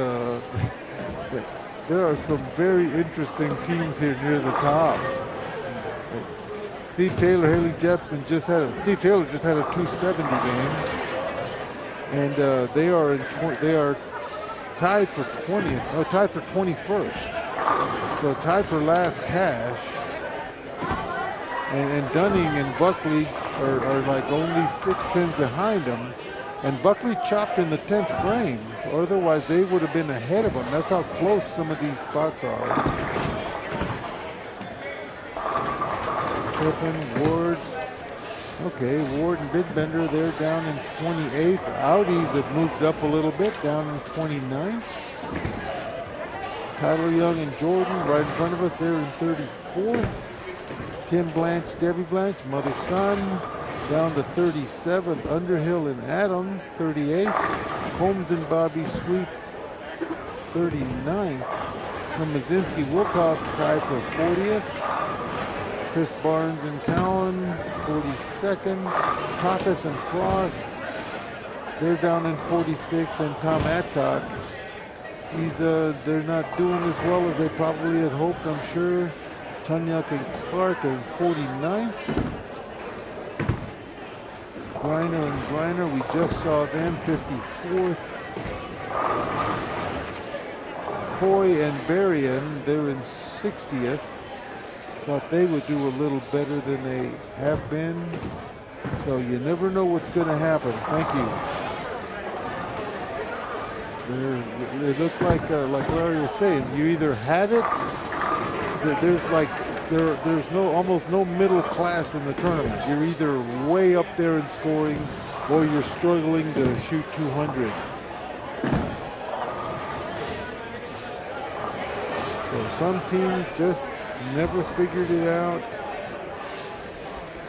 there are some very interesting teams here near the top. Steve Taylor, Haley Jepson Steve Taylor just had a 270 game, and they are tied for 20th, tied for 21st. So tied for last cash. And Dunning and Buckley are like only 6 pins behind them. And Buckley chopped in the 10th frame. Otherwise, they would have been ahead of them. That's how close some of these spots are. Pippen, Ward. Okay, Ward and Bidbender, they're down in 28th. Audis have moved up a little bit, down in 29th. Tyler Young and Jordan right in front of us, they're in 34th. Tim Blanche, Debbie Blanche, mother son, down to 37th. Underhill and Adams, 38th. Holmes and Bobby Sweet, 39th. Mazinski Wilcox tied for 40th. Chris Barnes and Cowan, 42nd. Takas and Frost, they're down in 46th. And Tom Adcock, they're not doing as well as they probably had hoped, I'm sure. Tunyuk and Clark are in 49th. Griner and Griner, we just saw them, 54th. Coy and Berrien, they're in 60th. Thought they would do a little better than they have been. So you never know what's going to happen. Thank you. It looks like Larry was saying, you either had it. There's almost no middle class in the tournament. You're either way up there in scoring, or you're struggling to shoot 200. So some teams just never figured it out.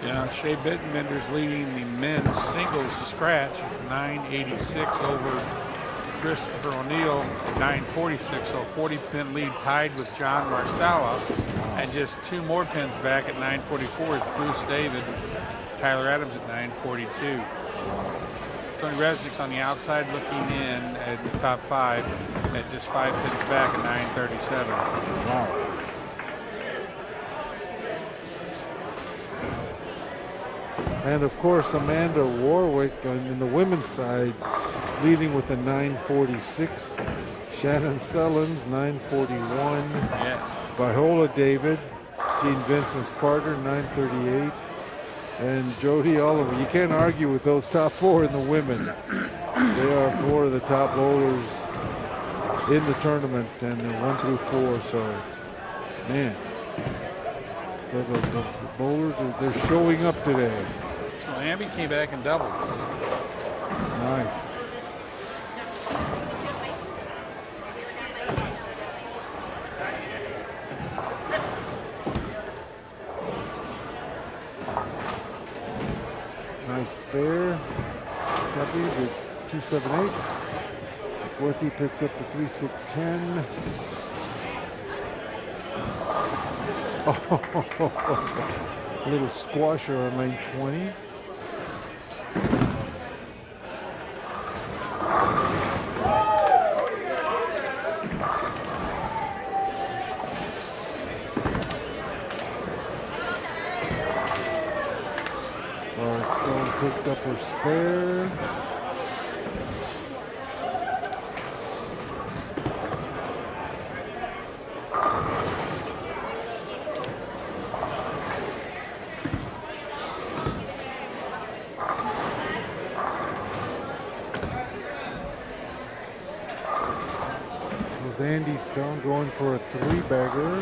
Yeah, Shea Bittenbender's leading the men's singles scratch at 986 over Christopher O'Neill, 946, so 40-pin lead tied with John Marsala, and just 2 more pins back at 944 is Bruce David, Tyler Adams at 942. Tony Resnick's on the outside looking in at the top 5 at just 5 pins back at 937. Wow. And of course, Amanda Warwick in the women's side leading with a 946. Shannon Sellens, 941. Yes. Viola David, Gene Vincent's partner, 938. And Jody Oliver. You can't argue with those top 4 in the women. They are 4 of the top bowlers in the tournament, and they're 1 through 4. So, man, the bowlers, they're showing up today. So Amby came back and doubled. Nice. Nice spare. Copy with 278. Worthy picks up the 3610. Oh, little squasher on lane 20. Stone picks up her spare. Was Andy Stone going for a 3-bagger?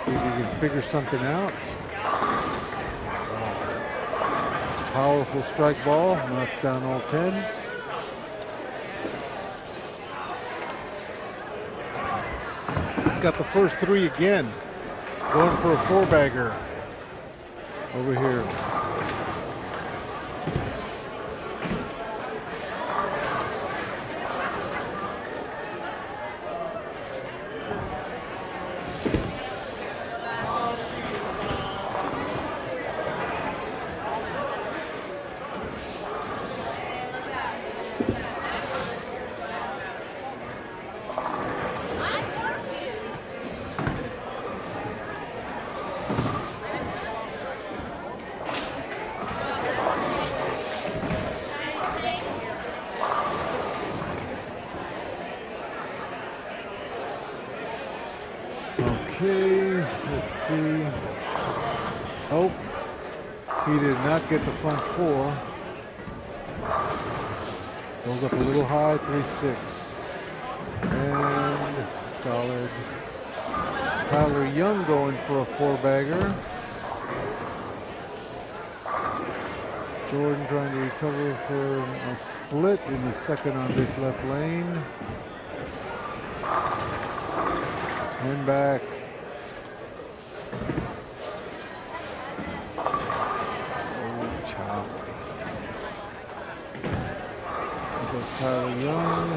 See if he can figure something out. Powerful strike ball, knocks down all 10. Got the first 3 again. Going for a 4-bagger. Over here. Okay, let's see. Oh, he did not get the front four. Goes up a little high, 3-6. And solid. Tyler Young going for a four-bagger. Jordan trying to recover for a split in the second on this left lane. 10 back. Oh, chop. There goes Tyler Young.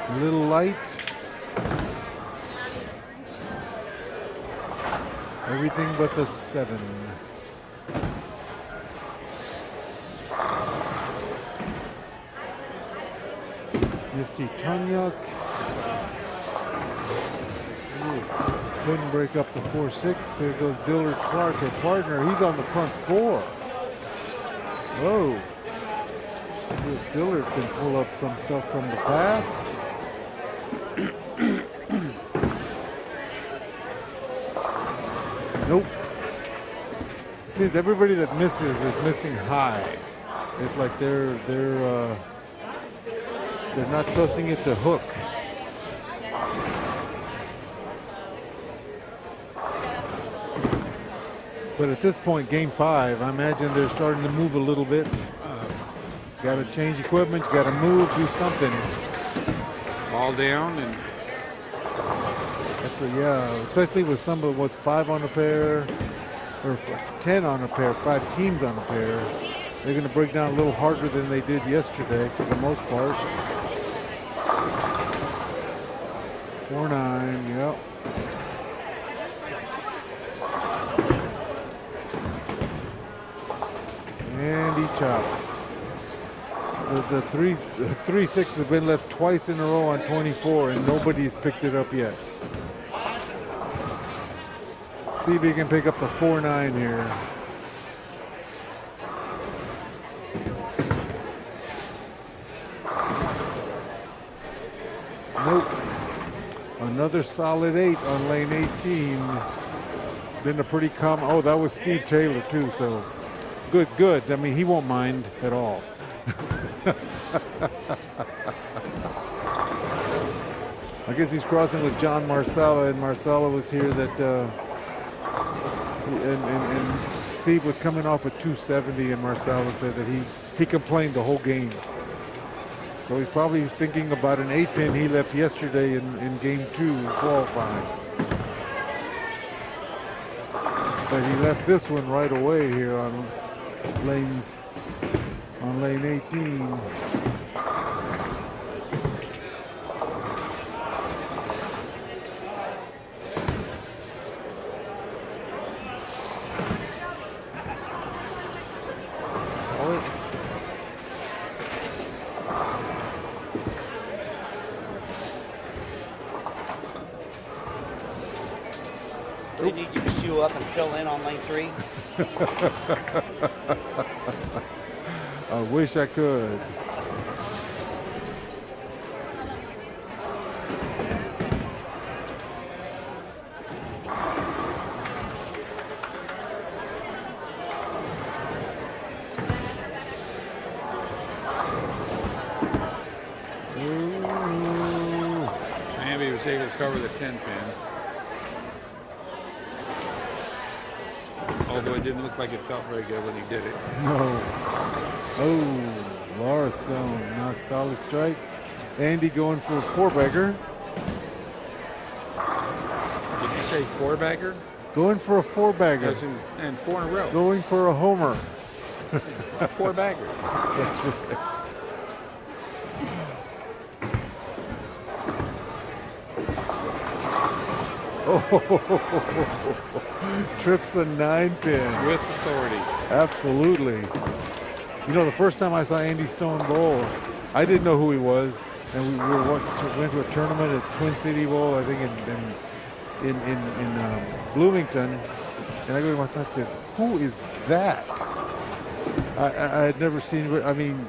A little light. Everything but the 7. Misty Tanyuk. Couldn't break up the 4-6. Here goes Dillard Clark, her partner. He's on the front four. Whoa. See if Dillard can pull up some stuff from the past. Nope. Seems everybody that misses is missing high. It's like they're not trusting it to hook. But at this point, game 5, I imagine they're starting to move a little bit. Got to change equipment, got to move, do something. Ball down and Yeah, especially with somebody with 5 on a pair or 10 on a pair, 5 teams on a pair. They're going to break down a little harder than they did yesterday for the most part. 4-9, yep. And he chops. The 3-6 has been left twice in a row on 24 and nobody's picked it up yet. See if he can pick up the 4-9 here. Nope. Another solid 8 on lane 18. Been a pretty calm. Oh, that was Steve Taylor too, so good. I mean, he won't mind at all. I guess he's crossing with John Marsala, and Marsala was here that and Steve was coming off at 270, and Marsala said that he complained the whole game. So he's probably thinking about an 8-pin he left yesterday in game 2 qualifying. But he left this one right away here on lane 18. They need you to shoe up and fill in on lane 3. I wish I could. Sammy was able to cover the 10-pin. Although it didn't look like it felt very good when he did it. No. Oh, Laura Stone, not solid strike. Andy going for a 4-bagger. say four-bagger? Going for a four-bagger. As in, and 4 in a row. Going for a homer. A four-bagger. That's right. Oh, trips the 9-pin. With authority. Absolutely. You know, the first time I saw Andy Stone bowl, I didn't know who he was, and we went to a tournament at Twin City Bowl, I think in Bloomington, and I go to my son and said, "Who is that?" I had never seen. I mean,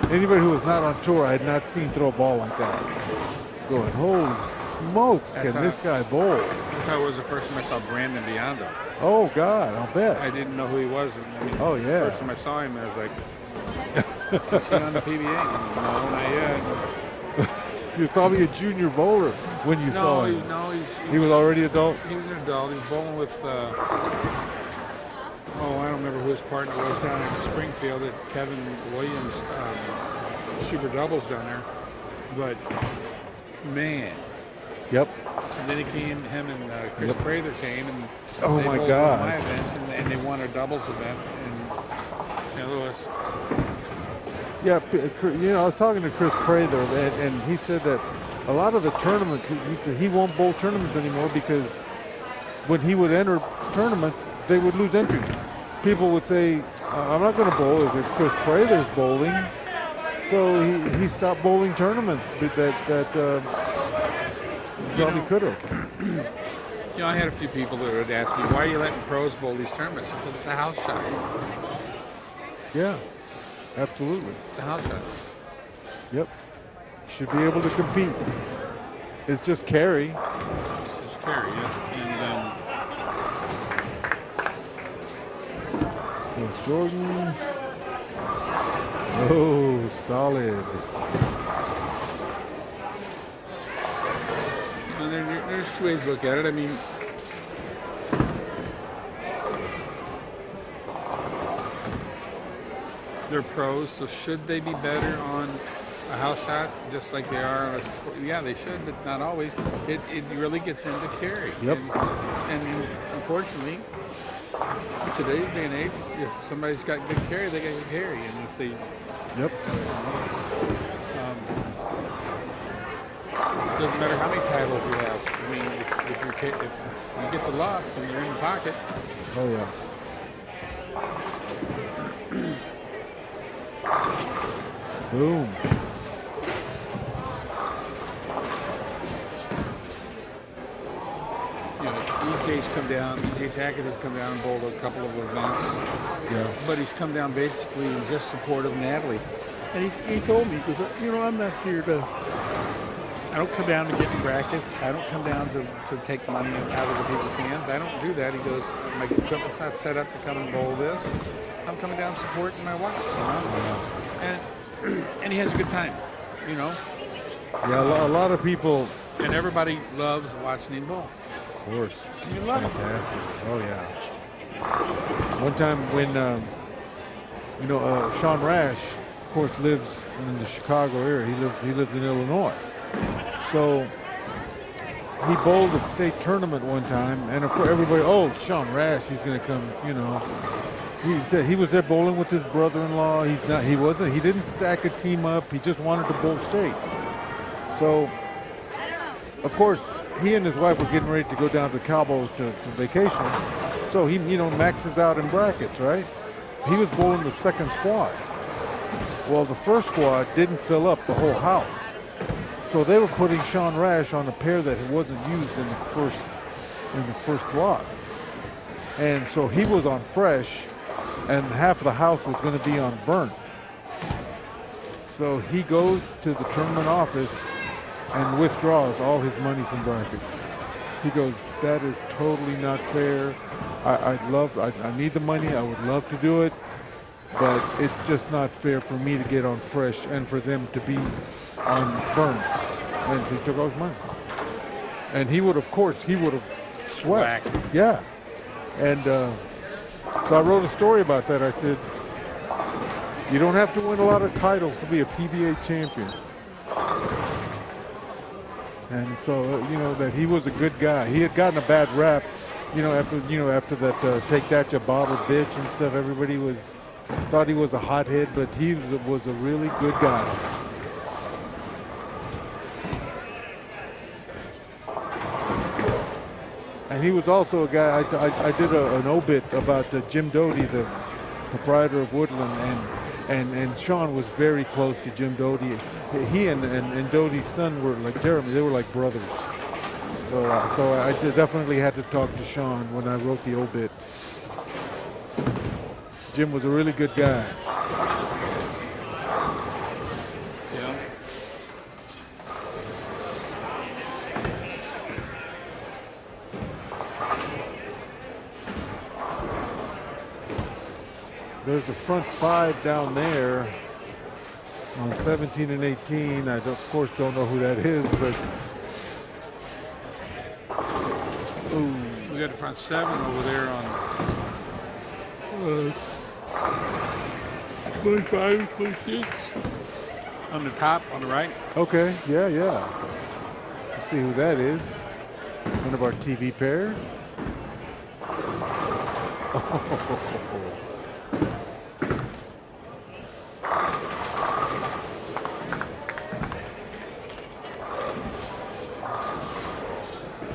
anybody who was not on tour, I had not seen throw a ball like that. Going, holy smokes, can this guy bowl? That's how it was the first time I saw Brandon Biondo. Oh God, I'll bet. I didn't know who he was. I mean, oh yeah. The first time I saw him, I was like, "Is he on the PBA?" No, not yet. He was probably a junior bowler when you saw him. He was already adult. He was an adult. He was bowling with. I don't remember who his partner was down in Springfield at Kevin Williams Super Doubles down there, but man. Yep. And then him and Chris Prather came and oh they my bowled God! my events and they won a doubles event in St. Louis. Yeah, you know, I was talking to Chris Prather, and he said that a lot of the tournaments, he said he won't bowl tournaments anymore because when he would enter tournaments, they would lose entries. People would say, "I'm not going to bowl if Chris Prather's bowling." So he stopped bowling tournaments that probably could have. You know, I had a few people that would ask me, "Why are you letting pros bowl these tournaments?" Because it's a house shot. Yeah. Absolutely. It's a house shot. Yep. Should be able to compete. It's just carry. It's just carry, yeah. And Here's Jordan. Oh, solid. there's two ways to look at it. I mean, they're pros, so should they be better on a house shot just like they are on a, yeah, they should, but not always. It really gets into carry. Yep. And unfortunately, in today's day and age, if somebody's got good carry, they got good carry. And if they... Yep. Doesn't matter how many titles you have. I mean, if you get the luck and you're in the pocket. Oh, yeah. Boom. You know, EJ's come down, EJ Tackett has come down and bowled a couple of events. Yeah. But he's come down basically in just support of Natalie. And he told me, because, you know, I'm not here to, I don't come down to get in brackets. I don't come down to take money out of the people's hands. I don't do that. He goes, my equipment's not set up to come and bowl this. I'm coming down supporting my wife, you know? Yeah. And he has a good time, you know? Yeah, a lot of people. And everybody loves watching him bowl. Of course. You love him. Fantastic. Oh, yeah. One time when, Sean Rash, of course, lives in the Chicago area. He lives in Illinois. So he bowled a state tournament one time, and of course everybody, oh, Sean Rash, he's going to come, you know. He said he was there bowling with his brother-in-law. He didn't stack a team up. He just wanted to bowl state. So, of course, he and his wife were getting ready to go down to Cabo to vacation. So he, maxes out in brackets, right? He was bowling the second squad. Well, the first squad didn't fill up the whole house. So they were putting Sean Rash on a pair that wasn't used in the first block. And so he was on fresh, and half of the house was going to be on burnt. So he goes to the tournament office and withdraws all his money from brackets. He goes, that is totally not fair. I need the money. I would love to do it, but it's just not fair for me to get on fresh and for them to be on burnt. And so he took all his money. And he would have swept. Yeah. And so I wrote a story about that. I said, you don't have to win a lot of titles to be a PBA champion. And so, that he was a good guy. He had gotten a bad rap, after that take that you bottle bitch and stuff. Everybody thought he was a hothead, but he was a really good guy. And he was also a guy, I did an obit about Jim Doty, the proprietor of Woodland, and Sean was very close to Jim Doty. He and Doty's son were like Jeremy, they were like brothers. So I definitely had to talk to Sean when I wrote the obit. Jim was a really good guy. Yeah. There's the front five down there on 17 and 18. I, of course, don't know who that is, but. Ooh. We got the front seven over there on 25, 26. On the top, on the right. Okay, yeah. Let's see who that is. One of our TV pairs.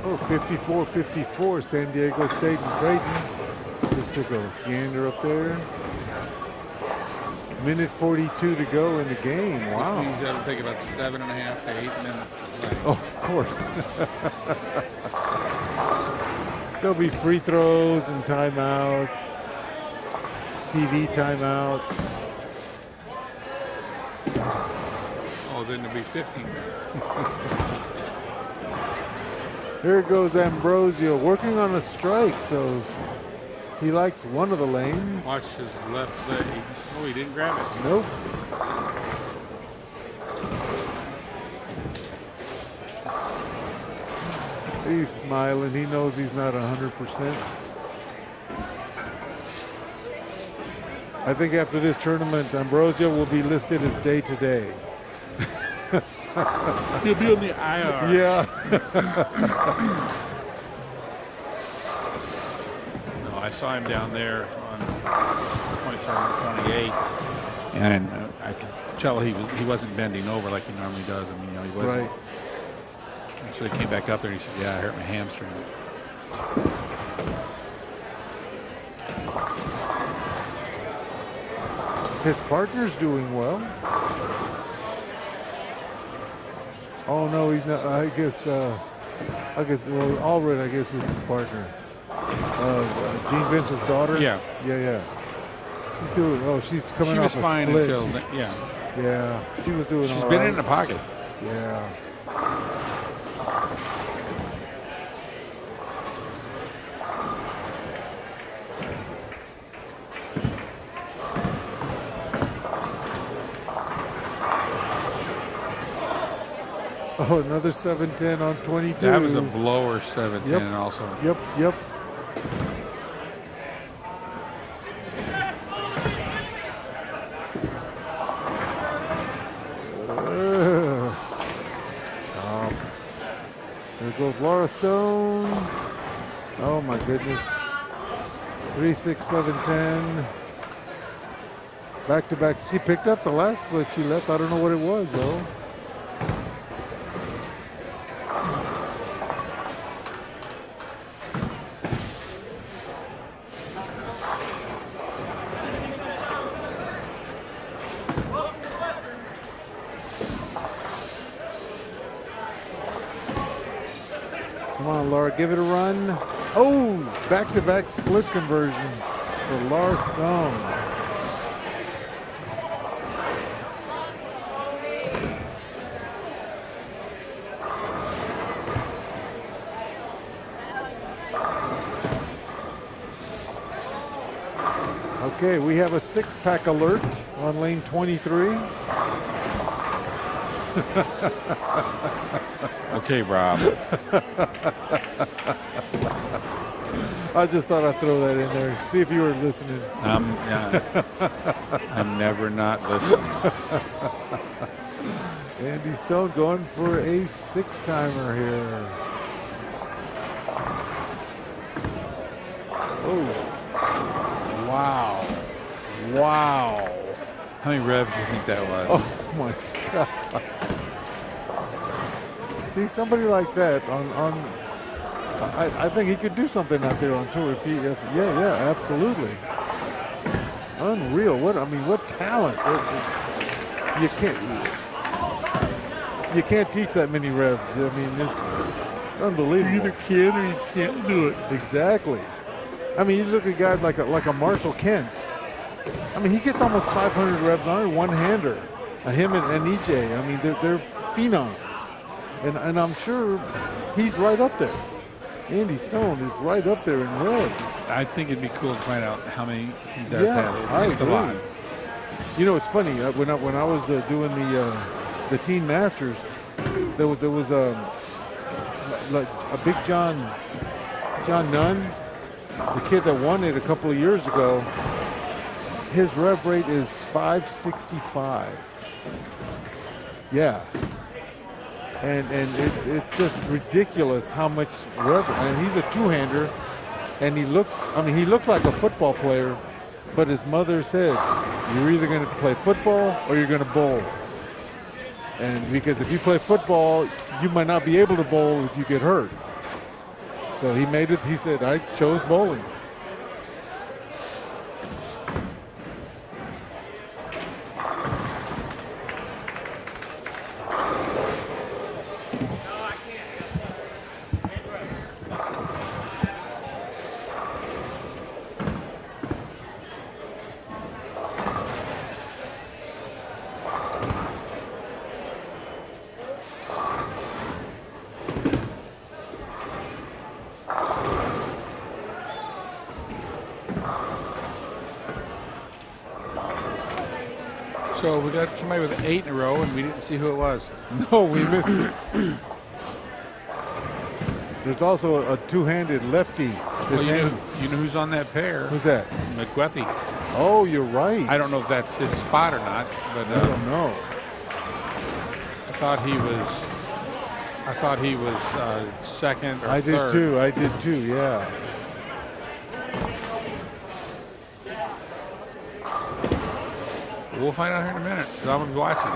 Oh, 54-54, San Diego State and Creighton. Just took a gander up there. Minute 42 to go in the game. Wow. Which means that'll take about 7.5 to 8 minutes to play. Oh, of course. There'll be free throws and timeouts, TV timeouts. Oh, then there'll be 15 minutes. Here goes Ambrosio working on a strike, so he likes one of the lanes. Watch his left leg. Oh, he didn't grab it. Nope. He's smiling. He knows he's not 100%. I think after this tournament, Ambrosio will be listed as day-to-day. He'll be on the IR. Yeah. No, I saw him down there on 27, 28, and I could tell he wasn't bending over like he normally does. I mean, he wasn't. Right. And so he came back up there and he said, "Yeah, I hurt my hamstring." His partner's doing well. Oh no, he's not. I guess. Well, Allred, I guess, is his partner. Gene Vince's daughter. Yeah. Yeah. She's doing. Oh, she's coming off a split. She was fine until yeah. Yeah, she was doing. She's all been right. in the pocket. Yeah. Oh, another 7-10 on 22. That was a blower 7-10 also. Yep. Chomp. There goes Laura Stone. Oh my goodness. 3-6, 7-10. Back to back. She picked up the last split she left. I don't know what it was though. Come on, Laura, give it a run. Oh, back-to-back split conversions for Laura Stone. Okay, we have a six-pack alert on lane 23. Okay, Rob. I just thought I'd throw that in there. See if you were listening. I'm never not listening. Andy Stone going for a 6-timer here. Oh, wow. Wow. How many revs do you think that was? Oh, my God. See, somebody like that I think he could do something out there on tour. Yeah, absolutely. Unreal. What talent. You can't teach that many revs. I mean, it's unbelievable. You either can or you can't do it. Exactly. I mean, you look at a guy like a Marshall Kent. I mean, he gets almost 500 revs on a one-hander. Him and EJ. I mean, they're phenoms. And I'm sure he's right up there. Andy Stone is right up there in revs. I think it'd be cool to find out how many he does have. It's a lot. You know, it's funny. When I was doing the Teen Masters, there was a big John Nunn, the kid that won it a couple of years ago. His rev rate is 565. Yeah. And it's just ridiculous how much rev. And he's a two-hander, and he looks like a football player, but his mother said, you're either going to play football or you're going to bowl. And because if you play football, you might not be able to bowl if you get hurt. So he said, I chose bowling. So we got somebody with 8 in a row, and we didn't see who it was. No, we missed it. There's also a two-handed lefty. Well, you know who's on that pair? Who's that? McGuffey. Oh, you're right. I don't know if that's his spot or not, but I don't know. I thought he was second or I third. I did too. Yeah. We'll find out here in a minute, because I'm going to be watching.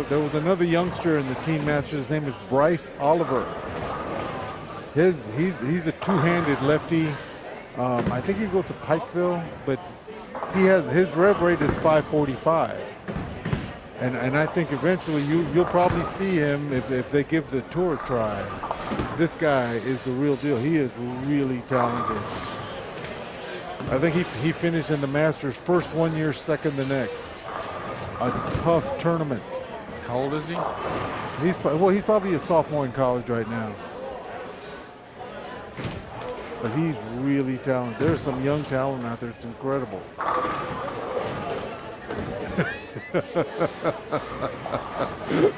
There was another youngster in the Teen Masters. His name is Bryce Oliver. He's a two-handed lefty. I think he goes to Pikeville, but his rev rate is 545. And I think eventually you'll probably see him if they give the tour a try. This guy is the real deal. He is really talented. I think he finished in the Masters first 1 year, second the next. A tough tournament. How old is he? He's probably a sophomore in college right now. But he's really talented. There's some young talent out there. It's incredible.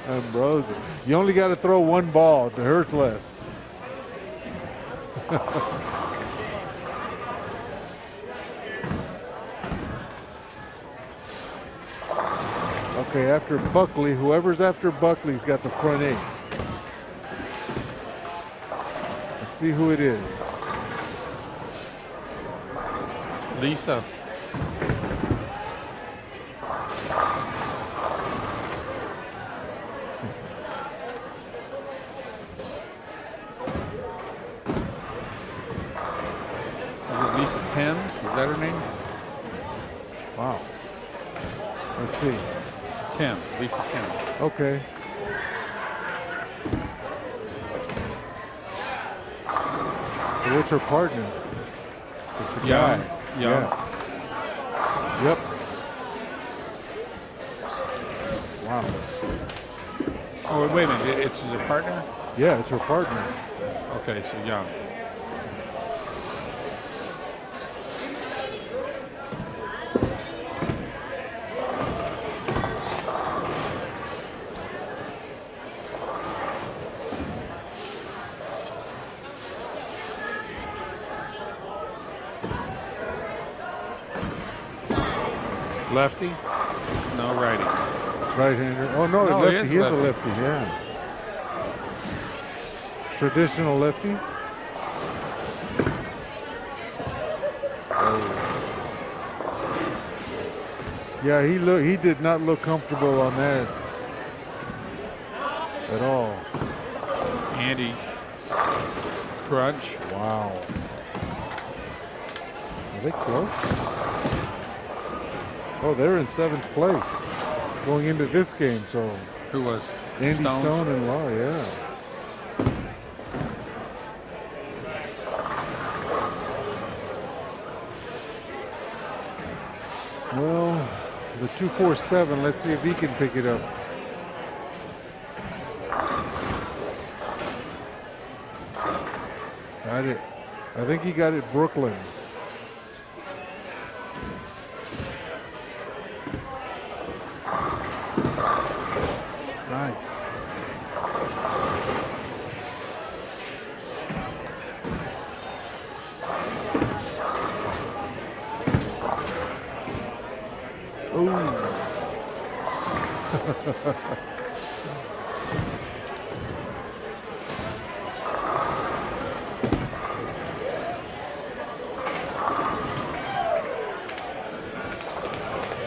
Ambrosia. You only got to throw one ball to hurt less. Okay, after Buckley, whoever's after Buckley's got the front 8. Let's see who it is. Lisa. Is it Lisa Thames? Is that her name? Wow. Let's see. Lisa Tim. Okay. So what's her partner? It's a guy. Yeah. Yep. Wow. Oh, wait a minute. It's her partner? Yeah, it's her partner. Okay, so young. Lefty? No. No righty. Right-hander. Oh, no, No, lefty. He is a lefty. lefty, yeah. Traditional lefty. Oh. Yeah, he did not look comfortable on that at all. Andy Crutch. Wow. Are they close? Oh, they're in 7th place going into this game. So Who was? Andy Stones? Stone and Law, yeah. Well, the 247, let's see if he can pick it up. Got it. I think he got it Brooklyn. Nice.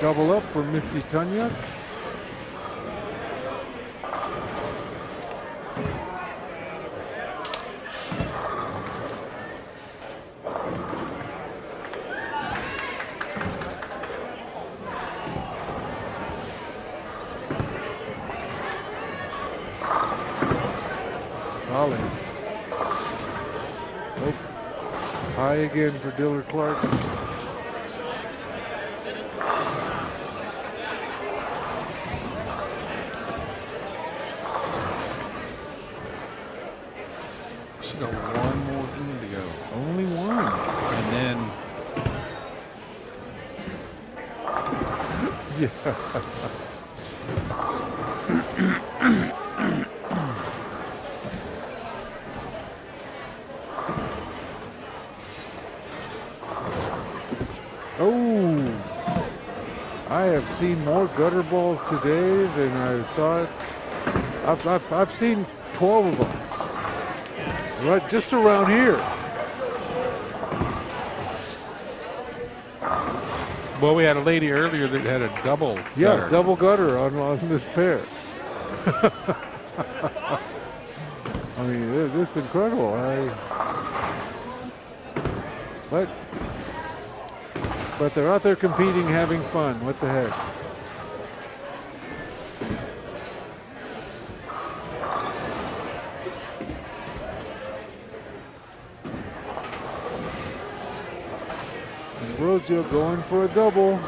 Double up for Misty Tunyak. Solid. Oh, high again for Dillard Clark. Still one more game to go. Only one. And then Yeah. Oh, I have seen more gutter balls today than I thought. I've seen 12 of them. Right, just around here. well, we had a lady earlier that had a double. Yeah, gutter. double gutter on this pair. I mean, this is incredible. But they're out there competing, having fun. What the heck? Ambrosio going for a double.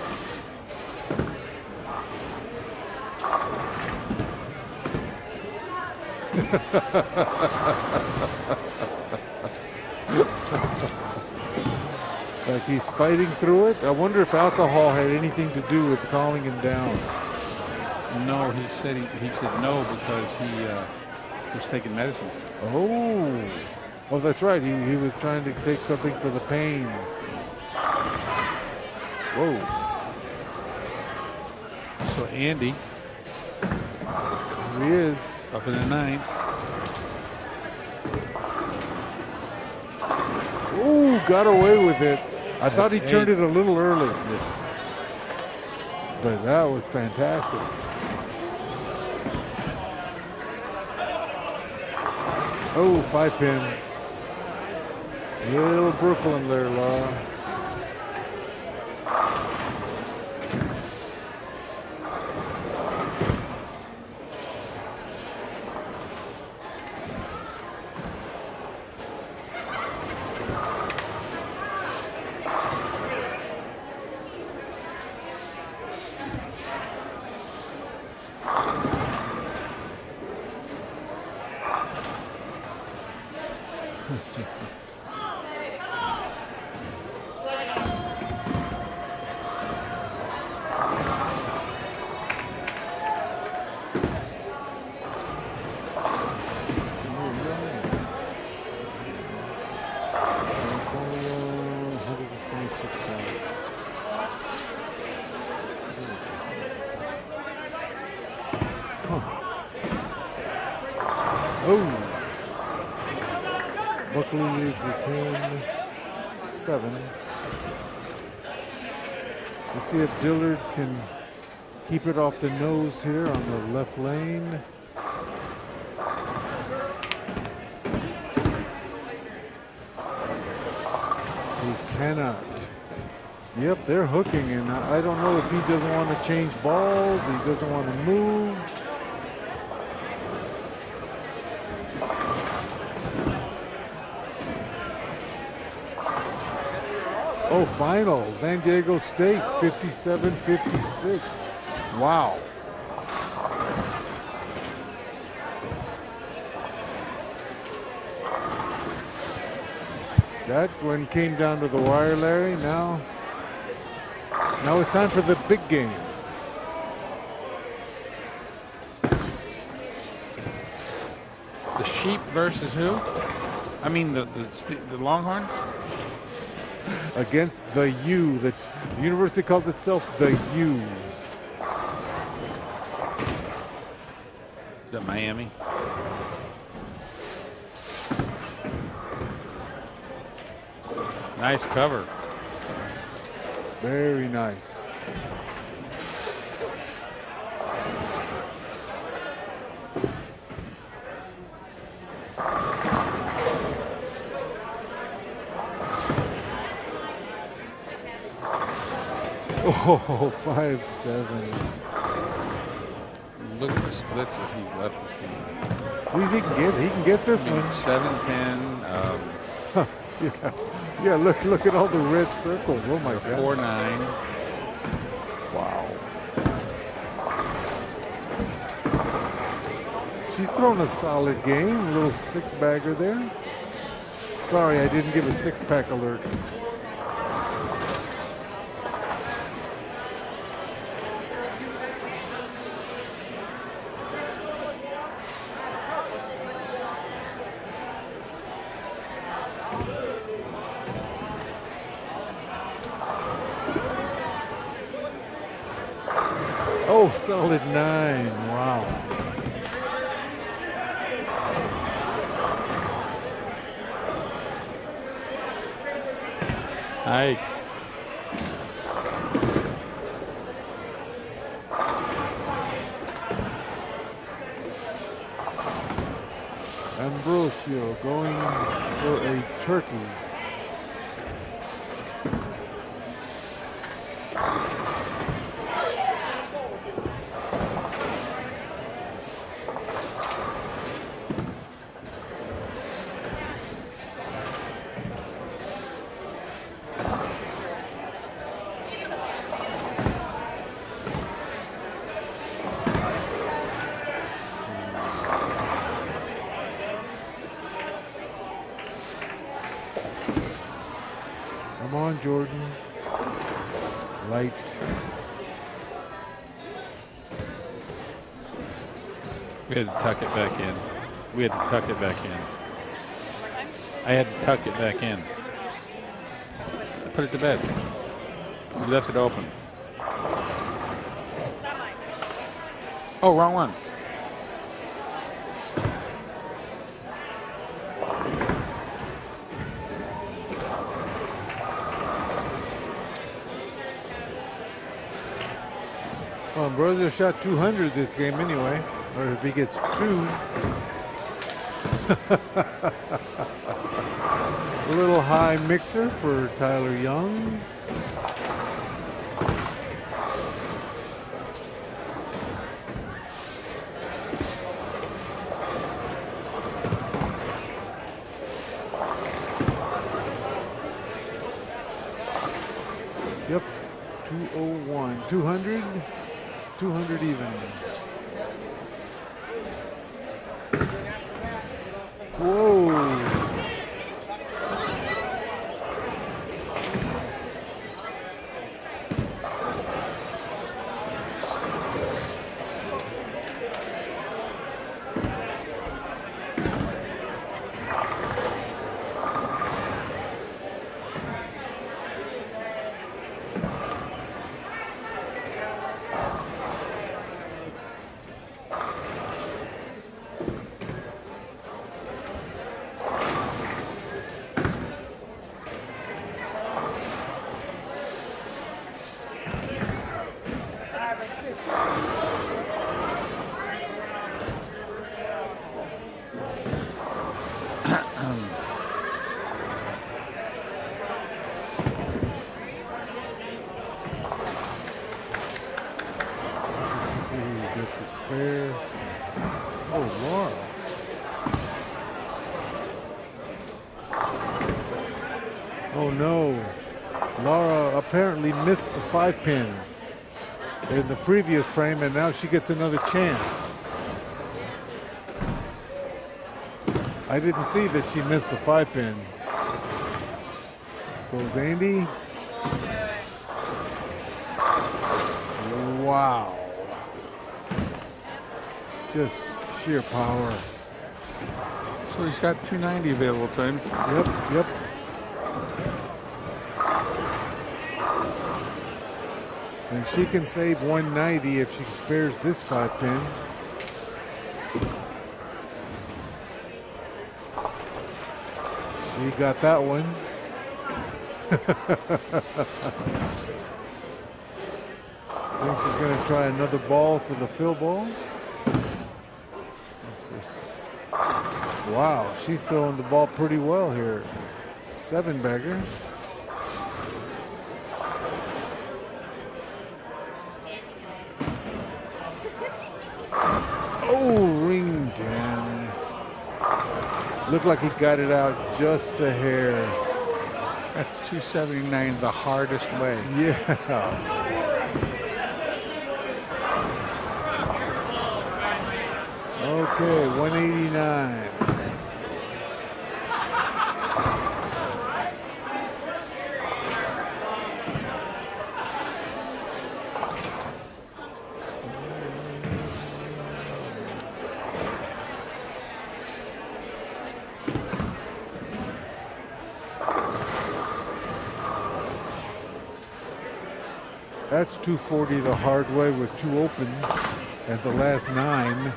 Like he's fighting through it. I wonder if alcohol had anything to do with calming him down. No, he said no because he was taking medicine. Oh, that's right. He was trying to take something for the pain. Whoa. So Andy Here he is. up in the 9th. Ooh, got away with it. I thought he That's turned 8. it a little early, This but that was fantastic. Oh, 5-pin. Little Brooklyn there, Law. Blue leads at 10-7. Let's see if Dillard can keep it off the nose here on the left lane. He cannot. Yep, they're hooking, and I don't know if he doesn't want to change balls, he doesn't want to move. Oh, final, San Diego State, 57-56. Wow. That one came down to the wire, Larry. Now it's time for the big game. The Sheep versus who? I mean the Longhorns? Against the U. The university calls itself the U. Is that Miami? Nice cover. Very nice. Oh, 5-7. Look at the splits that he's left this game. He can get this one. 7-10. Yeah. Look at all the red circles. Oh my God. 4-9. Wow. She's thrown a solid game. A little six-bagger there. Sorry, I didn't give a six-pack alert. Oh, solid 9. Wow. Hi. Ambrosio going for a turkey. Come on, Jordan. Light. We had to tuck it back in. I had to tuck it back in. Put it to bed. You left it open. Oh, wrong one. Well, Ambrosio shot 200 this game anyway, or if he gets 2. A little high mixer for Tyler Young. Yep, 201, 200. 200 even. Whoa. pair. Oh, Laura. Oh no. Laura apparently missed the 5-pin in the previous frame, and now she gets another chance. I didn't see that she missed the 5-pin. Goes Andy. Wow. Just sheer power. So he's got 290 available to him. Yep. And she can save 190 if she spares this 5-pin. She got that one. I think she's going to try another ball for the fill ball. Wow, she's throwing the ball pretty well here. 7-bagger. Oh, ring 10. Looked like he got it out just a hair. That's 279 the hardest way. Yeah. Okay, 189. That's 240 the hard way with 2 opens at the last 9.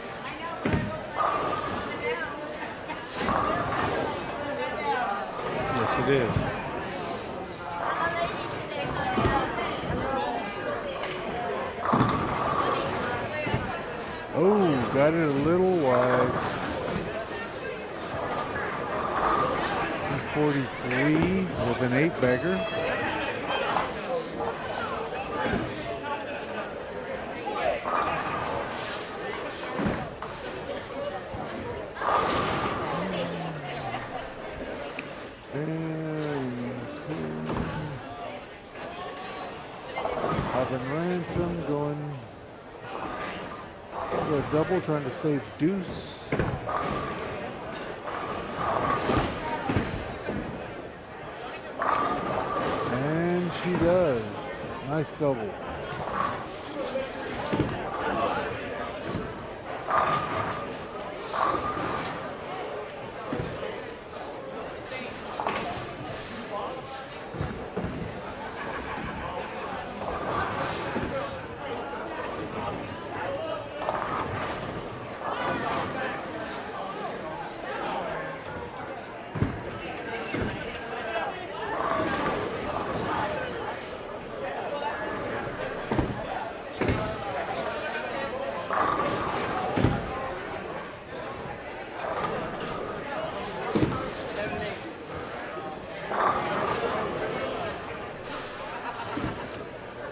Yes, it is. Oh, got it a little wide. 243 with an 8-bagger. Ransom going for a double, trying to save deuce. And she does. Nice double.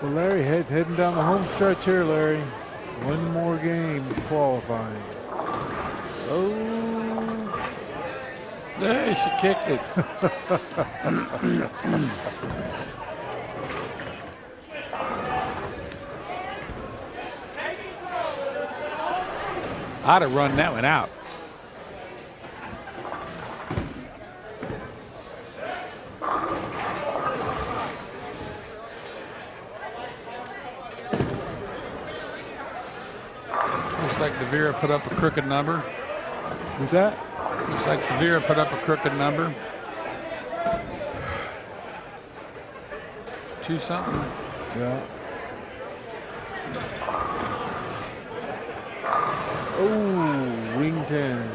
Well, Larry, heading down the home stretch here, Larry. One more game qualifying. Oh. Hey, she kicked it. I'd have run that one out. Looks like Devere put up a crooked number. Who's that? Looks like Devere put up a crooked number. 2 something. Yeah. Oh, wing 10.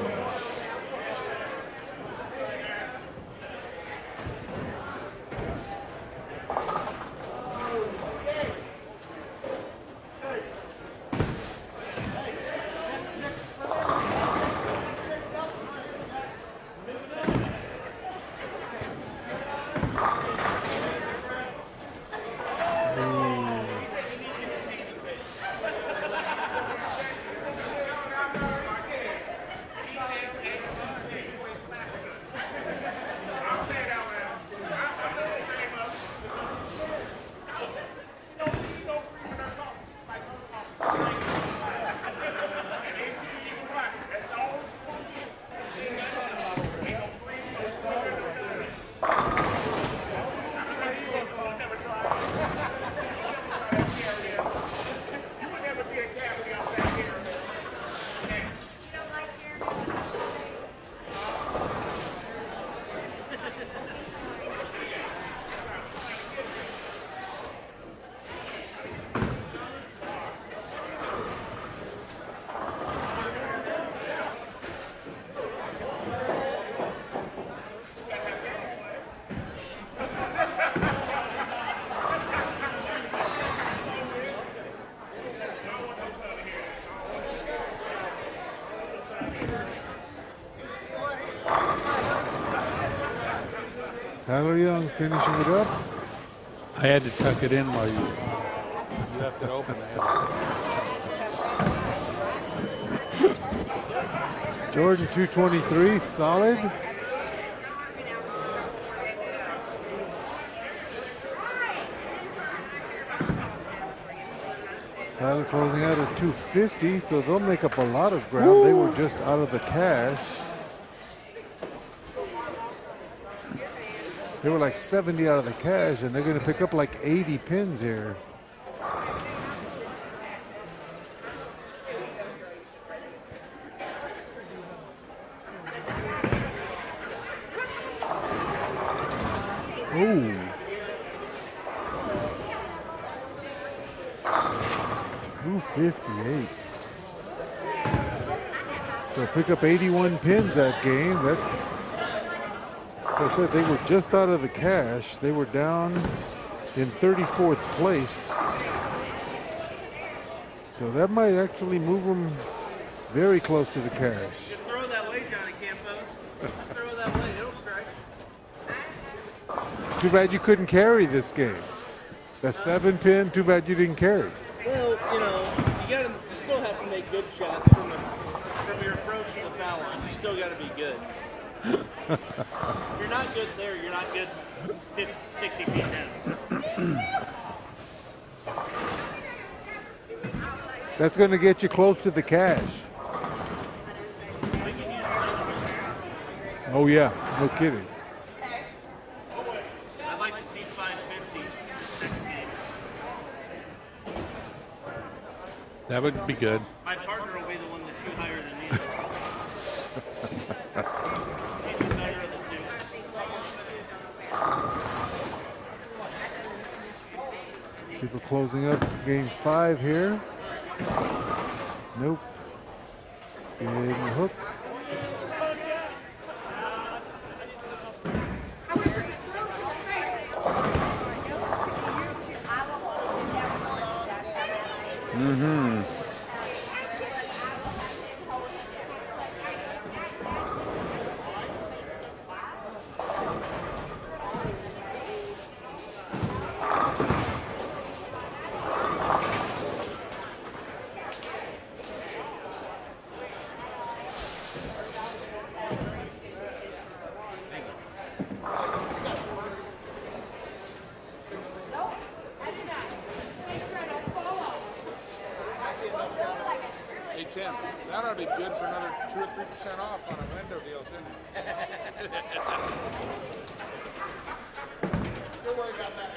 Tyler Young finishing it up. I had to tuck it in while you left it open. Jordan 223, solid. Tyler closing out at 250, so they'll make up a lot of ground. Woo. They were just out of the cash. They were like 70 out of the cash, and they're going to pick up like 80 pins here. Ooh. 258. So pick up 81 pins that game. That's, like I said, they were just out of the cash. They were down in 34th place. So that might actually move them very close to the cash. Just throw that way, Johnny Campos. Just throw that way. It'll strike. Too bad you couldn't carry this game. That 7 pin, too bad you didn't carry. Well, you know, you still have to make good shots from your approach to the foul line. You still got to be good. If you're not good there, you're not good 50, 60 feet down. That's going to get you close to the cash. Oh yeah, no kidding. I'd like to see 550 next game. That would be good. My partner will be the one to shoot higher than me. She's the better of the two. People closing up game 5 here. Nope. Big hook. Mm-hmm. Hey Tim, that ought to be good for another 2 or 3% off on a window deal, shouldn't it? Don't worry about that.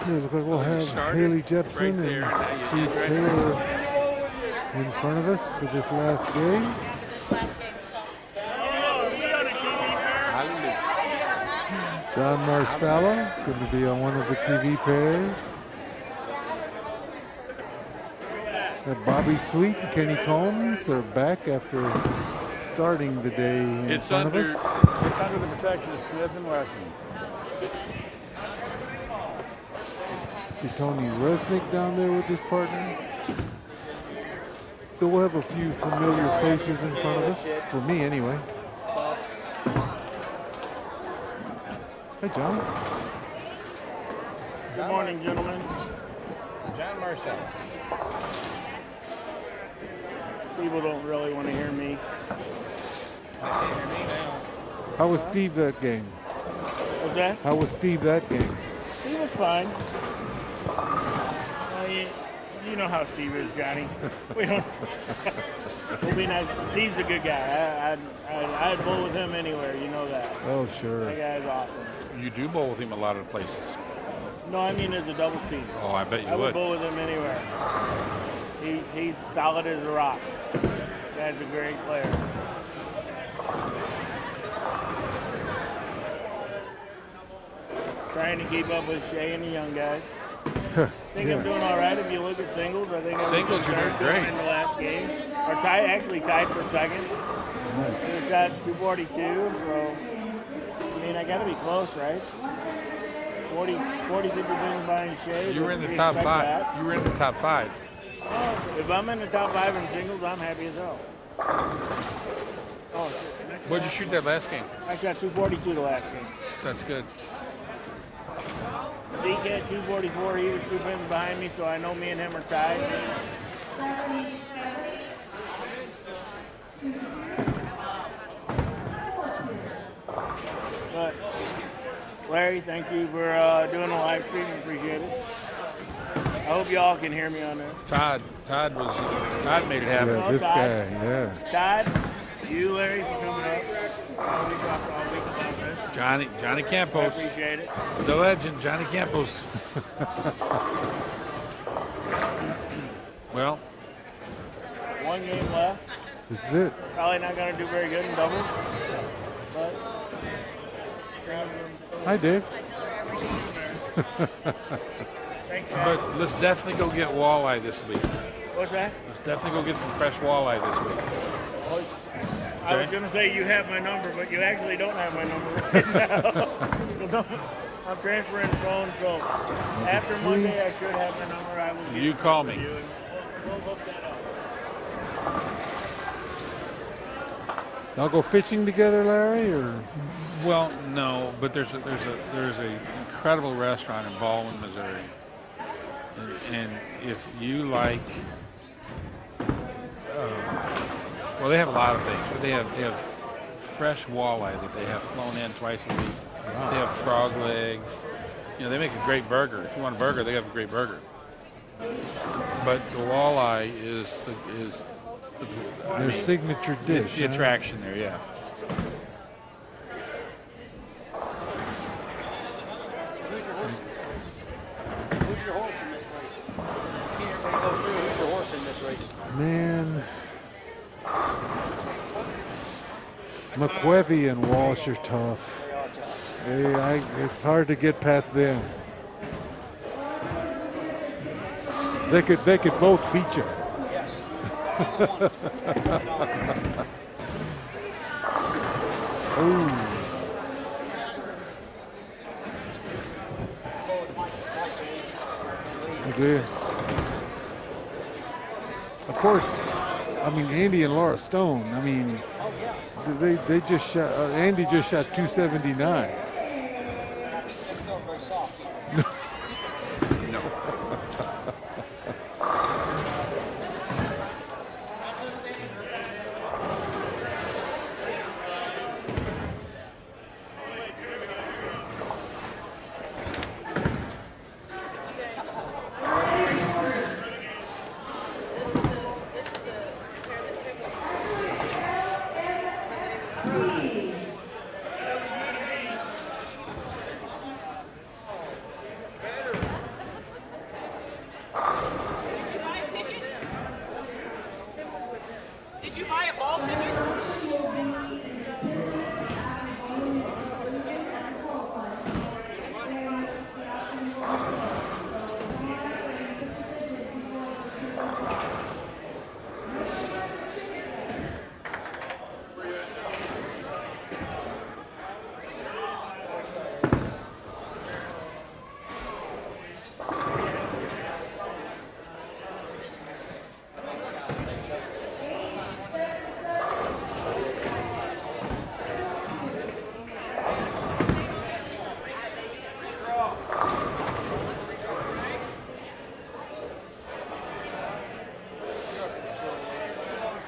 Looks like we'll have Haley Jepson and Steve Taylor in front of us for this last game. John Marsala going to be on one of the TV pairs. Bobby Sweet and Kenny Combs are back after starting the day in front of us. It's under the protection of Smith and Wesson. See Tony Resnick down there with his partner. So we'll have a few familiar faces in front of us, for me anyway. Hey, John. Good morning, gentlemen. John Marcel. People don't really want to hear me. How was Steve that game? What's that? How was Steve that game? He was fine. Well, you know how Steve is, Johnny. We don't. We'll be nice. Steve's a good guy. I'd bowl with him anywhere. You know that. Oh, sure. That guy's awesome. You do bowl with him a lot of places. No, I mean as a double Steve. Oh, I bet you I would would. bowl with him anywhere. He's solid as a rock. Guy's a great player. Trying to keep up with Shea and the young guys. I think I'm doing all right. If you look at singles, I think Singles, you're doing great. in the last game. Or actually tied for second. We shot 242, so I mean I got to be close, right? 40, 50 things behind Shea. You were in the We top expect 5. that. You were in the top 5. If I'm in the top 5 in singles, I'm happy as hell. Oh, shit. What'd you shoot that last game? I shot 242 the last game. That's good. Zeke had 244. He was 2 pins behind me, so I know me and him are tied. But Larry, thank you for doing the live stream. Appreciate it. I hope y'all can hear me on there. Todd made it happen. Yeah, this Todd. guy, yeah. Todd, you, Larry, for coming up. We talked all week about this. Johnny I Campos, appreciate it. the legend, Johnny Campos. Well, 1 game left. This is it. Probably not going to do very good in doubles. But Hi, Dave. thanks, Chad. but let's definitely go get walleye this week. What's that? Let's definitely go get some fresh walleye this week. I was going to say you have my number, but you actually don't have my number right now. I'm transferring phone, so after sweet. Monday I should have my number. I will get You it call to me. you, and we'll hook that up. Y'all go fishing together, Larry, or? Well, no, but there's a incredible restaurant in Baldwin, Missouri, and if you like, well, they have a lot of things, but they have fresh walleye that they have flown in twice a week. Wow. They have frog legs. You know, they make a great burger. If you want a burger, they have a great burger. But the walleye is Their signature dish. it's the attraction there, yeah. Who's your horse in this race? You've seen everybody go through. Who's your horse in this race? Man. McQuevy and Walsh are tough. It's hard to get past them. They could both beat you. Yes. Ooh. It is. Of course, I mean Andy and Laura Stone. I mean, they just shot. Andy just shot 279. Very soft. No. Did you buy a ball ticket?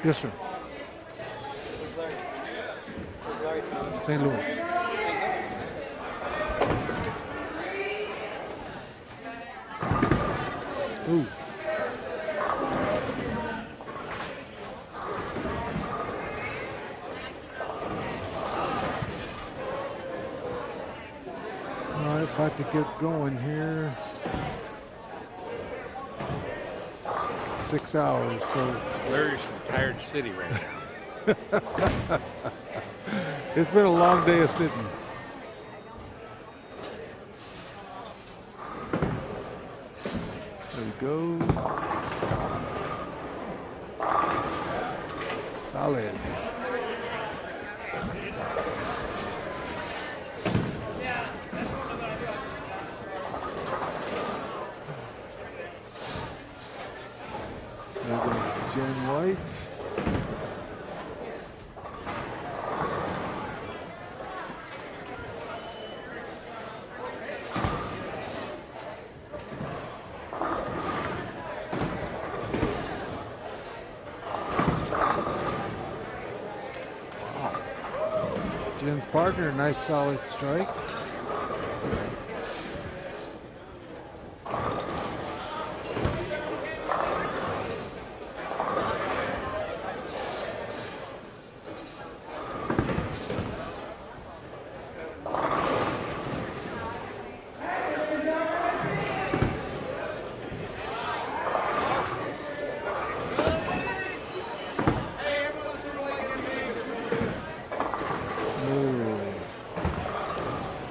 Yes, sir. St. Louis. Ooh. All right, about to get going here. 6 hours, so Larry's from Tired City right now. it's been a long day of sitting. There he goes. Solid. There goes Jen White. Jen's partner, nice solid strike.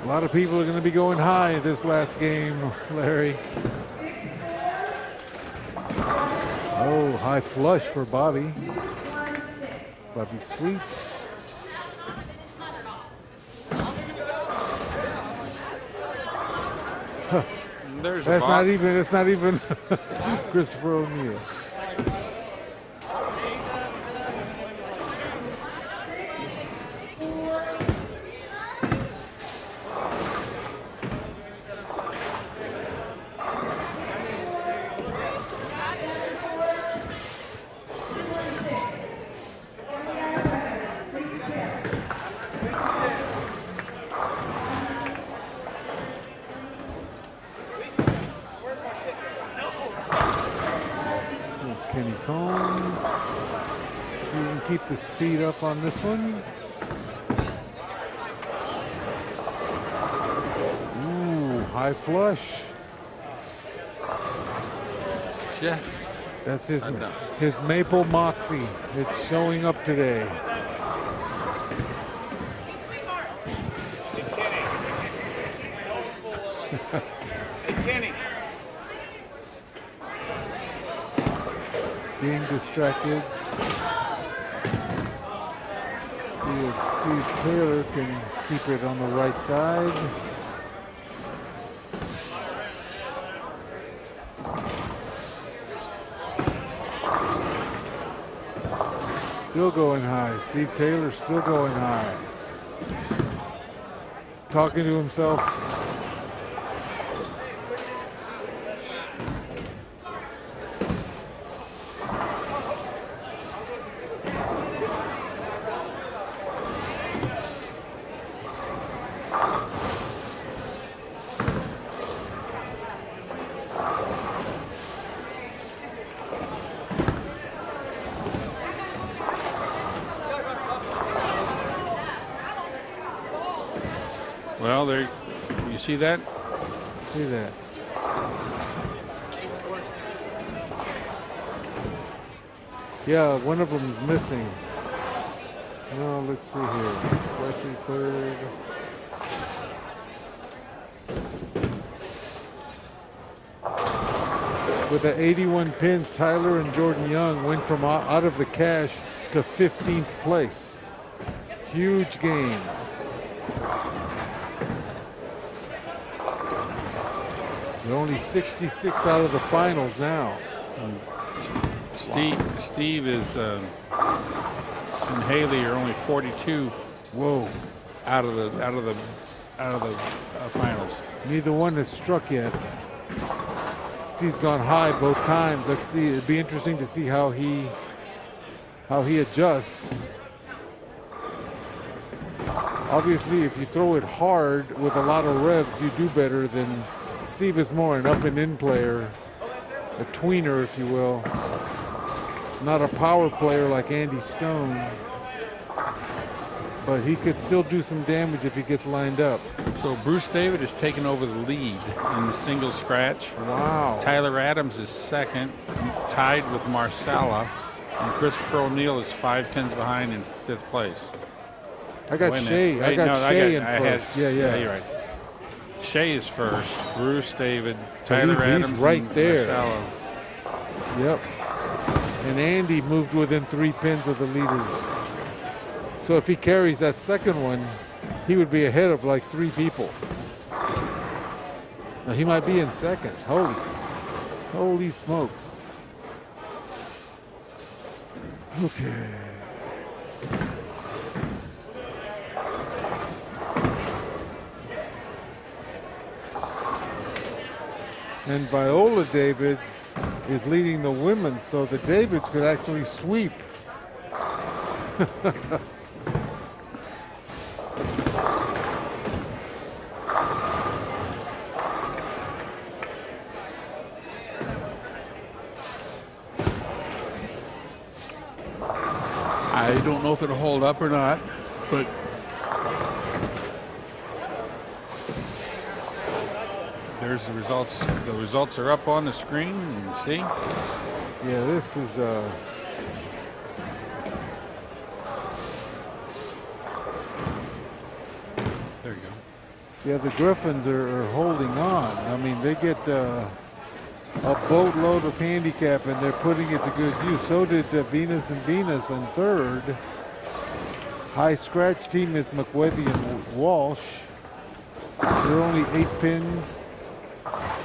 A lot of people are going to be going high this last game, Larry. Oh, high flush for Bobby. Bobby Sweet. There's That's a not even. That's not even Christopher O'Neill. Kenny Combs. If you can keep the speed up on this one. Ooh, high flush. Just That's his enough. his maple moxie. It's showing up today. Hey, Kenny. Being distracted. Let's see if Steve Taylor can keep it on the right side. Still going high. Steve Taylor still going high. Talking to himself. Well, there. You see that? See that. Yeah, one of them is missing. No, let's see here. Referee third. With the 81 pins, Tyler and Jordan Young went from out of the cash to 15th place. Huge game. They're only 66 out of the finals now. Steve is and Haley are only 42. Whoa! Out of the finals. Neither one has struck yet. Steve's gone high both times. Let's see. It'd be interesting to see how he how he adjusts. Obviously, if you throw it hard with a lot of revs, you do better than Steve is more an up and in player, a tweener, if you will. Not a power player like Andy Stone, but he could still do some damage if he gets lined up. So Bruce David has taken over the lead in the single scratch. Wow. Tyler Adams is second, tied with Marsala, and Christopher O'Neill is 5 pins behind in 5th place. I got Wait a Shea. minute. I Wait, got no, Shea in had- first. Yeah. you're right. Shea is first. Bruce David, So Tyler he's Adams, right and there. Marsala. Yep. And Andy moved within 3 pins of the leaders. So if he carries that second one, he would be ahead of like 3 people. Now he might be in second. Holy smokes. Okay. And Viola David is leading the women, so the Davids could actually sweep. I don't know if it'll hold up or not, but there's the results. The results are up on the screen. You can see. Yeah, this is there you go. yeah, the Griffins are holding on. I mean, they get a boatload of handicap and they're putting it to good use. So did Venus and Venus in third. High scratch team is McWethy and Walsh. They're only 8 pins,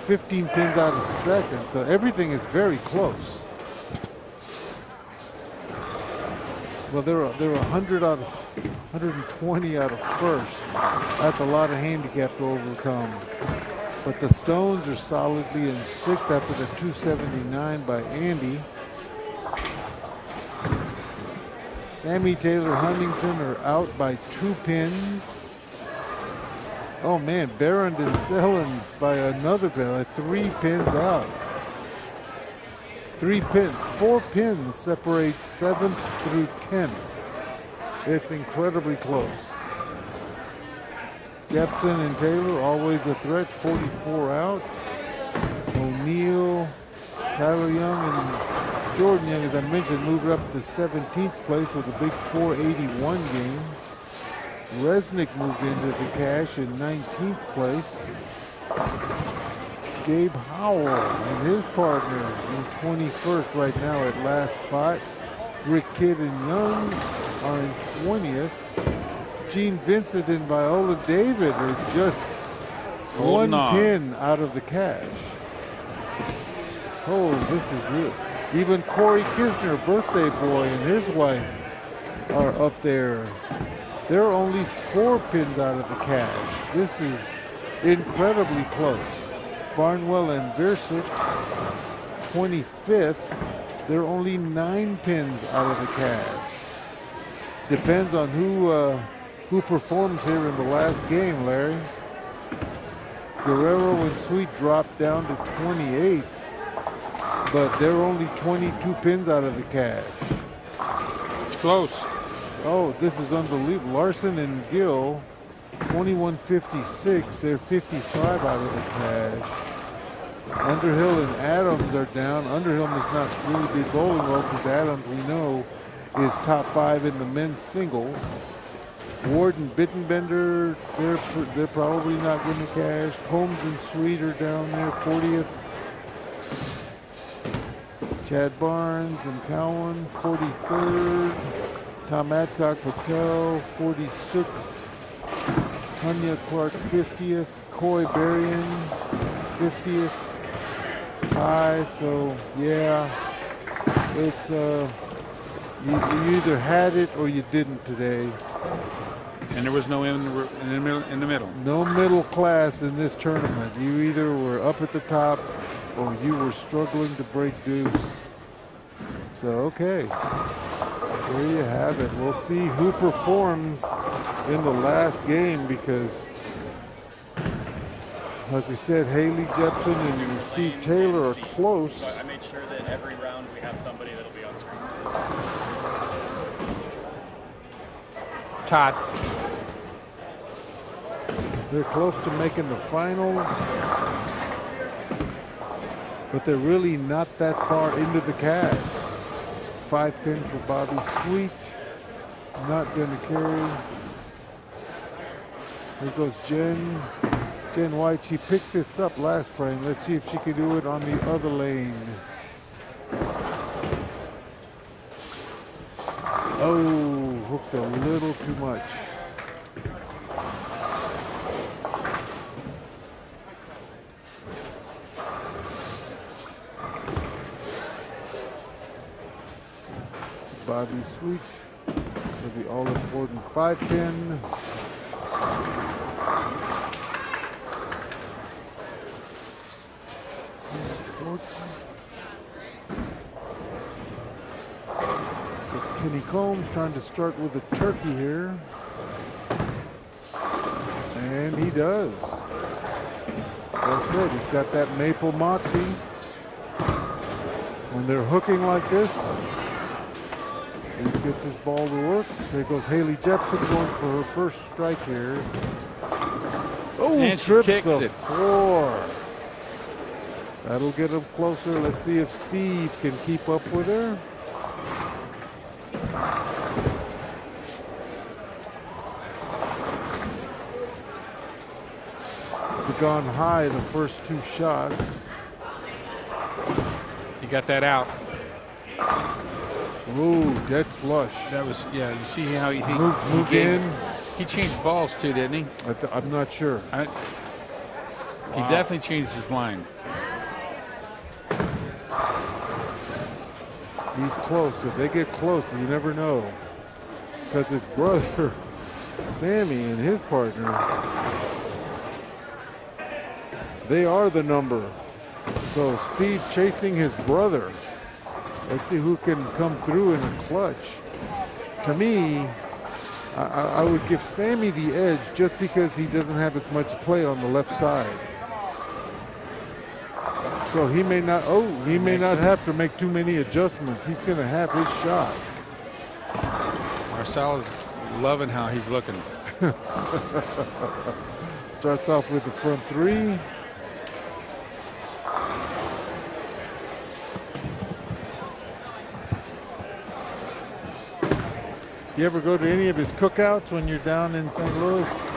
15 pins out of second, so everything is very close. Well, they're 100 out of 120 out of first. That's a lot of handicap to overcome. But the Stones are solidly in sixth after the 279 by Andy. Sammy Taylor Huntington are out by 2 pins. Oh man, Barrett and Sellens by another pin, like 3 pins out. 3 pins, 4 pins separate 7th through 10th. It's incredibly close. Jepson and Taylor always a threat, 44 out. O'Neill, Tyler Young, and Jordan Young, as I mentioned, moved up to 17th place with a big 481 game. Resnick moved into the cash in 19th place. Gabe Howell and his partner in 21st right now at last spot. Rick Kidd and Young are in 20th. Gene Vincent and Viola David are just Holding 1 on. pin out of the cash. Oh, this is real. Even Corey Kisner, birthday boy, and his wife are up there. They're only 4 pins out of the cash. This is incredibly close. Barnwell and Versick, 25th. They're only 9 pins out of the cash. Depends on who performs here in the last game, Larry. Guerrero and Sweet dropped down to 28th, but they're only 22 pins out of the cash. It's close. Oh, this is unbelievable. Larson and Gill, 21.56. They're 55 out of the cash. Underhill and Adams are down. Underhill must not really be bowling well since Adams, we know, is top 5 in the men's singles. Ward and Bittenbender, they're probably not going to cash. Combs and Sweet are down there, 40th. Chad Barnes and Cowan, 43rd. Tom Adcock Patel, 46th. Hunya Clark, 50th. Coy Berrien, 50th. Tie, so yeah, it's you either had it or you didn't today. And there was no in the middle. No middle class in this tournament. You either were up at the top or you were struggling to break deuce. So, okay. There you have it. We'll see who performs in the last game because, like we said, Haley Jepson and Steve Taylor are close. So I made sure that every round we have somebody that'll be on screen. Todd. They're close to making the finals, but they're really not that far into the cash. 5-pin for Bobby Sweet. Not going to carry. Here goes Jen. Jen White, she picked this up last frame. Let's see if she can do it on the other lane. Oh, hooked a little too much. Bobby Sweet for the all-important 5-pin. There's Kenny Combs trying to start with a turkey here. And he does. Like I said, he's got that maple moxie. When they're hooking like this, he gets his ball to work. There goes Haley Jepson going for her first strike here. Oh, And she trips kicks a it. 4. That'll get him closer. Let's see if Steve can keep up with her. They've gone high the first 2 shots. You got that out. Ooh, dead flush. That was, yeah, you see how he Moved gave- in. He changed balls too, didn't he? I'm not sure. He definitely changed his line. He's close. If they get close, you never know. Because his brother, Sammy, and his partner, they are the number. So Steve chasing his brother. Let's see who can come through in a clutch. To me, I would give Sammy the edge just because he doesn't have as much play on the left side. So he may not, he may not have to make too many adjustments. He's going to have his shot. Marcel is loving how he's looking. Starts off with the front 3. You ever go to any of his cookouts when you're down in St. Louis?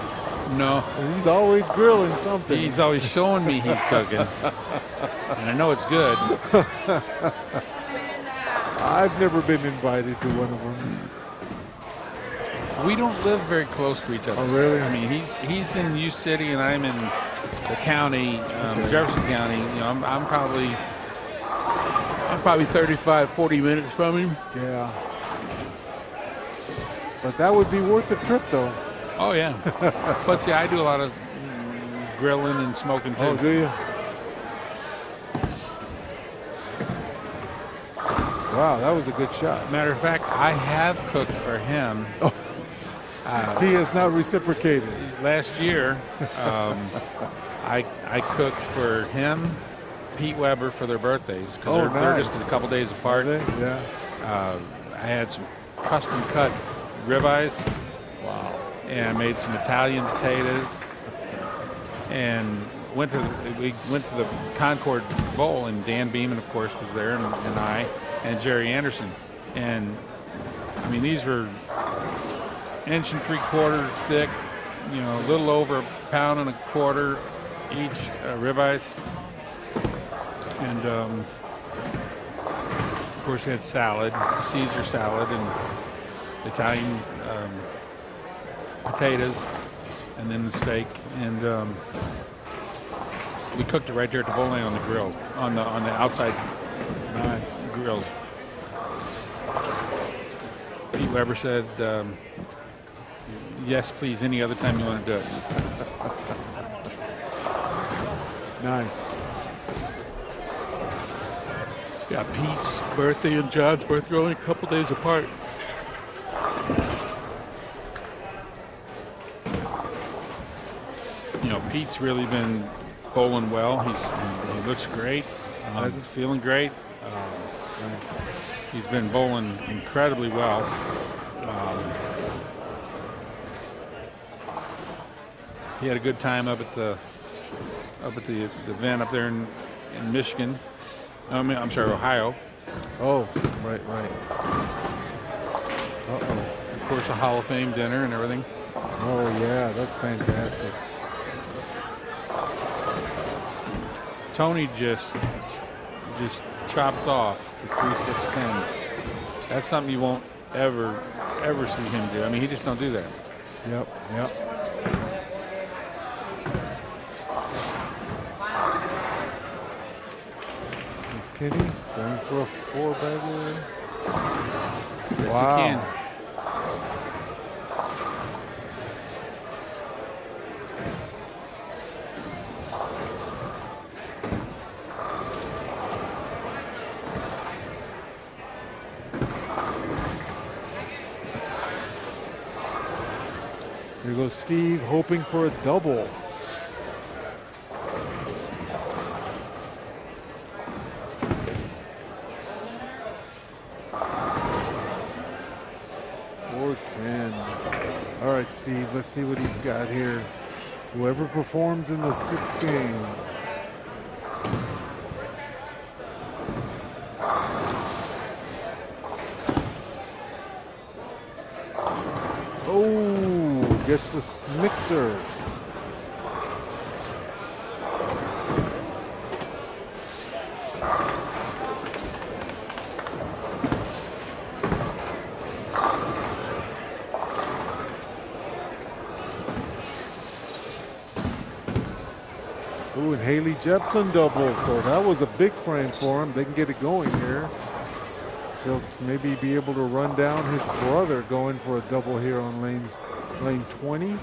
No. He's always grilling something. He's always showing me he's cooking. And I know it's good. I've never been invited to one of them. We don't live very close to each other. Oh, really? I mean, he's in U City and I'm in the county, Jefferson County. You know, I'm probably 35, 40 minutes from him. Yeah. But that would be worth the trip, though. Oh, yeah. But see, I do a lot of grilling and smoking, too. Oh, do you? Wow, that was a good shot. Matter of fact, I have cooked for him. Oh. He has not reciprocated. Last year, I cooked for him, Pete Weber for their birthdays because they're just a couple days apart. Yeah. I had some custom cut ribeyes. Wow. And I made some Italian potatoes. And we went to the Concord Bowl, and Dan Beeman, of course, was there, and I, and Jerry Anderson. And I mean, these were 1 3/4 thick, you know, a little over 1.25 pounds each ribeyes. And of course, we had salad, Caesar salad, and Italian potatoes, and then the steak. And we cooked it right there at the bowling on the grill, on the outside grills. Pete Weber said, yes, please, any other time you want to do it. Nice. Yeah, Pete's birthday and John's birthday are only a couple days apart. You know, Pete's really been bowling well. He looks great. Feeling great. He's been bowling incredibly well. He had a good time up at the event up there in Michigan. I'm sorry, Ohio. Oh, right. Uh-oh. Of course, a Hall of Fame dinner and everything. Oh, yeah, that's fantastic. Tony just chopped off the 3-6-10. That's something you won't ever see him do. I mean, he just don't do that. Yep. Is Kenny going for a 4-bagger? Yes, Wow. he can. Here goes Steve, hoping for a double. All right, Steve, let's see what he's got here. Whoever performs in the 6th game. Oh, gets a mixer. Ooh, and Haley Jepson double, so that was a big frame for him. They can get it going here. He'll maybe be able to run down his brother going for a double here on lane 20.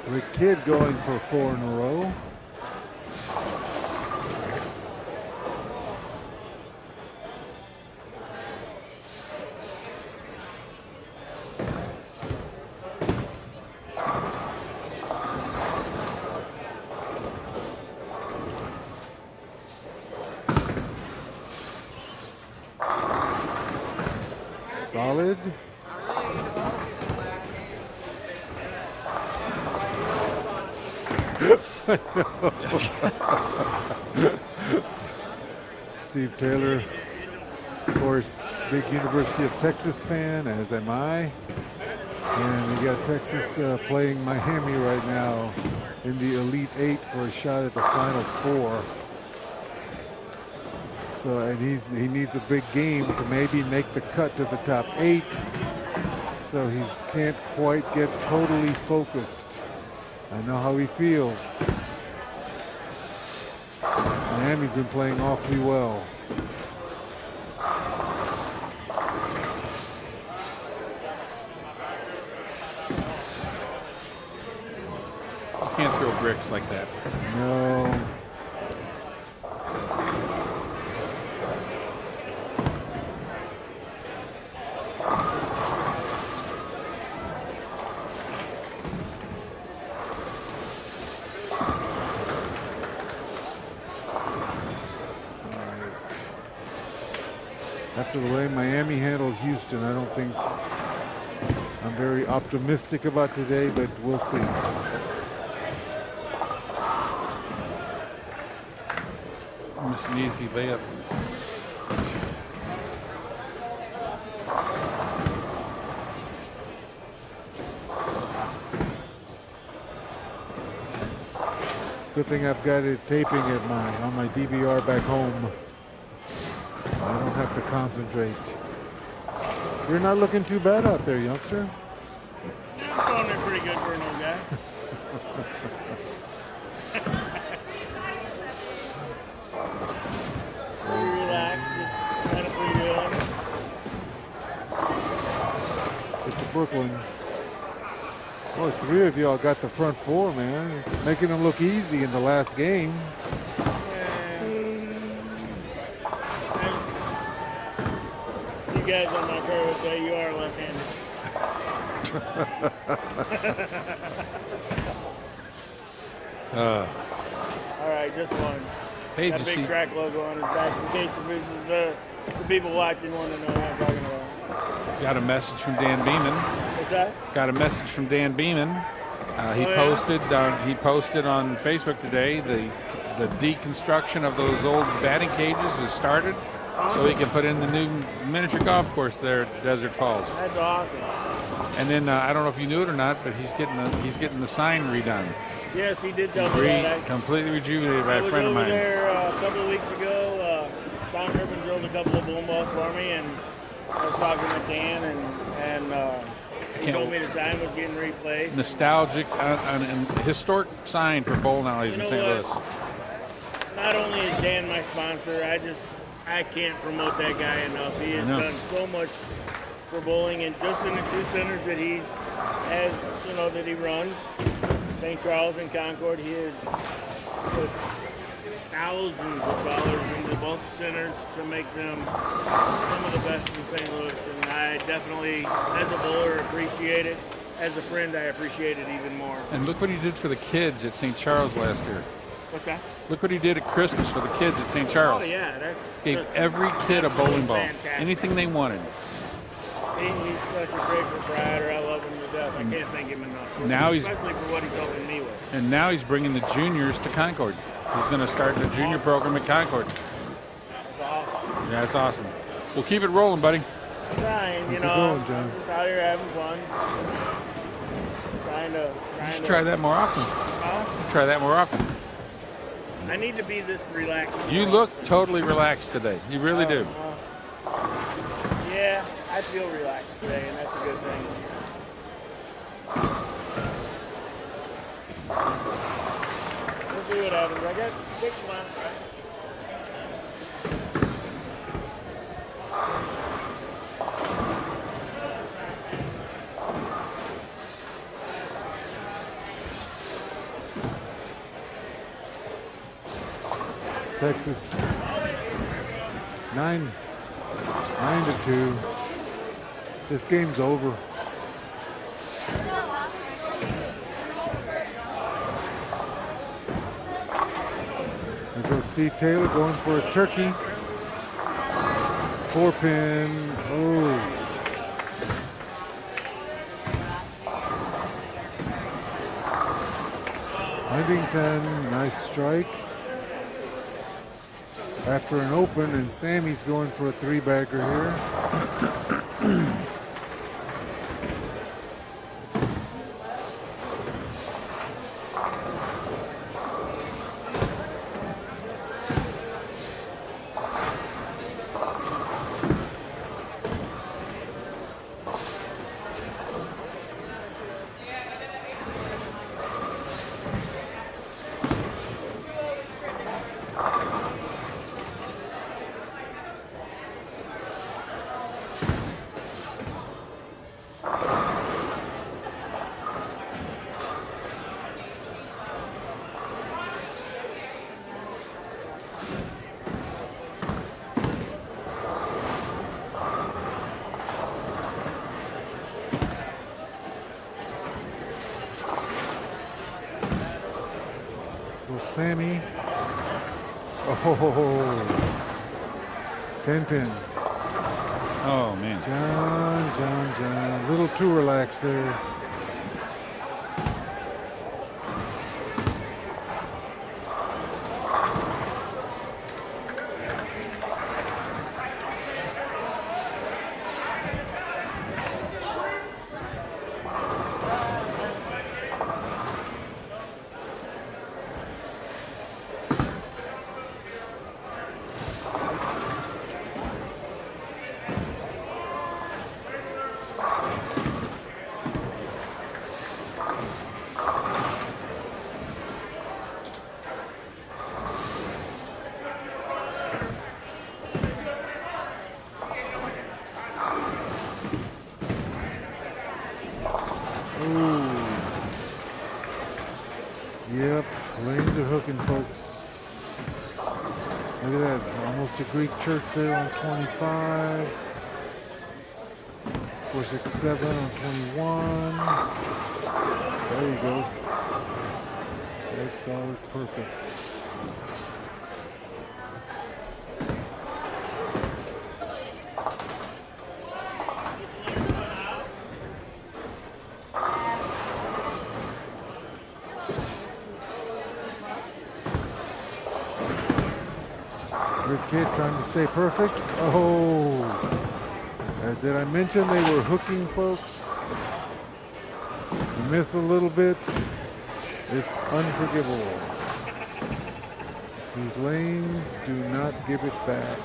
Rick Kidd going for 4 in a row. Solid. Steve Taylor, of course, big University of Texas fan, as am I. And we got Texas playing Miami right now in the Elite 8 for a shot at the Final Four. So, and he needs a big game to maybe make the cut to the top 8. So he can't quite get totally focused. I know how he feels. Miami's been playing awfully well. You can't throw bricks like that. No. After the way Miami handled Houston, I don't think I'm very optimistic about today, but we'll see. Almost an easy layup. Good thing I've got it taping on my DVR back home. I don't have to concentrate. You're not looking too bad out there, youngster. I'm throwing it pretty good for a new guy. Pretty relaxed, just kind of freewheeling. It's a Brooklyn. Boy, 3 of y'all got the front 4, man. Making them look easy in the last game. You guys on my career would say you are left-handed. All right, just one. Hey, That did you big see? track logo on his back in case the people watching want to know what I'm talking about. Got a message from Dan Beeman. What's that? Got a message from Dan Beeman. He Oh, yeah? posted on Facebook today the deconstruction of those old batting cages has started, so he can put in the new miniature golf course there at Desert Falls. That's awesome. And then I don't know if you knew it or not, but he's getting the sign redone. Yes, he did tell me that. Completely rejuvenated by I a was friend of over mine. there a couple of weeks ago. Don Urban drilled a couple of boom balls for me, and I was talking with Dan, and he told me the sign was getting replaced. Nostalgic, an historic sign for bowling alleys You in know St. what? Louis. Not only is Dan my sponsor, I can't promote that guy enough. He has done so much for bowling, and just in the 2 centers that he has, that he runs, St. Charles and Concord, he has put thousands of dollars into both centers to make them some of the best in St. Louis. And I definitely, as a bowler, appreciate it. As a friend, I appreciate it even more. And look what he did for the kids at St. Charles last year. What's that? Look what he did at Christmas for the kids at St. Charles. Oh, yeah. Gave every kid a bowling ball, fantastic. anything they wanted. He's such a great proprietor. I love him to death. I can't thank him enough. Now especially for what he's helping me with. And now he's bringing the juniors to Concord. He's going to start the junior program at Concord. That's awesome. Yeah, it's awesome. We'll keep it rolling, buddy. Trying, Keep it going, John. just out here having fun. You should try that more often. Try that more often. I need to be this relaxed. You look totally relaxed today. You really do. Yeah, I feel relaxed today, and that's a good thing. We'll see what happens. I got 6 months, right? Texas 9-2. This game's over. There goes Steve Taylor going for a turkey. 4-pin. Oh. Huntington, nice strike. After an open, and Sammy's going for a 3-bagger here. Sammy. Oh, 10-pin. Oh, man. John. A little too relaxed there. lanes are hooking, folks. Look at that, almost a Greek church there on 25. 467 on 21. There you go. That's solid, perfect. Good kid trying to stay perfect. Oh, did I mention they were hooking, folks? You miss a little bit, it's unforgivable. These lanes do not give it back.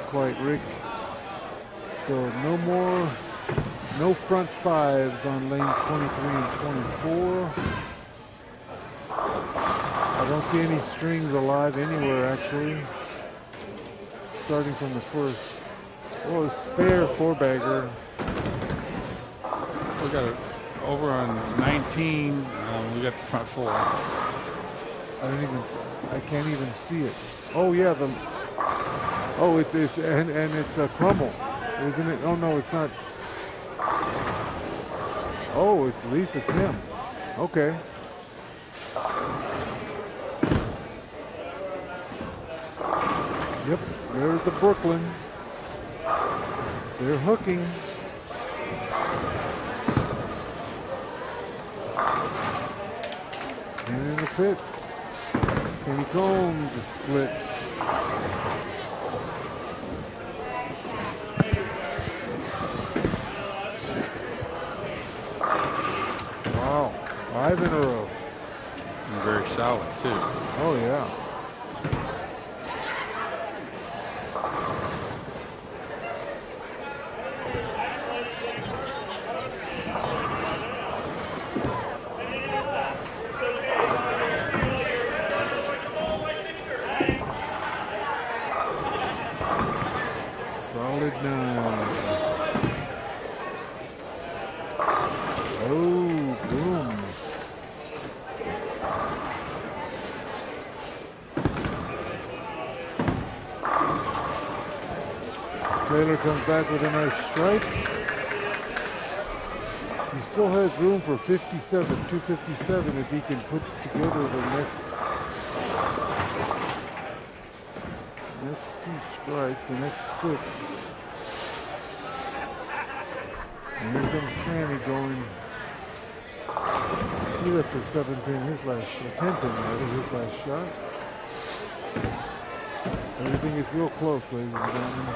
Quite, Rick. So no front fives on lanes 23 and 24. I don't see any strings alive anywhere, actually. Starting from the first. Oh, a spare four-bagger. We got it over on 19. We got the front four. I can't even see it. Oh yeah, oh, it's a crumble, isn't it? Oh no, it's not. Oh, it's Lisa Tim. Okay. Yep, there's the Brooklyn. They're hooking. And in the pit, Kenny Combs is split. Wow, 5 in a row. And very solid, too. Oh, yeah. Solid 9. Oh, boom. Taylor comes back with a nice strike. He still has room for 57, 257 if he can put together the next few strikes, the next 6. And here comes Sammy going. He left a 7-pin his last shot, 10-pin rather, his last shot. Everything is real close, ladies and gentlemen.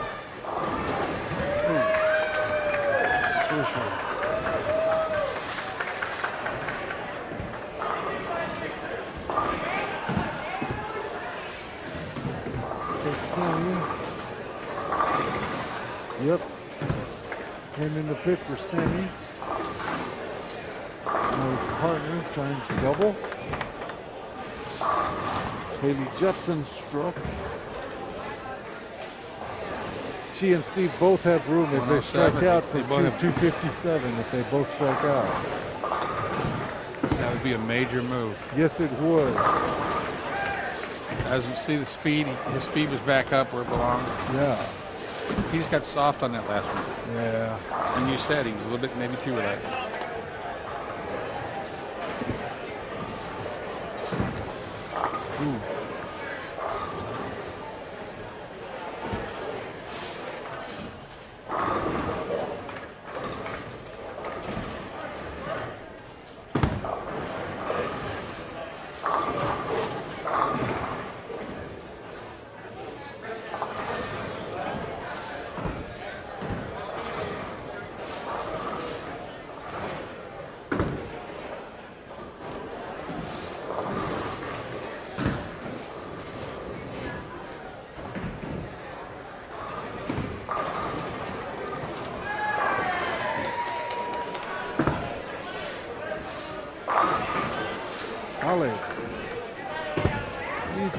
Swisher. Sammy. Yep. Came in the pit for Sammy. Now his partner trying to double. Haley Jepson struck. She and Steve both have room if they strike out for 257 if they both strike out. That would be a major move. Yes, it would. As you see the speed, his speed was back up where it belonged. Yeah. He just got soft on that last one. Yeah. And you said he was a little bit maybe too relaxed. Ooh.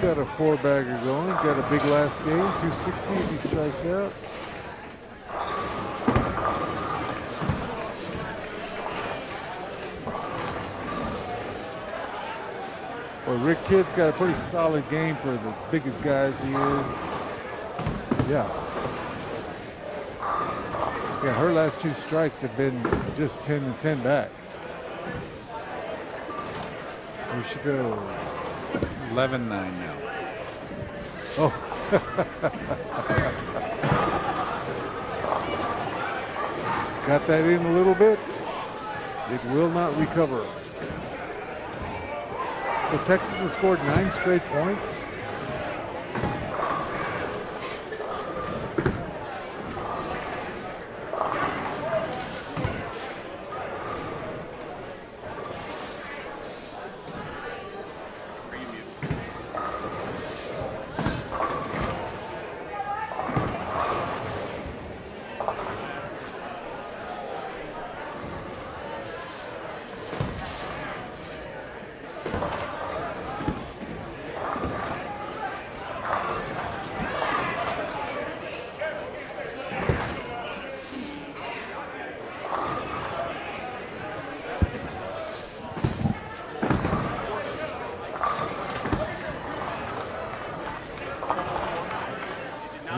got a 4-bagger going. Got a big last game, 260 if he strikes out. Well, Rick Kidd's got a pretty solid game for the biggest guys he is. Yeah. Yeah, her last 2 strikes have been just 10 and 10 back. Here she goes. 11-9 now. Oh. Got that in a little bit. It will not recover. So Texas has scored 9 straight points.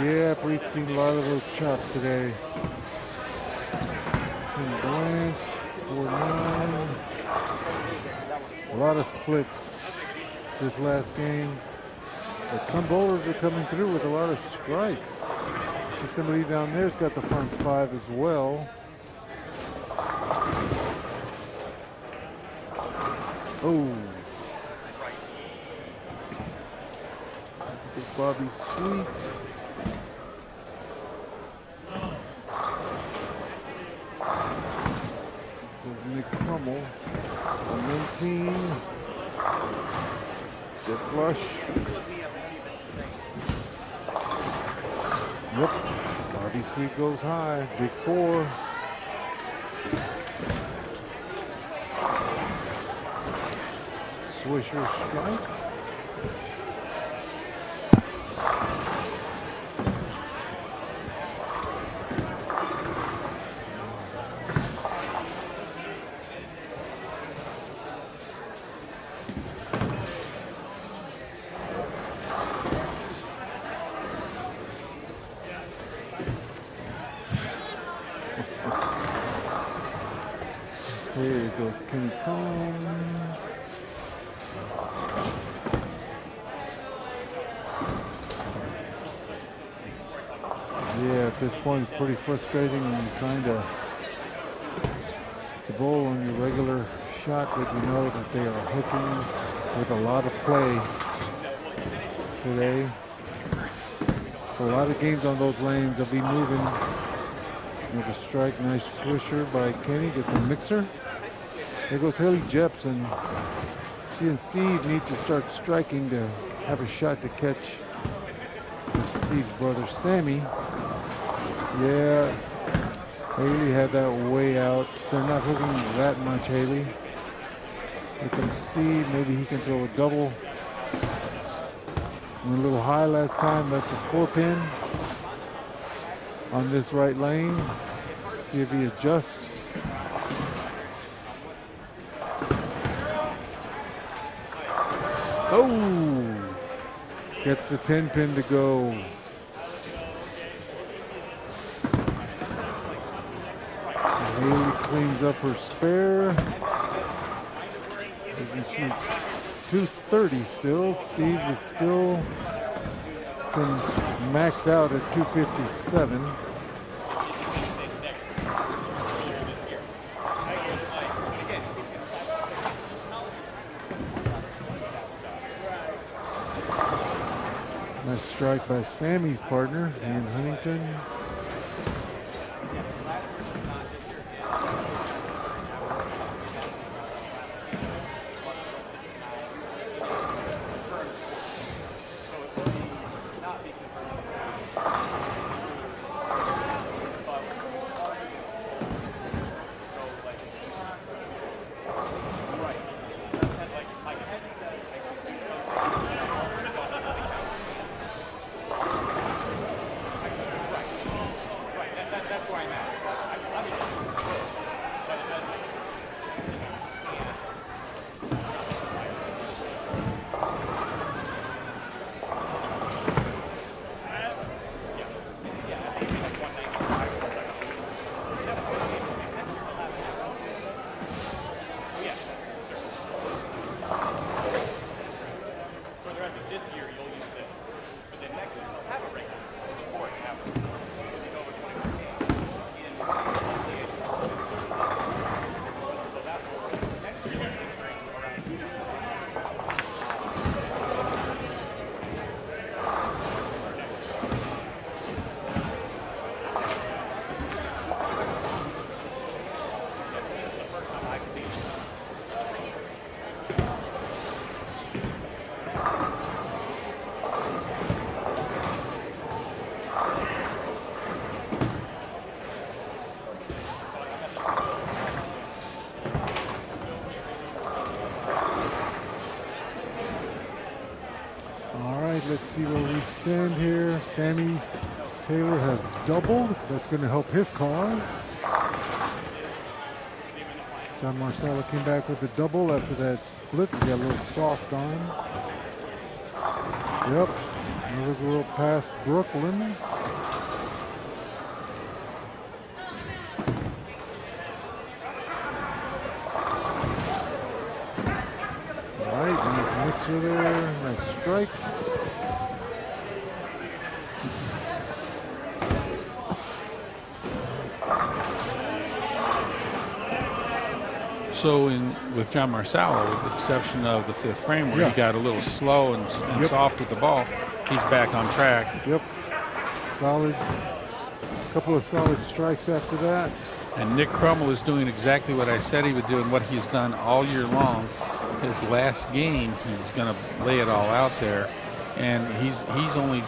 Yeah, we've seen a lot of those chops today. 10 Blanche, 4-9. A lot of splits this last game. But some bowlers are coming through with a lot of strikes. I see somebody down there's got the front 5 as well. Oh. Big Bobby Sweet. Nick Crummel, 19. Good flush. Yep. Bobby Sweet goes high. Big 4. Swisher strike. Here goes Kenny Combs. Yeah, at this point it's pretty frustrating when you're trying to bowl on your regular shot, but you know that they are hooking with a lot of play today. So a lot of games on those lanes, they'll be moving. With a strike, nice swisher by Kenny, gets a mixer. There goes Haley Jepson. She and Steve need to start striking to have a shot to catch Steve's brother Sammy. Yeah, Haley had that way out. They're not hooking that much, Haley. Here comes Steve, maybe he can throw a double. Went a little high last time, left a 4-pin on this right lane. See if he adjusts. Oh! Gets the 10-pin to go. Haley cleans up her spare. She can shoot 230 still. Steve is still can max out at 257. Nice strike by Sammy's partner, Ian Huntington. stand here. Sammy Taylor has doubled. That's going to help his cause. John Marcello came back with a double after that split. He got a little soft on. Yep. Another girl past Brooklyn. All right, nice mixer there. Nice strike. So with John Marsala, with the exception of the fifth frame where he got a little slow and soft with the ball, he's back on track. Yep. Solid. Couple of solid strikes after that. And Nick Crummell is doing exactly what I said he would do and what he's done all year long. His last game, he's going to lay it all out there. And he's only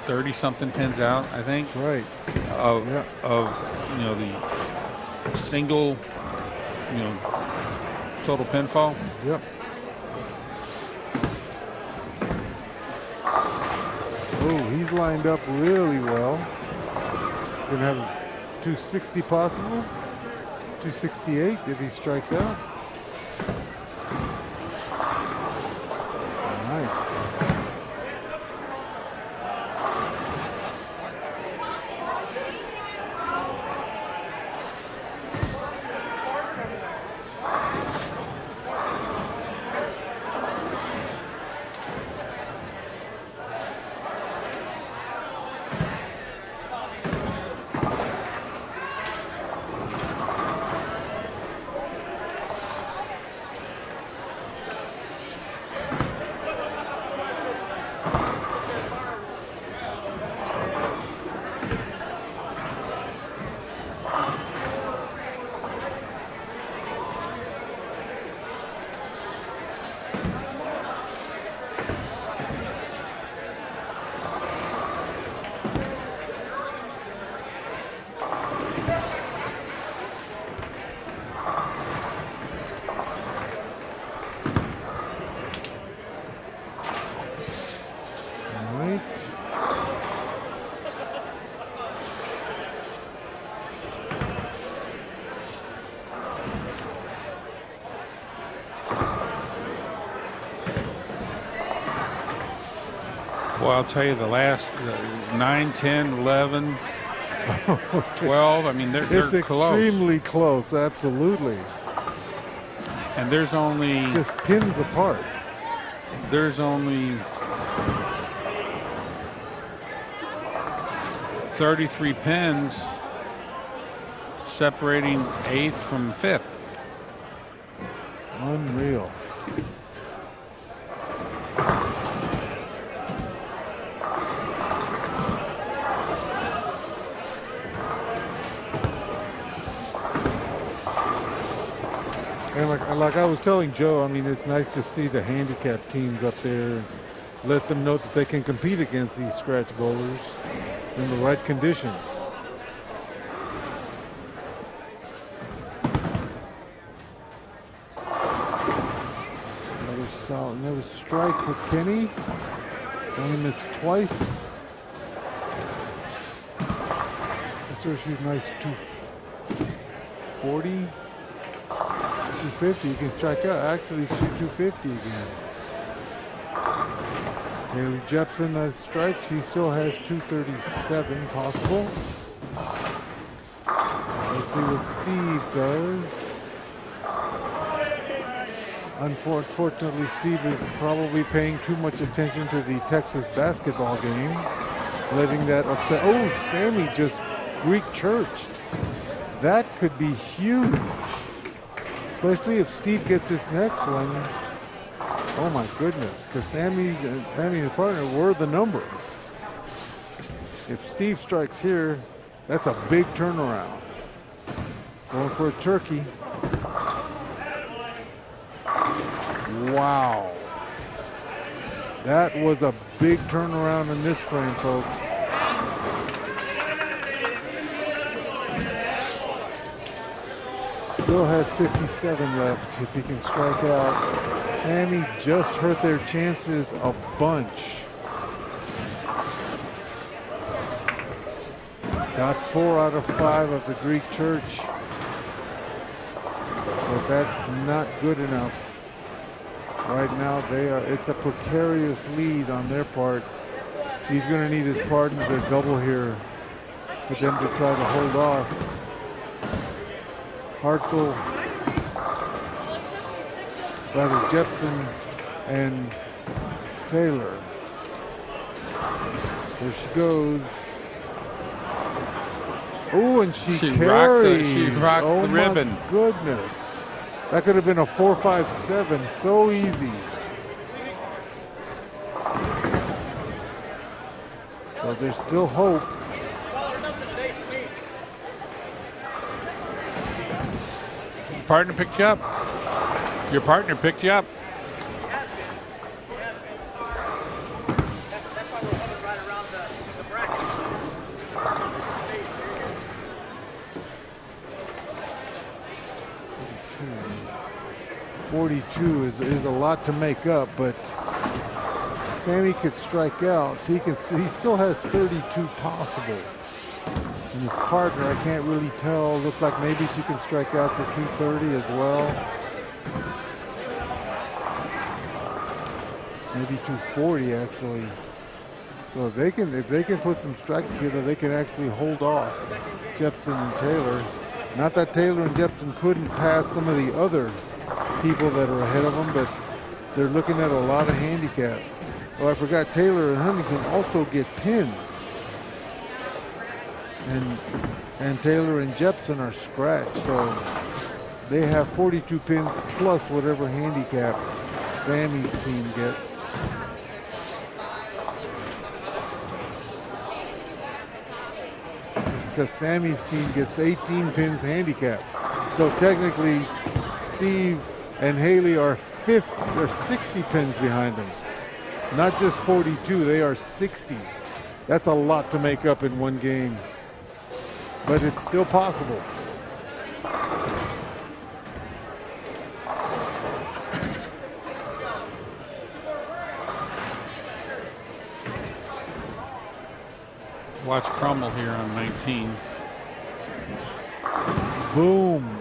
30-something pins out, I think. That's right. Of the single, total pinfall. Yep. Oh, he's lined up really well. Gonna have 260 possible. 268 if he strikes out. Nice. Well, I'll tell you, the last 9, 10, 11, 12, I mean, they're It's close. extremely close, absolutely. And there's only... Just pins apart. There's only 33 pins separating 8th from 5th. Unreal. And like I was telling Joe, I mean, it's nice to see the handicap teams up there. Let them know that they can compete against these scratch bowlers in the right conditions. Another strike for Kenny. Only missed twice. Still shoot nice 240. 250, you can strike out. Actually shoot 250 again. Haley Jepson has strikes. He still has 237 possible. Let's see what Steve does. Unfortunately, Steve is probably paying too much attention to the Texas basketball game, letting that upset. Oh, Sammy just Greek churched. That could be huge. Especially if Steve gets this next one. Oh my goodness, because Sammy and his partner were the number. If Steve strikes here, that's a big turnaround. Going for a turkey. Wow. That was a big turnaround in this frame, folks. Still has 57 left if he can strike out. Sammy just hurt their chances a bunch. Got 4 out of 5 of the Greek church. But that's not good enough. Right now, it's a precarious lead on their part. He's going to need his partner to double here for them to try to hold off. Hartzell, rather Jepson and Taylor. There she goes. Oh, and she carries. She rocked oh the my ribbon. Goodness. That could have been a 4.57, so easy. So there's still hope. Your partner picked you up. Your partner picked you up. That's why we're hovering right around the bracket. 42 is a lot to make up, but Sammy could strike out. He still has 32 possible. And his partner, I can't really tell. Looks like maybe she can strike out for 230 as well. Maybe 240 actually. So if they can put some strikes together, they can actually hold off Jepson and Taylor. Not that Taylor and Jepson couldn't pass some of the other people that are ahead of them, but they're looking at a lot of handicap. Oh, I forgot Taylor and Huntington also get pins. And Taylor and Jepson are scratched, so they have 42 pins plus whatever handicap Sammy's team gets. Because Sammy's team gets 18 pins handicap. So technically, Steve and Haley are 60 pins behind them. Not just 42, they are 60. That's a lot to make up in one game. But it's still possible. Watch crumble here on 19. Boom.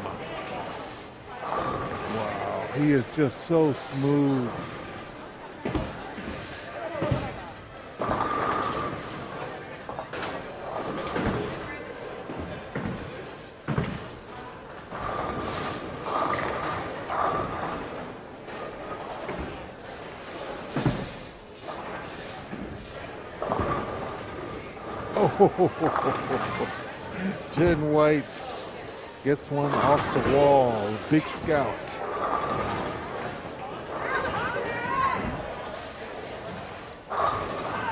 Wow, he is just so smooth. Jen White gets one off the wall. Big scout.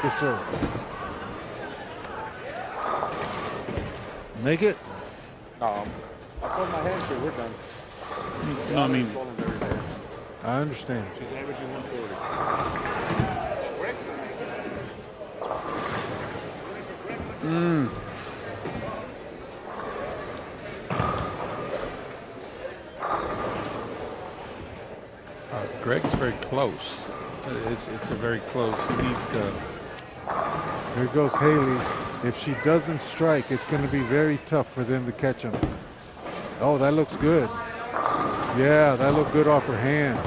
Yes, sir. Make it? I put my hand through. We're done. No, I mean, I understand. She's averaging 140. Greg's very close. It's a very close. He needs to. Here goes Haley. If she doesn't strike, it's going to be very tough for them to catch him. Oh, that looks good. Yeah, that looked good off her hand.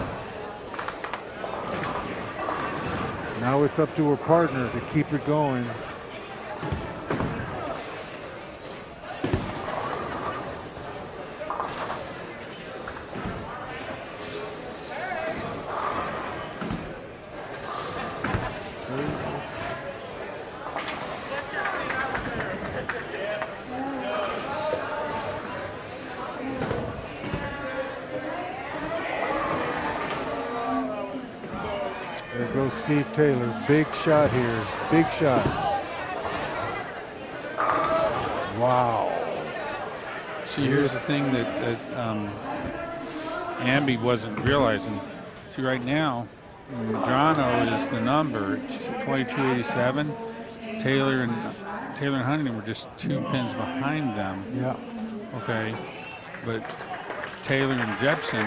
Now it's up to her partner to keep it going. There goes Steve Taylor. Big shot here. Big shot. Wow. See, here's the thing that Amby wasn't realizing. See, right now, Jono is the number. It's 2287. Taylor and Huntington were just 2 pins behind them. Yeah. Okay. But Taylor and Jepson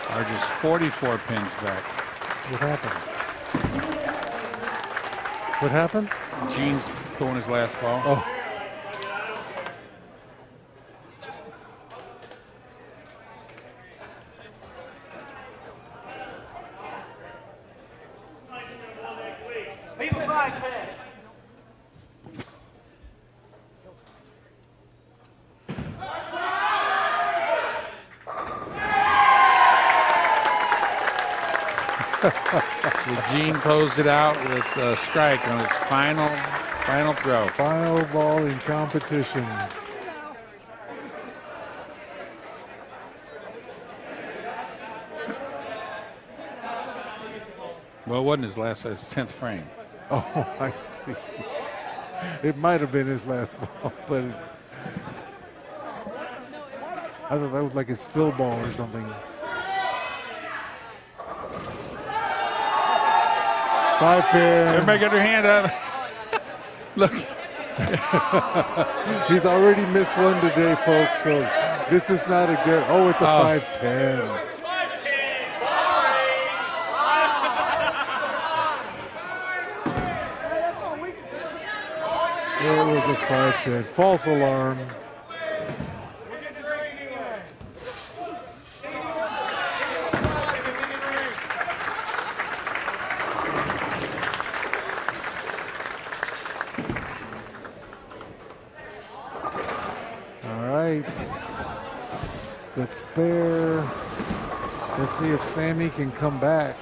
are just 44 pins back. What happened? What happened? Gene's throwing his last ball. Oh. Eugene closed it out with a strike on his final throw. Final ball in competition. Well, it wasn't his last, his 10th frame. Oh, I see. It might have been his last ball, but I thought that was like his fill ball or something. 5-pin. Everybody got their hand up. Look. He's already missed one today, folks, so this is not a good. Oh, it's a 5-10. It was a 5-10. False alarm. All right. Good spare. Let's see if Sammy can come back.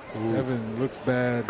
Seven looks bad.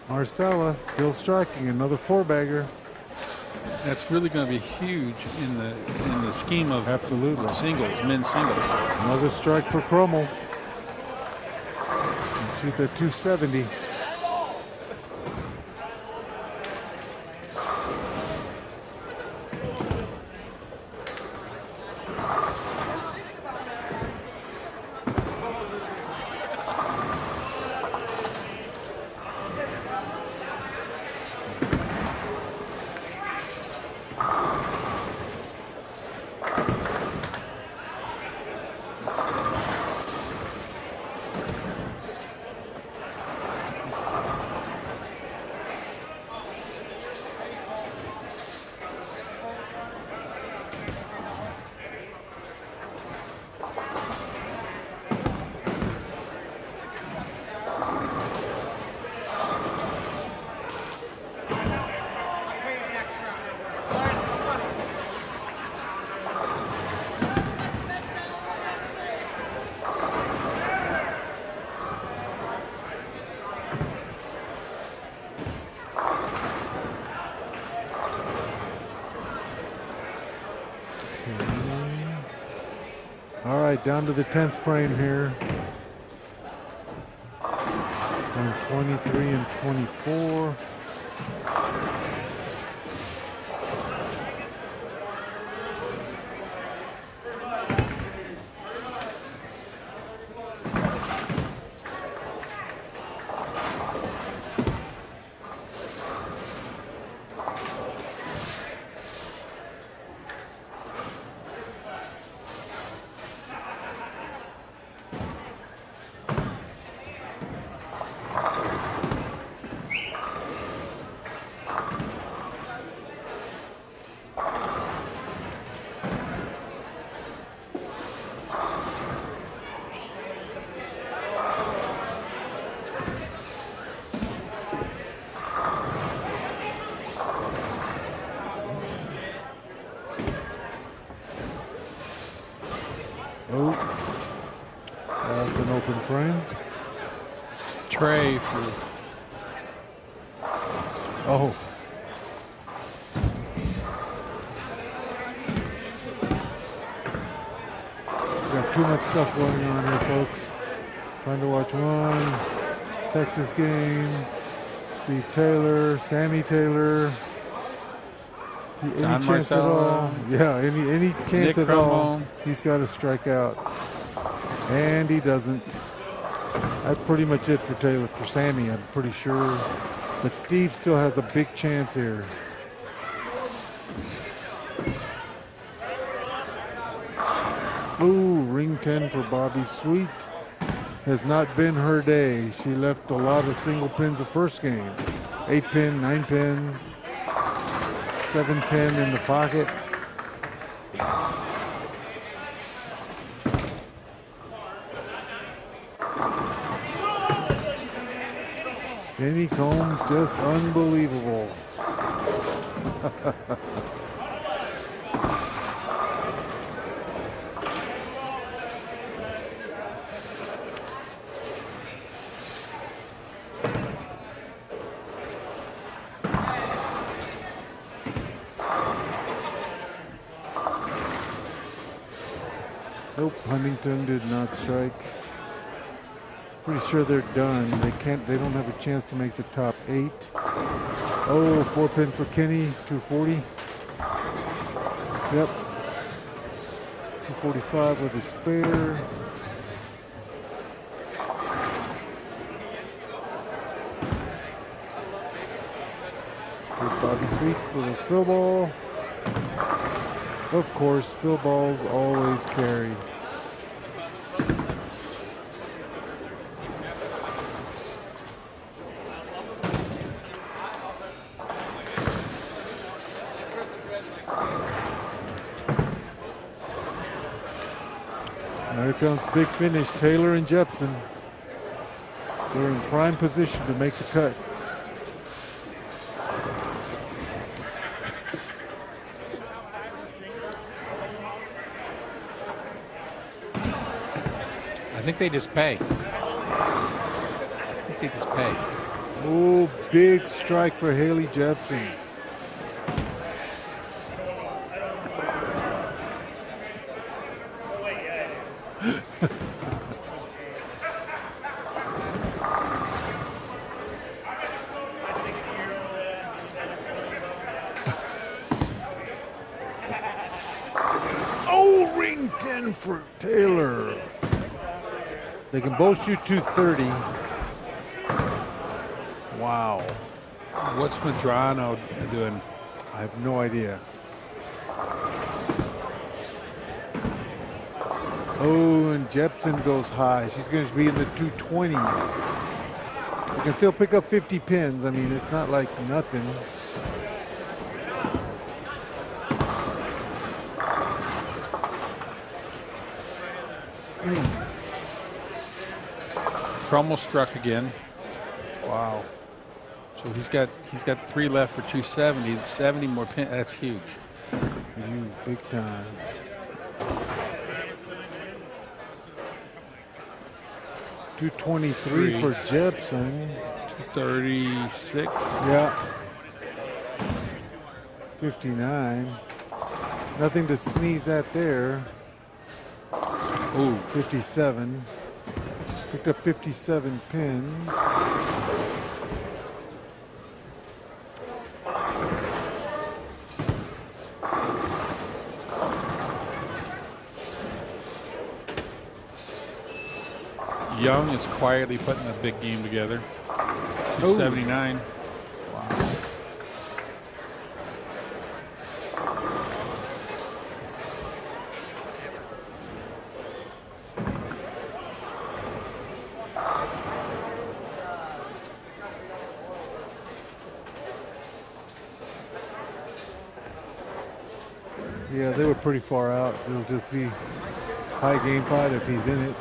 Marcella still striking, another 4-bagger. That's really going to be huge in the scheme of absolutely singles, men's singles. Another strike for Crummel. Shoot that 270. All right, down to the 10th frame here. On 23 and 24. Oh, that's an open frame. Trey for. Oh. too much stuff going on here, folks. Trying to watch one Texas game. Steve Taylor, Sammy Taylor. Any John chance at all? Marcello. Yeah, any chance Nick at all? Cromwell. He's got to strike out, and he doesn't. That's pretty much it for Taylor. For Sammy, I'm pretty sure. But Steve still has a big chance here. Ooh, ring 10 for Bobby Sweet. Has not been her day. She left a lot of single pins the first game. 8 pin, 9 pin, 7-10 in the pocket. Kenny Combs, just unbelievable. Nope, Huntington did not strike. Pretty sure they're done. They don't have a chance to make the top 8. Oh, 4 pin for Kenny, 240. Yep. 245 with a spare. Here's Bobby Sweet for the fill ball. Of course, fill balls always carry. Here comes big finish, Taylor and Jepson. They're in prime position to make the cut. I think they just pay. I think they just pay. Oh, big strike for Haley Jepson. Oh, ring 10 for Taylor. They can both shoot 230. Wow. What's Medrano doing? I have no idea. Oh, and Jepson goes high. She's going to be in the 220s. You can still pick up 50 pins. I mean, it's not like nothing. Cromwell struck again. Wow. So he's got 3 left for 270. 70 more pin. That's huge. Huge, big time. $223 for Jepson. 236. Yeah. 59. Nothing to sneeze at there. Ooh. 57. Picked up 57 pins. Young is quietly putting a big game together. 279. Wow. Yeah, they were pretty far out. It'll just be high game fight if he's in it.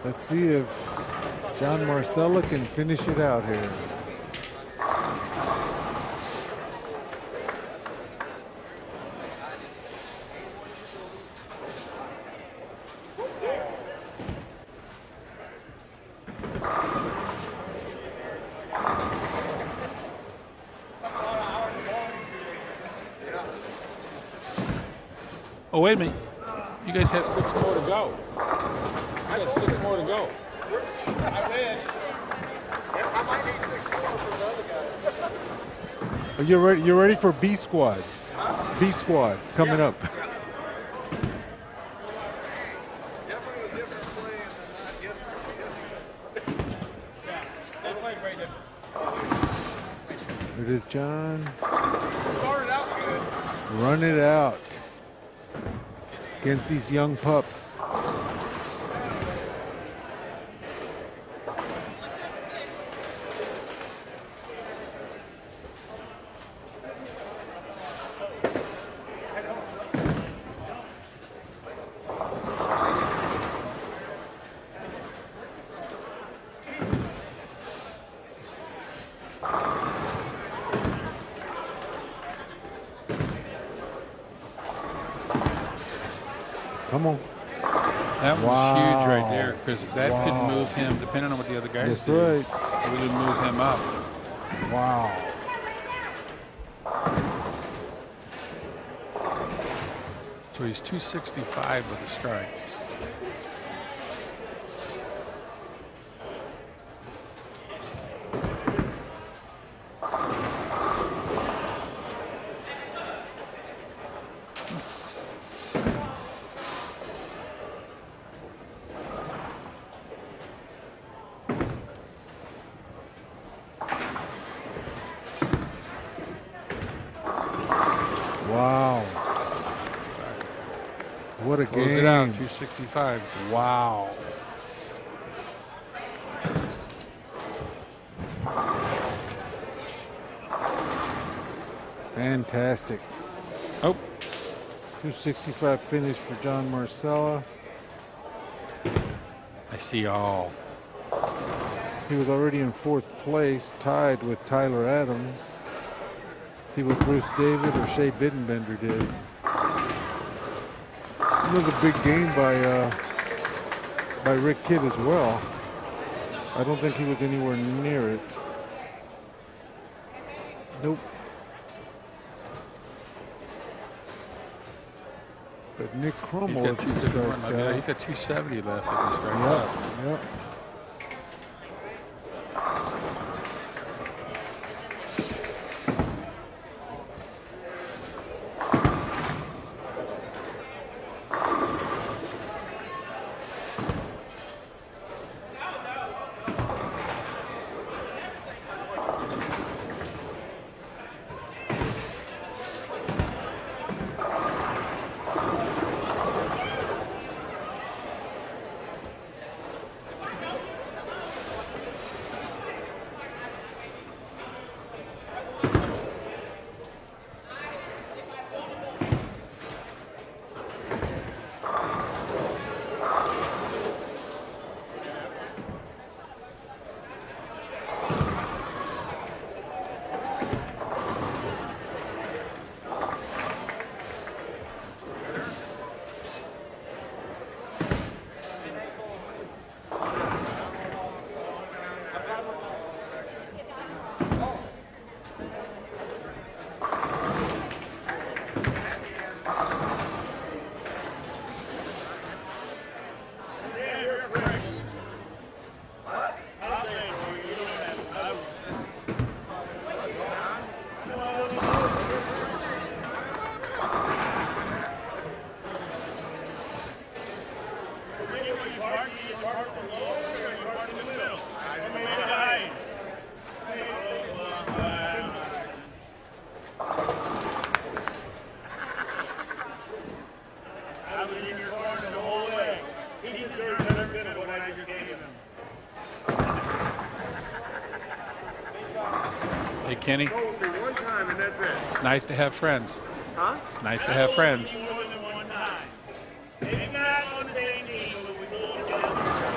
Let's see if John Marcella can finish it out here. Oh, wait a minute. You guys have 6 more to go. I got 6 more to go. I wish. I might need 6 more for the other guys. Are you ready? You're ready for B Squad. B Squad coming up. Definitely a different play than yesterday. They played very different. It is John. Started out good. Run it out against these young pups. Come on. That was Wow. huge right there because that could Wow. move him, depending on what the other guys That's do. right. It would move him up. Wow. So he's 265 with a strike. Wow. What a Close game. it out, 265. Wow. Fantastic. Oh, 265 finish for John Marcella. I see all. He was already in 4th place, tied with Tyler Adams. See what Bruce David or Shea Bittenbender did. Another big game by Rick Kidd as well. I don't think he was anywhere near it. Nope. But Nick He's Crummell, got if he 251. strikes Yeah, out. he's got 270 left if he strikes Yep, out. yep. Hey, Kenny, One time and that's it. it's nice to have friends. Huh? It's nice to have friends. More than one time. Maybe not on the same team, but we go together a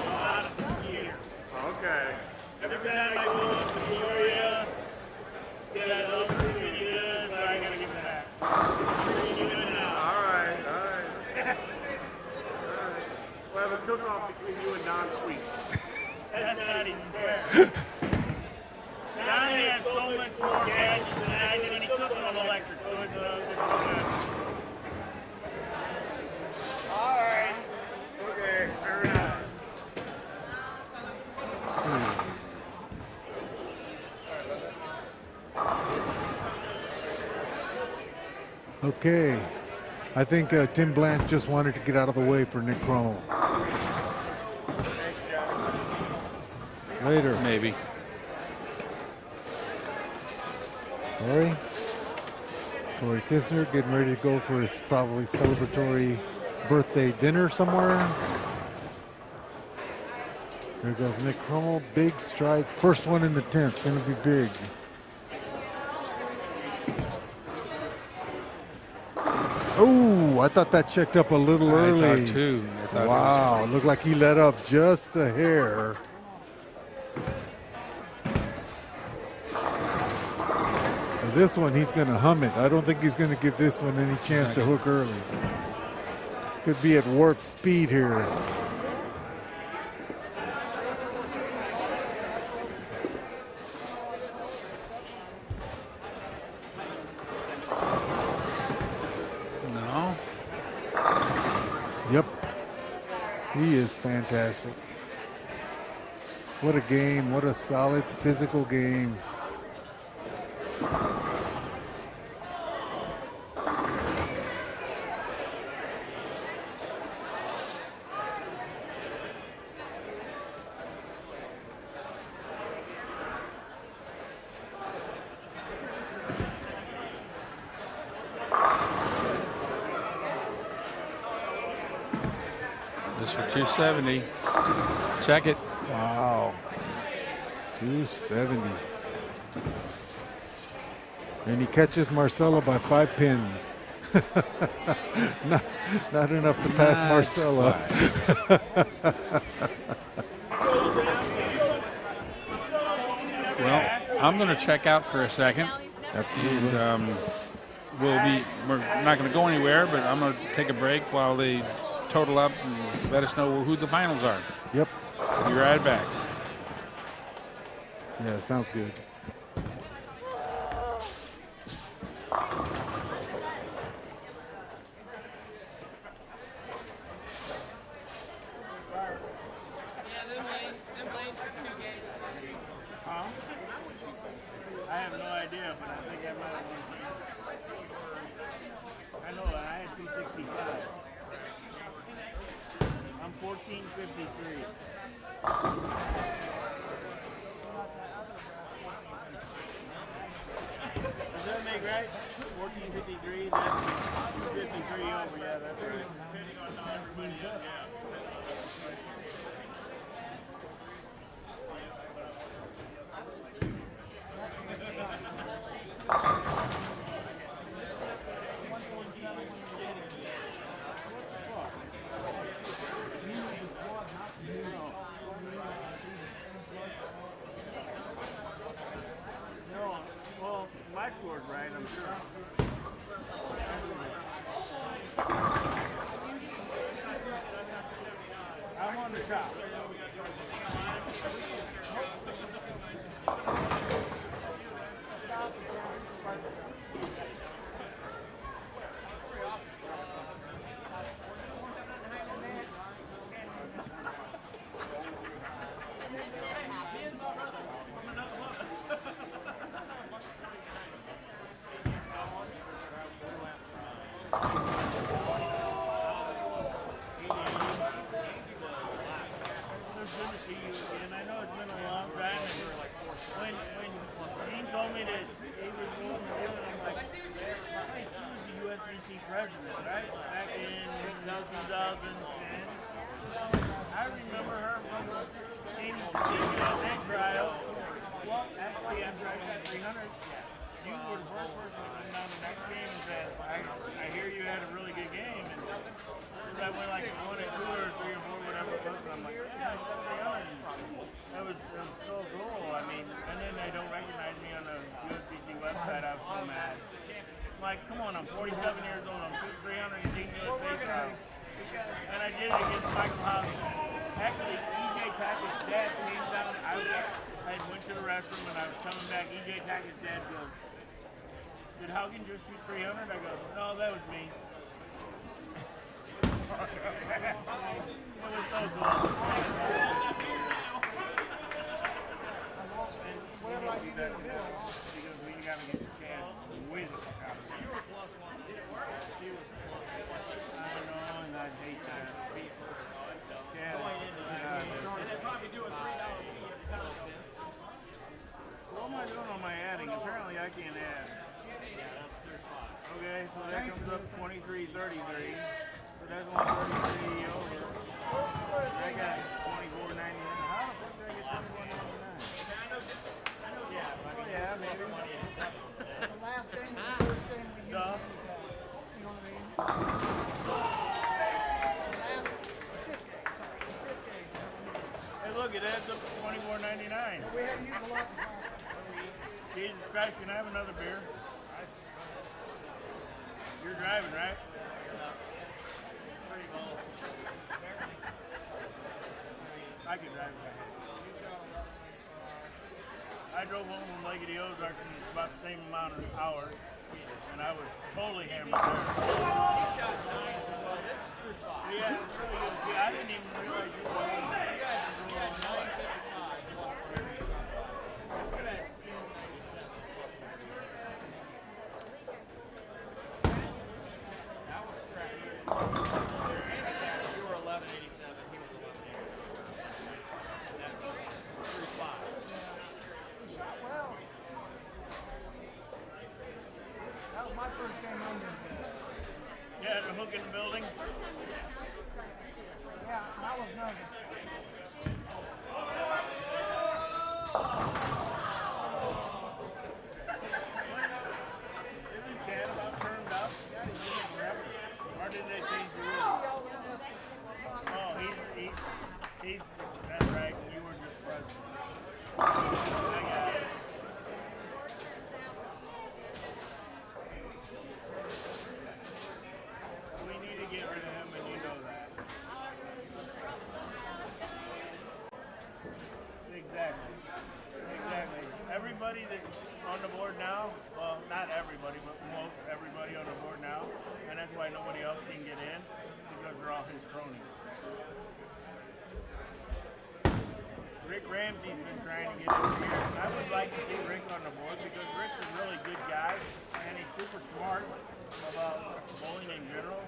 lot of years. Okay. Every time I go up to Peoria, get that love for me, but I gotta give it back. You're doing it now. All right. We'll have a cook-off between you and Don Sweet. That's not even fair. Don has so much more gadgets than I do, and he cooks on electric, so it's Okay. I think Tim Blanche just wanted to get out of the way for Nick Crummell. Later. Maybe. Corey Kistner getting ready to go for his probably celebratory birthday dinner somewhere. There goes Nick Crummell, big strike. First one in the 10th, gonna be big. Oh, I thought that checked up a little early. I thought too. I thought wow, it looked like he let up just a hair. This one, he's going to hum it. I don't think he's going to give this one any chance to hook early. This could be at warp speed here. No. Yep. He is fantastic. What a game. What a solid physical game. This for 270. Check it. Wow. 270. And he catches Marcella by 5 pins. not enough to pass Marcella. Well, I'm going to check out for a second. Absolutely. And, we're not going to go anywhere, but I'm going to take a break while they total up and let us know who the finals are. Yep. We'll be right back. Yeah, sounds good. I have no idea, but I think I might have won. I know that I had 265. I'm 1453. Does that make right? 1453, that's 253 over. Yeah, that's right. Depending on how everybody is, yeah. No, well, my score's right, I'm sure. I'm on the top. It's good to see you again. I know it's been a long time. And when Dean told me that he was going to do it, I'm like, hey, she was the USBC president, right? Back in 2010. I remember her from the egg trial. Well, actually, after I got 300, you were the first person to come down the next game and said, I hear you had a really good game. And I went like 1 or 2 or 3 or 4, whatever it was, and I'm like, yeah, that was so cool. I mean, and then they don't recognize me on the USBC website. I was so mad. Like, come on, I'm 47 years old. I'm 300 and taking USA trials. And I did it against Michael House. Actually, EJ Tackett's dad came down. I went to the restroom and I was coming back. EJ Tackett's dad goes, did Haugen just shoot 300? I go, no, that was me. It was so cool. Because we got to get the chance with the I can't add. Okay, so that comes up 23.33. So that's 133 over. I got 24.99. How the fuck did I get 24.99? Yeah, maybe. The last game was the first game we used. Duh. You know what I mean? Fifth game. Hey, look, it adds up to 24.99. We haven't used a lot this last time. Jesus Christ, can I have another beer? You're driving, right? Pretty well. I can drive. I drove home from Lake of the Ozarks in about the same amount of hours, and I was totally hammered there. He shot 9 as well. This is through 5. Yeah, it's really good. See, I didn't even realize you were going. You guys are going 9.55. Look at that. 10.97. That was scratched. You were 11.87. He was 11.87. That's through 5. He shot well. That was my first game under. Yeah, the hook in the building. Yeah, I was nervous. Isn't Chad about turned up? Yeah, he's been forever. Or did they change the rules? Oh, he's, that's right. You were just president. I got it. We need to get rid of him, and you know that. Exactly. Everybody that's on the board now, well, not everybody, but most everybody on the board now, and that's why nobody else can get in, because they're all his cronies. Rick Ramsey's been trying to get in here. I would like to see Rick on the board because Rick's a really good guy, and he's super smart about bowling in general.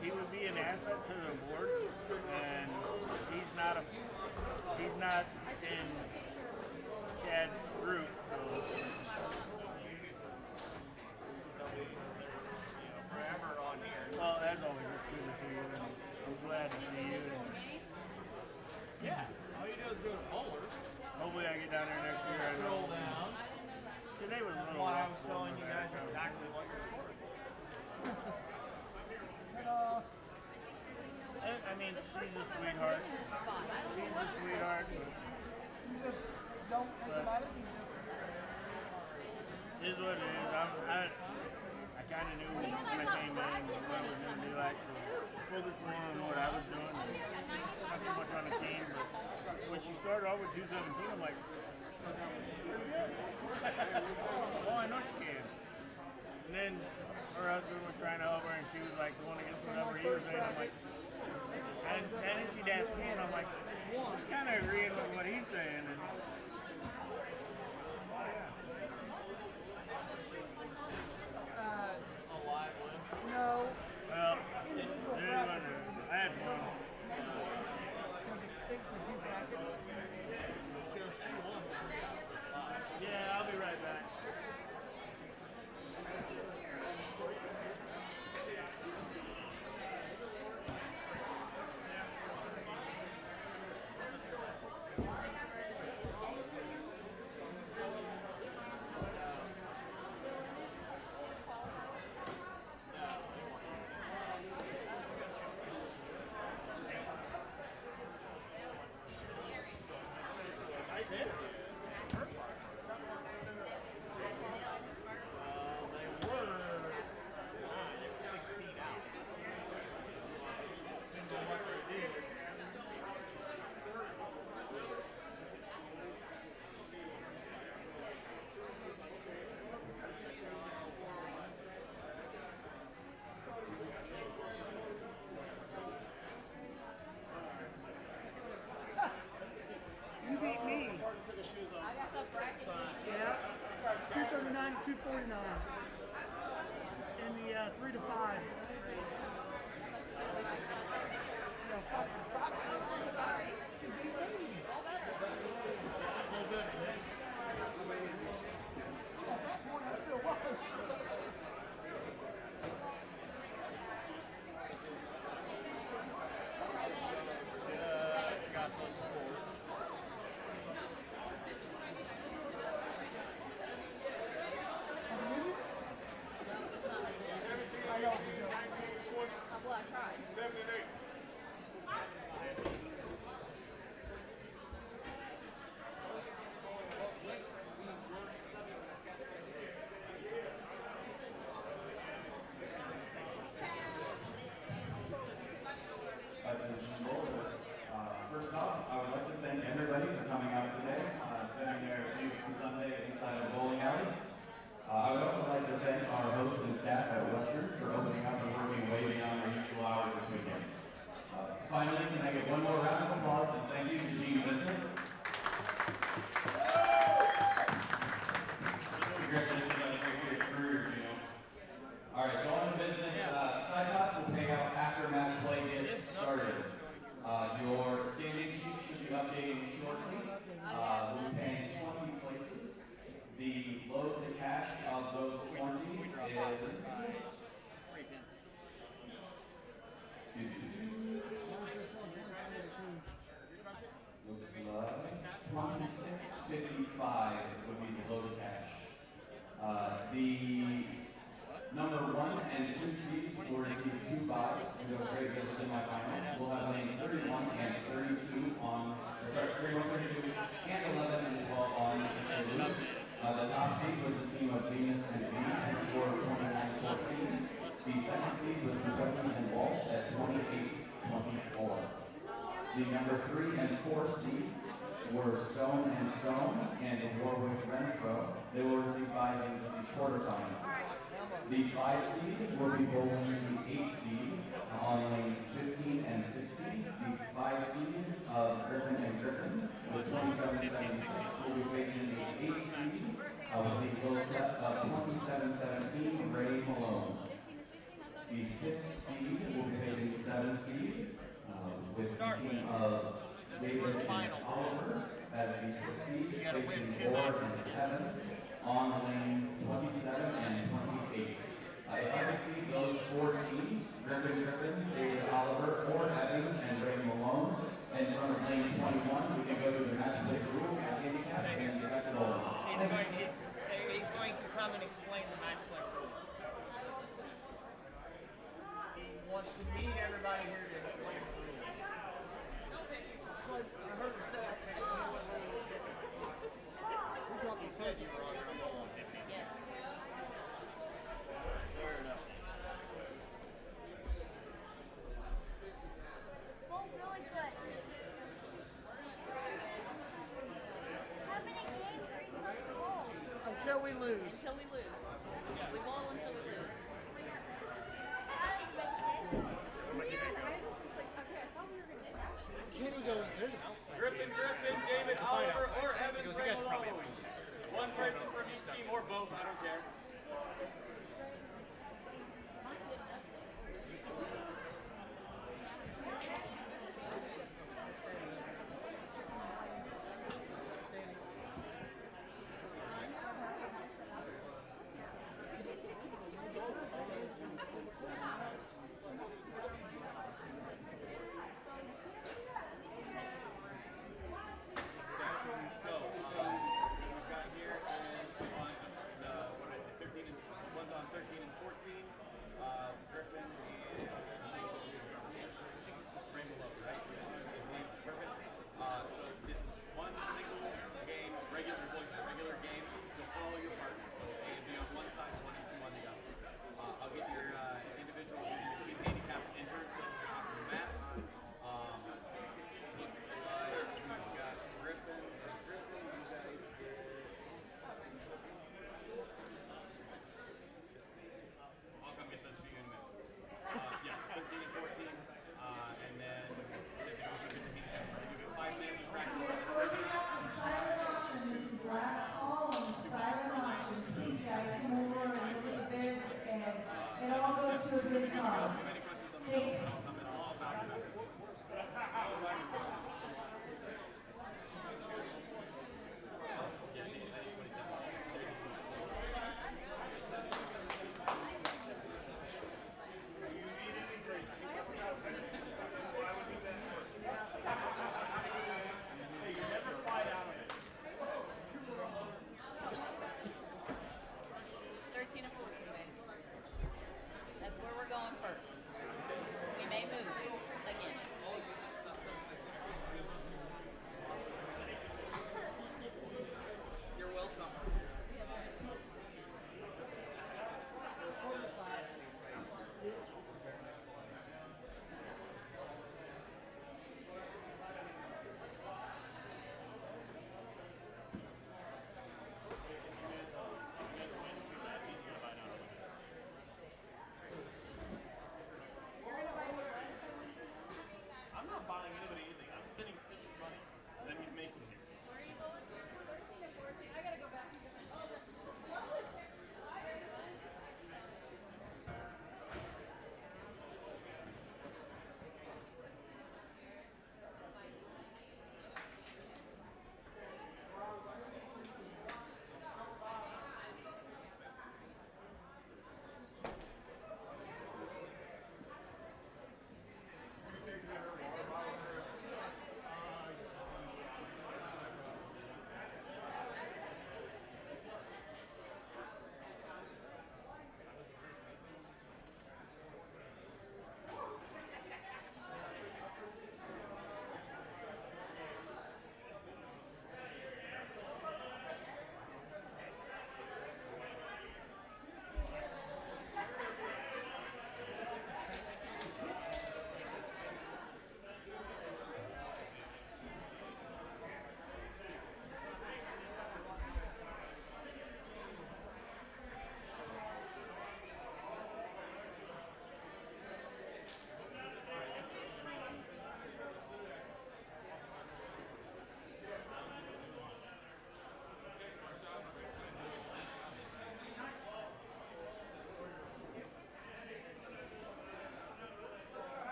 He would be an asset to the board, and he's not in Chad's group, so Forever on here. well, as always, it's good to see you, and I'm glad to see you. And Yeah. All you do is go to bowler. hopefully, I get down there next year. I Roll know. down. Today was a That's little why I rough was for telling me, you but guys exactly what you're scoring. I mean, she's a sweetheart. She's a sweetheart. You just don't think about it. You just It is what it is. I kind of knew when I came in what I was going to do. Like, so focus more on what I was doing, and not too much on the team. But when she started off with 217, I'm like, oh, I know she can. And then her husband was trying to help her, and she was like going against whatever he was saying. I'm like, and then she'd ask me, and I'm like, kind of agreeing with what he's saying. And A live list. no. well, Individual there's one. brackets. I had one. Because it thinks of two brackets. Yeah, I'll be right back. They were 16 out. Depends on what they did. You beat me. Martin took his shoes off. Yeah. 239 to 249. In the 3 to 5. Yeah, fuck. She beat me. 5 would be the load catch. The number 1 and 2 seeds will receive 2 buys and go straight to the semifinal. We'll have lanes 31 and 32 on, 31, 32, and 11 and 12 on to stay loose. The top seed was the team of Venus and Venus who scored 29-14. The second seed was Kentucky and Walsh at 28-24. The number 3 and 4 seeds were Stone and Stone and Warwick Renfro. They will receive buys in the quarterfinals. The 5 seed will be bowling the 8 seed on lanes 15 and 16. The 5 seed of Griffin and Griffin with 27-76 will be facing the 8 seed with the low cut of 27-17 Ray Malone. The 6 seed will be facing 7 seed with the team of David and Oliver as the 6 seed facing Ward and Evans on lane 27 and 28. If I could see those 4 teams, Griffin, David Oliver, or Evans, and Ray Malone, and from lane 21, we can go through the match play rules and handicaps and get back to the He's going to come and explain the match play rules. He wants to meet everybody here to explain the rules. I heard him say who dropped the safety wrong? Yes. Fair enough. Both really good. How many games are you supposed to bowl? Until we lose. Until we lose. We bowl until we lose. Kenny goes, there's an outside. Griffin, David Oliver, or Evans, Ray Malone. One person from each team or both, I don't care. So, what we've got here is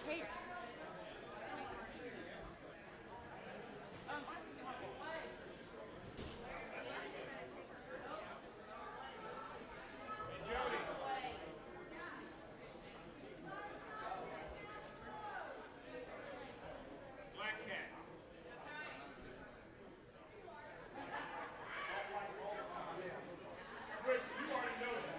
cater. Black cat. Rich, you already know that.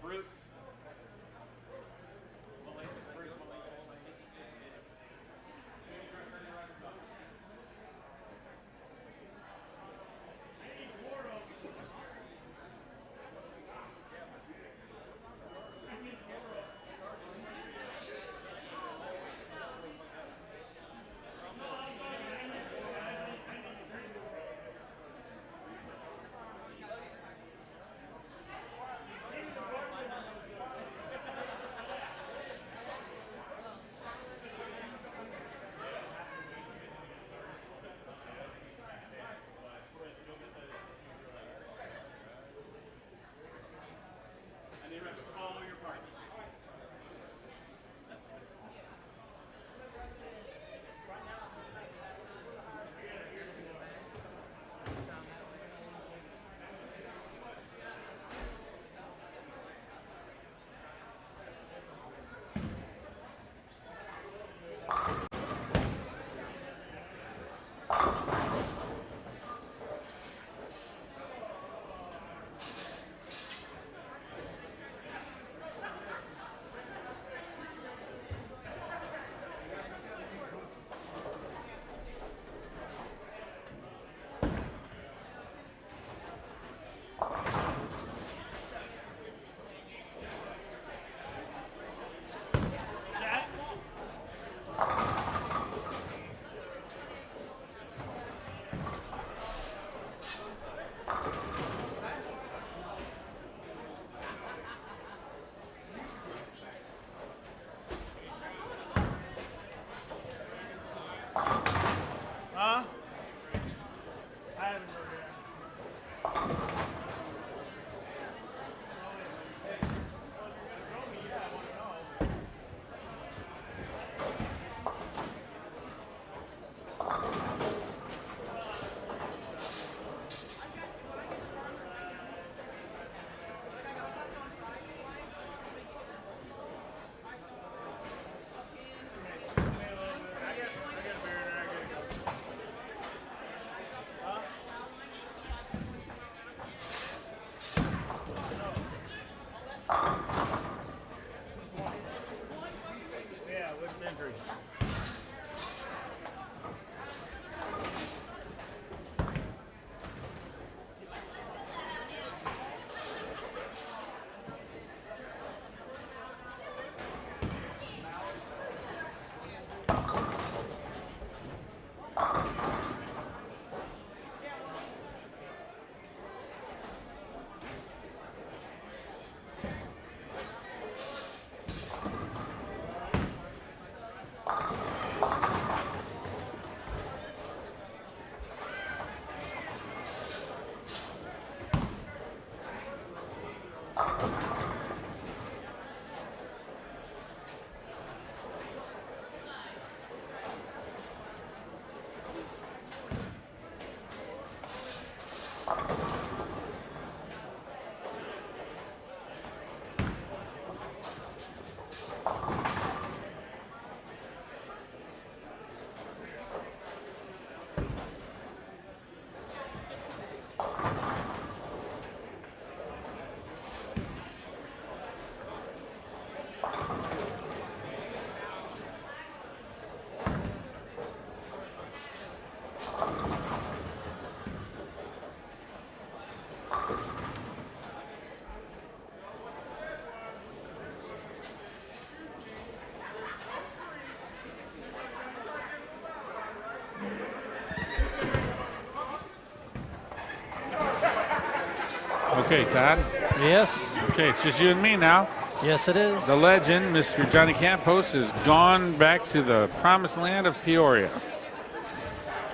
Bruce. And then remember, follow your partners. Huh? I haven't heard that. Okay, Todd. Yes. Okay, it's just you and me now. Yes, it is. The legend, Mr. Johnny Campos, has gone back to the promised land of Peoria.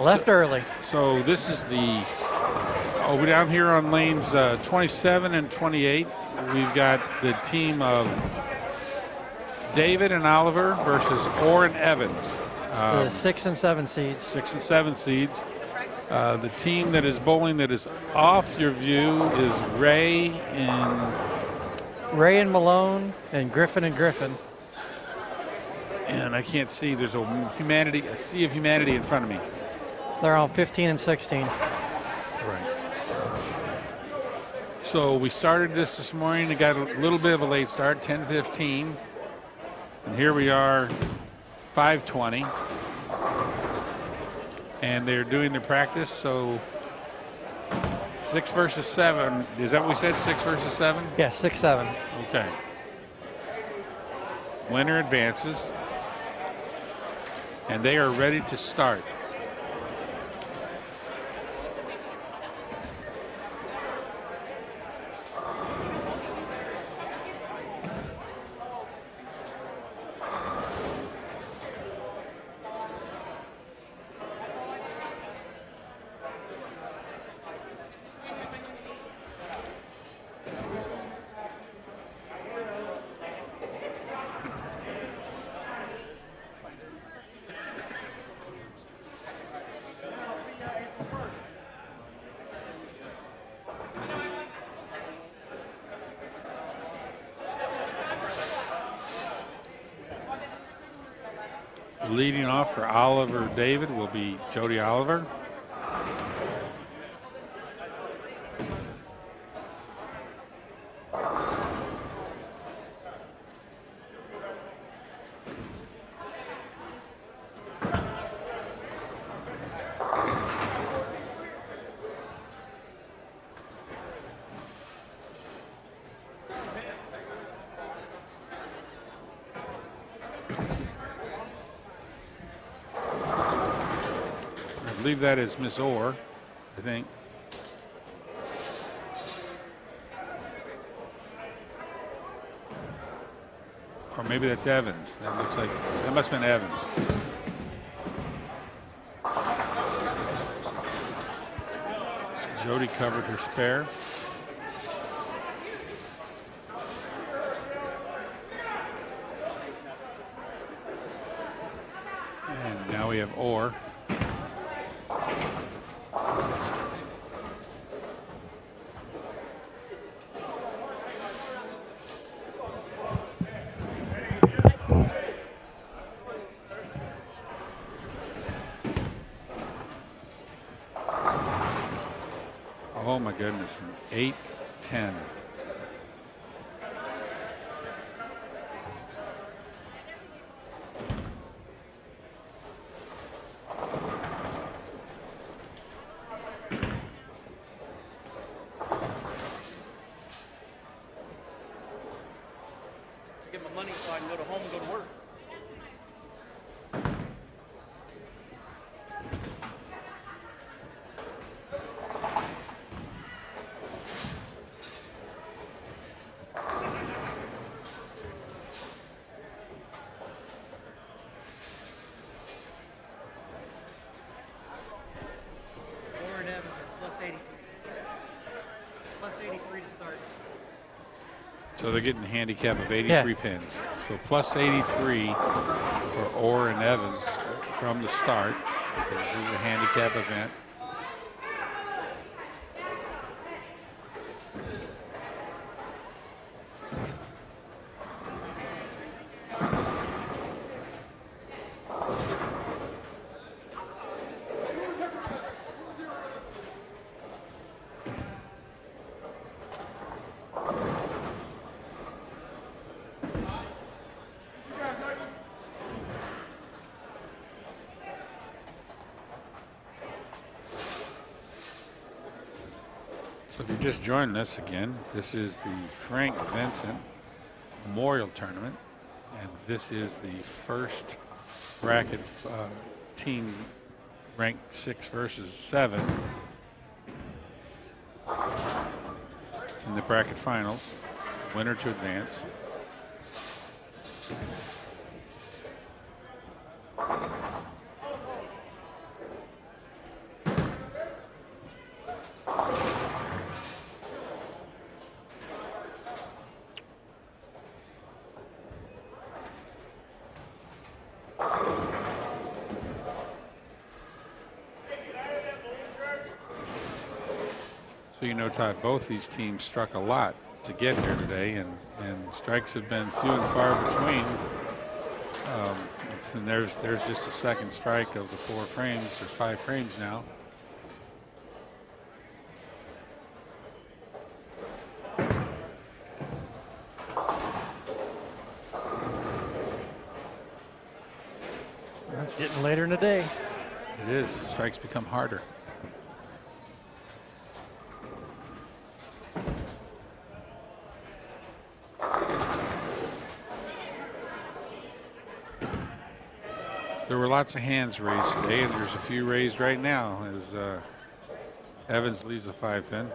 Left early. So this is the over down here on lanes 27 and 28. We've got the team of David and Oliver versus Orr and Evans. The 6 and 7 seeds. 6 and 7 seeds. The team that is bowling that is off your view is Ray and Malone and Griffin and Griffin. And I can't see. There's a sea of humanity in front of me. They're on 15 and 16. Right. So we started this morning. It got a little bit of a late start, 10:15. And here we are, 5:20. And they're doing their practice, so 6 versus 7. Is that what we said, 6 versus 7? Yeah, 6-7. Okay. Winner advances. And they are ready to start. Leading off for Oliver David will be Jody Oliver. I believe that is Miss Orr, I think. Or maybe that's Evans. That looks like, that must have been Evans. Jody covered her spare. And now we have Orr. Oh my goodness, an 8-10. Get my money so I can go to home and go to work. Warren Evans are plus 83. Plus 83 to start. So they're getting a handicap of 83 pins. So plus 83 for Orr and Evans from the start. This is a handicap event. So if you're just joining us again, this is the Frank Vincent Memorial Tournament, and this is the first bracket team ranked 6 versus 7 in in the bracket finals. Winner to advance. So you know, Todd, both these teams struck a lot to get here today, and strikes have been few and far between. And there's just a second strike of the 4 frames or 5 frames now. It's getting later in the day. It is. Strikes become harder. There were lots of hands raised today, and there's a few raised right now as Evans leaves the 5-pin.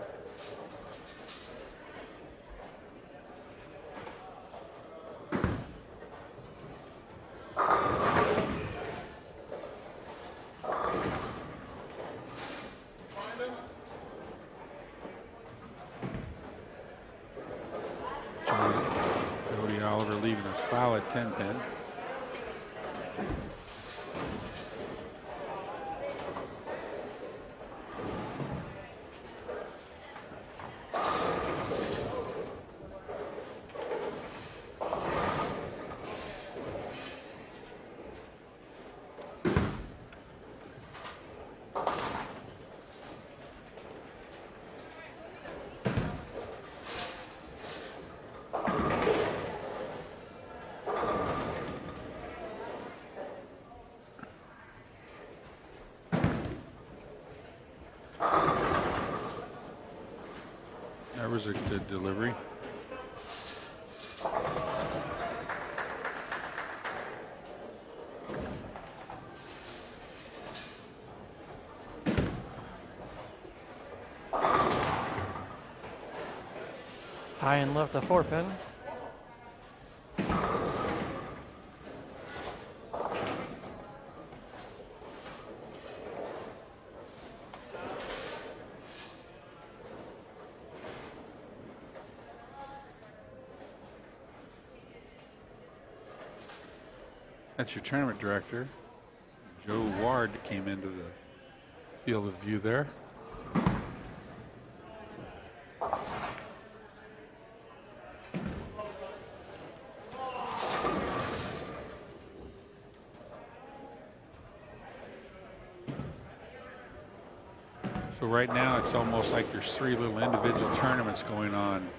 Jody Oliver leaving a solid 10-pin. That was a good delivery. High and left a 4-pin. That's your tournament director, Joe Ward, came into the field of view there. So right now it's almost like there's 3 little individual tournaments going on.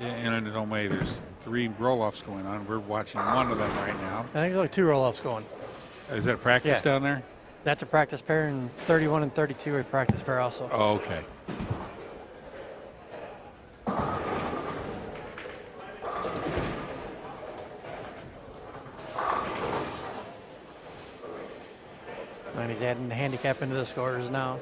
And in a way, there's 3 roll-offs going on. We're watching one of them right now. I think there's like 2 roll-offs going. Is that a practice down there? That's a practice pair, and 31 and 32 are a practice pair also. Oh, okay. And he's adding the handicap into the scores now.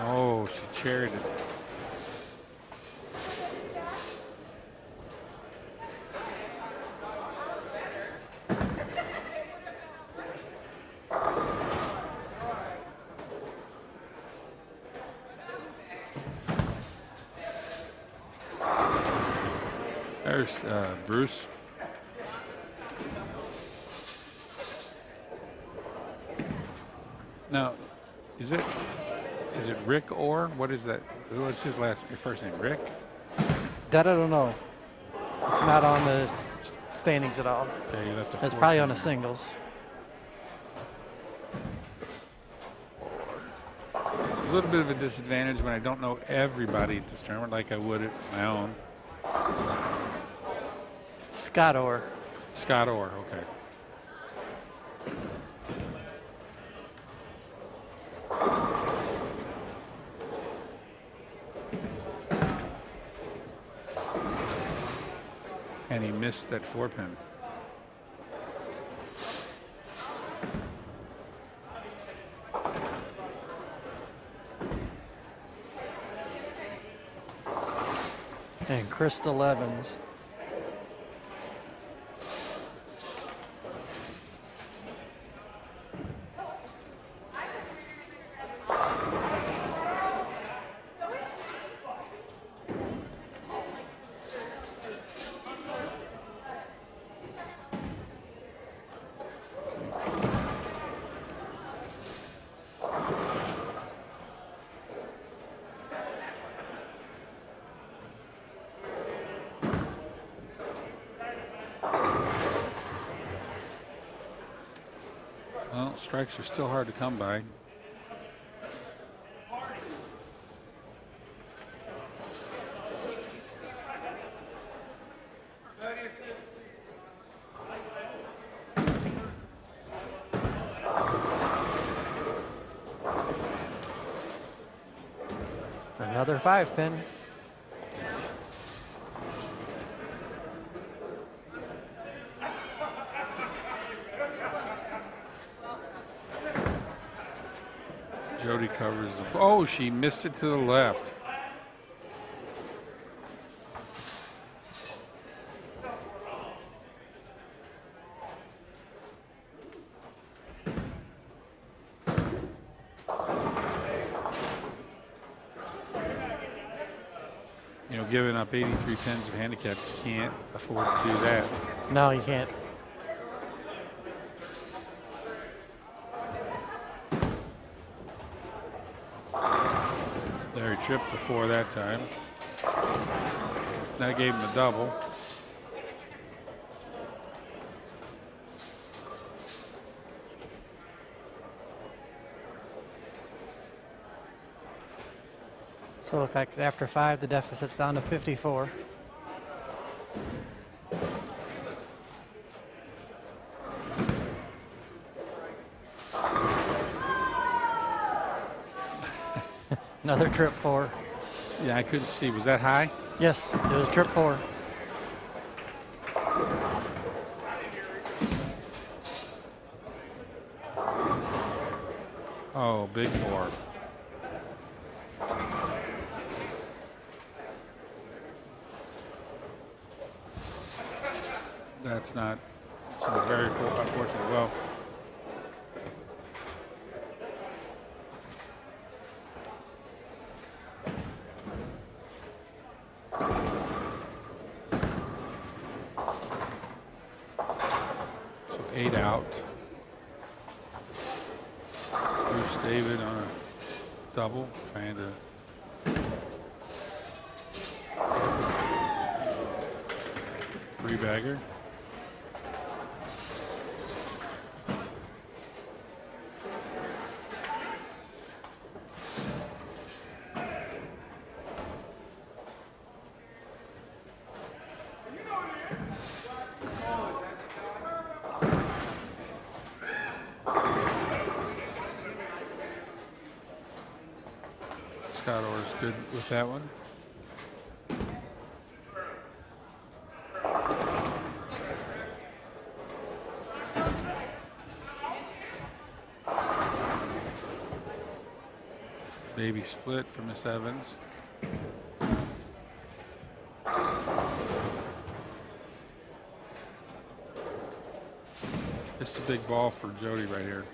Oh, she charried it. There's Bruce. Now, is it Rick Orr? What is that? What's his first name? Rick? That I don't know. It's not on the standings at all. Okay, you left the It's 4 probably on the pin. singles. little bit of a disadvantage when I don't know everybody at this tournament like I would at my own. Scott Orr. Scott Orr, okay. And he missed that 4-pin. And Crystal Evans. Well, strikes are still hard to come by. Another 5-pin. Jody covers the. Oh, she missed it to the left. You know, giving up 83 pins of handicap, you can't afford to do that. No, you can't. There, he tripped the 4 that time. That gave him a double. So look like after 5, the deficit's down to 54. Another trip 4. Yeah, I couldn't see. Was that high? Yes, it was trip 4. Oh, big 4. That's not. It's not very unfortunate. Well. So 8 out. Bruce David on a double, trying to. Three-bagger. Scott Orr's good with that one. Baby split from Miss Evans. It's a big ball for Jody right here.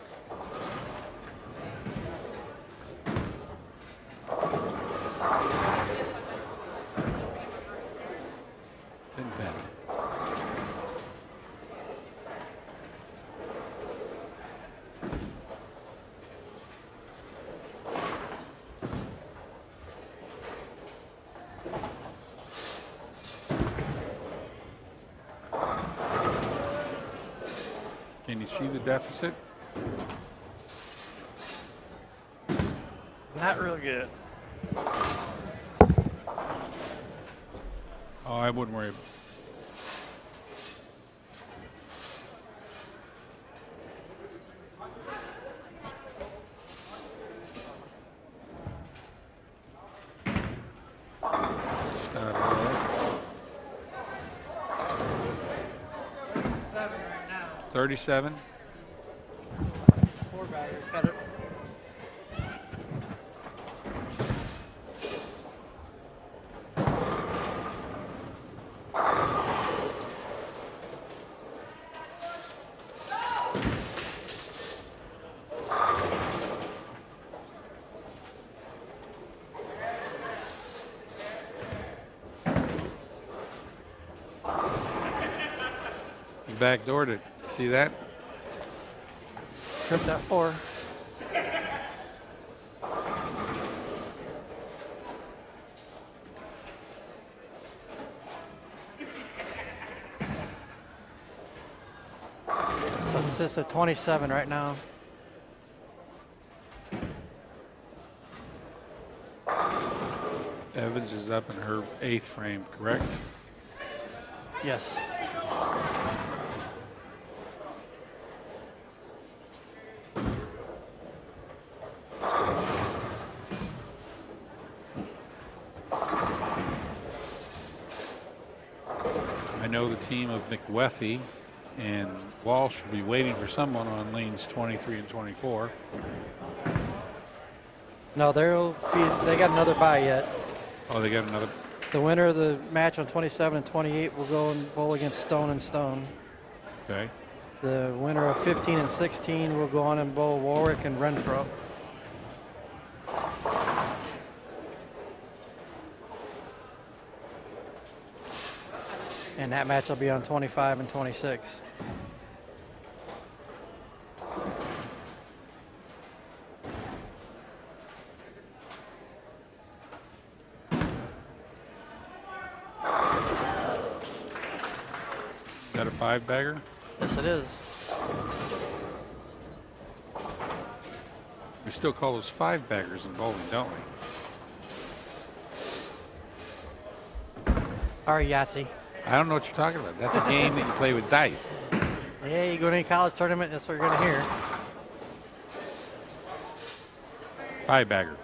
Didn't bet. Can you see the deficit? Not real good. Oh, I wouldn't worry. Scott, all right. 7 right now. 37. 4 bagger. Cut it. You backdoored it. See that? Trip that 4. So it's just a 27 right now. Evans is up in her 8th frame, correct? Yes. I know the team of McWethy and Walsh will be waiting for someone on lanes 23 and 24. No, they got another bye yet. Oh, they got another. The winner of the match on 27 and 28 will go and bowl against Stone and Stone. Okay. The winner of 15 and 16 will go on and bowl Warwick and Renfro. And that match will be on 25 and 26. Got a 5-bagger? Yes, it is. We still call those 5-baggers in bowling, don't we? Or Yahtzee. I don't know what you're talking about. That's a game that you play with dice. Yeah, you go to any college tournament, that's what you're going to hear. 5-bagger.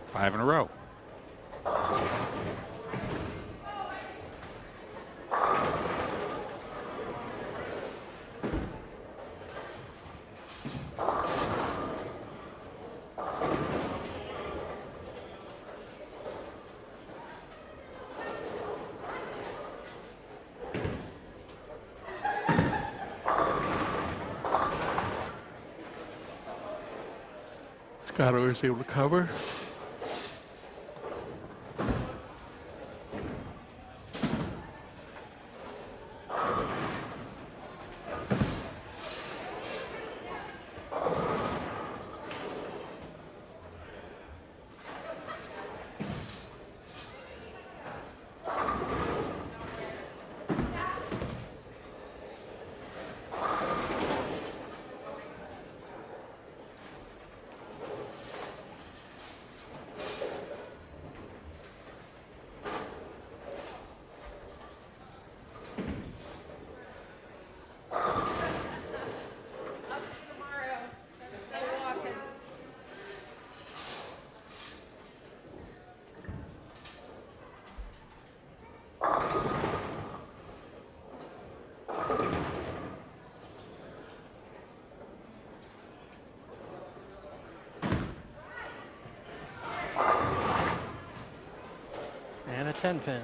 5 in a row. Scott was able to cover. And a 10 pin.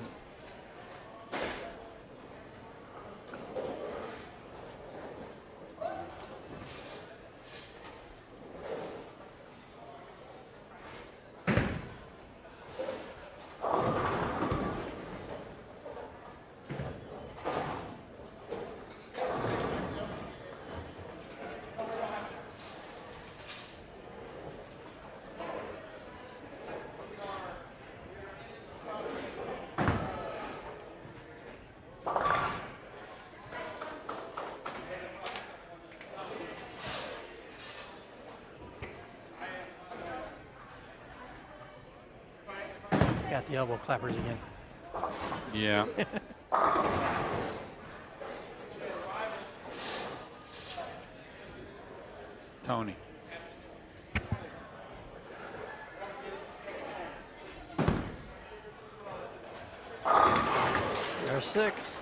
Got the elbow clappers again. Yeah. Tony. There's 6.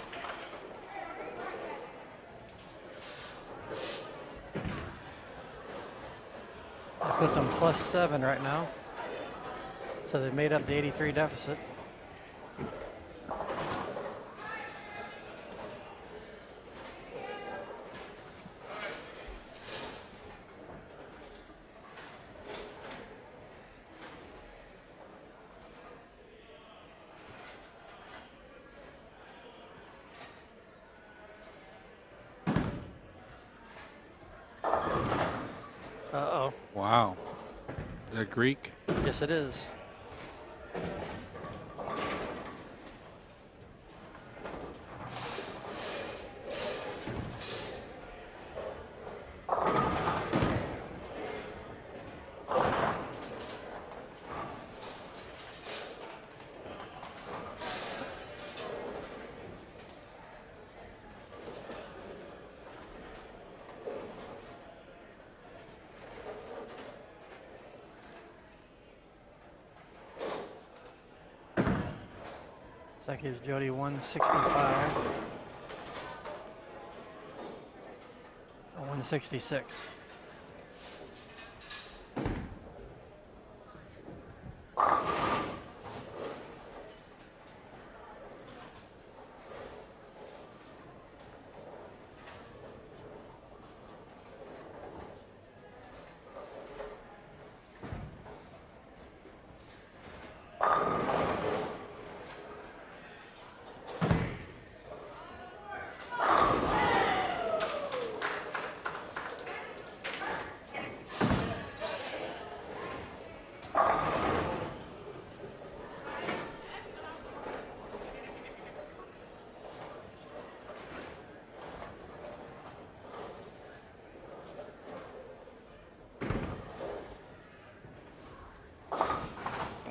That puts them +7 right now. So they made up the 83 deficit. Uh-oh. Wow. Is that Greek? Yes, it is. That gives Jody 165. 166.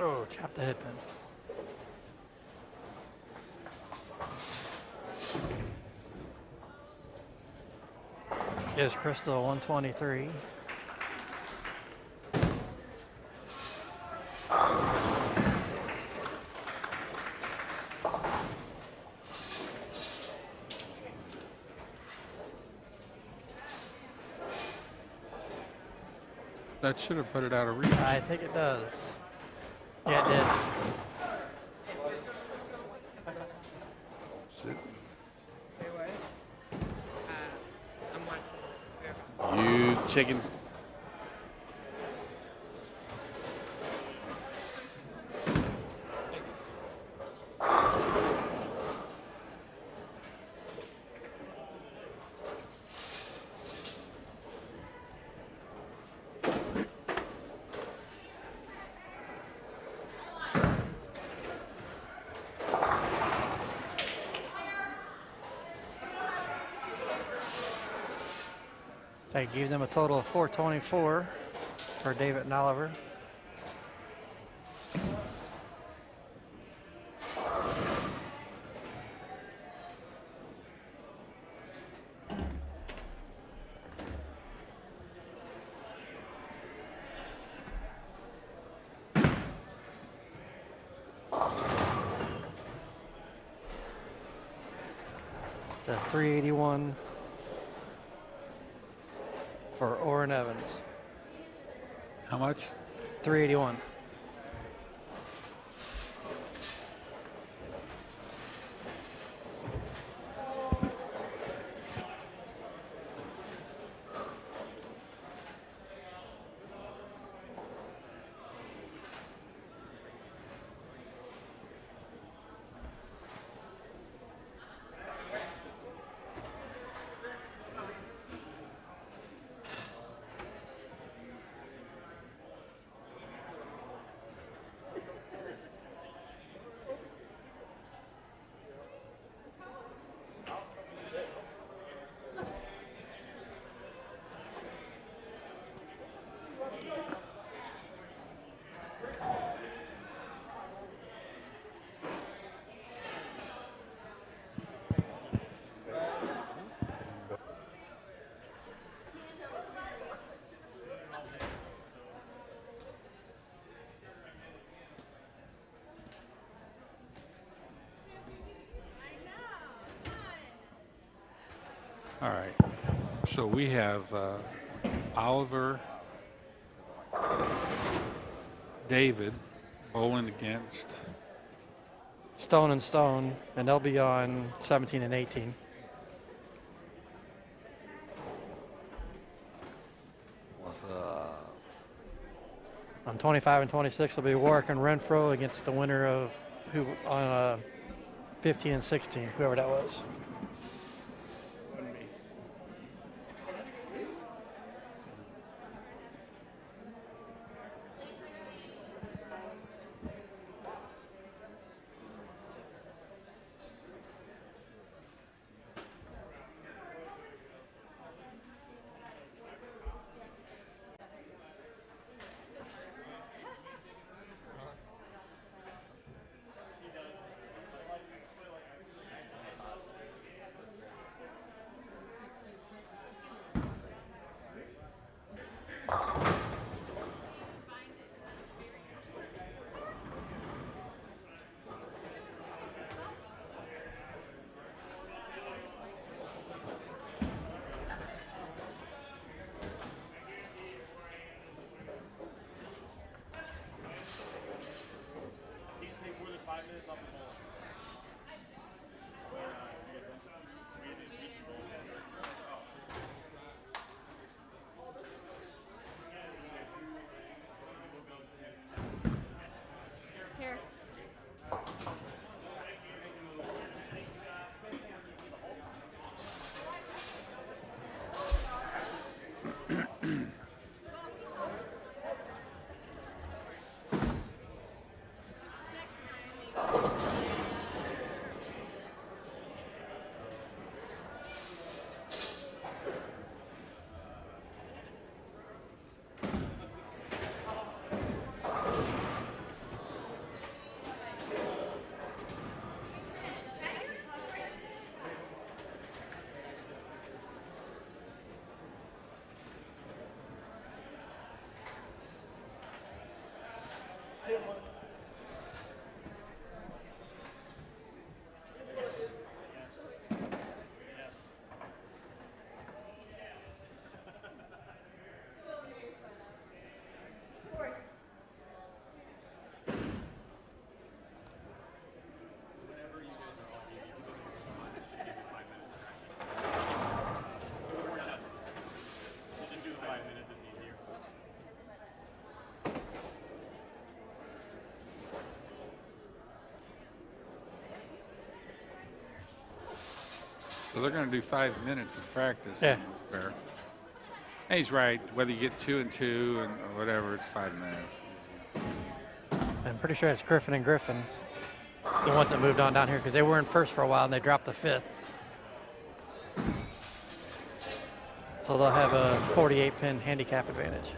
Oh, chop the head pin. Gives Crystal 123. That should have put it out of reach. I think it does. Yeah, it did. Sit. Say what? I'm watching. You chicken. I gave them a total of 424 for David and Oliver. It's a 381 for Orrin Evans. How much? 381. All right. So we have Oliver, David bowling against Stone and Stone, and they'll be on 17 and 18. On 25 and 26, will be Warwick and Renfro against the winner of who on 15 and 16, whoever that was. Here. So they're going to do 5 minutes of practice. Yeah. On this pair. And he's right. Whether you get 2 and 2 and or whatever, it's 5 minutes. I'm pretty sure it's Griffin and Griffin, the ones that moved on down here, because they were in first for a while and they dropped to 5th. So they'll have a 48-pin handicap advantage.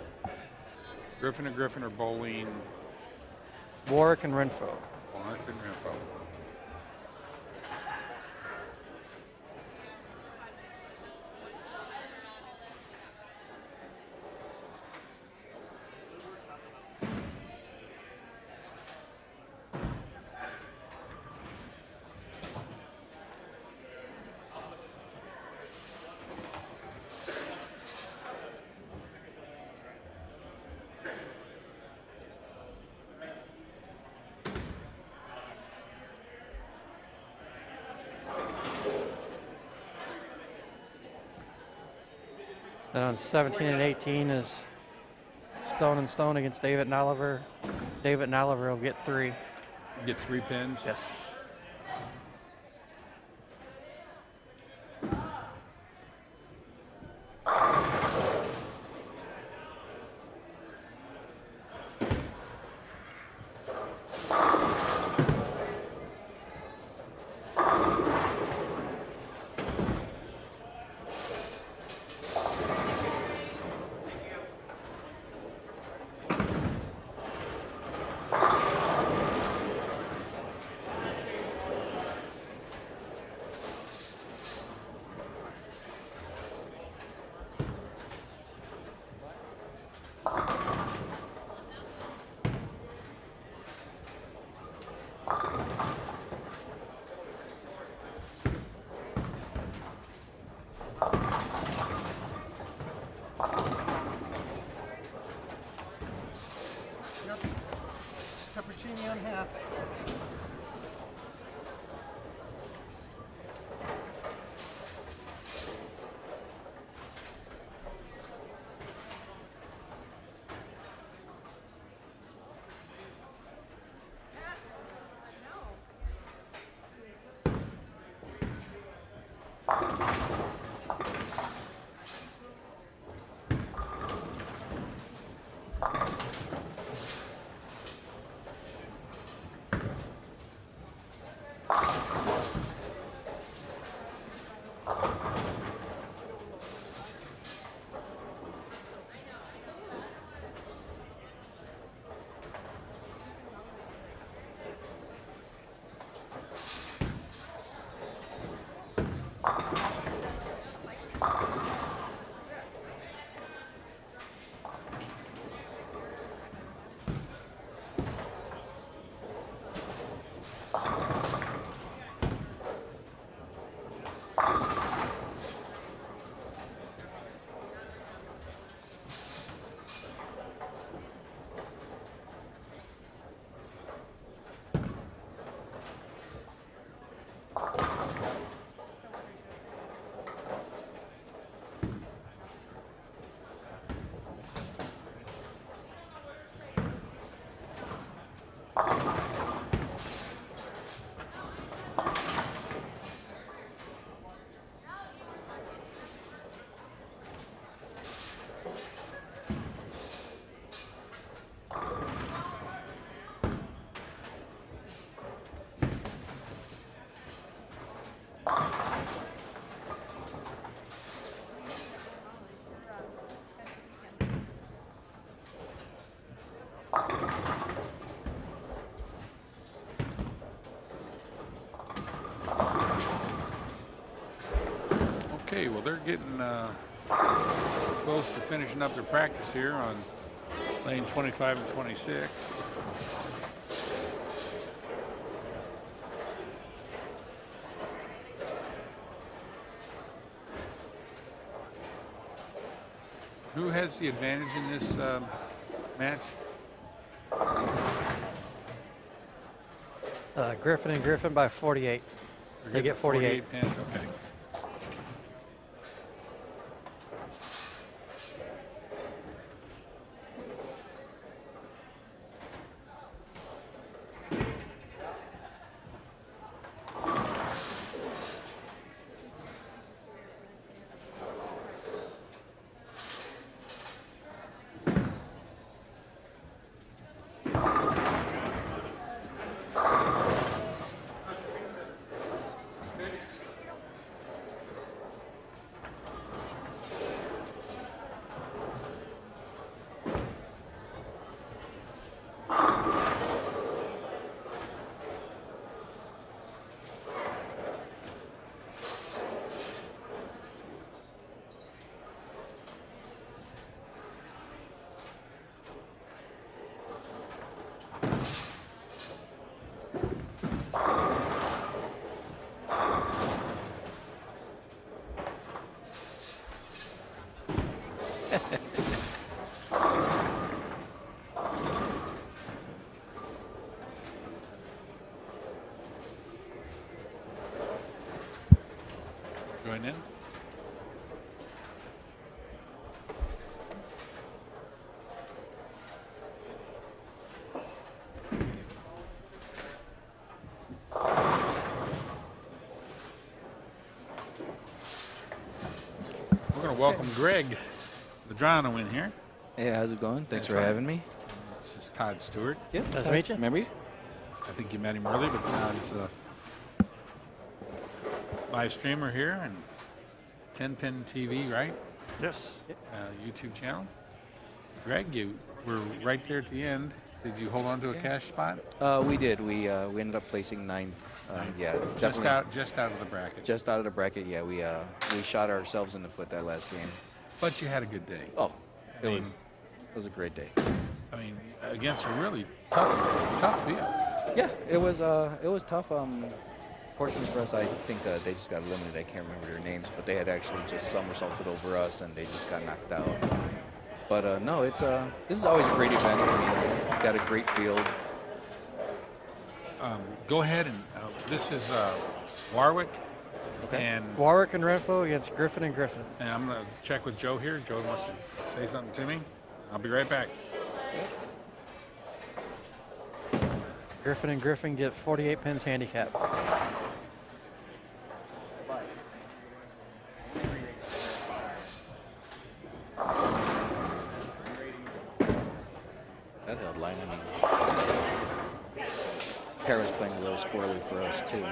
Griffin and Griffin are bowling. Warwick and Renfro. Warwick and Renfro. Then on 17 and 18 is Stone and Stone against David and Oliver. David and Oliver will get 3. Get 3 pins? Yes. Okay, well, they're getting close to finishing up their practice here on lane 25 and 26. Who has the advantage in this match? Griffin and Griffin by 48. They get 48. 48 pins, okay. Join in. We're going to welcome Greg Madrano in here. Hey, how's it going? Thanks for fine. having me. This is Todd Stewart. Yep. Nice to meet you. Remember you? I think you met him early, but Todd's a live streamer here and 10-pin TV, right? Yes. YouTube channel. Greg, you were right there at the end. Did you hold on to a cash spot? We did. We ended up placing ninth. Yeah, just definitely. out of the bracket. Just out of the bracket. Yeah, we shot ourselves in the foot that last game. But you had a good day. Oh, I mean, it was a great day. I mean, against a really tough field. Yeah, it was tough. Fortunately for us, I think they just got eliminated. I can't remember their names, but they had actually just somersaulted over us, and they just got knocked out. But no, it's this is always a great event. I mean, got a great field. Go ahead and this is Warwick. Okay. And Warwick and Renfro against Griffin and Griffin. And I'm going to check with Joe here. Joe wants to say something to me. I'll be right back. Griffin and Griffin get 48 pins handicap. That held line. I mean, Kara's playing a little squirrely for us too.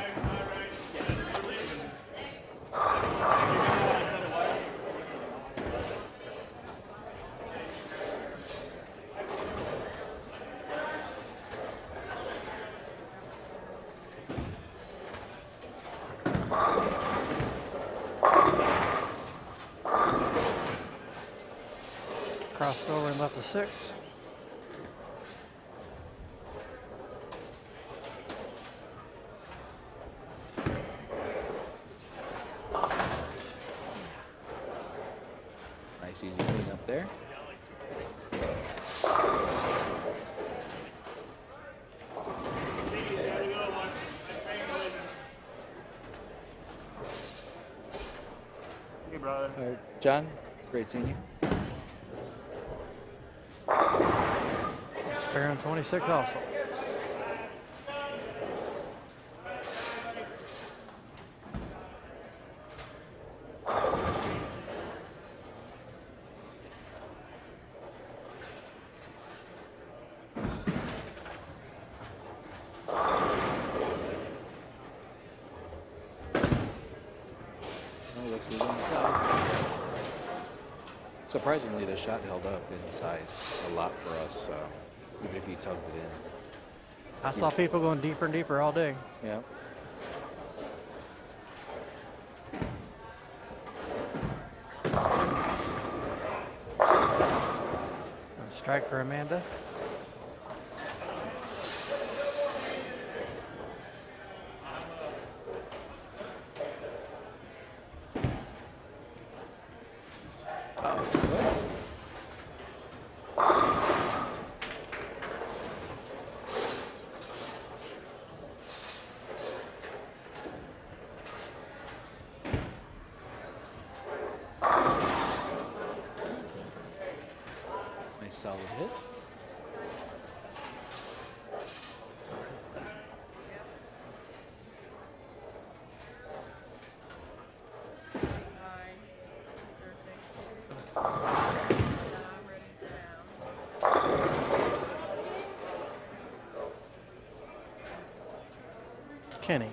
Crossed over and left the 6. Nice easy clean up there. Hey, brother. All right, John, great seeing you. Spare on 26 also. Oh, looks losing inside. Surprisingly, the shot held up inside a lot for us, even if he tugged it in. I saw people going deeper and deeper all day. Yeah. Strike for Amanda. Nice solid hit. Kenny.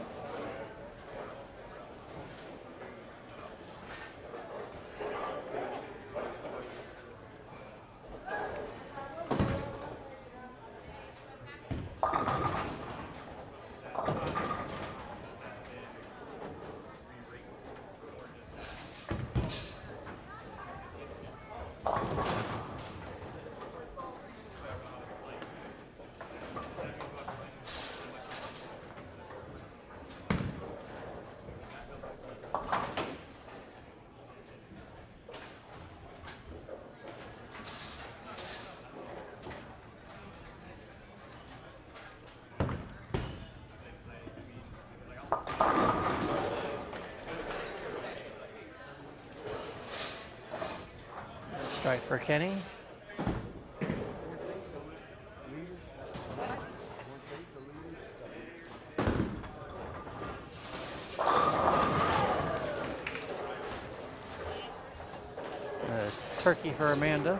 Strike for Kenny. Turkey for Amanda.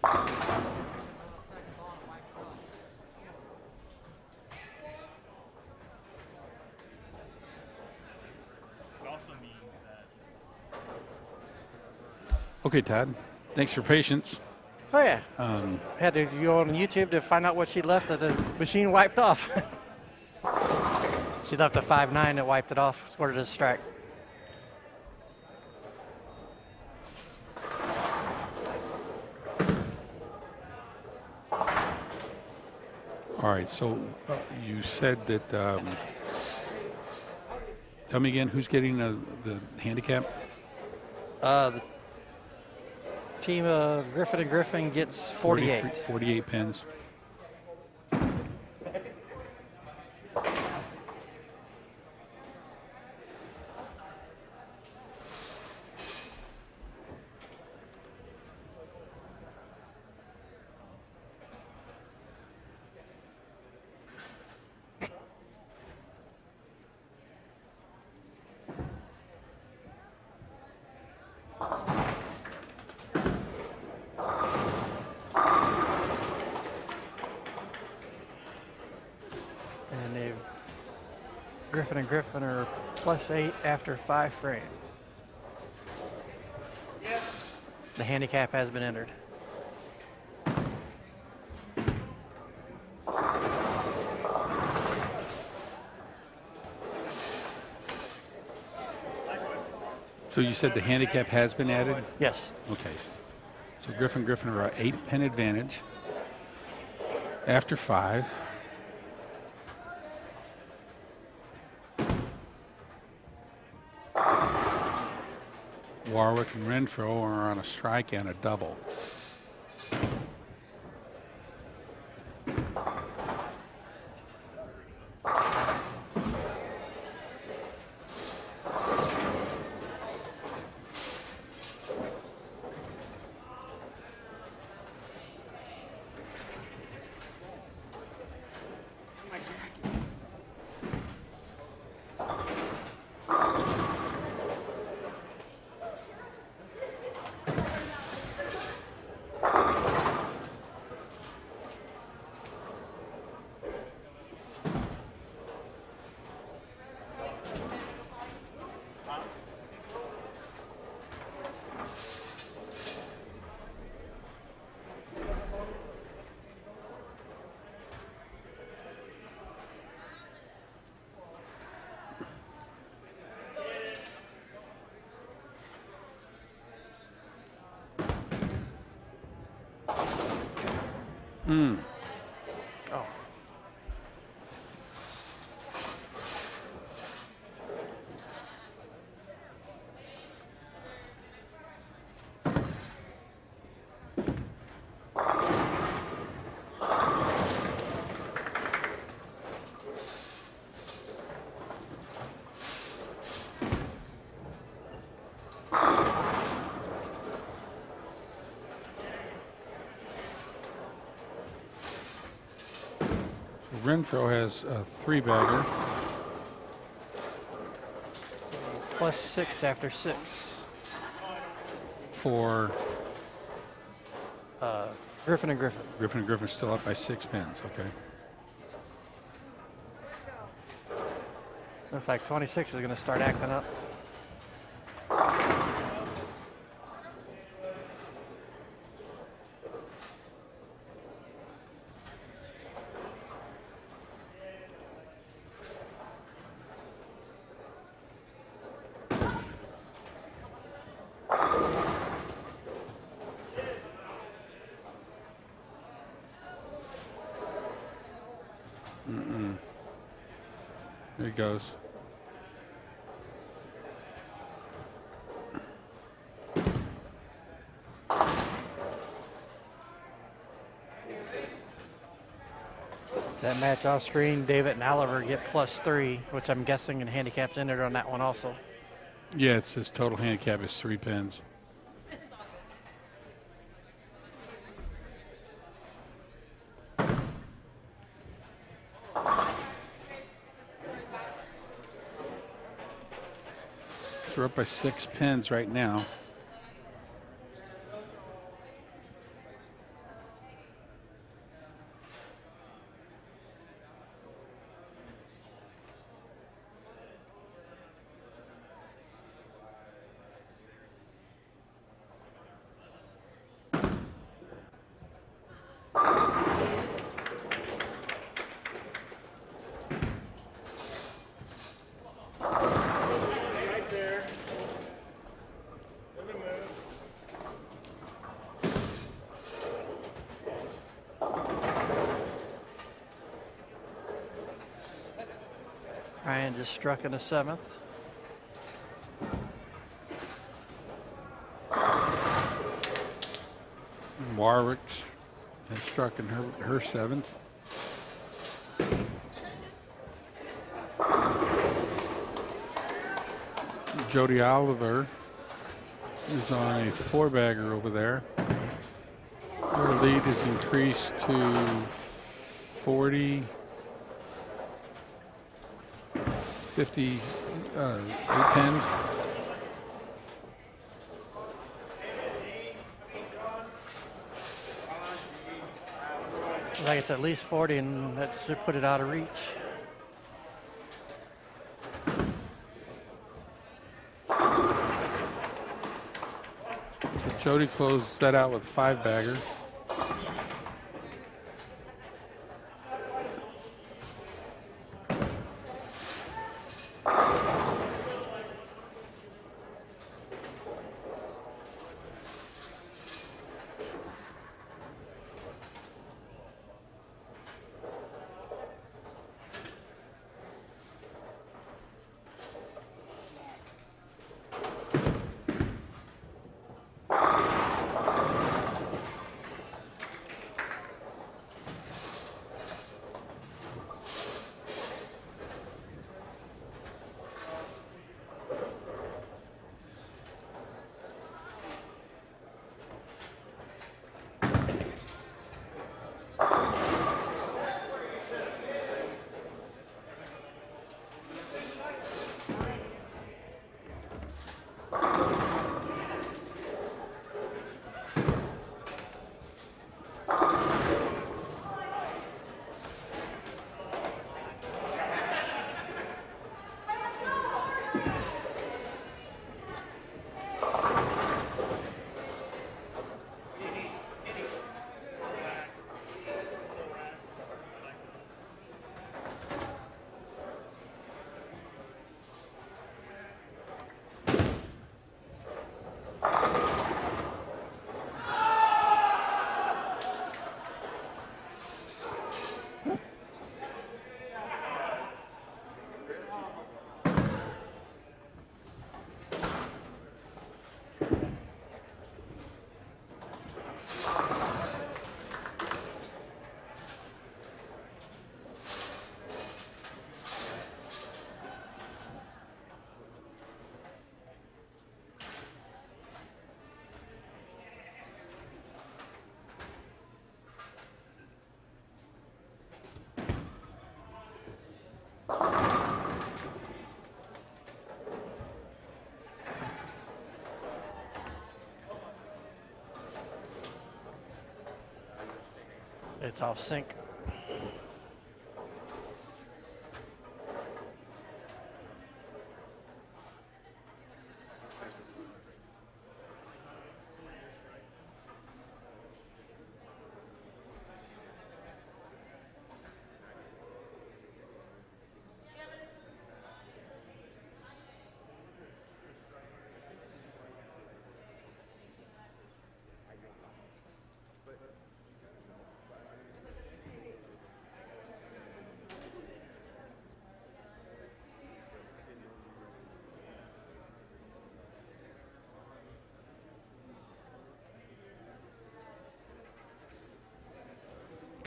It also means that Okay, Todd. Thanks for patience. Oh yeah. Had to go on YouTube to find out what she left that the machine wiped off. She left a 5.9 that wiped it off. Scored a strike. All right, so you said that. Tell me again, who's getting the handicap? The team of Griffin and Griffin gets 48. 48 pins. And they've Griffin and Griffin are +8 after 5 frames. The handicap has been entered. So you said the handicap has been added? Yes. Okay. So Griffin are an 8-pin advantage after 5. Warwick and Renfro are on a strike and a double. Oh. Renfro has a 3-bagger. +6 after 6. For Griffin and Griffin. Griffin and Griffin still up by 6 pins. Okay. Looks like 26 is going to start acting up. There he goes. That match off screen, David and Oliver get +3, which I'm guessing and handicaps entered on that one also. Yeah, it says total handicap is 3 pins. So we're up by 6 pins right now. Ryan just struck in the 7th. Warwick has struck in her 7th. Jody Oliver is on a 4-bagger over there. Her lead is increased to 40, 58 pins. Like it's at least 40, and that should put it out of reach. So Jody closed that out with 5-bagger. It's off sync.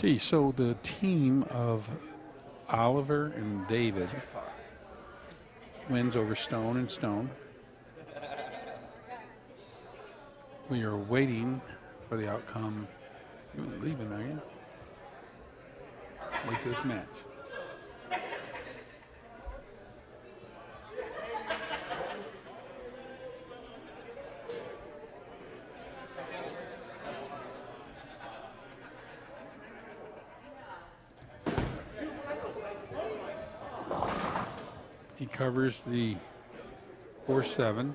Okay, so the team of Oliver and David wins over Stone and Stone. We are waiting for the outcome. You're leaving, are you? Wait till this match. He covers the 4-7.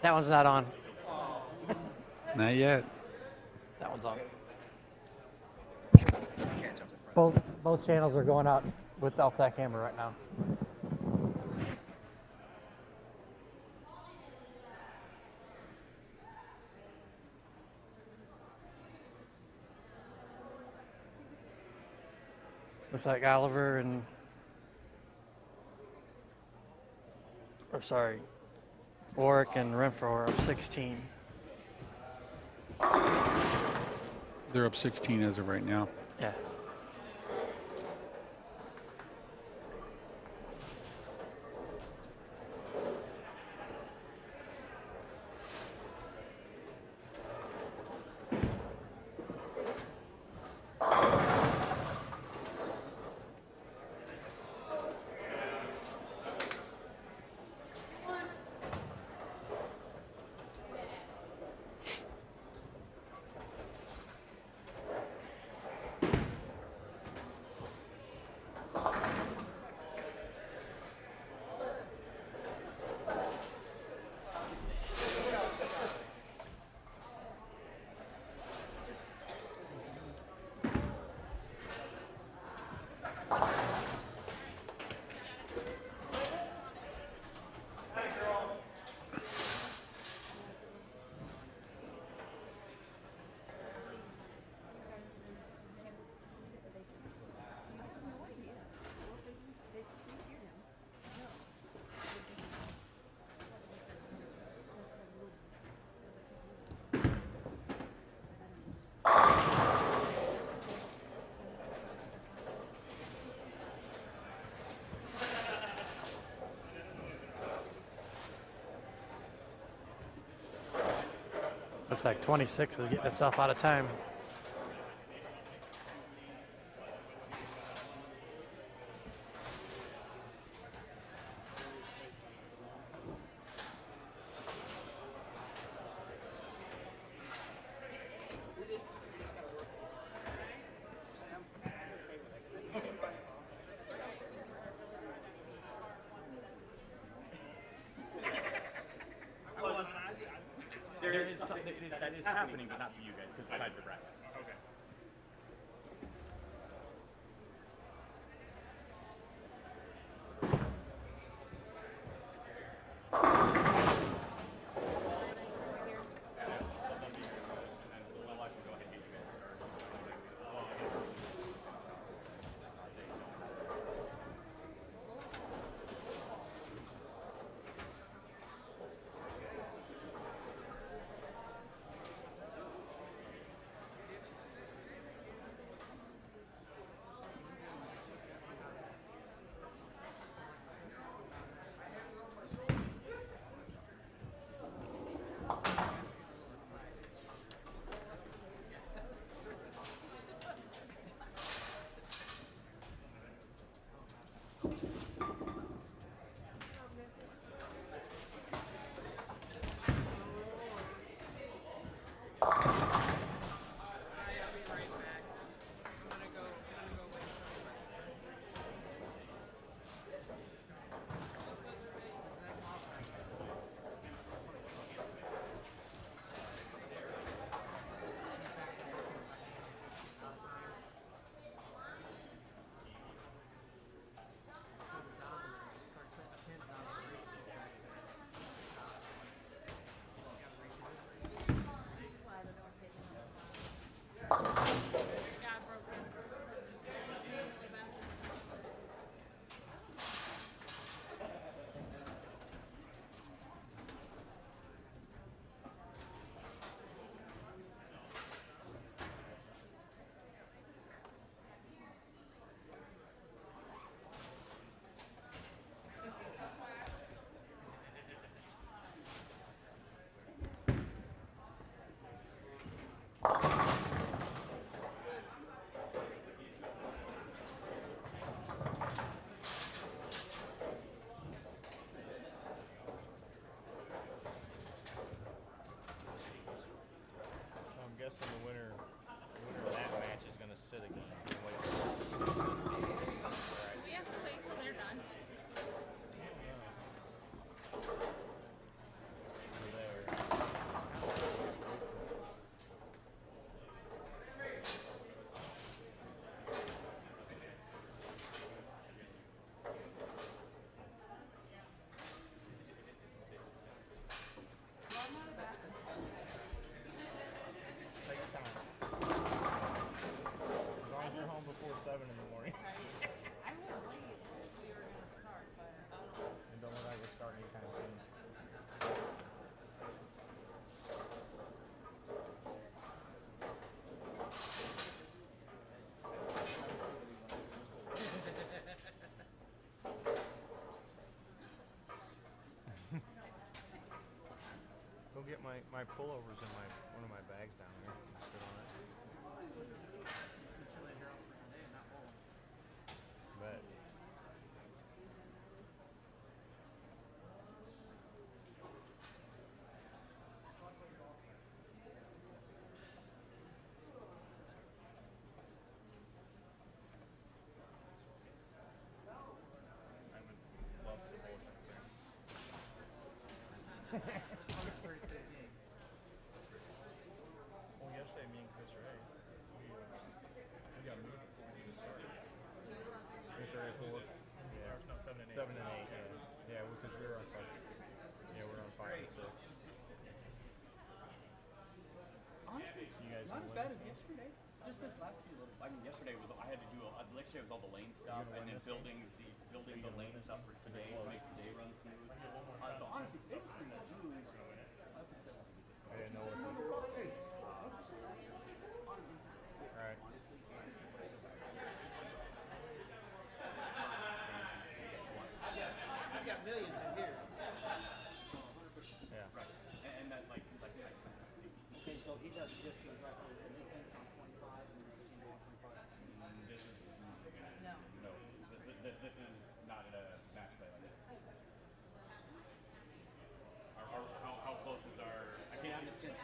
That one's not on. Not yet. That one's on. You can't jump in front. Both channels are going out without that camera right now. Looks like Oliver and, Warwick and Renfro are up 16. They're up 16 as of right now. Yeah. Looks like 26 is getting itself out of time. There is something that is happening, but not to you guys, because it's inside the bracket. Okay. before 7 in the morning. I would believe we were going to start, but And don't look like we're starting anytime soon. Go get my pullovers in one of my bags down there and sit on it. Bet. I would love to hold that there. Well, yesterday, me and Chris Ray, we got moved before we even started. Chris Ray 4. Yeah. No, 7 and 8. 7 and 8, yeah. Yeah, because we were on 5. Yeah, we're on 5 and 6. Honestly, You guys not as will bad win as this yesterday. Just this last few little. I mean, yesterday was I had to do. Yesterday was all the lane stuff gonna and win then this one? building the lane stuff for today to make today run smooth. So honestly, today was pretty smooth. I didn't know what Alright. I've got millions in here. Yeah. Right. And that like Okay, so he does just goes right there. Anything on 25 and everything on 25. this is no. no. This is not in a match play like this. How close is our? I can't see.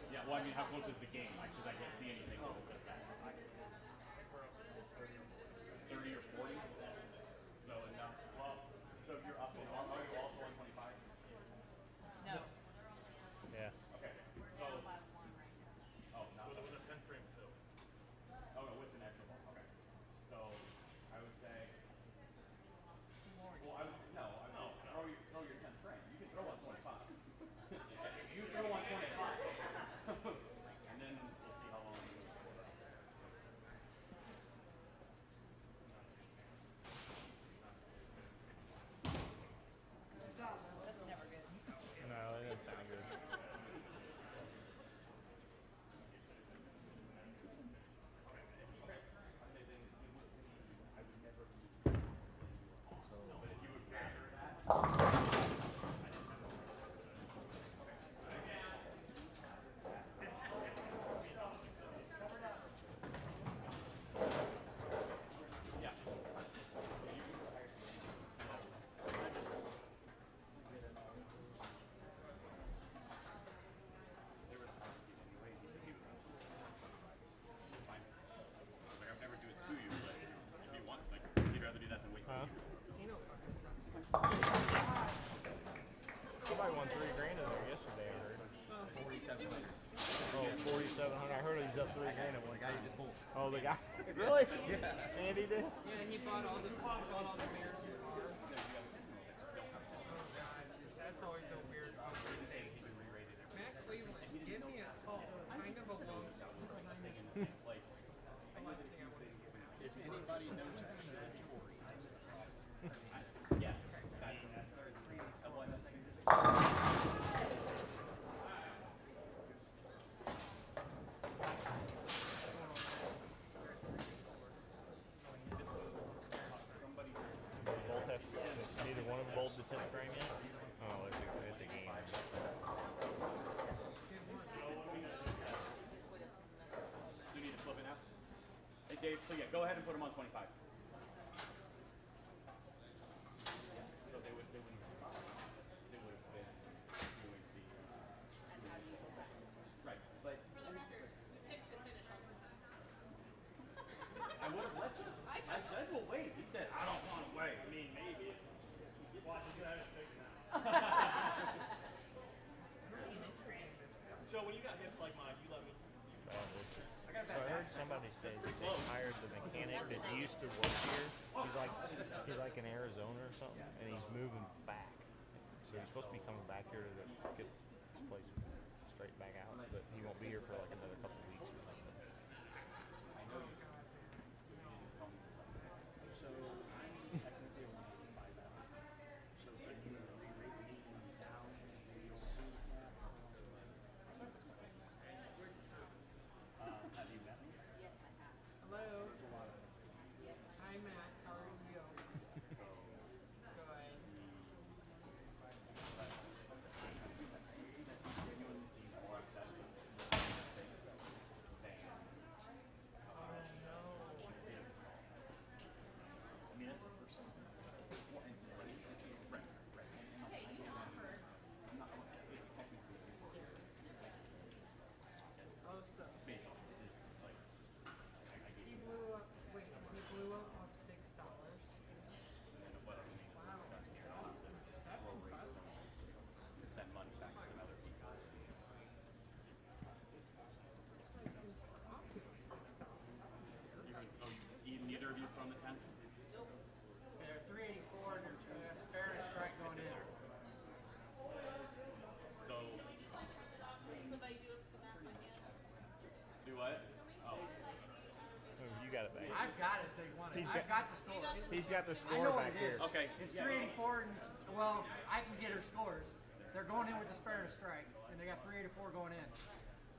Yeah. Well, I mean, how close is the game? Because I can't see anything. That says that. 30 or 40. So enough. Well, so if you're up, are you also 125? No. Yeah. Okay. So. Oh, no. With a 10 frame fill. Oh, no, with an extra ball. Okay. So I would say. Well, I would no. Throw your 10 frame. You can throw on 25. You throw on 25. And then we'll see how long it goes for. That's never good. No, it didn't sound good. I've never do it to you, but if you want, like, you'd rather do that than wait for you. Casino fucking sucks. Somebody won $3,000 in there yesterday, I heard. 4,700. Oh, 4,700. I heard he's up $3,000 at one The guy you time. just pulled. Oh, the guy? Really? Yeah. Andy did? Yeah, he bought all the mirrors. That's always a weird thing. Max Cleveland, give me a call. Kind of a low. If anybody knows that shit, Tori. Yes. Both have neither one of them bowled the 10th frame yet? Oh, it's a game. Do you need to flip it now? Hey, Dave, so yeah, go ahead and put them on 25. So they would have been doing the right, but I would have let you. I said we'll wait. He said I don't want to wait. I mean, maybe. Watch it, go ahead and fix it now. Joe, when you got hips like mine, you let me. I heard somebody say that they hired the mechanic that used to work here. He's like in Arizona or something, and he's moving back. So he's supposed to be coming back here to get this place straight back out, but he won't be here for like another couple of weeks or something. on the 10th? They're 384 and they're spare and a strike going in. So. Do what? Oh. You got it back. I've got it if they want it. I've got the score. He's got the I score know what back it here. is. Okay. It's 384 and, well, I can get her scores. They're going in with the spare and a strike, and they got 384 going in.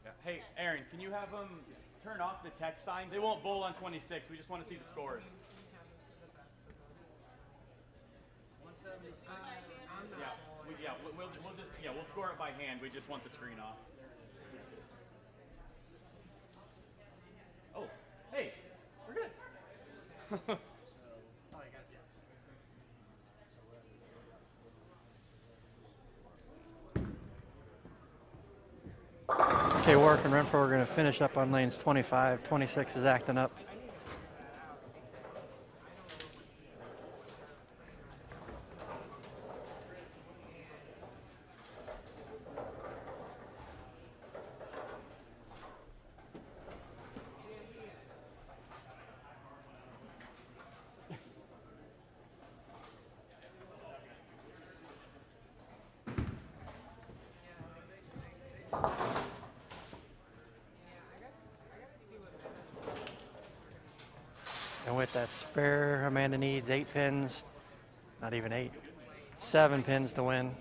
Yeah. Hey, Aaron, can you have them turn off the text sign? They won't bowl on 26. We just want to see the scores. 176. We'll score it by hand. We just want the screen off. Oh, hey, we're good. Okay, Work and Renfro are going to finish up on lanes 25. 26 is acting up. And with that spare, Amanda needs 8 pins, not even 8, 7 pins to win.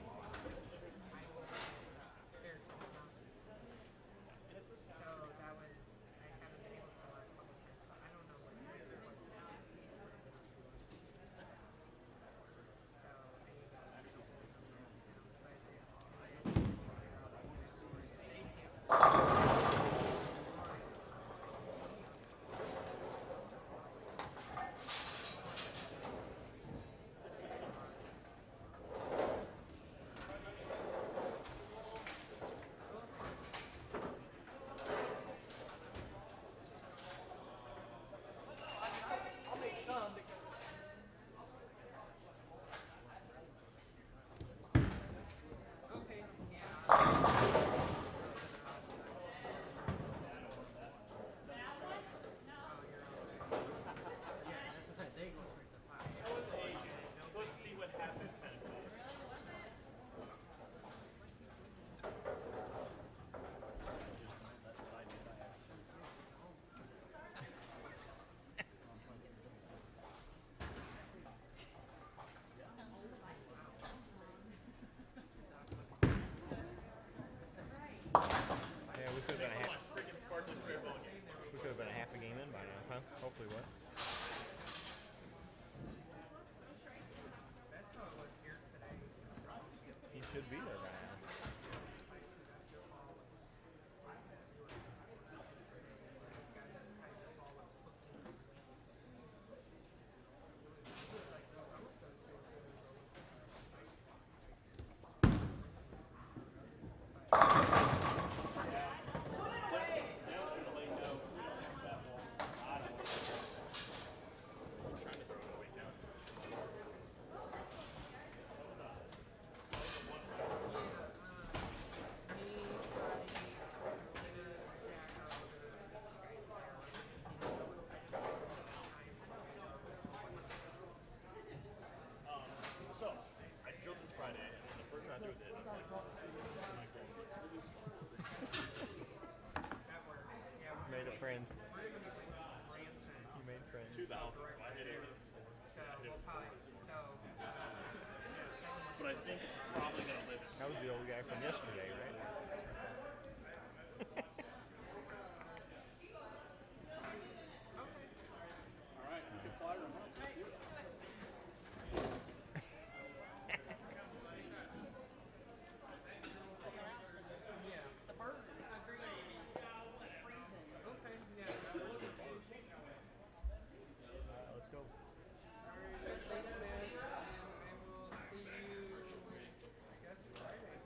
I'll make some because Let's see what happens. Yeah, we could have been a half. Freaking sparkly spare ball game. We could have been a half a game in by now, huh? Hopefully, what? He should be there by now. So, I drilled this Friday, and the first round I threw it, I was like, Made a friend. You made friends. 2,000, so I hit it. But I think it's probably going to live in. That was the old guy from yesterday, right? All right, you can fly remote. Let's go. Thanks, man. And I will see you, I guess, Friday.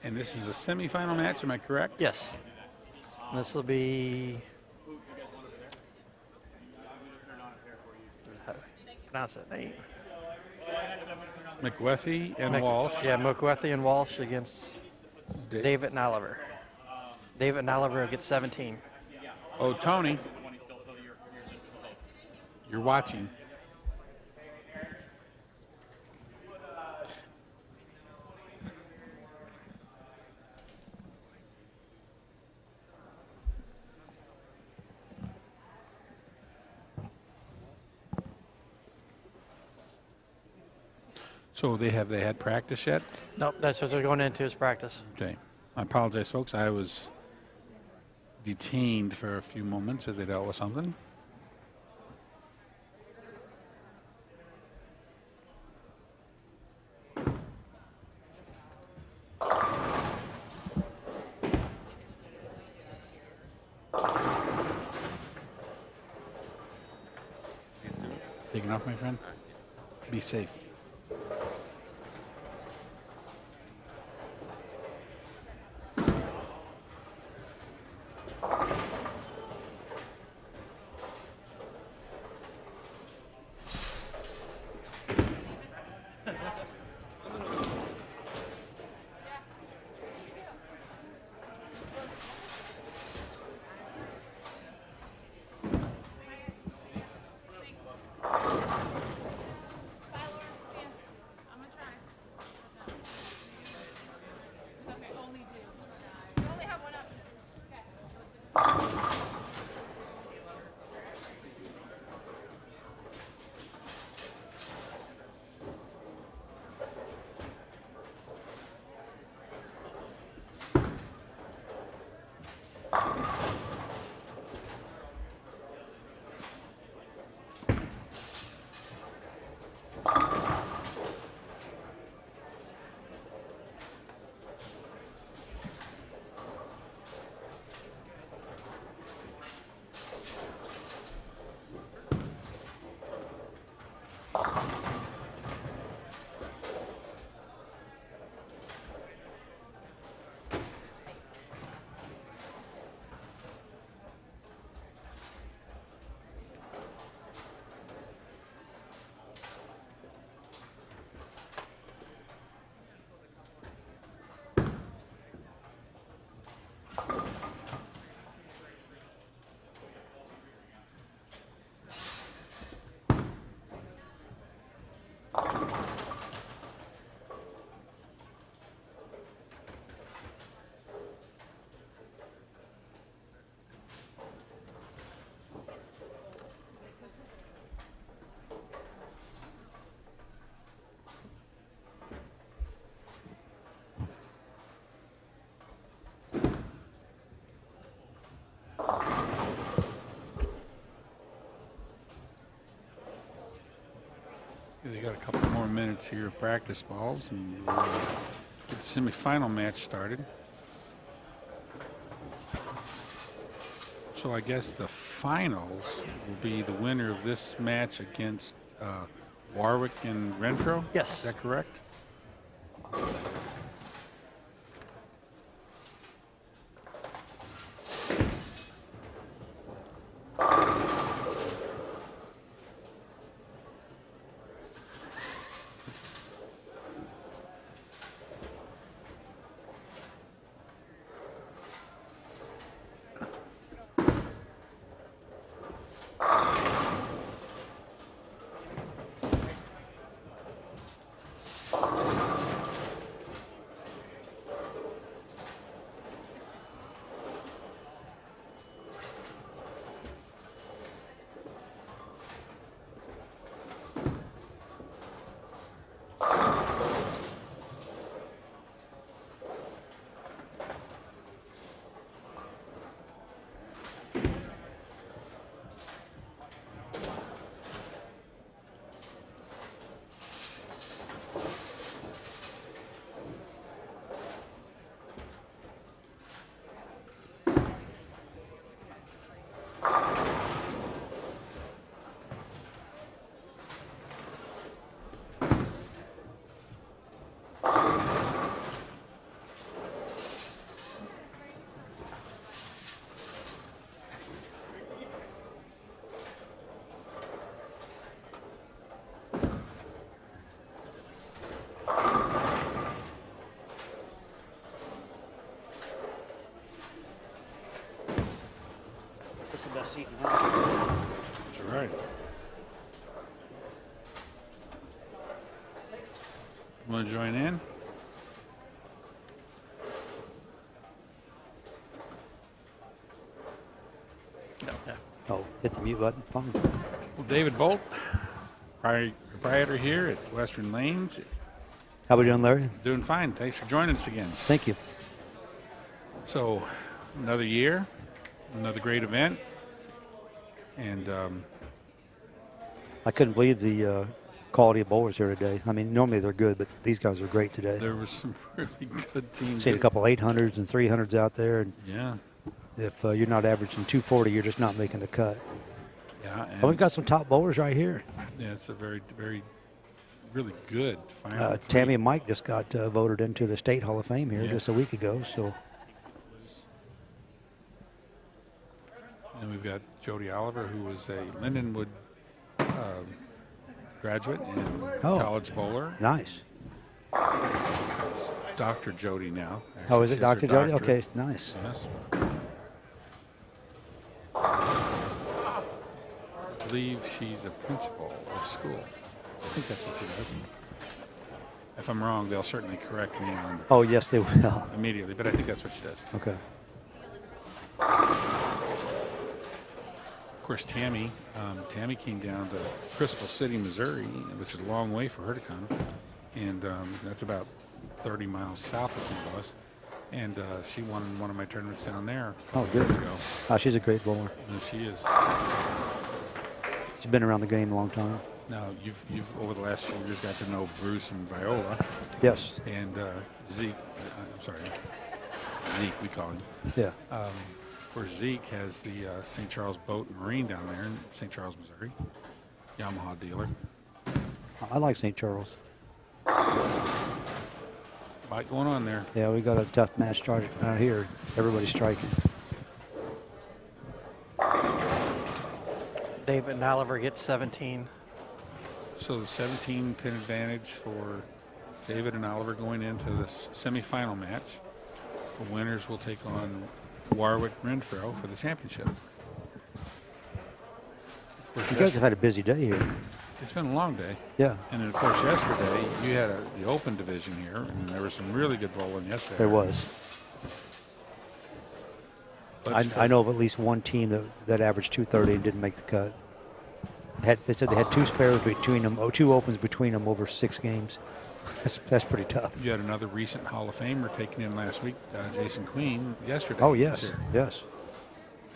And this is a semifinal match, am I correct? Yes. This will be. How do I pronounce it? Nate. McWethy and Walsh. Yeah, McWethy and Walsh against David and Oliver. David and Oliver gets 17. Oh, Tony, you're watching. So they had practice yet? Nope, that's what they're going into is practice. Okay. I apologize, folks. I was detained for a few moments as they dealt with something. Taking off, my friend? Be safe. They got a couple more minutes here of practice balls, and we'll get the semifinal match started. So I guess the finals will be the winner of this match against Warwick and Renfro? Yes. Is that correct? seat. That's right. Want to join in? Oh, hit the mute button. Fine. Well, David Bolt, proprietor here at Western Lanes. How we doing, Larry? Doing fine. Thanks for joining us again. Thank you. So, another year, another great event, and I couldn't believe the quality of bowlers here today. I mean, normally they're good, but these guys are great today. there were some really good teams. Seen a couple 800s and 300s out there. And Yeah. if you're not averaging 240, you're just not making the cut. Yeah. And we've got some top bowlers right here. Yeah, it's a very, very, really good final. Tammy and Mike just got voted into the State Hall of Fame here just a week ago. So. And we've got Jody Oliver, who was a Lindenwood graduate and college bowler. Nice. It's Dr. Jody now. Oh, is it She has Dr. her Jody? doctorate. Okay, nice. Yes. I believe she's a principal of school. I think that's what she does. If I'm wrong, they'll certainly correct me on. Oh, yes, they will. Immediately, but I think that's what she does. Okay. Of course, Tammy came down to Crystal City, Missouri, which is a long way for her to come, and that's about 30 miles south of St. Louis. And she won one of my tournaments down there. Oh, good. Years ago. Oh, she's a great bowler. And she is. She's been around the game a long time. Now you've over the last few years got to know Bruce and Viola. Yes. And Zeke. I'm sorry, Zeke we call him. Yeah. Where Zeke has the St. Charles Boat and Marine down there in St. Charles, Missouri. Yamaha dealer. I like St. Charles. Fight going on there. Yeah, we got a tough match started out here. Everybody's striking. David and Oliver get 17. So the 17 pin advantage for David and Oliver going into this semifinal match. The winners will take on Warwick Renfro for the championship. You guys have had a busy day here. It's been a long day. Yeah. And then, of course, yesterday you had the open division here, and there was some really good bowling yesterday. There was. I know of at least one team that averaged 230 and didn't make the cut. They said they had two spares between them, two opens between them over 6 games. That's pretty tough. You had another recent Hall of Famer taken in last week, Jason Queen, yesterday. Oh, yes, yes.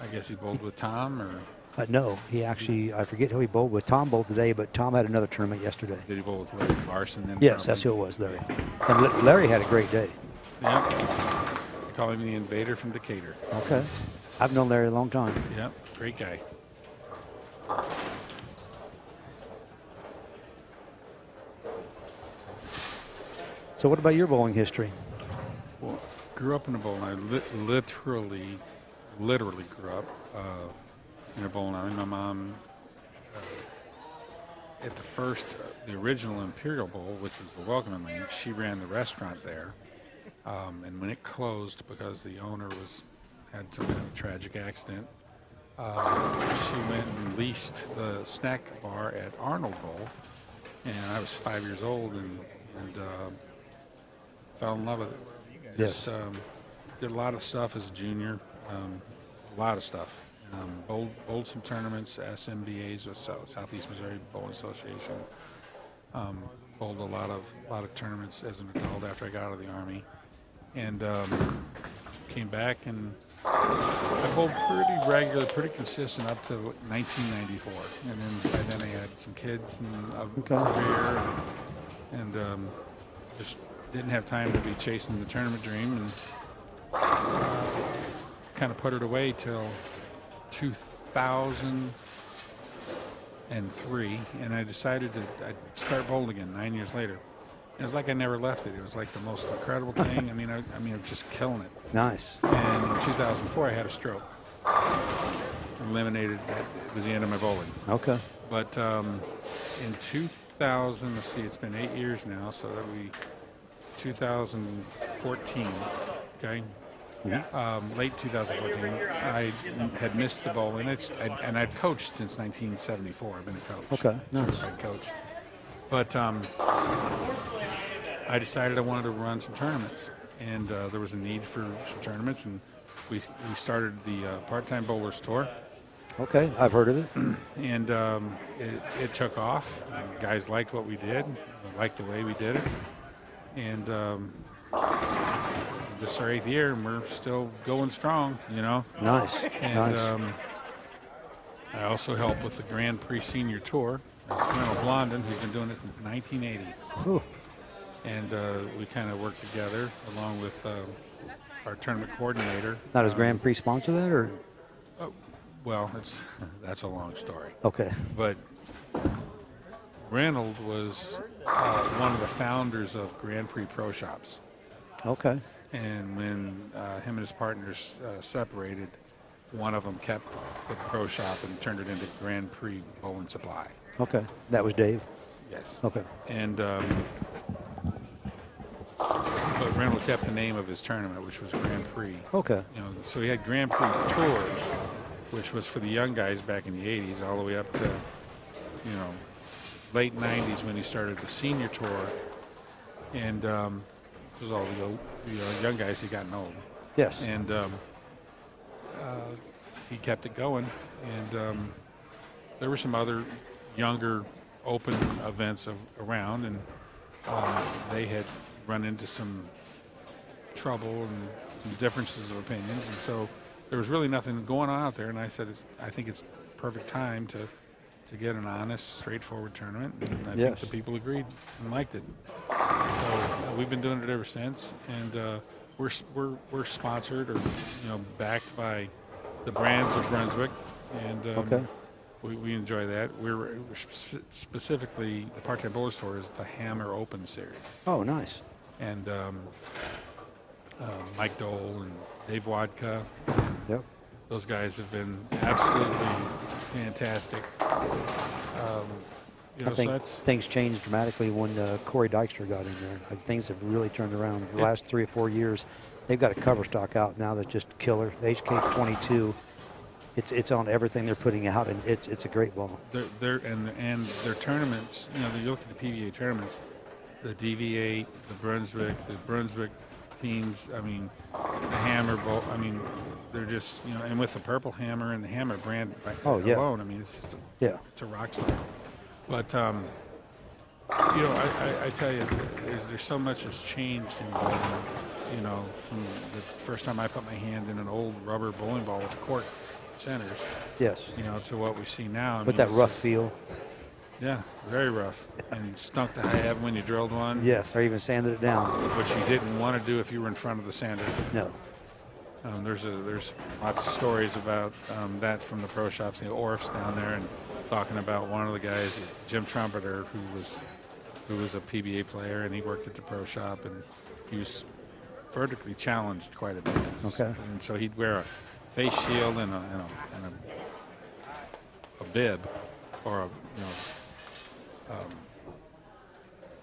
I guess he bowled with Tom, or? No, he actually, I forget who he bowled with. Tom bowled today, but Tom had another tournament yesterday. Did he bowl with Larry Larson then? Yes, that's who it was, Larry. And Larry had a great day. Yep. They call him the Invader from Decatur. Okay. I've known Larry a long time. Yep, great guy. So what about your bowling history? Well, grew up in a bowling alley. Literally grew up in a bowling alley. My mom, at the original Imperial Bowl, which was the Welcoming Lane, she ran the restaurant there. And when it closed because the owner had some kind of tragic accident, she went and leased the snack bar at Arnold Bowl. And I was 5 years old and fell in love with it. Yes. Just did a lot of stuff as a junior, a lot of stuff. Bowled some tournaments, SMBAs with Southeast Missouri Bowling Association. Bowled a lot of tournaments as an adult after I got out of the Army, and came back and I bowled pretty regular, pretty consistent up to 1994, and then by then I had some kids and a career, and just didn't have time to be chasing the tournament dream, and kind of put it away till 2003, and I decided I'd start bowling again 9 years later. It was like I never left it. It was like the most incredible thing. I mean, I'm just killing it. Nice. And in 2004, I had a stroke. Eliminated. It was the end of my bowling. Okay. But in 2000, let's see, it's been 8 years now, so that we 2014. Okay. late 2014. I had missed the bowl, and I'd coached since 1974. I've been a coach. Okay, nice. Certified coach. But I decided I wanted to run some tournaments, and there was a need for some tournaments, and we started the part-time bowlers tour. Okay, I've heard of it. And it took off. Guys liked what we did, liked the way we did it, and this is our 8th year, and we're still going strong. Nice. And Nice. I also help with the Grand Prix Senior Tour. That's Colonel Blondin, who's been doing it since 1980. Ooh. And we kind of work together along with our tournament coordinator. Now, does Grand Prix sponsor that, or? Well, that's a long story. Okay. But Reynold was one of the founders of Grand Prix Pro Shops. Okay. And when him and his partners separated, one of them kept the pro shop and turned it into Grand Prix Bowling Supply. Okay. That was Dave? Yes. Okay. And but Reynold kept the name of his tournament, which was Grand Prix. Okay. So he had Grand Prix Tours, which was for the young guys back in the 80s, all the way up to, late 90s when he started the senior tour. And it was all the young guys had gotten old. Yes. And he kept it going. And there were some other younger open events around, and they had run into some trouble and some differences of opinions. And so there was really nothing going on out there. And I said, I think it's perfect time to get an honest, straightforward tournament. And I think the people agreed and liked it. So we've been doing it ever since. And we're sponsored or backed by the brands of Brunswick. And we enjoy that. We're specifically, the part-time bowler store is the Hammer Open Series. Oh, nice. And Mike Dole and Dave Wadka. Yep. Those guys have been absolutely fantastic. I think things changed dramatically when Corey Dykstra got in there. Things have really turned around the last 3 or 4 years. They've got a cover stock out now that's just killer. The HK 22. It's on everything they're putting out, and it's a great ball. And their tournaments. You look at the PBA tournaments, the DV8, the Brunswick teams. I mean, the Hammer Bowl. I mean, they're just and with the Purple Hammer and the Hammer brand alone. I mean, it's just it's a rock star. But I tell you, there's so much has changed in bowling. From the first time I put my hand in an old rubber bowling ball with cork centers. Yes. To what we see now. With that rough feel. Yeah, very rough, and stunk to high heaven when you drilled one. Yes, or even sanded it down. Which you didn't want to do if you were in front of the sander. No. There's lots of stories about that from the pro shops. Orff's down there and talking about one of the guys, Jim Trumpeter, who was a PBA player, and he worked at the pro shop, and he was vertically challenged quite a bit. Okay. And so he'd wear a face shield and a bib, or a I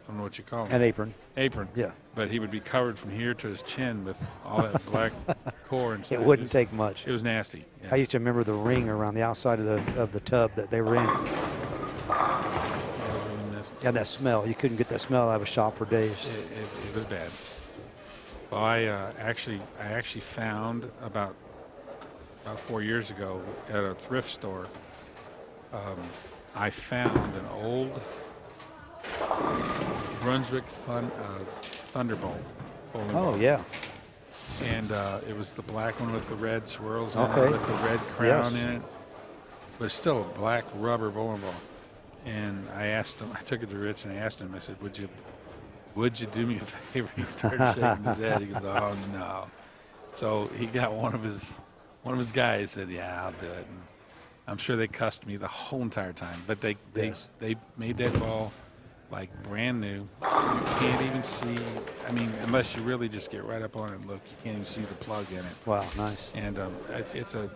don't know what you call it. An apron. Apron. Yeah. But he would be covered from here to his chin with all that black core and stuff. It wouldn't take much. It was nasty. Yeah. I used to remember the ring around the outside of the tub that they were in. And that smell. You couldn't get that smell out of a shop for days. It was bad. Well, I actually found about 4 years ago at a thrift store. I found an old Brunswick Thunderbolt. Oh, yeah. And it was the black one with the red swirls in it, with the red crown in it. But it's still a black rubber bowling ball. And I asked him, I took it to Rich and I asked him, I said, would you do me a favor? He started shaking his head. He goes, oh, no. So he got one of his guys said, yeah, I'll do it. And I'm sure they cussed me the whole entire time. But they made that ball like brand new. You can't even see, I mean, unless you really just get right up on it and look, you can't even see the plug in it. Wow, nice. And it's a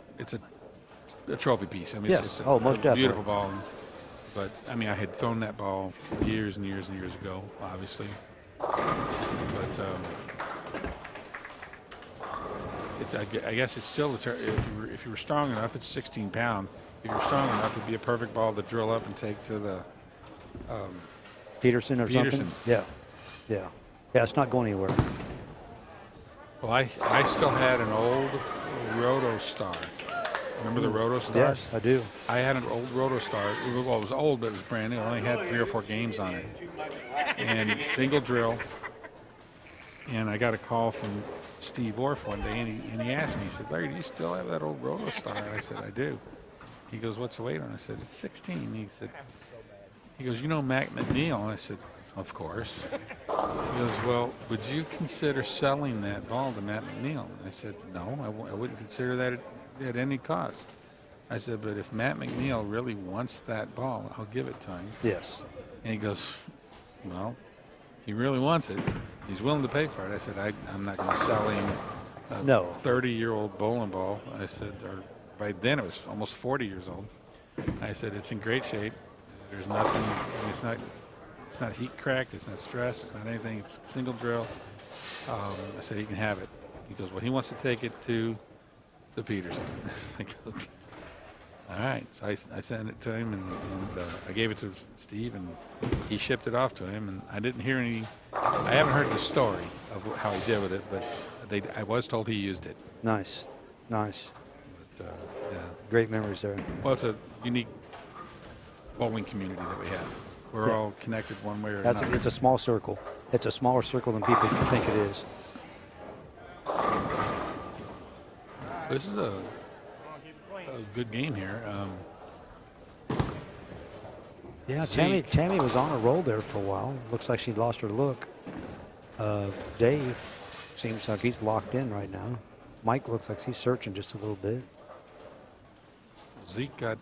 trophy piece. I mean, yes. it's most definitely. Beautiful ball. But I mean, I had thrown that ball years and years and years ago, obviously. But I guess it's still if you were strong enough, it's 16 pound. If you're strong enough, it'd be a perfect ball to drill up and take to the Peterson or Peterson. something. Yeah, yeah, yeah. It's not going anywhere. Well, I still had an old Roto Star. Remember the Roto Star? Yes, I do. I had an old Roto Star. Well, it was old, but it was brand new. It only had 3 or 4 games on it. And single drill. And I got a call from Steve Orff one day, and he asked me, he said, Larry, do you still have that old Roto Star? And I said, I do. He goes, what's the weight on it? I said, it's 16. He goes, you know Mac McNeil? And I said, of course. He goes, well, would you consider selling that ball to Matt McNeil? And I said, no, I wouldn't consider that at any cost. I said, but if Matt McNeil really wants that ball, I'll give it to him. Yes. And he goes, well, he really wants it. He's willing to pay for it. I said, I'm not going to sell him a 30-year-old bowling ball. I said, or by then it was almost 40 years old. I said, it's in great shape. There's nothing, I mean, it's not heat cracked, it's not stress, it's not anything, it's single drill. I said, he can have it. He goes, well, he wants to take it to the Peterson. I go, okay. All right, so I sent it to him, and I gave it to Steve, and he shipped it off to him, and I didn't hear I haven't heard the story of how he did with it, but I was told he used it. Nice, nice. But, yeah. Great memories there. Well, it's a unique bowling community that we have. We're all connected one way or another. It's a small circle. It's a smaller circle than people think it is. This is a good game here. Yeah, Tammy was on a roll there for a while. Looks like she lost her look. Dave seems like he's locked in right now. Mike looks like he's searching just a little bit. Zeke got,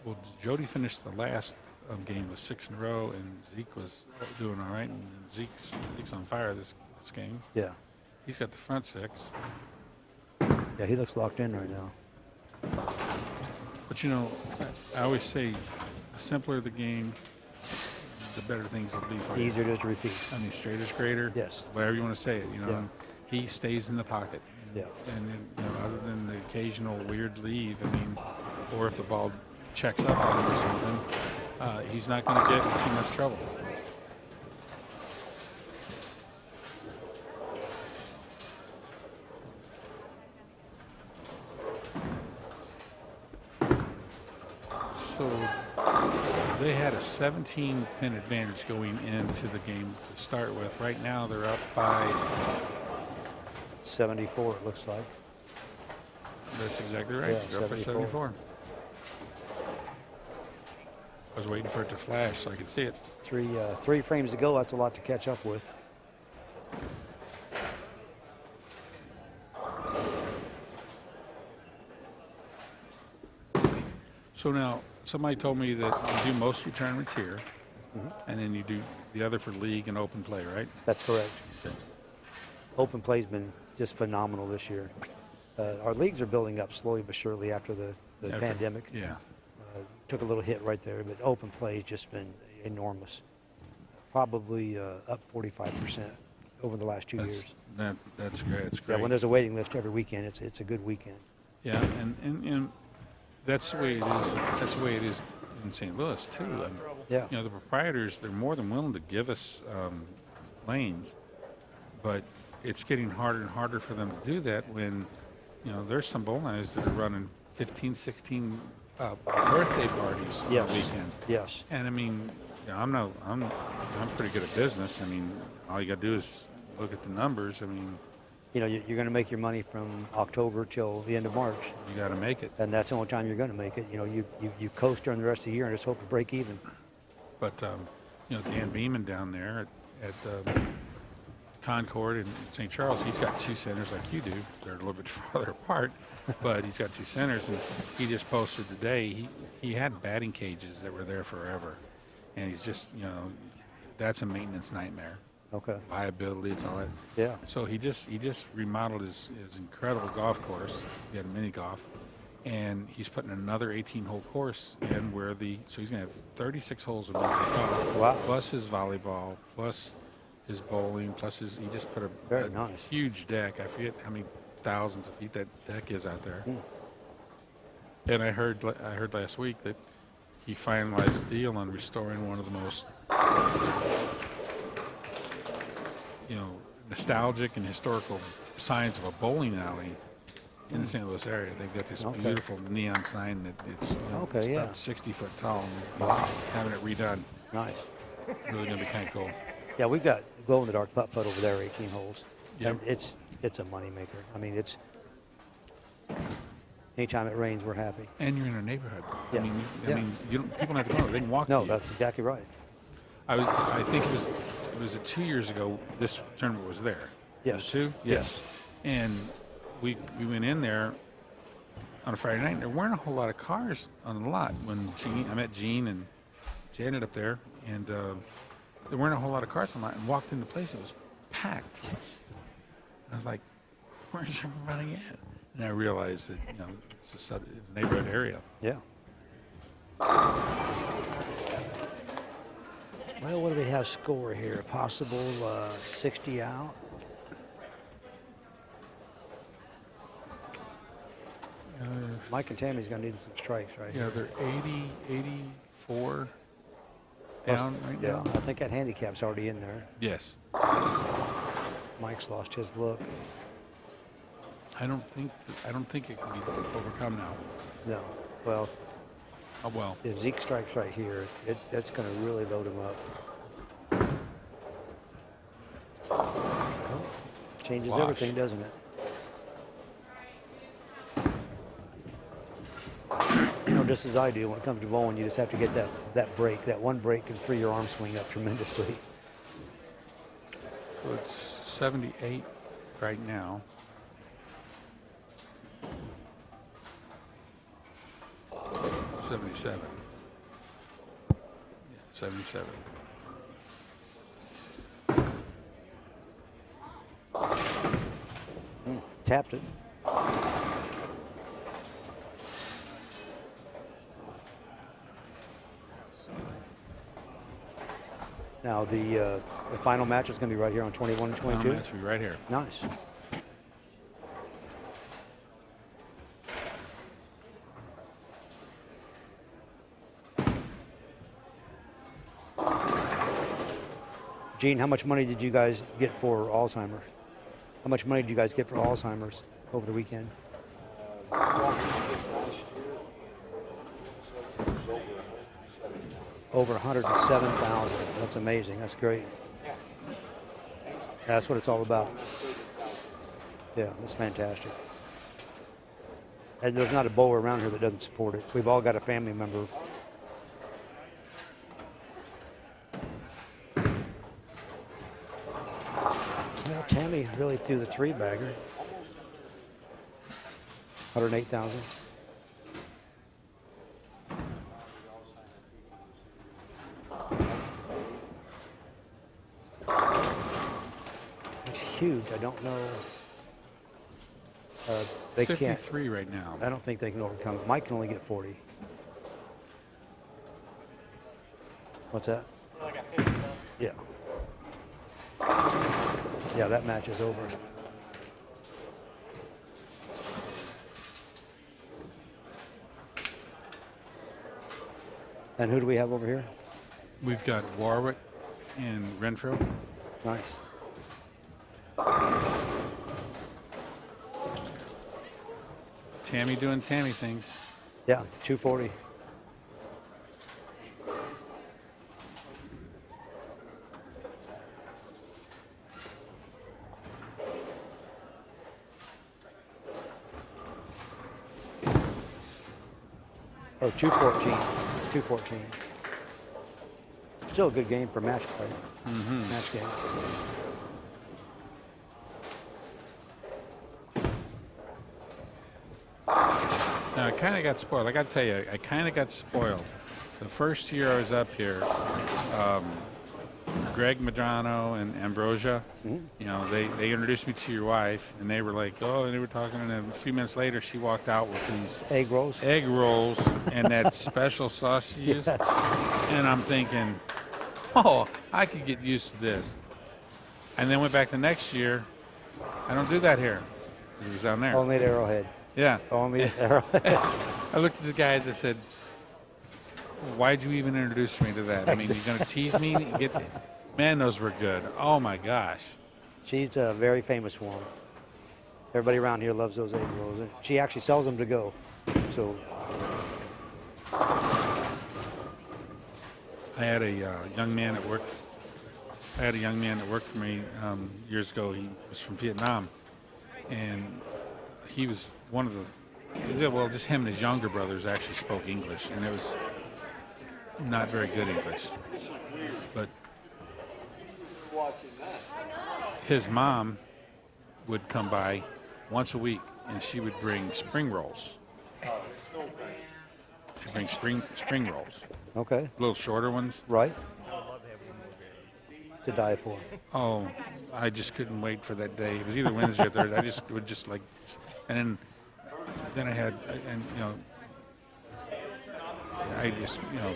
well, Jody finished the last game with 6 in a row, and Zeke was doing all right, and Zeke's on fire this game. Yeah. He's got the front 6. Yeah, he looks locked in right now. But, you know, I always say the simpler the game, the better things will be for you. Easier to repeat. I mean, straighter, straighter. Yes. Whatever you want to say it, you know. He stays in the pocket. Yeah. And then, you know, other than the occasional weird leave, I mean, or if the ball checks up on him or something, he's not going to get in too much trouble. So they had a 17-pin advantage going into the game to start with. Right now they're up by 74, it looks like. That's exactly right. Yeah, They're up by 74. I was waiting for it to flash so I could see it. Three frames to go. That's a lot to catch up with. So now, somebody told me that you do most of your tournaments here, and then you do the other for league and open play, right? That's correct. Okay. Open play's been just phenomenal this year. Our leagues are building up slowly but surely after the pandemic. Yeah. Took a little hit right there, but open play has just been enormous. Probably up 45% over the last 2 years. That's great. It's great. Yeah, when there's a waiting list every weekend, it's a good weekend. Yeah, and that's the way it is. That's the way it is in St. Louis too. Yeah. You know, the proprietors, they're more than willing to give us lanes, but it's getting harder and harder for them to do that when, you know, there's some bowling alleys that are running 15, 16 birthday parties on the weekend. Yes. And I mean, you know, I'm pretty good at business. I mean, all you got to do is look at the numbers. I mean, you know, you're going to make your money from October till the end of March. You got to make it. And that's the only time you're going to make it. You know, you coast during the rest of the year and just hope to break even. But, you know, Dan Beeman down there at Concord in St. Charles, he's got 2 centers like you do. They're a little bit farther apart, but he's got 2 centers. And he just posted today, he had batting cages that were there forever. And he's just, you know, that's a maintenance nightmare. Okay. Liabilities, all that. Yeah. So he just remodeled his incredible golf course. He had a mini golf, and he's putting another 18-hole course in where so he's gonna have 36 holes of mini golf. Wow. Plus his volleyball, plus his bowling, plus he just put a nice huge deck. I forget how many thousands of feet that deck is out there. And I heard last week that he finalized the deal on restoring one of the most, nostalgic and historical signs of a bowling alley in the St. Louis area. They've got this beautiful neon sign that it's, it's about 60 foot tall. And he's having it redone. Nice. Really going to be kind of cool. Yeah, we've got glow-in-the-dark putt-putt over there, 18 holes. Yep. And it's a moneymaker. I mean, it's anytime it rains, we're happy. And you're in a neighborhood. Yeah. I mean, people don't have to go. They can walk. No, to you. that's exactly right. I think it was 2 years ago. This tournament was there. Yes. Was it 2? Yes. And we went in there on a Friday night. And there weren't a whole lot of cars on the lot when I met Gene, and she ended up there, and there weren't a whole lot of cars on the lot. And walked in the place, it was packed. I was like, "Where's everybody at?" And I realized that it's a neighborhood area. Yeah. Well, what do we have score here? Possible 60 out. Mike and Tammy's going to need some strikes right Yeah, here. they're 84 down right now. I think that handicap's already in there. Yes. Mike's lost his look. I don't think it can be overcome now. No. Well. Oh well. If Zeke strikes right here, that's going to really load him up. Well, changes Wash. everything, doesn't it? Just as I do when it comes to bowling, you just have to get that break. That one break can free your arm swing up tremendously. So it's 78 right now. $77. Yeah, 77. Tapped it. Now the final match is going to be right here on 21 and 22. Final match will be right here. Nice. Gene, how much money did you guys get for Alzheimer's? How much money did you guys get for Alzheimer's over the weekend? Over 107,000. That's amazing. That's great. That's what it's all about. Yeah, that's fantastic. And there's not a bowler around here that doesn't support it. We've all got a family member. Well, Tammy really threw the three-bagger. 108,000. It's huge. I don't know. They 53 can't. right now. I don't think they can overcome it. Mike can only get 40. What's that? Yeah. Yeah, that match is over. And who do we have over here? We've got Warwick and Renfro. Nice. Tammy doing Tammy things. Yeah, 240. Oh, 214. 214. Still a good game for match play. Match game. Now, I kind of got spoiled. I got to tell you, I kind of got spoiled. The first year I was up here, Greg Medrano and Ambrosia, you know, they introduced me to your wife, and they were like, oh, and they were talking, and then a few minutes later, she walked out with these egg rolls and that special sauce she used. And I'm thinking, oh, I could get used to this. And then went back the next year. I don't do that here. It was down there. Only at Arrowhead. Yeah. Only at Arrowhead. I looked at the guys. I said, "Why'd you even introduce me to that? I mean, you're going to tease me? Man, those were good. Oh my gosh." She's very famous for them. Everybody around here loves those egg rolls. And she actually sells them to go. So I had a young man that worked. For me years ago. He was from Vietnam, and he was one of the. Well, just him and his younger brothers actually spoke English, and it was not very good English. But his mom would come by once a week, and she would bring spring rolls. She'd bring spring rolls. Okay. Little shorter ones. Right. To die for. Oh, I just couldn't wait for that day. It was either Wednesday or Thursday. I just would just like, and then I had, and you know, I just, you know,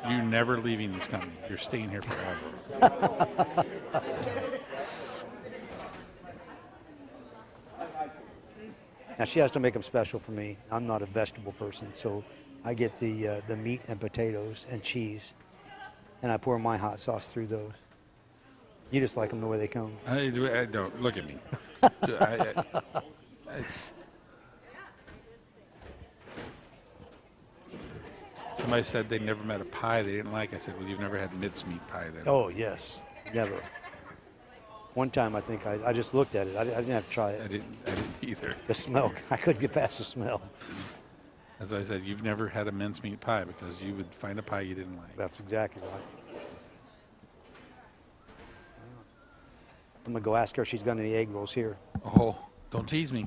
you're never leaving this company. You're staying here forever. Now she has to make them special for me. I'm not a vegetable person, so I get the meat and potatoes and cheese, and I pour my hot sauce through those. You just like them the way they come. I don't look at me. Somebody said they never met a pie they didn't like. I said, well, you've never had mincemeat pie then. Oh, yes. Never. One time, I think I just looked at it. I didn't have to try it. I didn't either. The smell. I couldn't get past the smell. As I said, you've never had a mincemeat pie because you would find a pie you didn't like. That's exactly right. I'm going to go ask her if she's got any egg rolls here. Oh, don't tease me.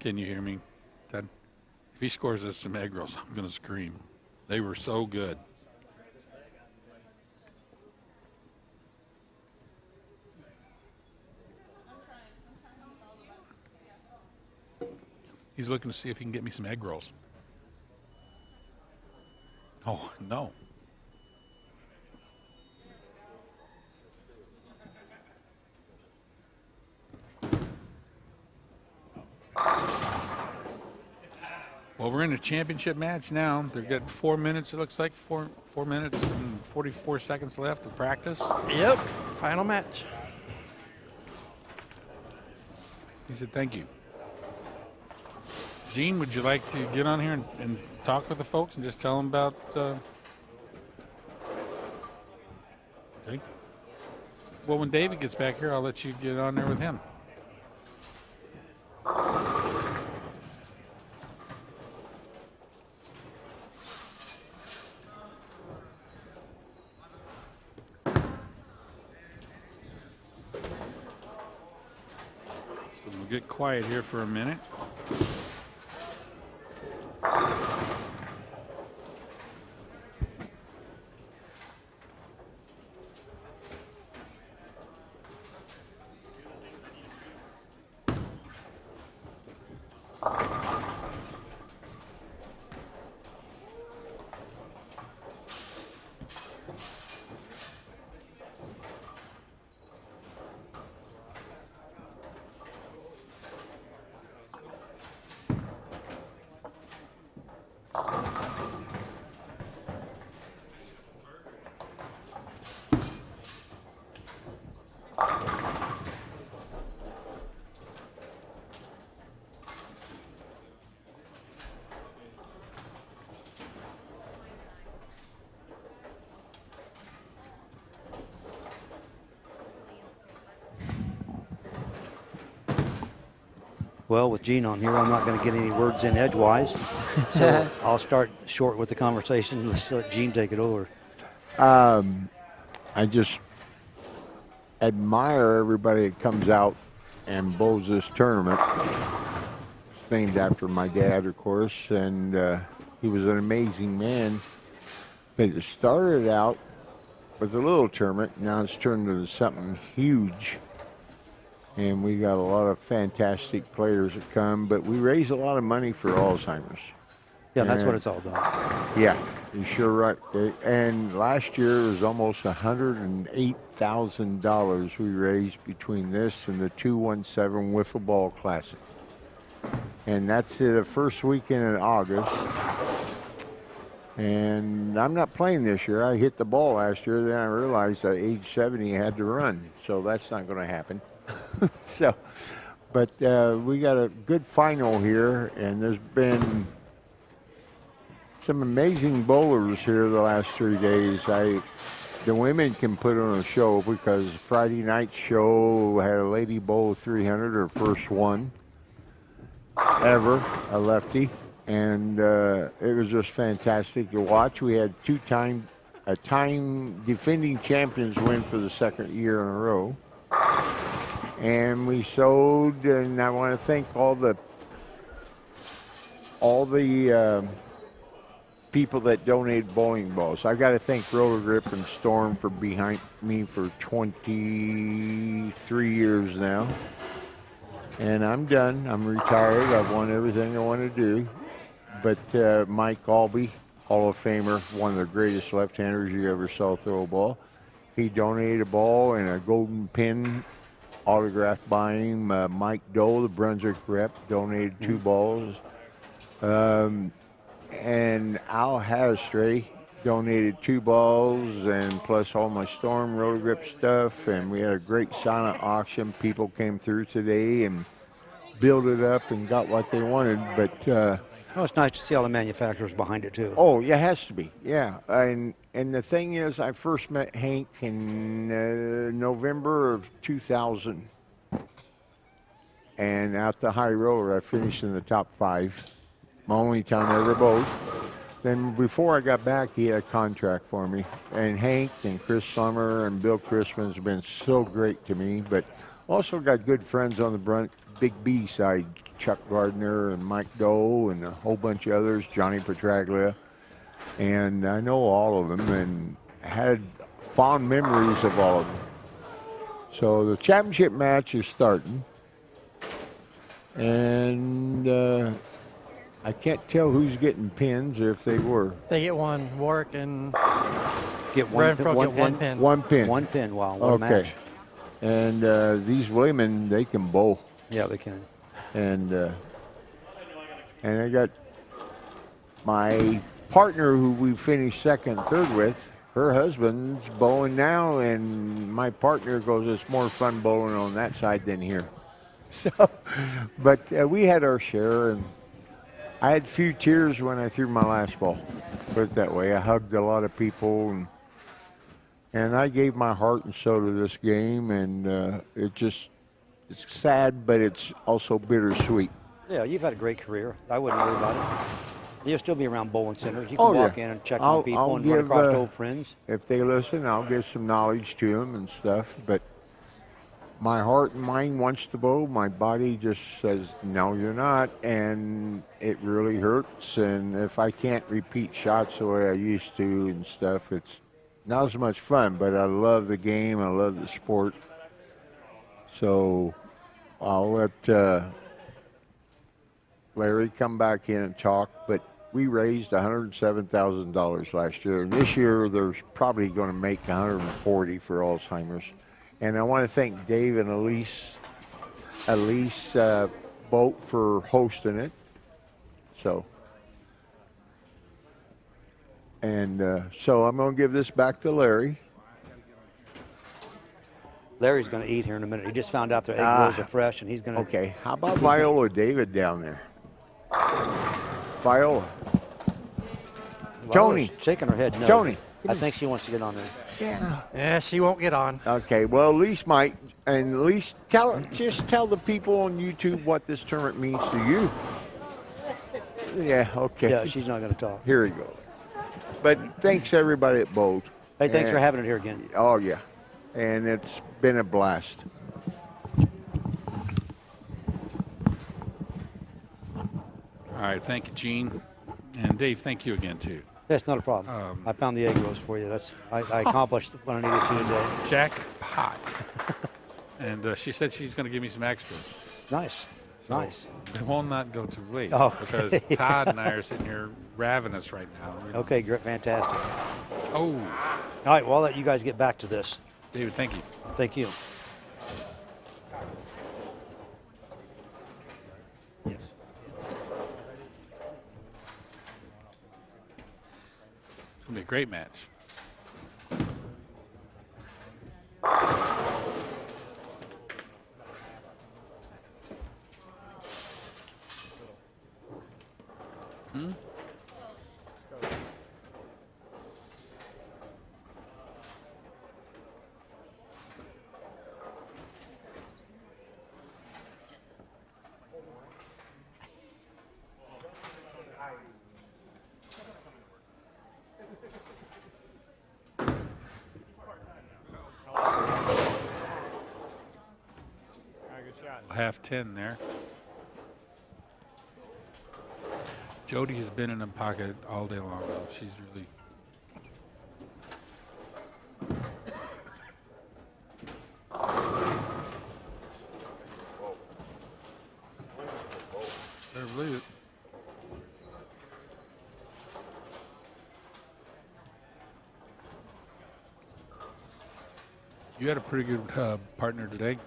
Can you hear me, Ted? If he scores us some egg rolls, I'm going to scream. They were so good. He's looking to see if he can get me some egg rolls. Oh, no. Well, we're in a championship match now. They've got 4 minutes, it looks like, 4 minutes and 44 seconds left of practice. Yep, final match. He said, thank you. Gene, would you like to get on here and talk with the folks and just tell them about... Okay. Well, when David gets back here, I'll let you get on there with him. We'll get quiet here for a minute. Well, with Gene on here, I'm not going to get any words in edgewise. So I'll start short with the conversation. Let's let Gene take it over. I just admire everybody that comes out and bowls this tournament. It's named after my dad, of course, and he was an amazing man. But it started out with a little tournament. Now it's turned into something huge. And we got a lot of fantastic players that come, but we raise a lot of money for Alzheimer's. Yeah, that's what And- it's all about. Yeah, you're sure right. And last year it was almost $108,000 we raised between this and the 217 Wiffle Ball Classic. And that's the first weekend in August. And I'm not playing this year. I hit the ball last year. Then I realized at age 70 I had to run. So that's not going to happen. But we got a good final here. And there's been some amazing bowlers here the last 3 days. The women can put on a show because Friday night show had a lady bowl 300, her first one ever, a lefty. And it was just fantastic to watch. We had time defending champions win for the second year in a row. And we sold, and I want to thank all the people that donated bowling balls. I got to thank Roller Grip and Storm for behind me for 23 years now. And I'm done. I'm retired. I've won everything I want to do. But Mike Albee, Hall of Famer, one of the greatest left-handers you ever saw throw a ball. He donated a ball and a golden pin autographed by him. Mike Dole, the Brunswick rep, donated 2 balls. And Al Hastray donated 2 balls and plus all my Storm roller grip stuff. And we had a great silent auction. People came through today and built it up and got what they wanted. But it's nice to see all the manufacturers behind it too. Oh, yeah, it has to be. Yeah, and the thing is, I first met Hank in November of 2000, and at the high roller, I finished in the top 5. My only time I ever bowled. Then before I got back, he had a contract for me, and Hank and Chris Summer and Bill Crispin's been so great to me. But also got good friends on the Big B side. Chuck Gardner and Mike Doe and a whole bunch of others, Johnny Petraglia. And I know all of them and had fond memories of all of them. So the championship match is starting. And I can't tell who's getting pins or if they were. They get one. Warwick and get one Renfro get one pin. One pin. One pin, wow, what a match. And these women, they can bowl. Yeah, they can. And I got my partner who we finished second, third with. Her husband's bowling now, and my partner goes, it's more fun bowling on that side than here. So, but we had our share, and I had a few tears when I threw my last ball. Put it that way. I hugged a lot of people, and I gave my heart and soul to this game, and it's sad, but it's also bittersweet. Yeah, you've had a great career. I wouldn't worry about it. You'll still be around bowling centers. You can walk in and check on people and run across to old friends. If they listen, I'll give some knowledge to them and stuff. But my heart and mind wants to bowl. My body just says, no, you're not. And it really hurts. And if I can't repeat shots the way I used to and stuff, it's not as much fun. But I love the game. I love the sport. So I'll let Larry come back in and talk, but we raised $107,000 last year, and this year there's probably going to make $140 for Alzheimer's. And I want to thank Dave and Elise Boat for hosting it. So, and so I'm going to give this back to Larry. Larry's going to eat here in a minute. He just found out their egg rolls are fresh, and he's going to. Okay, how about Viola David down there? Viola. Tony. Shaking her head no. Tony. I think she wants to get on there. Yeah, she won't get on. Okay, well, Elise might. And Elise, just tell the people on YouTube what this tournament means to you. Yeah, okay. Yeah, she's not going to talk. Here we go. But thanks, everybody at Bold. Hey, thanks for having it here again. Oh, yeah. And it's been a blast. All right, thank you, Gene. And Dave, thank you again, too. That's not a problem. I found the egg rolls for you. I accomplished what I needed to today. Jackpot. And she said she's going to give me some extras. Nice. So Nice. It will not go to waste Oh. because Todd and I are sitting here ravenous right now. You know. Okay, great, fantastic. Oh. All right, well, I'll let you guys get back to this. David, thank you. Thank you. It's going to be a great match. Half 10 there. Jody has been in the pocket all day long, though. She's really. Better believe it. You had a pretty good partner today.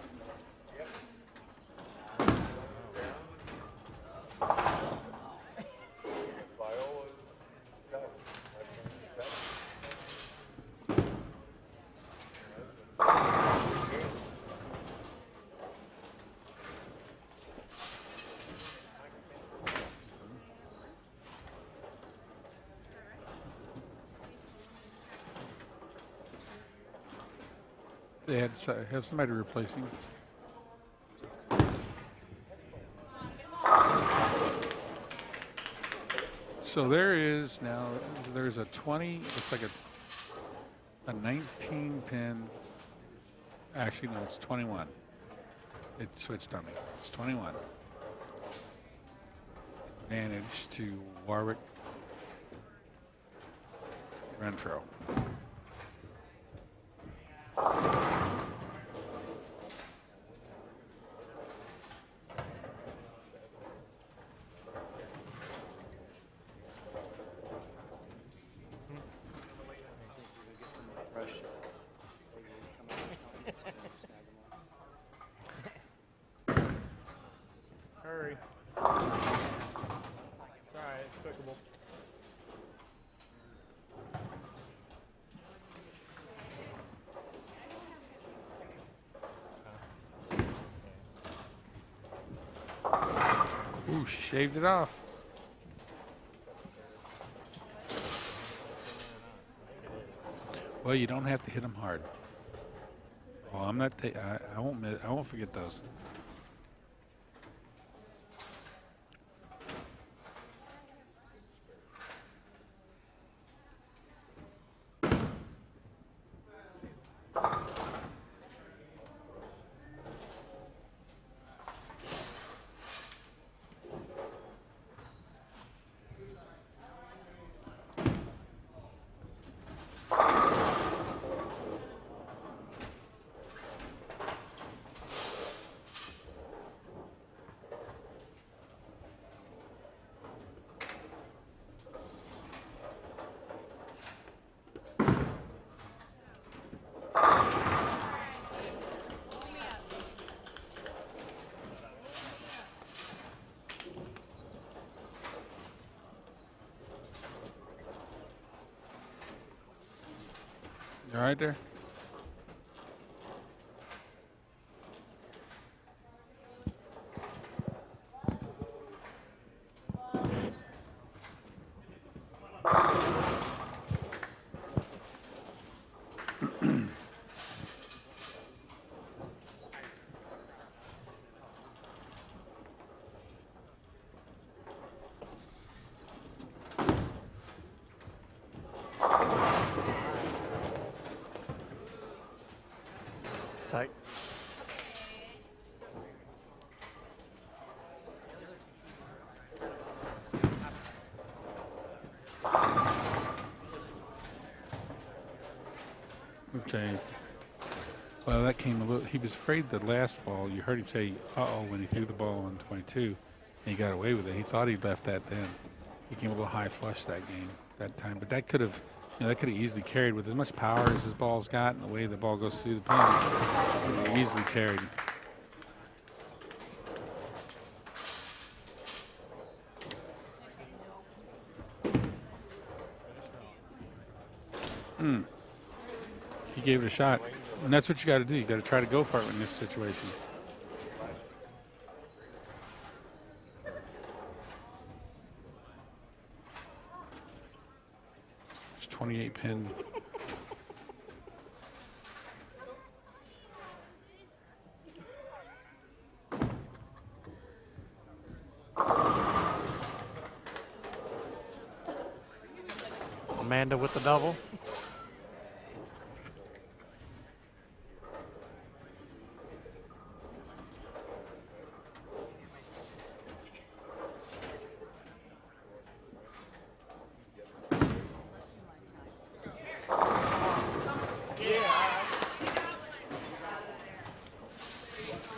They had to have somebody replacing. So there's a 20, it's like a 19 pin. Actually, no, it's 21. It switched on me. It's 21. Advantage to Warwick Renfro. Hurry. Try it. It's clickable. Ooh, she shaved it off. Well, you don't have to hit them hard. Oh, I'm not. I won't forget those. You all right there? Tight. Okay. Well, that came a little. He was afraid the last ball. You heard him say "uh-oh" when he threw the ball on 22, and he got away with it. He thought he'd left that then. He came a little high flush that game, that time. But that could have, that could have easily carried with as much power as his ball's got and the way the ball goes through the pins. Easily carried. He gave it a shot. And that's what you got to do. You got to try to go for it in this situation. It's 28 pin. Amanda with the double.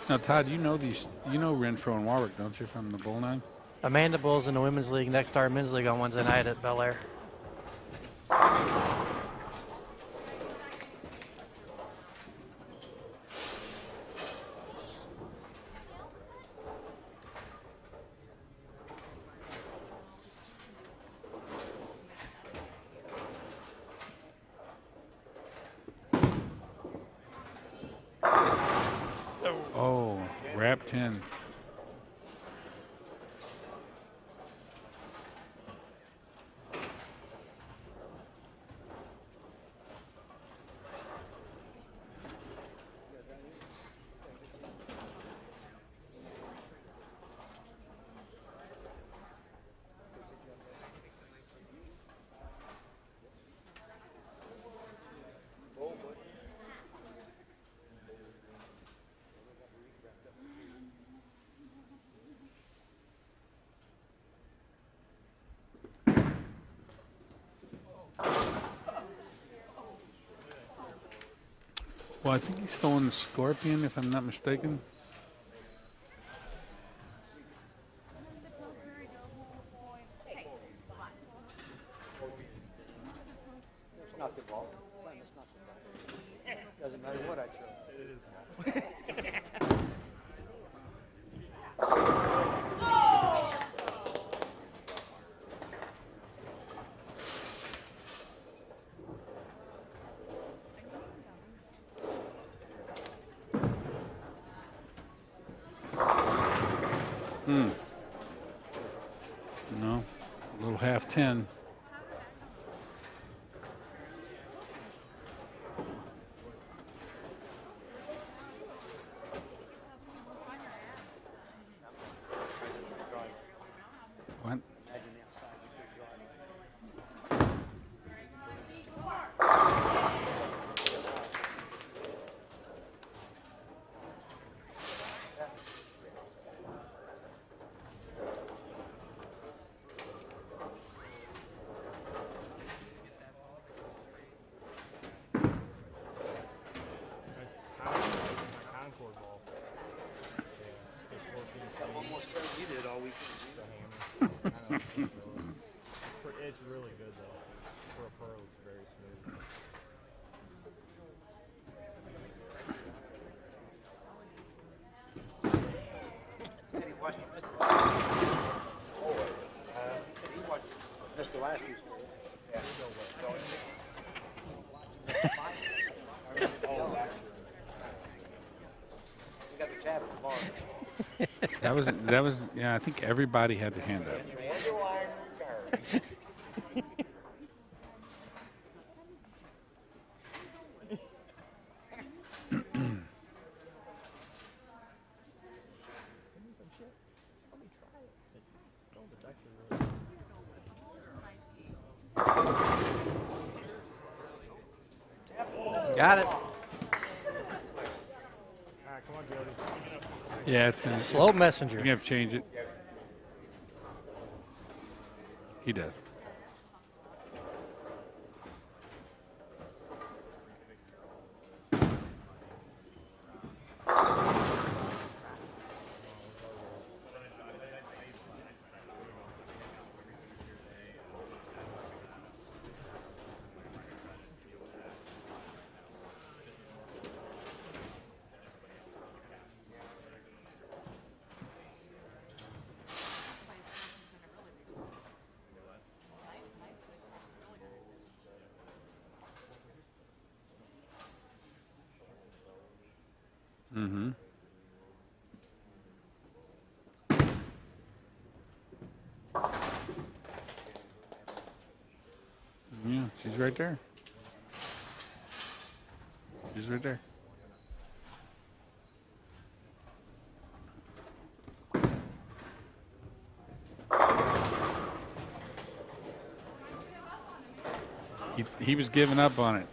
Now, Todd, you know Renfro and Warwick, don't you, from the Bull Nine? Amanda Bull's in the women's league next to our men's league on Wednesday night at Bel Air. Oh, wrap 10. Well, I think he's throwing the Scorpion, if I'm not mistaken. Not the ball. Doesn't matter what I throw. No, a little half 10. What? You did all weekend. It's really good though. For a pearl, it's very smooth. Said he watched you miss it. Said he watched you miss the last two scores. Yeah. We got the tab at the bar. That was yeah, I think everybody had their hand up. Got it. All right, come on, Jody. Yeah, it's gonna Slow messenger. You're gonna have to change it. He does. Mm-hmm. Yeah, she's right there. She's right there. He was giving up on it.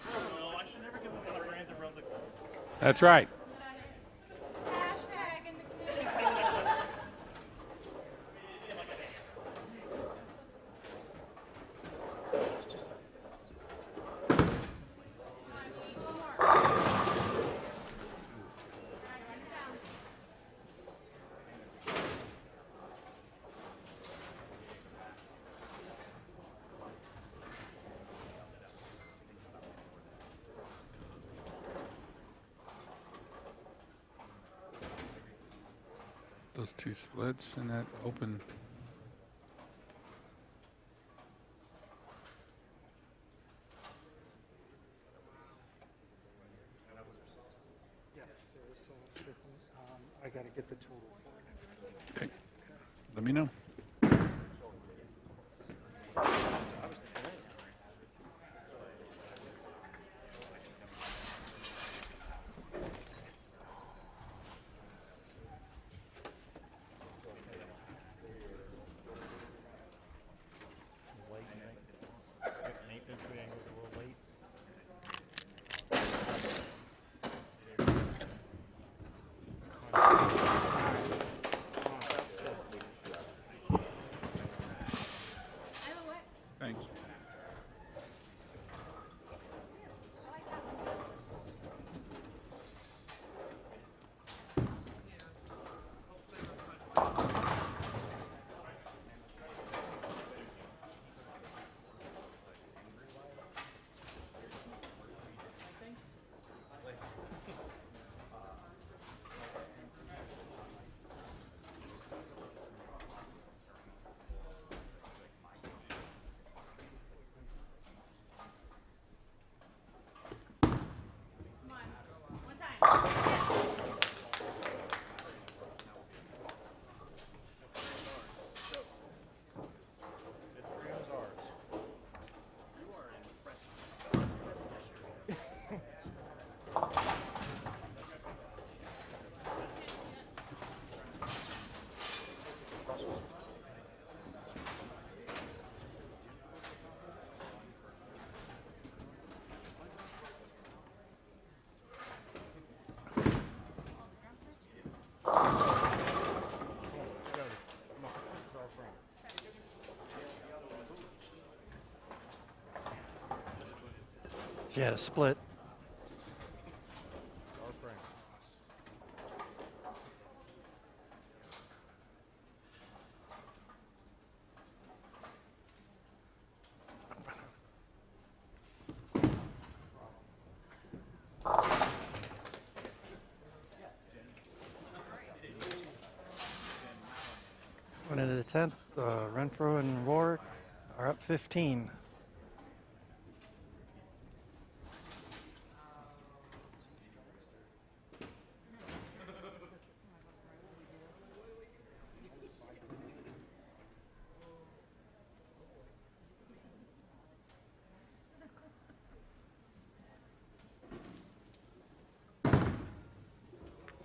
That's right. Those two splits and that open. Yes, there is sauce different. I got to get the total for it. Okay. Let me know. Thanks. She had a split. Went into the 10th. Renfro and Rourke are up 15.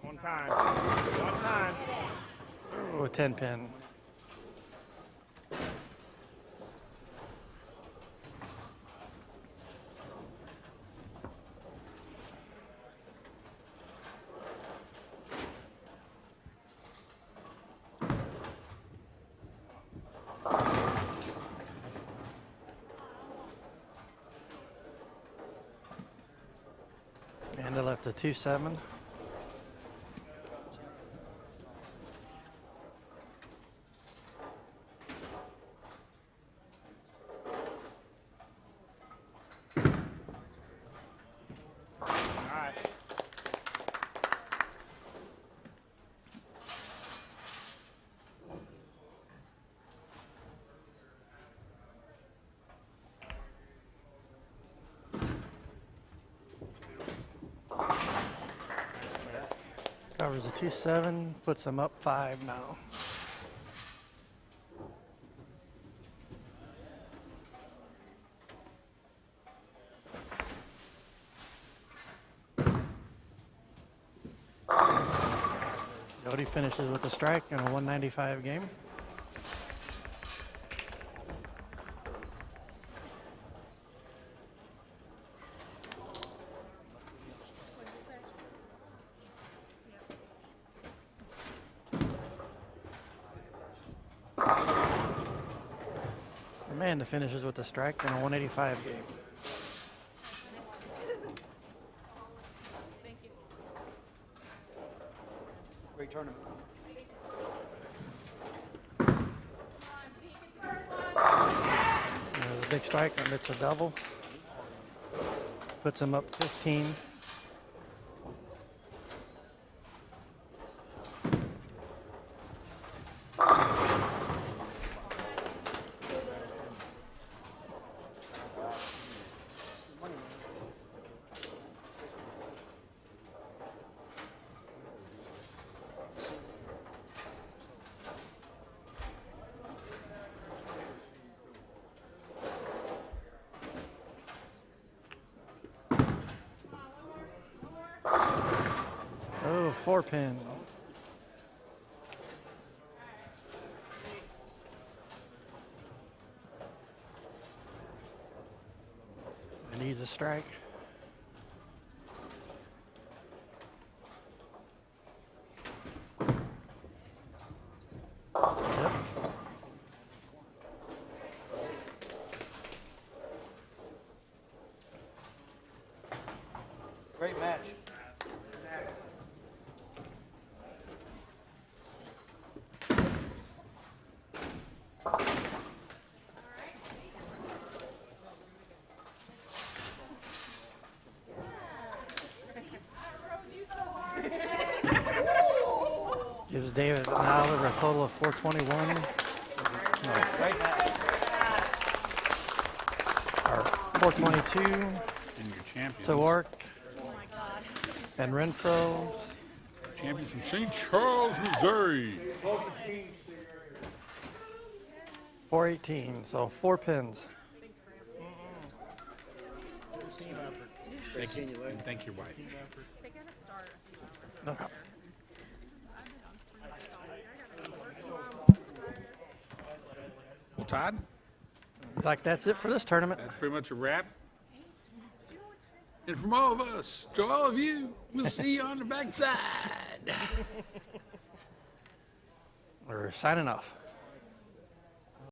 One time. One time. Oh, 10 pin. Amanda left a 2-7. Covers the 2-7, puts them up 5 now. Jody finishes with a strike in a 195 game. Amanda finishes with a strike in a 185 game. Great tournament. There's a big strike, and it's a double. Puts him up 15. Oh, 4-pin. It needs a strike. Yep. Great match. Gives David and Oliver a total of 421. Great match. Or 422 And your champions. to Ork and Renfro. Champions from St. Charles, Missouri. 418, so 4 pins. Thank you, and thank your wife. No problem. Well, Todd, It's like that's it for this tournament. that's pretty much a wrap. And from all of us to all of you, we'll see you on the backside. We're signing off.